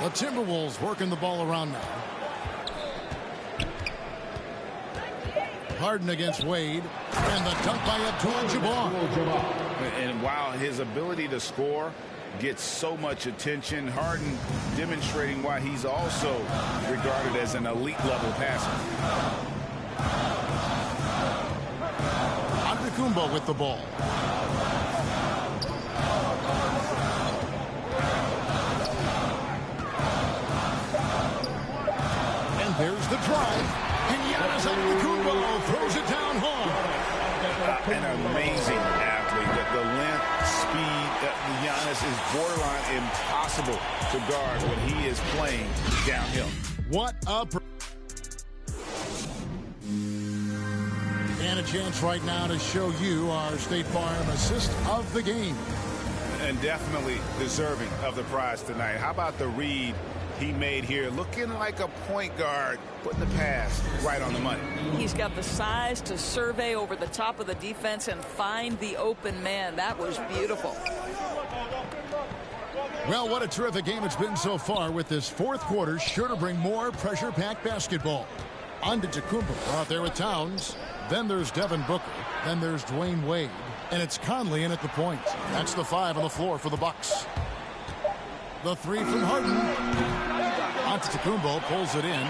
Q: The Timberwolves working the ball around now. Harden against Wade. And the dunk by Abdul-Jabbar.
S: And while his ability to score gets so much attention, Harden demonstrating why he's also regarded as an elite level passer.
Q: Antetokounmpo with the ball. And there's the drive. And Giannis Antetokounmpo throws it down hard.
S: An amazing athlete. The length, speed, Giannis is borderline impossible to guard when he is playing downhill.
Q: What a... And a chance right now to show you our State Farm assist of the game.
S: And definitely deserving of the prize tonight. How about the read he made here, looking like a point guard, putting the pass right on the money.
C: He's got the size to survey over the top of the defense and find the open man. That was beautiful.
Q: Well, what a terrific game it's been so far, with this fourth quarter sure to bring more pressure-packed basketball. Antetokounmpo out there with Towns. Then there's Devin Booker. Then there's Dwayne Wade. And it's Conley in at the point. That's the 5 on the floor for the Bucks. The 3 from Harden. Antetokounmpo pulls it in.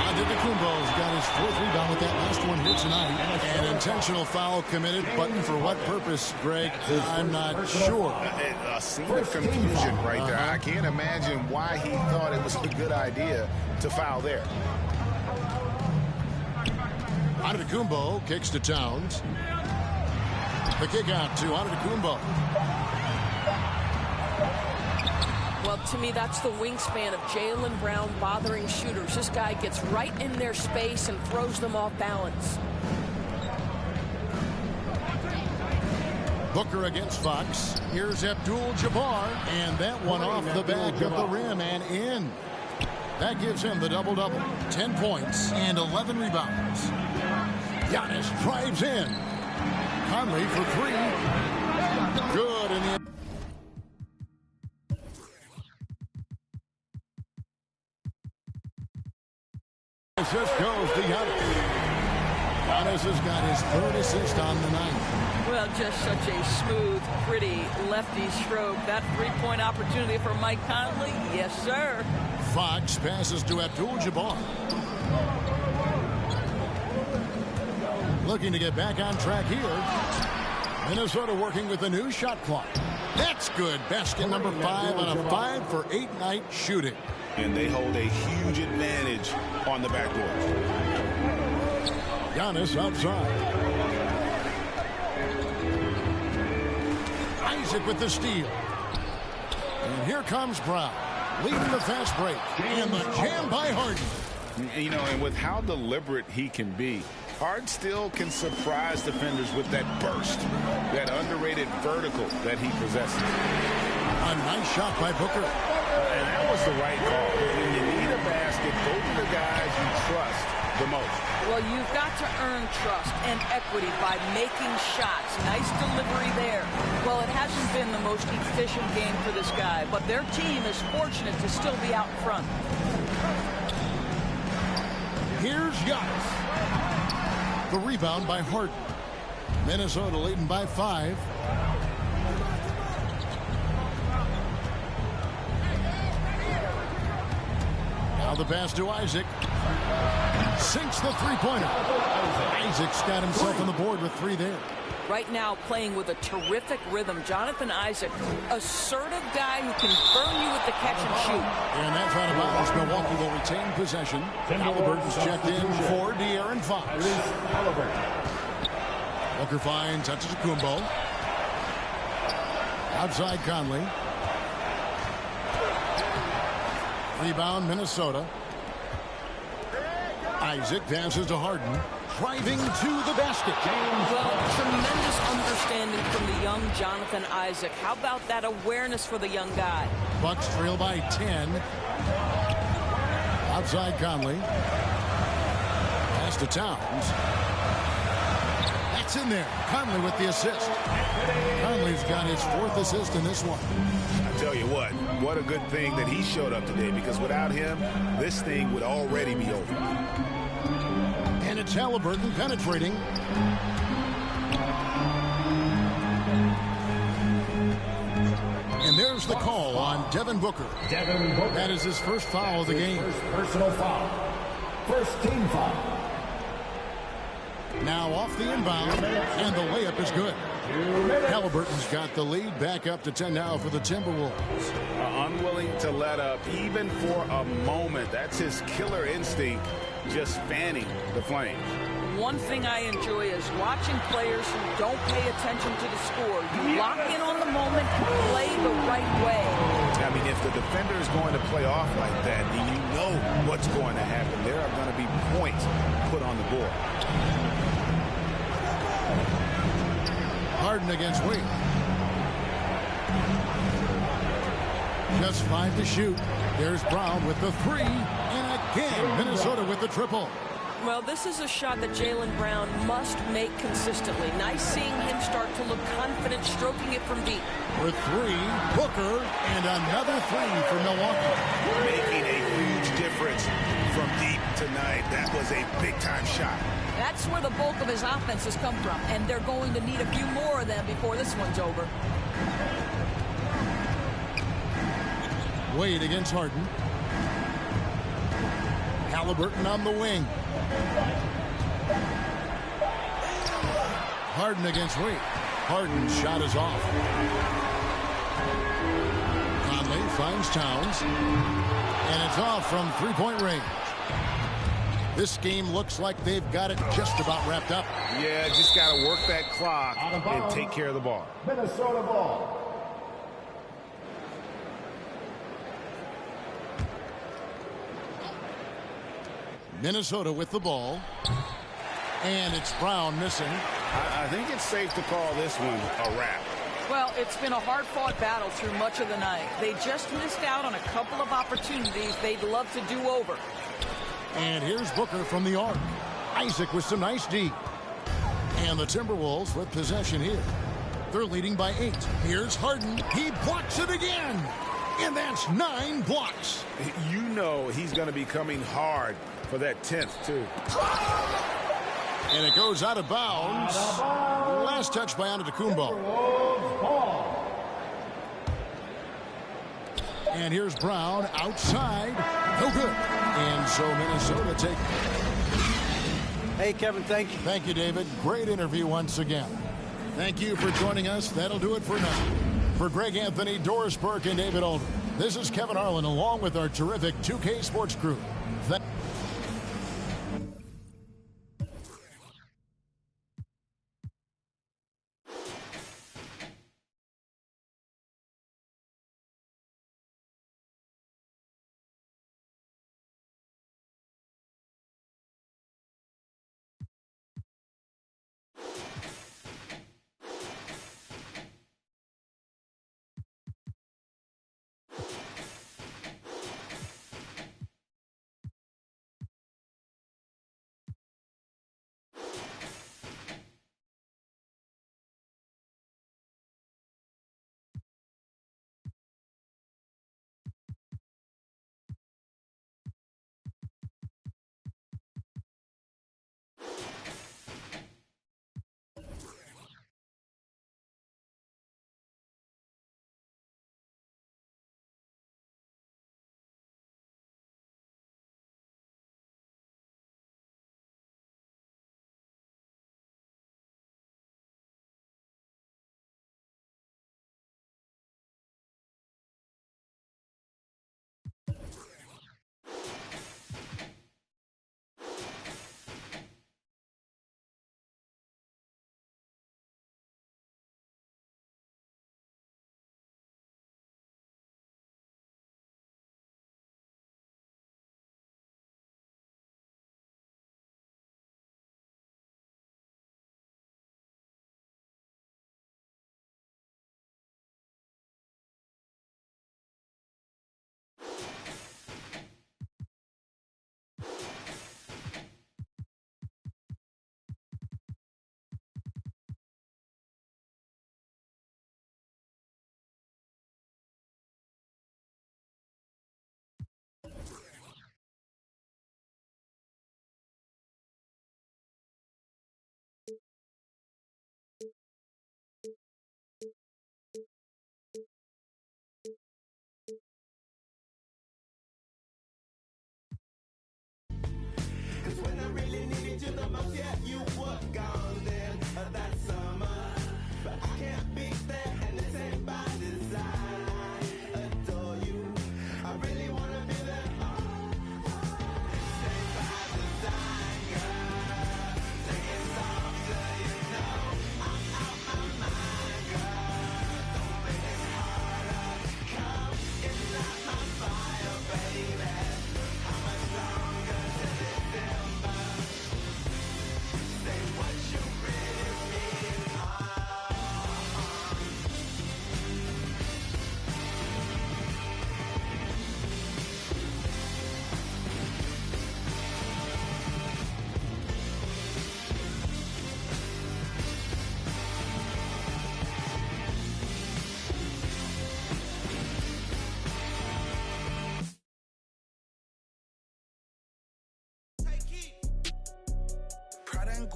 Q: Antetokounmpo's got his 4th rebound with that last one here tonight. An intentional foul committed, but for what purpose, Greg, I'm not sure.
S: A scene of confusion right there. I can't imagine why he thought it was a good idea to foul there.
Q: Antetokounmpo kicks to Towns. The kick out to Antetokounmpo.
C: Well, to me, that's the wingspan of Jaylen Brown bothering shooters. This guy gets right in their space and throws them off balance.
Q: Booker against Fox. Here's Abdul-Jabbar, and that one off the back of the rim and in. That gives him the double-double. 10 points and 11 rebounds. Giannis drives in. Conley for 3. Good in the... Assist goes to Giannis. Giannis has got his 3rd assist on the night.
C: Well, just such a smooth, pretty lefty stroke. That 3-point opportunity for Mike Conley. Yes, sir.
Q: Fox passes to Abdul-Jabbar. Looking to get back on track here. Minnesota working with a new shot clock. That's good. Basket number 5 on a 5-for-8 night shooting.
S: And they hold a huge advantage on the backboard.
Q: Giannis outside. Isaac with the steal. And here comes Brown, leading the fast break. And the jam by Harden.
S: You know, and with how deliberate he can be, Harden still can surprise defenders with that burst, that underrated vertical that he possesses.
Q: A nice shot by Booker.
S: And that was the right call. When you need a basket, those are the guys you trust the most.
C: Well, you've got to earn trust and equity by making shots. Nice delivery there. Well, it hasn't been the most efficient game for this guy, but their team is fortunate to still be out front.
Q: Here's Giannis. The rebound by Harden. Minnesota leading by 5. Now the pass to Isaac. Sinks the 3-pointer. Isaac's got himself on the board with 3 there.
C: Right now playing with a terrific rhythm. Jonathan Isaac, assertive guy who can burn you with the catch and shoot.
Q: And that's out of bounds. Milwaukee will retain possession. Halliburton's checked in for De'Aaron Fox. Booker finds Antetokounmpo. Outside Conley. Rebound Minnesota. Isaac passes to Harden. Driving to the basket.
C: Well, tremendous understanding from the young Jonathan Isaac. How about that awareness for the young guy?
Q: Bucks trail by 10. Outside Conley. Pass to Towns. That's in there. Conley with the assist. Conley's got his 4th assist in this one.
S: I tell you what a good thing that he showed up today, because without him, this thing would already be over.
Q: And it's Halliburton penetrating. And there's the call on Devin Booker. That is his first foul of the game.
I: First personal foul. First team foul.
Q: Now off the inbound, and the layup is good. Halliburton's got the lead, back up to 10 now for the Timberwolves.
S: Unwilling to let up, even for a moment. That's his killer instinct, just fanning the flames.
C: One thing I enjoy is watching players who don't pay attention to the score. You lock in on the moment and play the right way.
S: I mean, if the defender is going to play off like that, then you know what's going to happen. There are going to be points put on the board.
Q: Harden against Wade. Just 5 to shoot. There's Brown with the 3. And again, Minnesota with the triple.
C: Well, this is a shot that Jaylen Brown must make consistently. Nice seeing him start to look confident, stroking it from deep.
Q: For 3, Booker, and another 3 for Milwaukee.
S: Making a huge difference from deep tonight. That was a big-time shot.
C: That's where the bulk of his offense has come from, and they're going to need a few more of them before this one's over.
Q: Wade against Harden. Halliburton on the wing. Harden against Wade. Harden's shot is off. Conley finds Towns. And it's off from 3-point range. This game looks like they've got it just about wrapped up.
S: Yeah, just got to work that clock and take care of the ball.
I: Minnesota ball.
Q: Minnesota with the ball. And it's Brown missing.
S: I think it's safe to call this one a wrap.
C: Well, it's been a hard-fought battle through much of the night. They just missed out on a couple of opportunities they'd love to do over.
Q: And here's Booker from the arc. Isaac with some nice D. And the Timberwolves with possession here. They're leading by 8. Here's Harden. He blocks it again. And that's 9 blocks.
S: You know he's going to be coming hard for that 10th, too.
Q: And it goes out of bounds. Last touch by Antetokounmpo. And here's Brown outside. No good. And so Minnesota take.
R: Hey, Kevin, thank you.
Q: Thank you, David. Great interview once again. Thank you for joining us. That'll do it for now. For Greg Anthony, Doris Burke, and David Aldrin, this is Kevin Harlan along with our terrific 2K Sports crew.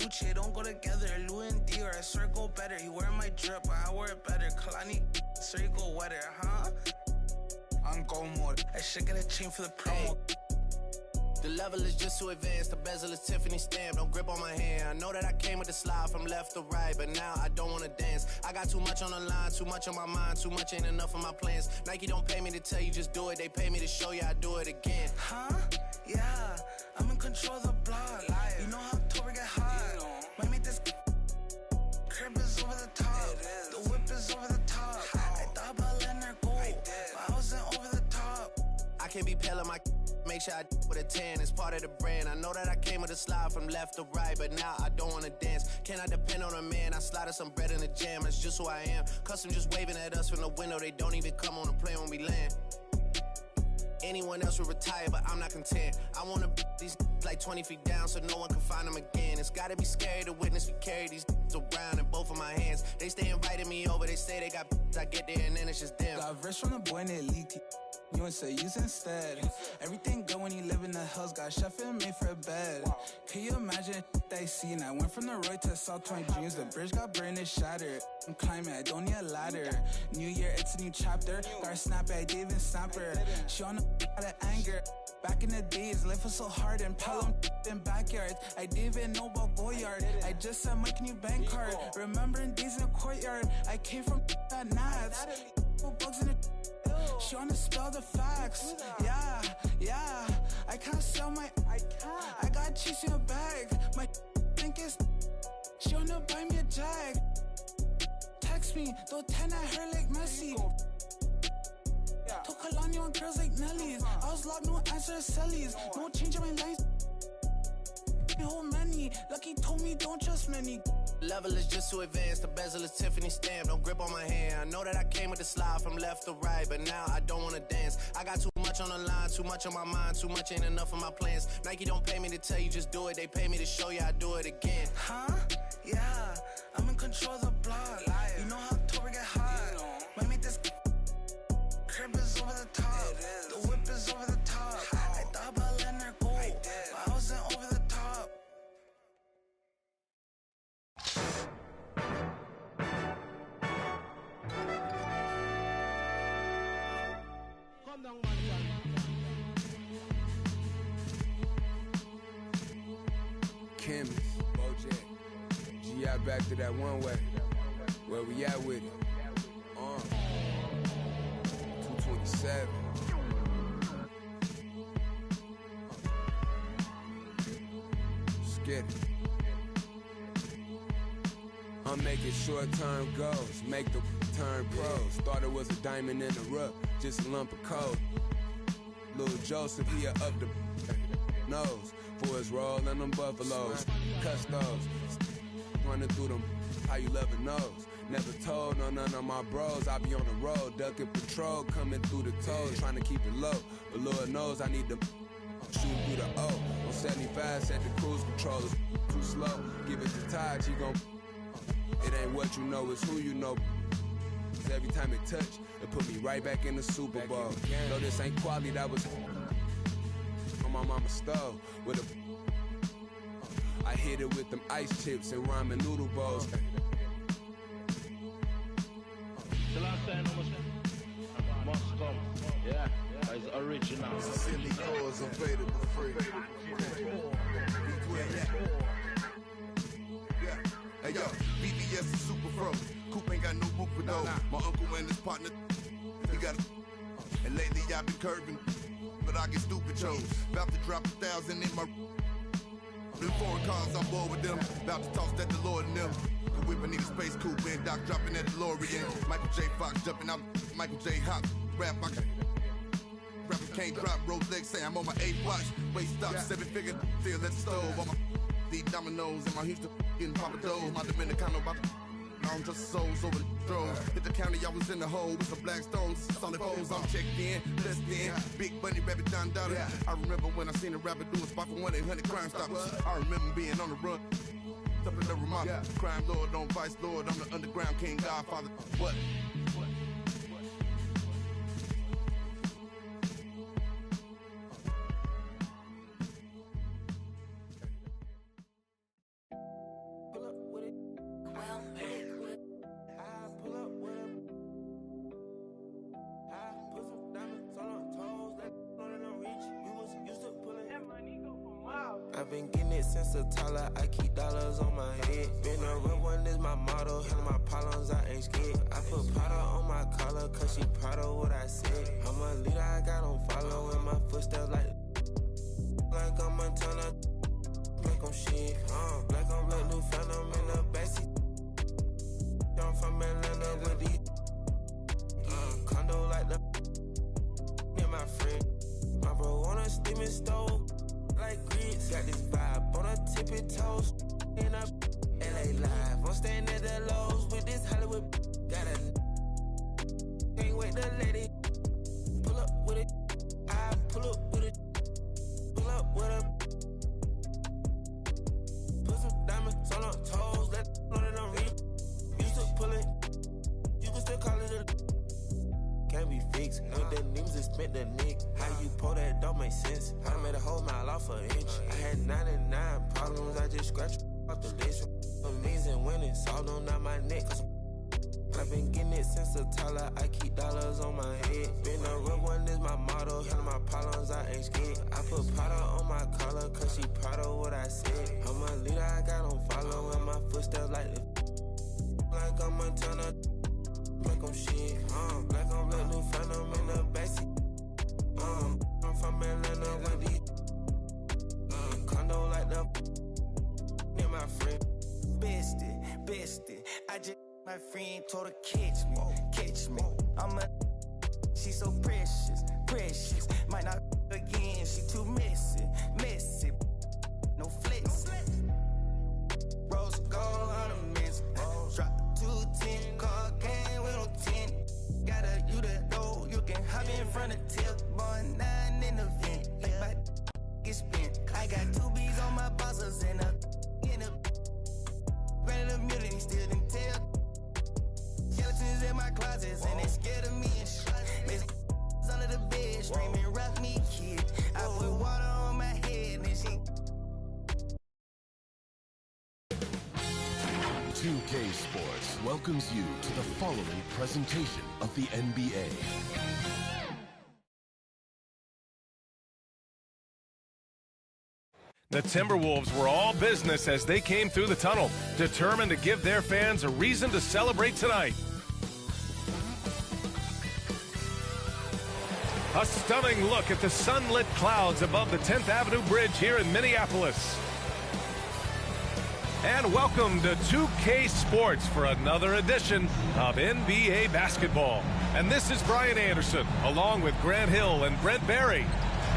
P: Gucci don't go together. Louis and Dior, I swear go better. He wear my drip, but I wear it better. Kalani, swear you go wetter, huh? On go mode. I should get a chain for the promo.
J: The level is just too advanced. The bezel is Tiffany stamp. Don't grip on my hand. I know that I came with the slide from left to right, but now I don't wanna dance. I got too much on the line, too much on my mind, too much ain't enough of my plans. Nike don't pay me to tell you just do it. They pay me to show you I do it again.
P: Huh? Yeah, I'm in control of the block. You know how October get hot. Might make this crib is over the top. The whip is over the top. I thought about letting her go, but I wasn't over the top.
J: I can't be pale on my make sure I with a 10. It's part of the brand. I know that I came with a slide from left to right, but now I don't wanna dance. Can I depend on a man? I slided some bread in the jam. That's just who I am. Custom just waving at us from the window. They don't even come on the plane when we land. Anyone else would retire, but I'm not content. I wanna these like 20 feet down so no one can find them again. It's gotta be scary to witness me carry these around in both of my hands. They stay inviting me over. They say they got I get there and then it's just them.
P: Got rich from the boy and they leaked. You would say use instead. Everything good when you live in the hills. Got chef and made for a bed. Can you imagine that I seen? I went from the road to South 20 dreams. The bridge got burned and shattered. I'm climbing, I don't need a ladder. New year, it's a new chapter. Got a snap at Dave and Snapper. She on the out of anger. Back in the days, life was so hard and Pelham in backyards. I didn't even know about Goyard. I just said my new bank card. Remembering days in the courtyard. I came from at Nats. Bugs in the she wanna spell the facts. Yeah. I can't sell my. I got cheese in a bag. My think is. She wanna buy me a jag. Text me, though 10 at her like Messi. Took Kalani on girls like Nelly's. I was locked, no answer to Sally's. No change in my lines. Whole many. Lucky told me don't trust many.
J: Level is just too advanced. The bezel is Tiffany stamp. Don't grip on my hand. I know that I came with the slide from left to right, but now I don't wanna dance. I got too much on the line, too much on my mind, too much ain't enough of my plans. Nike don't pay me to tell you just do it. They pay me to show you I do it again.
P: Huh? Yeah, I'm in control of the block. You know how October get hot. Might make this crib is over the top. The whip is over the top. I thought about letting her go, but I wasn't over the top.
V: Kim, Bojack, G.I. back to that one way. Where we at with it? 227. Let's get it. I'm making short-term goals, make the turn pros. Thought it was a diamond in the rough, just a lump of coal. Little Joseph, he up the nose for his roll and them buffaloes. Custos, running through them, how you love it knows. Never told no none of my bros, I be on the road, ducking patrol, coming through the toes, trying to keep it low. But Lord knows I need to shoot through the O. On 75, set the cruise control, it's too slow. Give it to Taj, he gon' it ain't what you know, it's who you know. Every time it touch, it put me right back in the Super Bowl. No, this ain't quality, that was on my mama's stove with a. I hit it with them ice chips and ramen noodle bowls.
W: The last time must come. Yeah, it's original.
D: Silly doors available for free. Hey yo, BBS is super fro. Coop ain't got no roof for though. My uncle and his partner, he got a. And lately I've been curving, but I get stupid chose. About to drop 1,000 in my. Them foreign cars, I'm bored with them. About to toss that DeLorean in them. The whip, I need a space coupe and Doc dropping that DeLorean. Michael J. Fox jumping out. Michael J. Hop. Rap, I can. Rapper can't drop. Rolex say I'm on my 8th watch. Waist stop, 7-figure. Still at the stove. On my these dominoes in my Houston. Getting Papa Doe. My Dominicano about to. I'm just souls over the throws. Hit the county, I was in the hole with some black stones, solid foes. I'm checked in, blessed in. Big Bunny, Rabbit, Don Dollar. I remember when I seen a rapper do a spot for 1-800 Crime Stoppers. I remember being on the run. Up in the Ramada. Crime Lord, on Vice Lord. I'm the underground king, Godfather. What?
A: I've been getting it since a toddler. I keep dollars on my head. Been a real one is my motto. Handle my problems, I ain't scared. I put powder on my collar, cause she proud of what I said. I'm a leader, I got on follow in my footsteps like I'm Man Tourney. Like I'm shit, like I'm Black New Phantom in the backseat. I'm from Atlanta with these condo like the and my friend. My bro on a steaming stove like grits. Got this vibe on a tippy toes. In a LA live. I'm staying at the Lowe's with this Hollywood. Got a can't wait to let it pull up with it. I pull up with it. Pull up with a put some diamonds on her toes. Let know that I'm real. Used to pull it. You can still call it a can't be fixed. With the names and spent the nick. How you pull that don't make sense. I made a whole mile off an inch. I had 99 problems. I just scratched off the list. Amazing winning. Salt on out my neck. Cause I've been getting it since a toddler. I keep dollars on my head. Been a real one is my motto. Handle my problems, I ain't scared. I put powder on my collar, cause she proud of what I said. I'm a leader, I got on follow in my footsteps like like I'm Man Tourney. Like I'm shit, like I'm Black New Phantom in the backseat. I'm from Atlanta with these condo like the and my friend. Bestie, I just my friend told her catch me. I'm a she so precious. Might not again, she too messy. No flex. Rose gold ornaments. Drop 210, car game with no 10. Got a you that know you can hop in front of tip. Born 9 in the vent. Like my get spent. I got 2 B's on my bosses and a granted immunity still didn't tell. Skeletons in my closets and they scared of me and shit. Under the bed screaming rock me kid. I put water on my head and she
K: 2K Sports welcomes you to the following presentation of the NBA.
F: The Timberwolves were all business as they came through the tunnel, determined to give their fans a reason to celebrate tonight. A stunning look at the sunlit clouds above the 10th Avenue Bridge here in Minneapolis. And welcome to 2K Sports for another edition of NBA basketball. And this is Brian Anderson, along with Grant Hill and Brent Barry.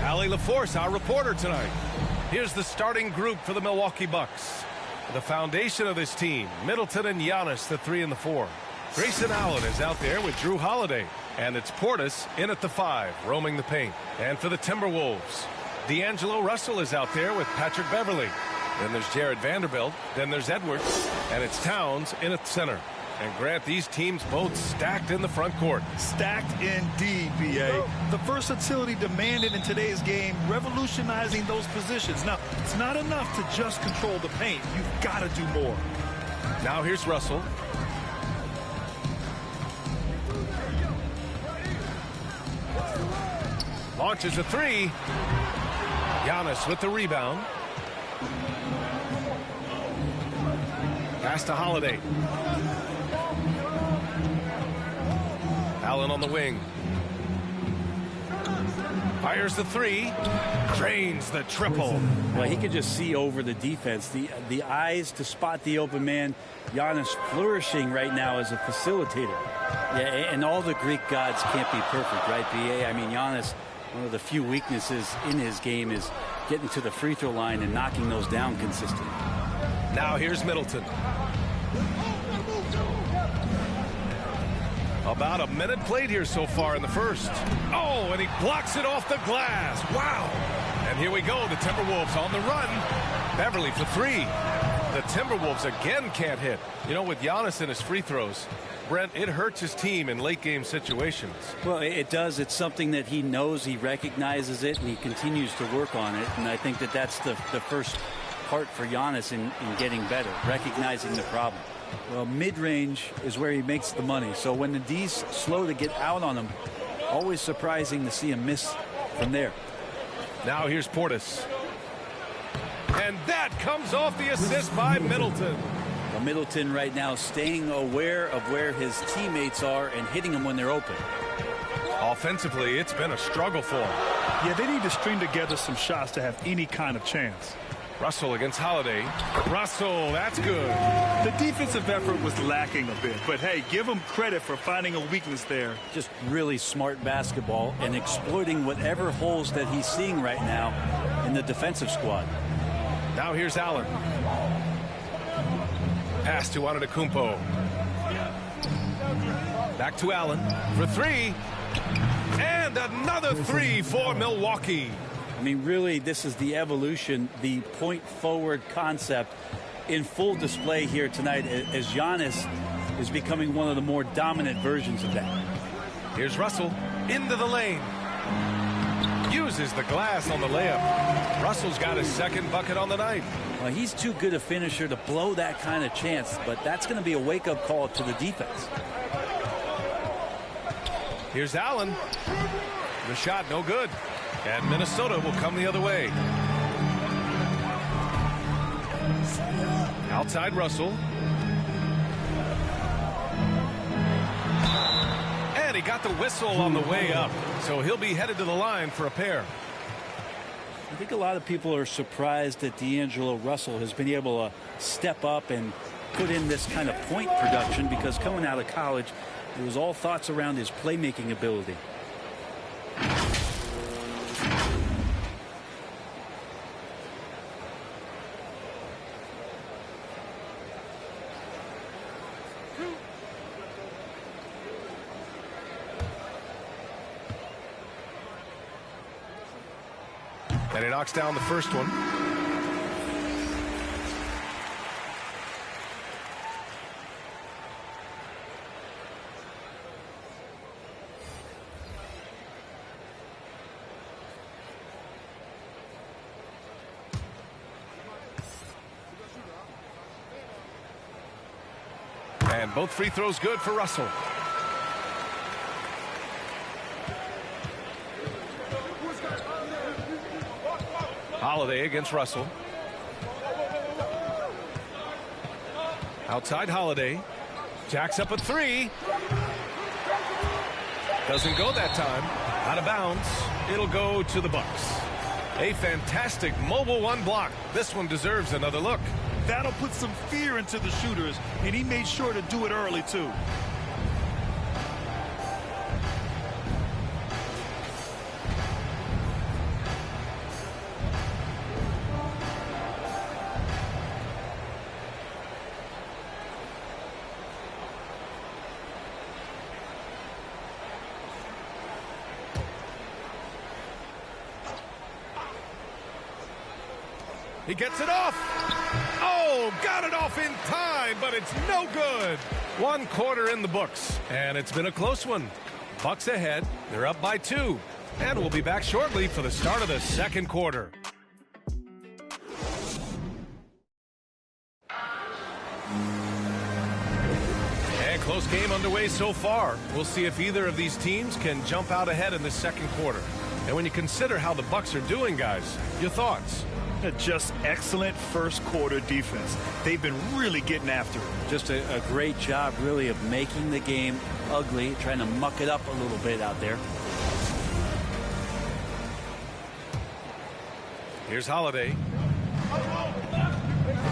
F: Allie LaForce, our reporter tonight. Here's the starting group for the Milwaukee Bucks. The foundation of this team, Middleton and Giannis, the 3 and the 4. Grayson Allen is out there with Drew Holiday. And it's Portis in at the 5, roaming the paint. And for the Timberwolves, D'Angelo Russell is out there with Patrick Beverly. Then there's Jared Vanderbilt. Then there's Edwards. And it's Towns in at center. And Grant, these teams both stacked in the front court.
H: Stacked indeed, B.A. The versatility demanded in today's game, revolutionizing those positions. Now, it's not enough to just control the paint. You've got to do more.
F: Now here's Russell. Launches a 3. Giannis with the rebound. Pass to Holiday. Allen on the wing. Fires the 3. Drains the triple.
G: Well, he could just see over the defense. The eyes to spot the open man. Giannis flourishing right now as a facilitator. Yeah, and all the Greek gods can't be perfect, right, B.A.? I mean, Giannis, one of the few weaknesses in his game is getting to the free throw line and knocking those down consistently.
F: Now here's Middleton. About a minute played here so far in the first. Oh, and he blocks it off the glass. Wow. And here we go. The Timberwolves on the run. Beverly for 3. The Timberwolves again can't hit. You know, with Giannis and his free throws, Brent, it hurts his team in late-game situations.
G: Well, it does. It's something that he knows, he recognizes it, and he continues to work on it. And I think that that's the first part for Giannis in getting better, recognizing the problem. Well, mid-range is where he makes the money. So when the D's slow to get out on him, always surprising to see him miss from there.
F: Now here's Portis. And that comes off the assist by Middleton.
G: Well, Middleton right now staying aware of where his teammates are and hitting them when they're open.
F: Offensively, it's been a struggle for him.
H: Yeah, they need to string together some shots to have any kind of chance.
F: Russell against Holiday. Russell, that's good.
H: The defensive effort was lacking a bit, but hey, give him credit for finding a weakness there.
G: Just really smart basketball and exploiting whatever holes that he's seeing right now in the defensive squad.
F: Now here's Allen. Pass to Antetokounmpo. Back to Allen for three. And another three for Milwaukee.
G: I mean, really, this is the evolution, the point forward concept in full display here tonight as Giannis is becoming one of the more dominant versions of that.
F: Here's Russell into the lane. Uses the glass on the layup. Russell's got his second bucket on the night.
G: Well, he's too good a finisher to blow that kind of chance, but that's going to be a wake-up call to the defense.
F: Here's Allen. The shot no good. And Minnesota will come the other way. Outside Russell. And he got the whistle on the way up. So he'll be headed to the line for a pair.
G: I think a lot of people are surprised that D'Angelo Russell has been able to step up and put in this kind of point production, because coming out of college, it was all thoughts around his playmaking ability.
F: And he knocks down the first one. And both free throws good for Russell. Holiday against Russell. Outside Holiday. Jacks up a three. Doesn't go that time. Out of bounds. It'll go to the Bucks. A fantastic mobile one block. This one deserves another look.
H: That'll put some fear into the shooters, and he made sure to do it early, too.
F: He gets it off. Oh, got it off in time, but it's no good. 1 quarter in the books, and it's been a close one. Bucks ahead. They're up by 2. And we'll be back shortly for the start of the second quarter. And close game underway so far. We'll see if either of these teams can jump out ahead in the second quarter. And when you consider how the Bucks are doing, guys, your thoughts?
H: Just excellent first quarter defense. They've been really getting after it.
G: Just a great job, really, of making the game ugly, trying to muck it up a little bit out there.
F: Here's Holiday.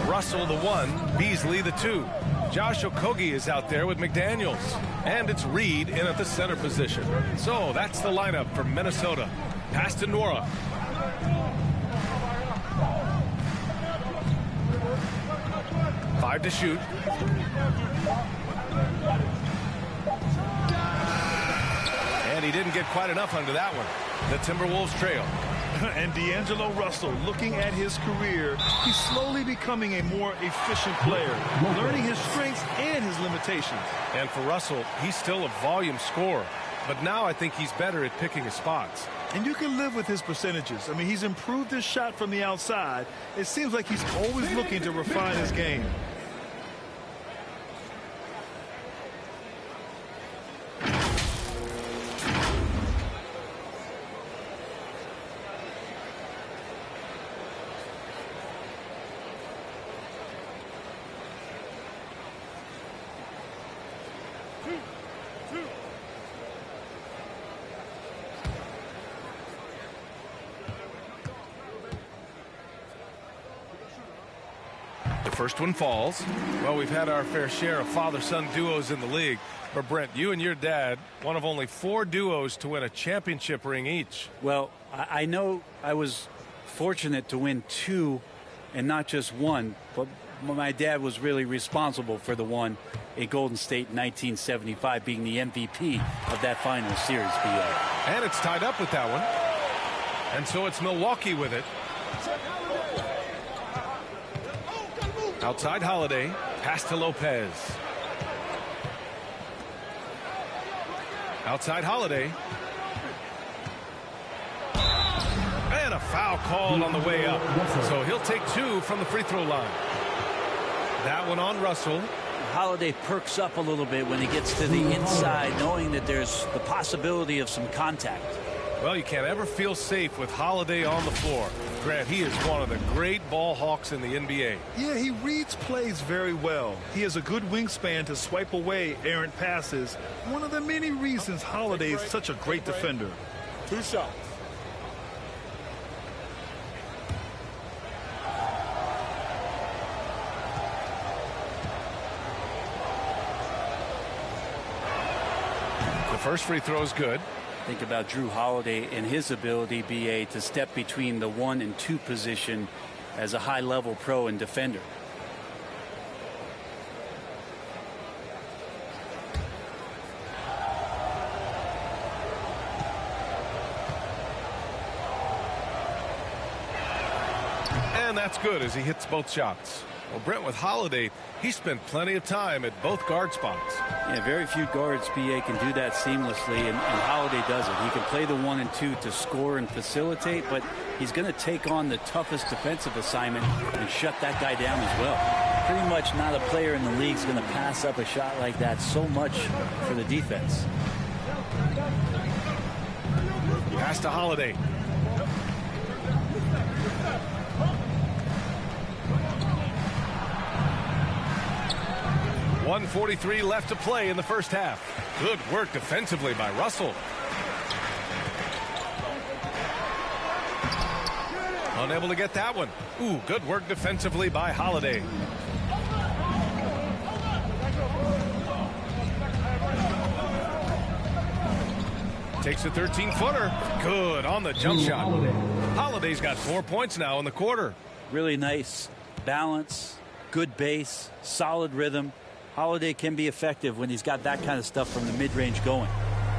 F: Russell the 1, Beasley the 2. Josh Okogie is out there with McDaniels. And it's Reed in at the center position. So that's the lineup for Minnesota. Pass to Nora. Five to shoot. And he didn't get quite enough under that one. The Timberwolves trail.
H: And D'Angelo Russell, looking at his career, he's slowly becoming a more efficient player, learning his strengths and his limitations.
F: And for Russell, he's still a volume scorer. But now I think he's better at picking his spots.
H: And you can live with his percentages. I mean, he's improved his shot from the outside. It seems like he's always looking to refine his game.
F: First one falls. Well, we've had our fair share of father-son duos in the league. But, Brent, you and your dad, one of only 4 duos to win a championship ring each.
G: Well, I know I was fortunate to win 2 and not just 1, but my dad was really responsible for the one in Golden State in 1975, being the MVP of that final series, BA.
F: And it's tied up with that one. And so it's Milwaukee with it. Outside Holiday, pass to Lopez. Outside Holiday. And a foul called on the way up. So he'll take 2 from the free throw line. That one on Russell.
G: Holiday perks up a little bit when he gets to the inside, knowing that there's the possibility of some contact.
F: Well, you can't ever feel safe with Holiday on the floor. Grant, he is one of the great ball hawks in the NBA.
H: Yeah, he reads plays very well. He has a good wingspan to swipe away errant passes. One of the many reasons Holiday is such a great defender.
L: 2 shots.
F: The first free throw is good.
G: Think about Drew Holiday and his ability, BA, to step between the 1 and 2 position as a high-level pro and defender.
F: And that's good as he hits both shots. Well, Brent, with Holiday, he spent plenty of time at both guard spots.
G: Yeah, very few guards, BA, can do that seamlessly, and Holiday does it. He can play the 1 and 2 to score and facilitate, but he's going to take on the toughest defensive assignment and shut that guy down as well. Pretty much not a player in the league is going to pass up a shot like that so much for the defense.
F: Pass to Holiday. .143 left to play in the first half. Good work defensively by Russell. Unable to get that one. Ooh, good work defensively by Holiday. Takes a 13-footer. Good on the jump shot. Holiday's got 4 points now in the quarter.
G: Really nice balance, good base, solid rhythm. Holiday can be effective when he's got that kind of stuff from the mid-range going.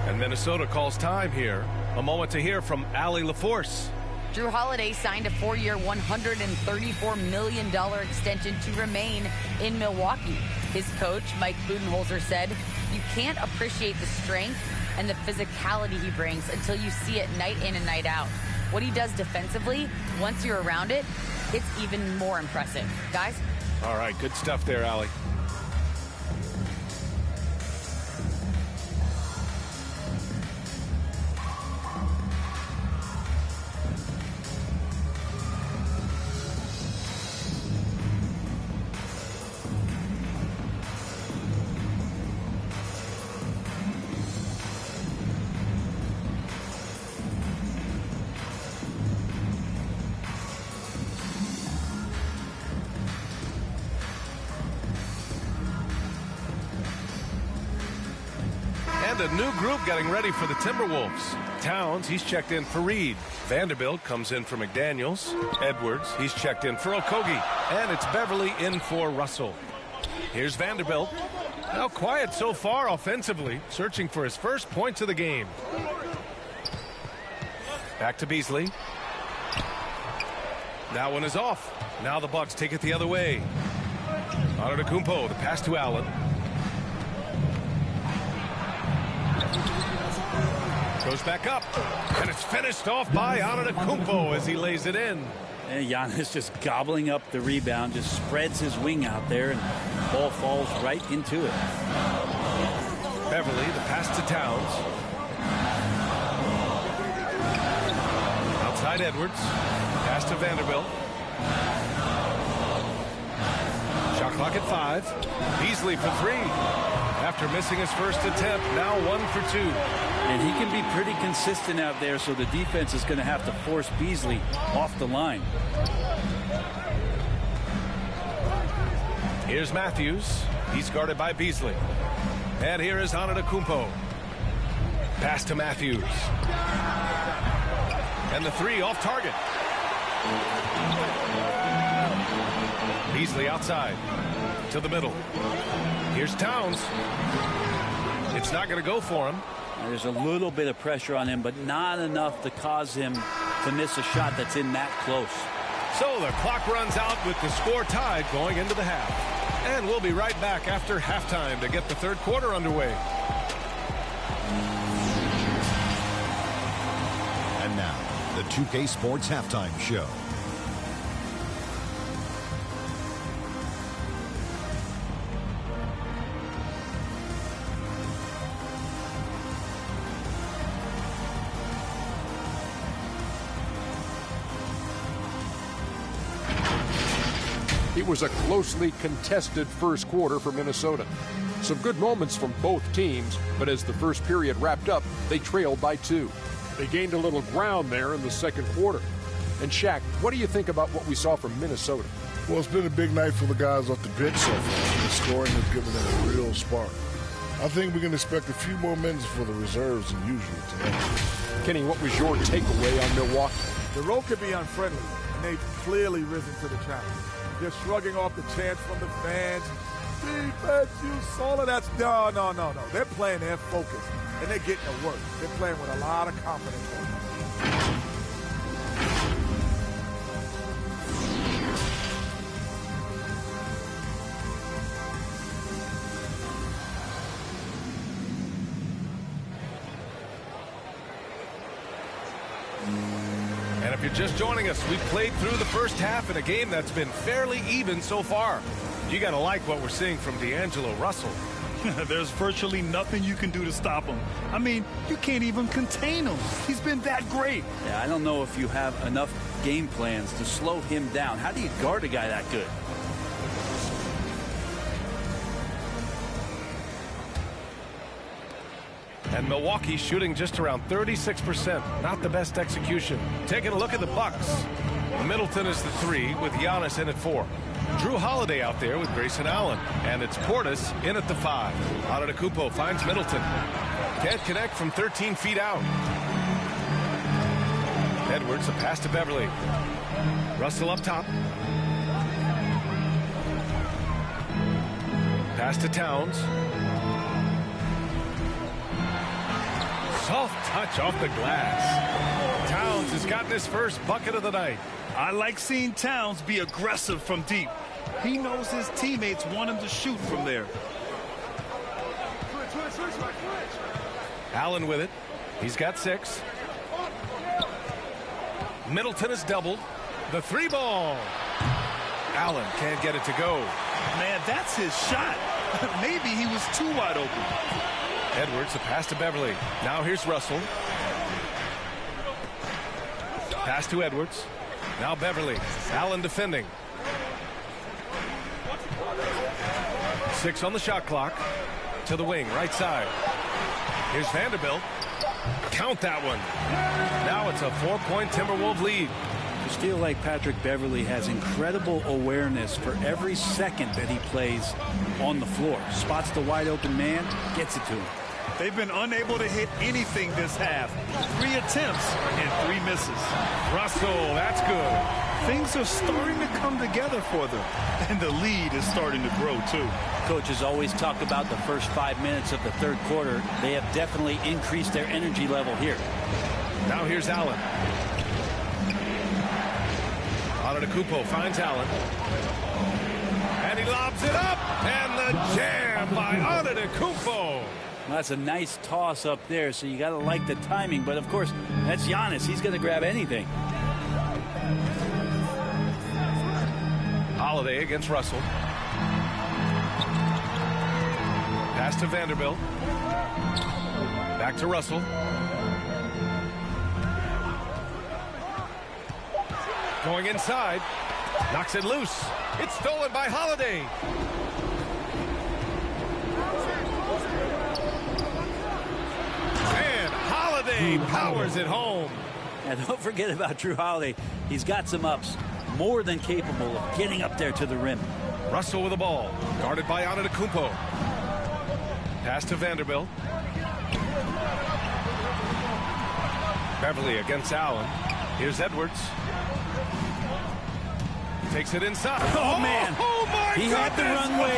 F: And Minnesota calls time here. A moment to hear from Allie LaForce.
B: Drew Holiday signed a 4-year, $134 million extension to remain in Milwaukee. His coach, Mike Budenholzer, said, "You can't appreciate the strength and the physicality he brings until you see it night in and night out. What he does defensively, once you're around it, it's even more impressive." Guys?
F: All right, good stuff there, Allie. And a new group getting ready for the Timberwolves. Towns, he's checked in for Reed. Vanderbilt comes in for McDaniels. Edwards, he's checked in for Okogie. And it's Beverly in for Russell. Here's Vanderbilt. Now quiet so far offensively, searching for his first points of the game. Back to Beasley. That one is off. Now the Bucks take it the other way. Antetokounmpo, the pass to Allen. Goes back up, and it's finished off by Antetokounmpo as he lays it in.
G: And Giannis just gobbling up the rebound, just spreads his wing out there, and the ball falls right into it.
F: Beverly, the pass to Towns. Outside Edwards. Pass to Vanderbilt. Shot clock at 5. Beasley for 3. After missing his first attempt, now 1 for 2.
G: And he can be pretty consistent out there, so the defense is going to have to force Beasley off the line.
F: Here's Matthews. He's guarded by Beasley. And here is Antetokounmpo. Pass to Matthews. And the three off target. Beasley outside to the middle. Here's Towns. It's not going to go for him.
G: There's a little bit of pressure on him, but not enough to cause him to miss a shot that's in that close.
F: So the clock runs out with the score tied going into the half. And we'll be right back after halftime to get the third quarter underway.
E: And now, the 2K Sports Halftime Show.
L: It was a closely contested first quarter for Minnesota. Some good moments from both teams, but as the first period wrapped up, they trailed by 2. They gained a little ground there in the second quarter. And Shaq, what do you think about what we saw from Minnesota?
N: Well, it's been a big night for the guys off the bench so far. The scoring has given them a real spark. I think we can expect a few more minutes for the reserves than usual tonight.
L: Kenny, what was your takeaway on Milwaukee?
O: The road could be unfriendly, and they've clearly risen to the challenge. They're shrugging off the chants from the fans. Defense, you saw that's no. They're playing their focus, and they're getting to work. They're playing with a lot of confidence.
F: And if you're just joining us, we've played through the first half in a game that's been fairly even so far. You got to like what we're seeing from D'Angelo Russell.
H: There's virtually nothing you can do to stop him. I mean, you can't even contain him. He's been that great.
G: Yeah, I don't know if you have enough game plans to slow him down. How do you guard a guy that good?
F: And Milwaukee shooting just around 36%. Not the best execution. Taking a look at the Bucks. Middleton is the 3 with Giannis in at 4. Drew Holiday out there with Grayson Allen. And it's Portis in at the 5. Antetokounmpo finds Middleton. Can't connect from 13 feet out. Edwards, a pass to Beverly. Russell up top. Pass to Towns. Soft touch off the glass. Towns has gotten his first bucket of the night.
H: I like seeing Towns be aggressive from deep. He knows his teammates want him to shoot from there.
F: Allen with it. He's got 6. Middleton is doubled. The 3 ball. Allen can't get it to go.
H: Man, that's his shot. Maybe he was too wide open.
F: Edwards, a pass to Beverly. Now here's Russell. Pass to Edwards. Now Beverly. Allen defending. 6 on the shot clock. To the wing, right side. Here's Vanderbilt. Count that one. Now it's a 4-point Timberwolves lead.
G: I just feel like Patrick Beverly has incredible awareness for every second that he plays on the floor. Spots the wide open man, gets it to him.
H: They've been unable to hit anything this half. 3 attempts and 3 misses.
F: Russell, that's good.
H: Things are starting to come together for them. And the lead is starting to grow, too.
G: Coaches always talk about the first 5 minutes of the third quarter. They have definitely increased their energy level here.
F: Now here's Allen. Antetokounmpo finds Allen. And he lobs it up. And the jam by Antetokounmpo.
G: Well, that's a nice toss up there, so you got to like the timing. But, of course, that's Giannis. He's going to grab anything.
F: Holiday against Russell. Pass to Vanderbilt. Back to Russell. Going inside. Knocks it loose. It's stolen by Holiday. And Holiday powers it home.
G: And don't forget about Drew Holiday. He's got some ups. More than capable of getting up there to the rim.
F: Russell with the ball. Guarded by Antetokounmpo. Pass to Vanderbilt. Beverly against Allen. Here's Edwards. Takes it inside.
G: Oh, man.
F: Oh, my
G: He had the runway,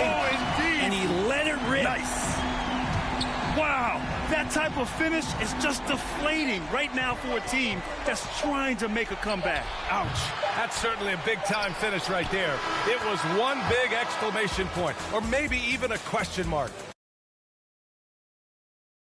G: and he let it rip.
H: Nice. Wow. That type of finish is just deflating right now for a team that's trying to make a comeback. Ouch.
F: That's certainly a big-time finish right there. It was one big exclamation point, or maybe even a question mark.